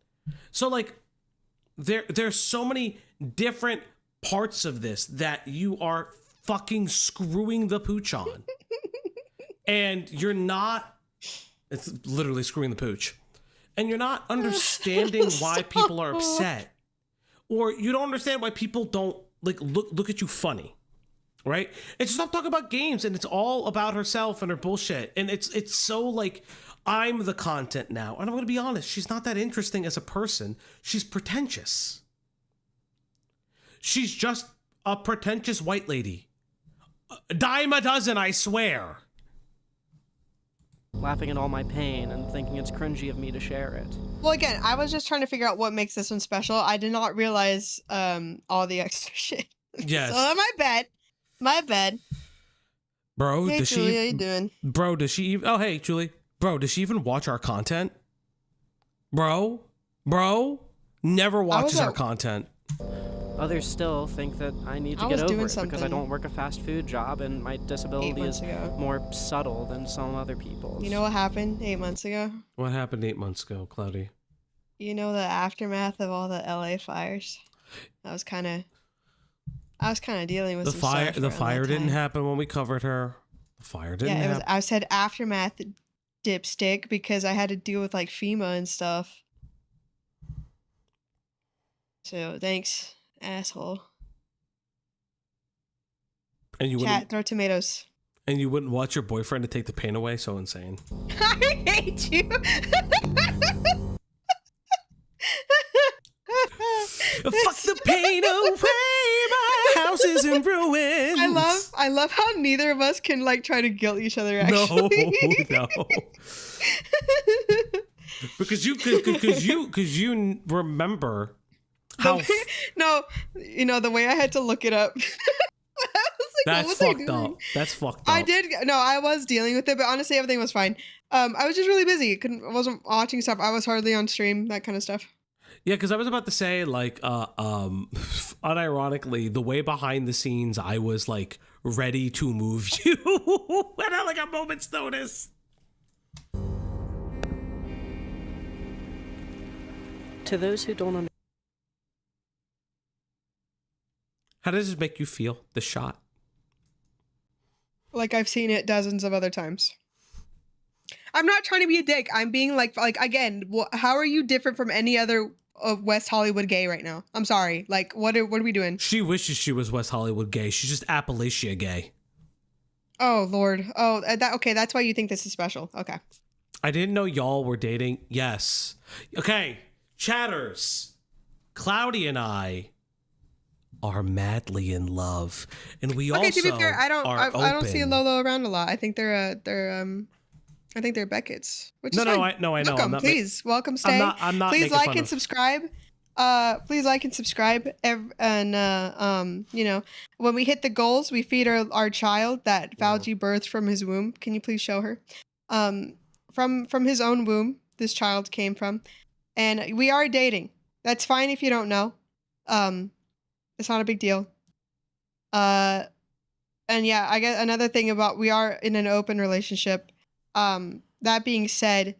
So, like, there's so many different parts of this that you are fucking screwing the pooch on. And you're not, it's literally screwing the pooch. And you're not understanding why people are upset. Or you don't understand why people don't like look at you funny. Right? And just stop talking about games and it's all about herself and her bullshit. And it's so like, I'm the content now. And I'm gonna be honest, she's not that interesting as a person. She's pretentious. She's just a pretentious white lady. A dime a dozen, I swear. Laughing at all my pain and thinking it's cringy of me to share it. Well, again, I was just trying to figure out what makes this one special. I did not realize all the extra shit. Yes. So my bed. Bro, hey, does Julie, she? how you doing? Bro, does she? Oh, hey, Julie. Bro, does she even watch our content? Bro, never watches our content. Others still think that I need to get over it because I don't work a fast food job and my disability is more subtle than some other people's. You know what happened 8 months ago? What happened 8 months ago, Cloudy? You know the aftermath of all the LA fires? I was kind of dealing with the some fire. stuff The around fire that didn't time. happen when we covered her. The fire didn't happen. I said aftermath dipstick because I had to deal with like FEMA and stuff. So thanks, asshole. And you Chat, wouldn't, throw tomatoes. and you wouldn't want your boyfriend to take the pain away? So insane. I hate you. Fuck the pain away, my house is in ruins. I love how neither of us can like try to guilt each other. Actually, No. Because you remember how no, you know the way I had to look it up. I was like, that's what was I fucked doing? up. That's fucked up. I did. No, I was dealing with it, but honestly, everything was fine. I was just really busy. I wasn't watching stuff. I was hardly on stream. That kind of stuff. Yeah, because I was about to say, like, unironically, the way behind the scenes, I was like ready to move you, and I like a moment's notice. To those who don't understand. How does this make you feel? The shot. Like I've seen it dozens of other times. I'm not trying to be a dick. I'm being like again. How are you different from any other West Hollywood gay right now? I'm sorry. Like, what are we doing? She wishes she was West Hollywood gay. She's just Appalachia gay. Oh Lord. Oh, okay. That's why you think this is special. Okay. I didn't know y'all were dating. Yes. Okay. Chatters. Cloudy and I are madly in love, and we also to be fair, I don't see open. Lolo around a lot. I think they're Beckett's. Which is fine. I know. Welcome, I'm not please. Welcome, stay. I'm not Please making like fun and of- subscribe. Please like and subscribe. And you know, when we hit the goals, we feed our child that Fauci birthed from his womb. Can you please show her? From his own womb, this child came from, and we are dating. That's fine if you don't know. It's not a big deal. And yeah, I guess another thing about we are in an open relationship. That being said,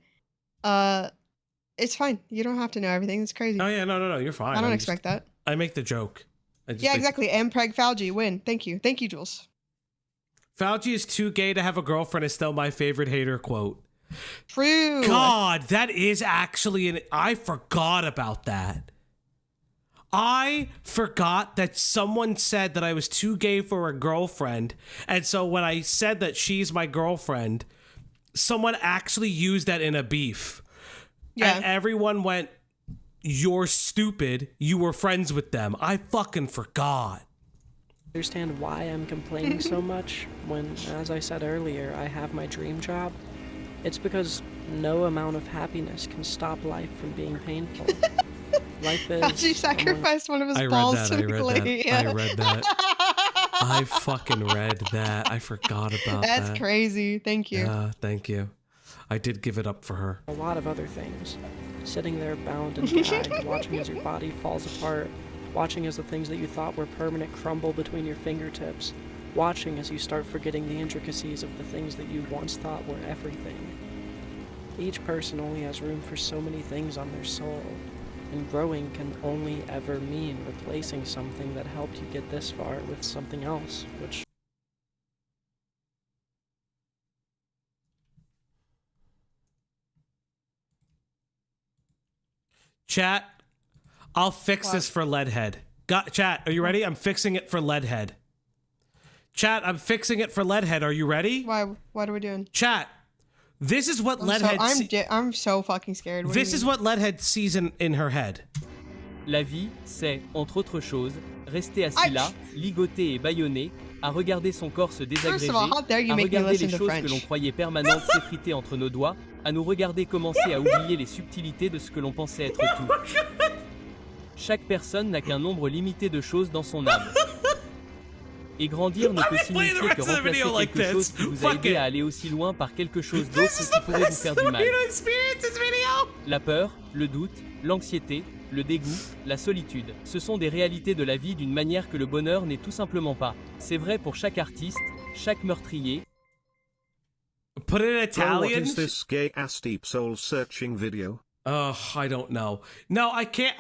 it's fine. You don't have to know everything. It's crazy. Oh yeah, no, you're fine. I don't expect that. I make the joke. Yeah, exactly. And Preg Fauci win. Thank you, Jules. Fauci is too gay to have a girlfriend is still my favorite hater quote. True. God, that is actually I forgot about that. I forgot that someone said that I was too gay for a girlfriend. And so when I said that she's my girlfriend, someone actually used that in a beef. Yeah. And everyone went, "You're stupid. You were friends with them." I fucking forgot. Understand why I'm complaining so much when, as I said earlier, I have my dream job. It's because no amount of happiness can stop life from being painful. Life is. Fauci sacrificed one of his I balls read to that. the I gladiator. read that. I fucking read that. I forgot about that. That's crazy. Thank you. Yeah, thank you. I did give it up for her. A lot of other things. Sitting there bound and gagged, watching as your body falls apart, watching as the things that you thought were permanent crumble between your fingertips, watching as you start forgetting the intricacies of the things that you once thought were everything. Each person only has room for so many things on their soul, and growing can only ever mean replacing something that helped you get this far with something else, which... Chat, I'll fix this for Leadhead. Chat, are you ready? I'm fixing it for Leadhead. Chat, I'm fixing it for Leadhead. Are you ready? Why? What are we doing? Chat, this is what I'm so fucking scared. What This is what Leadhead sees in her head. La vie, c'est, entre autres choses, rester assis là, ligoté et bâillonné, à regarder son corps se désagréger, à regarder les choses que l'on croyait permanentes s'effriter entre nos doigts, à nous regarder commencer à oublier les subtilités de ce que l'on pensait être tout. Chaque personne n'a qu'un nombre limité de choses dans son âme. Et grandir ne peut signifier que remplacer quelque chose qui vous a aidé à aller aussi loin par quelque chose d'autre qui pourrait vous faire du mal. La peur, le doute, l'anxiété, le dégoût, la solitude, ce sont des réalités de la vie d'une manière que le bonheur n'est tout simplement pas. C'est vrai pour chaque artiste, chaque meurtrier. Put it in Italian? What is this gay ass deep soul searching video? I don't know. No, I can't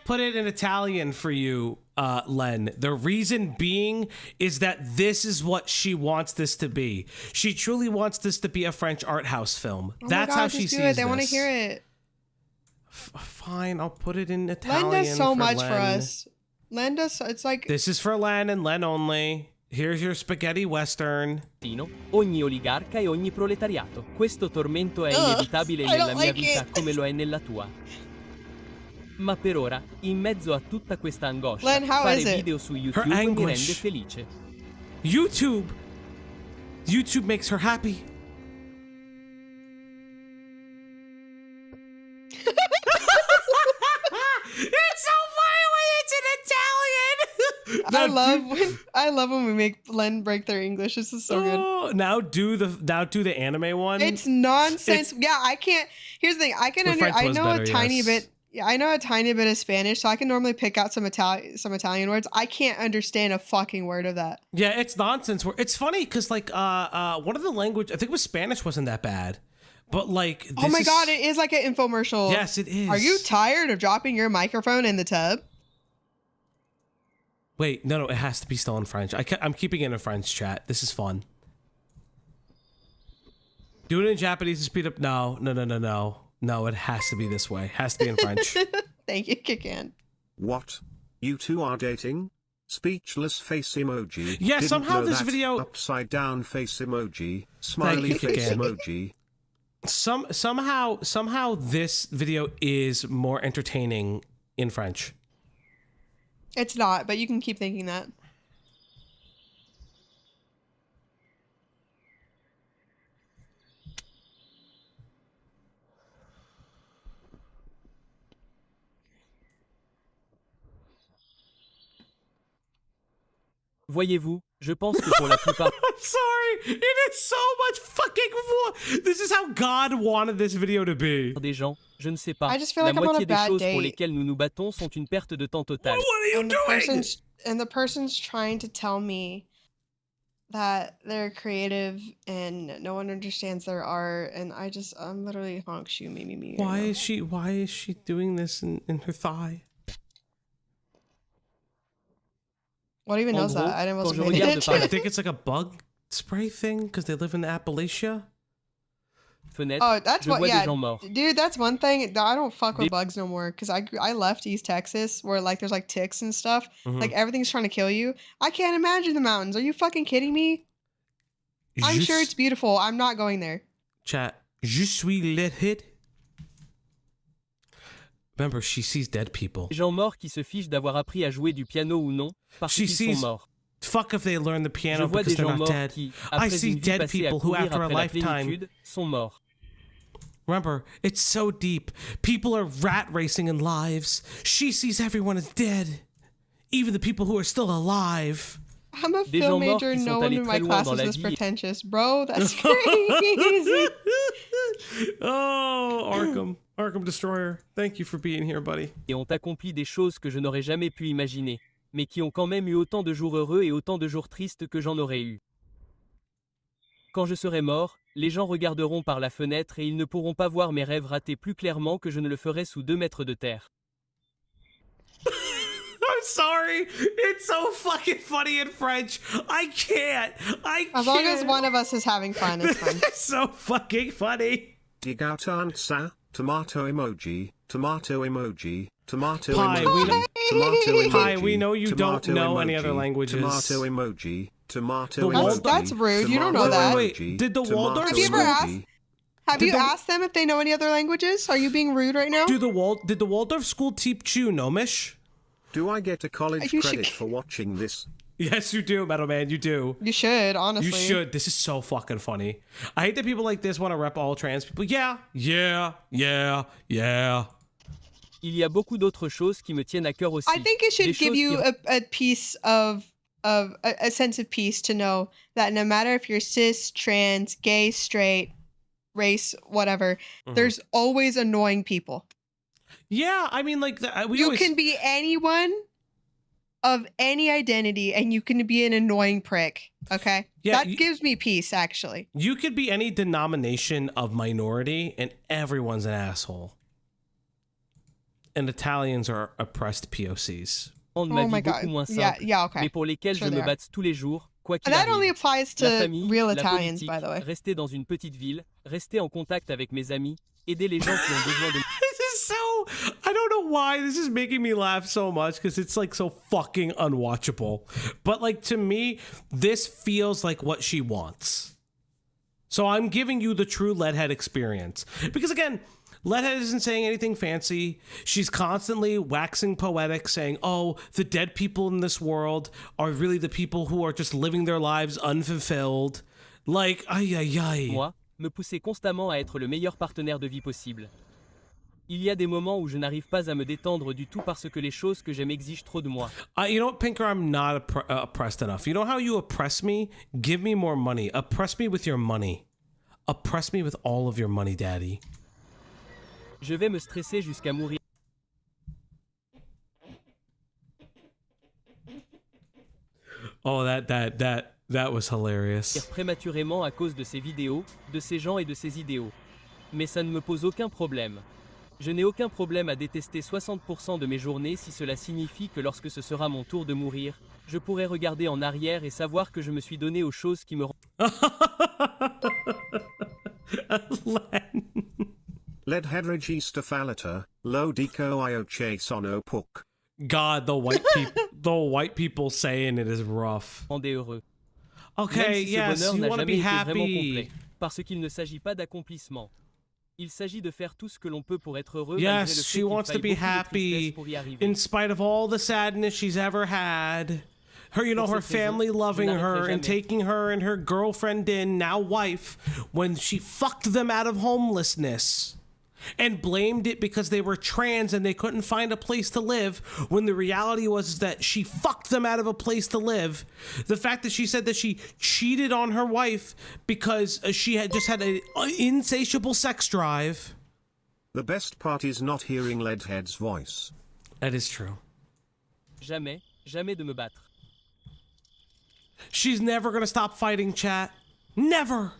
put it in Italian for you, Len. The reason being is that this is what she wants this to be. She truly wants this to be a French art house film. Oh That's my God, how she just do sees it. this. They want to hear it. Fine, I'll put it in Italian. Len does so much Len. for us. Len does. It's like this is for Len and Len only. Here's your spaghetti western. Ogni oligarca e ogni proletariato. Questo tormento è inevitabile nella mia vita come lo è nella tua. Ma per ora, in mezzo a tutta questa angoscia, Len, how fare is it? video su YouTube mi rende felice. YouTube makes her happy. It's so funny when it's in Italian. I love when we make Len break their English. This is so good. Now do the anime one. It's nonsense. Yeah, I can't. Here's the thing. I can I know a tiny bit. Yeah, I know a tiny bit of Spanish, so I can normally pick out some Italian words. I can't understand a fucking word of that. Yeah, it's nonsense. It's funny because like one of the language, I think it was Spanish, wasn't that bad, but like this oh my god, it is like an infomercial. Yes, it is. Are you tired of dropping your microphone in the tub? Wait, no, it has to be still in French. I'm keeping it in French, chat. This is fun. Do it in Japanese to speed up. No, it has to be this way. It has to be in French. Thank you, Kikan. What? You two are dating? Speechless face emoji. Yeah, Didn't somehow know this that. video Upside down face emoji. Smiley face emoji. Somehow this video is more entertaining in French. It's not, but you can keep thinking that. Voyez-vous, je pense que pour la plupart... I'm sorry, it is so much fucking... This is how God wanted this video to be. Des gens, je ne sais pas. I just feel La like I'm on a moitié des bad choses pour date. lesquelles nous nous battons sont une perte de temps totale. What are you doing? And the person's trying to tell me that they're creative and no one understands their art, and I'm literally honk shoe me. Why is she doing this in her thigh? What even knows that? I didn't quand je read regarde it. par I think it's like a bug spray thing because they live in Appalachia. fenêtre, Oh, that's je what. vois Yeah, des gens morts. dude, that's one thing. I don't fuck with bugs no more because I left East Texas where like there's like ticks and stuff. Like everything's trying to kill you. I can't imagine the mountains. Are you fucking kidding me? I'm sure it's beautiful. I'm not going there. Chat. Je suis Leadhead. Remember, she sees dead people. Des gens morts qui se fichent d'avoir appris à jouer du piano ou non parce She qu'ils sont sees. morts. Fuck if they learn the Je piano vois because des they're gens not morts dead. qui, I après see une vie dead passée à people who, courir after a après la lifetime, plénitude, sont morts. remember, it's so deep. People are rat racing in lives. She sees everyone as dead, even the people who are still alive. I'm a Des film gens morts major. qui sont No one allés in my très loin class dans is la this vie. pretentious, bro. That's crazy. Oh, Arkham Destroyer. Thank you for being here, buddy. Et ont accompli des choses que je n'aurais jamais pu imaginer, mais qui ont quand même eu autant de jours heureux et autant de jours tristes que j'en aurais eu. Quand je serai mort, les gens regarderont par la fenêtre et ils ne pourront pas voir mes rêves ratés plus clairement que je ne le ferai sous 2 mètres de terre. I'm sorry. It's so fucking funny in French. I can't. As long as one of us is having fun, it's fun. It's so fucking funny. Dig out answer. Tomato emoji. Tomato emoji. Tomato Pi, emoji. Tomato emoji. Pi, we know you don't tomato know emoji, any other languages. Tomato emoji. Tomato The emoji. That's rude. You don't know tomato that. Wait, did the tomato Waldorf Have you ever emoji. Have Did you the- asked them if they know any other languages? Are you being rude right now? Did the Waldorf school teach you Gnomish? Do I get a college You credit should- for watching this? Yes, you do, Metal Man. You do. You should, honestly. You should. This is so fucking funny. I hate that people like this want to rep all trans people. Yeah. Il y a beaucoup d'autres choses qui me tiennent à cœur aussi. I think it Des should give choses you qui- a piece of a sense of peace to know that no matter if you're cis, trans, gay, straight, race, whatever, there's always annoying people. Yeah, I mean, like, we You always... can be anyone of any identity and you can be an annoying prick, okay? Yeah, that gives me peace, actually. You could be any denomination of minority, and everyone's an asshole. And Italians are oppressed POCs. rendent ma Oh my vie beaucoup God. moins Yeah, simple, yeah, okay. mais pour lesquels Sure je they me are. batte tous les jours, quoi qu'il And that only arrive. applies to La famille, real la Italians, politique, by the way. rester dans une petite ville, rester en contact avec mes amis, aider les gens qui ont besoin de This is so... know why this is making me laugh so much, because it's like so fucking unwatchable. But like, to me, this feels like what she wants. So I'm giving you the true Leadhead experience. Because again, Leadhead isn't saying anything fancy. She's constantly waxing poetic, saying, oh, the dead people in this world are really the people who are just living their lives unfulfilled. Like, aïe aïe aïe. Moi, me pousser constamment à être le meilleur partenaire de vie possible. Il y a des moments où je n'arrive pas à me détendre du tout parce que les choses que j'aime exigent trop de moi. You know what, Pinker? I'm not oppressed enough. You know how you oppress me? Give me more money. Oppress me with your money. Oppress me with all of your money, daddy. Je vais me stresser jusqu'à mourir. Oh, that was hilarious. Prématurément à cause de ces vidéos, de ces gens et de ces idéaux. Mais ça ne me pose aucun problème. Je n'ai aucun problème à détester 60% de mes journées si cela signifie que lorsque ce sera mon tour de mourir, je pourrai regarder en arrière et savoir que je me suis donné aux choses qui me rendent... Leadhead register falata, lo dico io che sono puck. God, the white people saying it is rough. Rendez heureux. Okay, si yes, you want to be happy. Parce qu'il ne s'agit pas d'accomplissement. Il s'agit de faire tout ce que l'on peut pour être heureux. Yes, she wants to be happy in spite of all the sadness she's ever had. Her, you know, her family loving her and taking her and her girlfriend in, now wife, when she fucked them out of homelessness. And blamed it because they were trans and they couldn't find a place to live, when the reality was that she fucked them out of a place to live. The fact that she said that she cheated on her wife because she had just had an insatiable sex drive. The best part is not hearing Leadhead's voice. That is true. Jamais de me battre. She's never gonna stop fighting, chat. Never!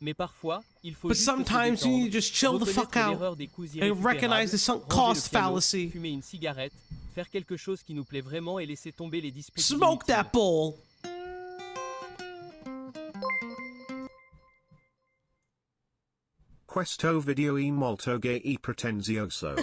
Mais parfois, il faut But sometimes you need to just chill the fuck out and recognize the sunk cost fallacy. Fumer une cigarette, faire quelque chose qui nous plaît vraiment et laisser tomber les disputes. Smoke that bowl. Questo video e molto gay e pretenzioso.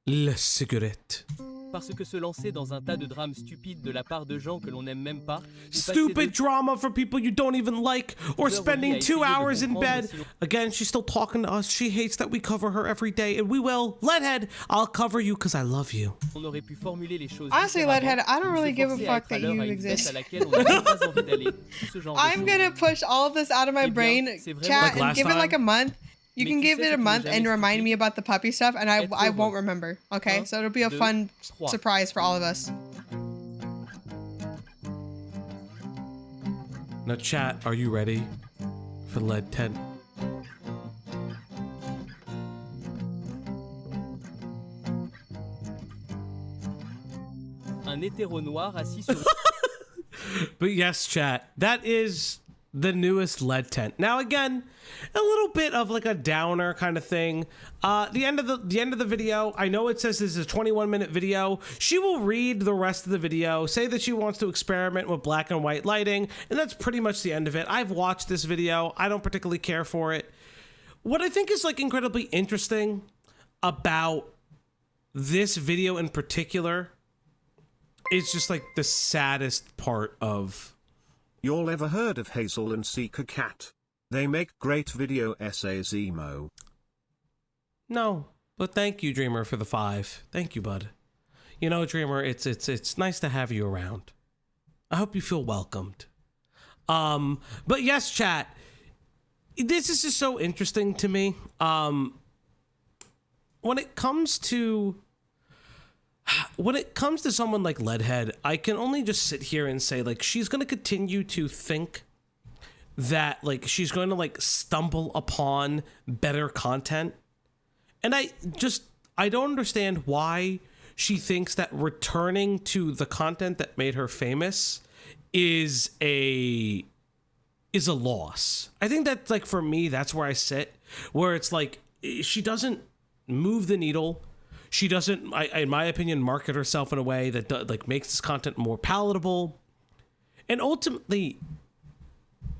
La cigarette. Parce que se lancer dans un tas de drames stupides de la part de gens que l'on n'aime même pas. Stupid drama for people you don't even like, or spending 2 hours in bed. Again, she's still talking to us. She hates that we cover her every day, and we will. Leadhead, I'll cover you because I love you. On aurait pu formuler les choses. Honestly, Leadhead, I don't really give a fuck that you exist. I'm gonna push all of this out of my brain, chat, and give it like a month. You can give it a month and remind me about the puppy stuff, and I won't remember. Okay, so it'll be a fun surprise for all of us. Now, chat, are you ready for Leadhead? Un hétéro noir assis sur. But yes, chat, that is the newest Leadhead. Now again, a little bit of like a downer kind of thing. The end of the video, I know it says this is a 21-minute video. She will read the rest of the video, say that she wants to experiment with black and white lighting, and that's pretty much the end of it. I've watched this video. I don't particularly care for it. What I think is like incredibly interesting about this video in particular is just like the saddest part of. Y'all ever heard of Hazel and Seeker Cat? They make great video essays, emo. No, but thank you, Dreamer, for the 5. Thank you, bud. You know, Dreamer, it's nice to have you around. I hope you feel welcomed. But yes, chat, this is just so interesting to me. When it comes to someone like Leadhead, I can only just sit here and say, like, she's going to continue to think that, like, she's going to, like, stumble upon better content. And I don't understand why she thinks that returning to the content that made her famous is a loss. I think that, like, for me, that's where I sit, where it's like, she doesn't move the needle. She doesn't, in my opinion, market herself in a way that like makes this content more palatable. And ultimately,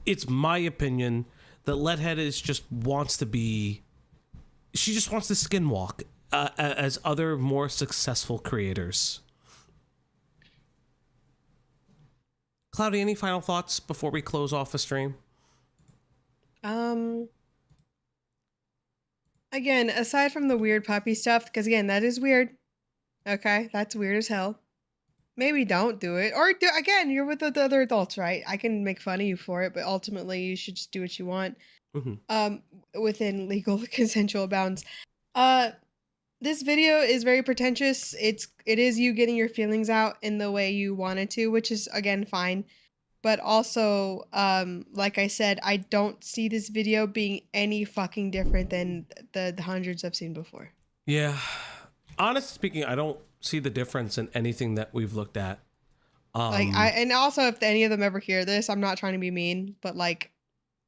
it's my opinion that Leadhead just wants to be she just wants to skinwalk as other more successful creators. Cloudy, any final thoughts before we close off the stream? Again, aside from the weird puppy stuff, because again, that is weird. Okay, that's weird as hell. Maybe don't do it. Or again, you're with the other adults, right? I can make fun of you for it, but ultimately you should just do what you want. Within legal consensual bounds. This video is very pretentious. It is you getting your feelings out in the way you wanted to, which is again fine. But also, like I said, I don't see this video being any fucking different than the hundreds I've seen before. Yeah. Honestly speaking, I don't see the difference in anything that we've looked at. And also if any of them ever hear this, I'm not trying to be mean, but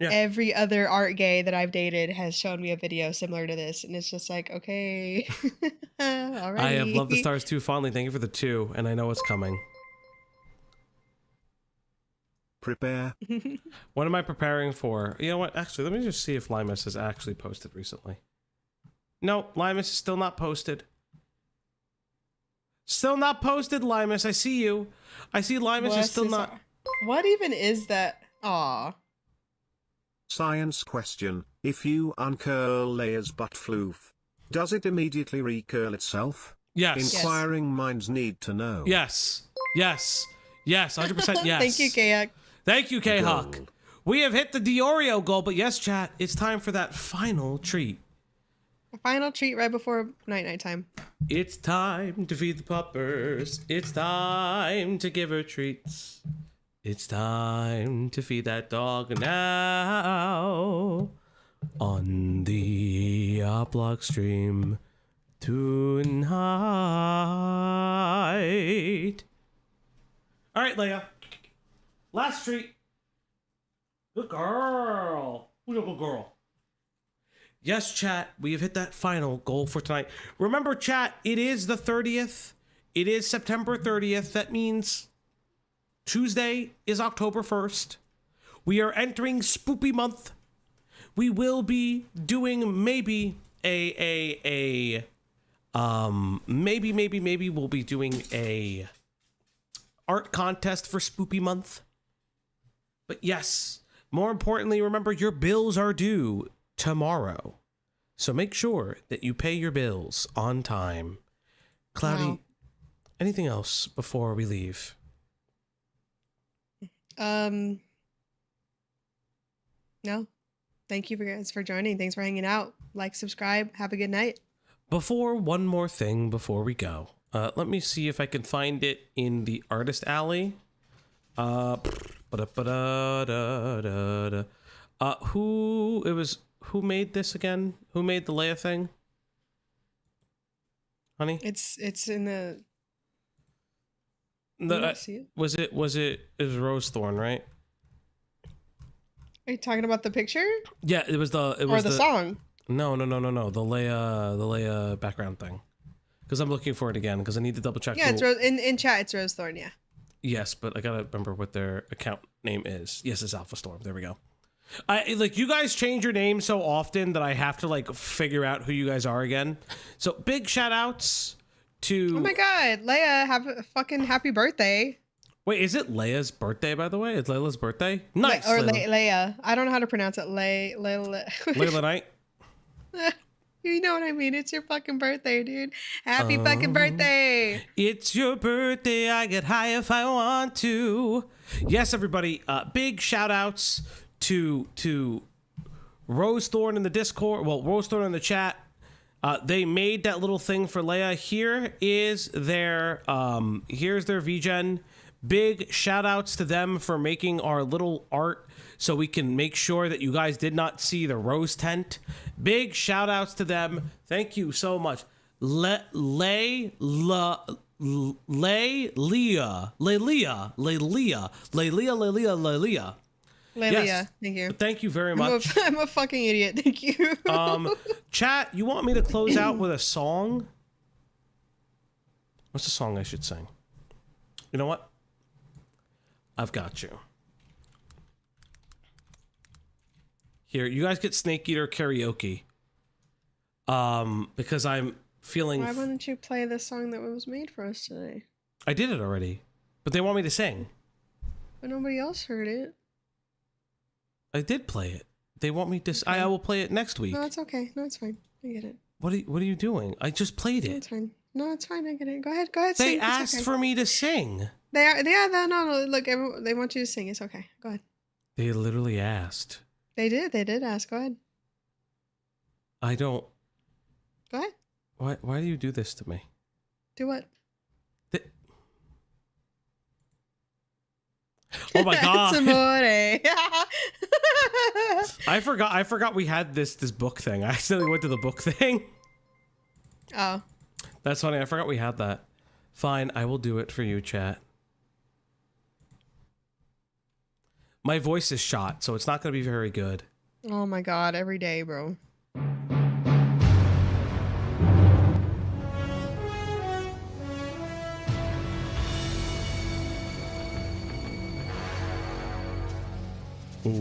every other art gay that I've dated has shown me a video similar to this, and it's just like, okay. Alrighty. I have loved the stars too fondly. Thank you for the 2, and I know it's coming. Prepare. What am I preparing for? You know what? Actually, let me just see if Limus has actually posted recently. No, Limus is still not posted. Still not posted, Limus. I see you. I see Limus is still not. What even is that? Aw. Science question. If you uncurl Leia's butt floof, does it immediately recurl itself? Yes. Inquiring minds need to know. Yes. Yes. Yes. 100% yes. Thank you, K-Hawk. Thank you, K-Hawk. We have hit the Diorio goal, but yes, chat, it's time for that final treat. A final treat right before night time. It's time to feed the puppers. It's time to give her treats. It's time to feed that dog now on the Oblog stream tonight. All right, Leia. Last treat. Good girl. Good girl. Yes, chat, we have hit that final goal for tonight. Remember, chat, it is the 30th. It is September 30th. That means Tuesday is October 1st. We are entering Spoopy month. We will be doing maybe maybe we'll be doing a art contest for Spoopy month. But yes, more importantly, remember your bills are due tomorrow. So make sure that you pay your bills on time. Cloudy, anything else before we leave? No. Thank you guys for joining. Thanks for hanging out. Like, subscribe. Have a good night. One more thing before we go. Let me see if I can find it in the artist alley. Who made this again? Who made the Leia thing? Honey? It's in the see it? Was it was Rose Thorn, right? Are you talking about the picture? Yeah, it was the song. No. The Leia background thing. Because I'm looking for it again because I need to double check. Yeah, it's Rose in chat. It's Rose Thorn. Yeah. Yes, but I gotta remember what their account name is. Yes, it's Alpha Storm. There we go. You guys change your name so often that I have to figure out who you guys are again. So big shout outs to. Oh my God, Leia, have a fucking happy birthday. Wait, is it Leia's birthday, by the way? It's Layla's birthday? Nice. Leia. I don't know how to pronounce it. Layla Night? You know what I mean? It's your fucking birthday, dude. Happy fucking birthday. It's your birthday. I get high if I want to. Yes, everybody. Big shout outs to Rose Thorn in the Discord. Well, Rose Thorn in the chat. They made that little thing for Leia. Here is their here's their VGen. Big shout outs to them for making our little art so we can make sure that you guys did not see the rose tent. Big shout outs to them. Thank you so much. Leia. Leia, thank you. Thank you very much. I'm a fucking idiot. Thank you. Chat, you want me to close out with a song? What's the song I should sing? You know what? I've got you. Here, you guys get Snake Eater karaoke. Because I'm feeling. Why wouldn't you play the song that was made for us today? I did it already, but they want me to sing. But nobody else heard it. I did play it. They want me to. Okay. I will play it next week. No, it's okay. No, it's fine. I get it. What are you doing? I just played it. No, it's fine. No, it's fine. I get it. Go ahead. Go ahead. They sing. asked for me to sing. They are. Yeah. No. Look, they want you to sing. It's okay. Go ahead. They literally asked. They did. They did ask. Go ahead. I don't. Go ahead. Why do you do this to me? Do what? Oh my god! I forgot we had this book thing. I accidentally went to the book thing. Oh. That's funny. I forgot we had that. Fine, I will do it for you, chat. My voice is shot, so it's not going to be very good. Oh my god! Every day, bro.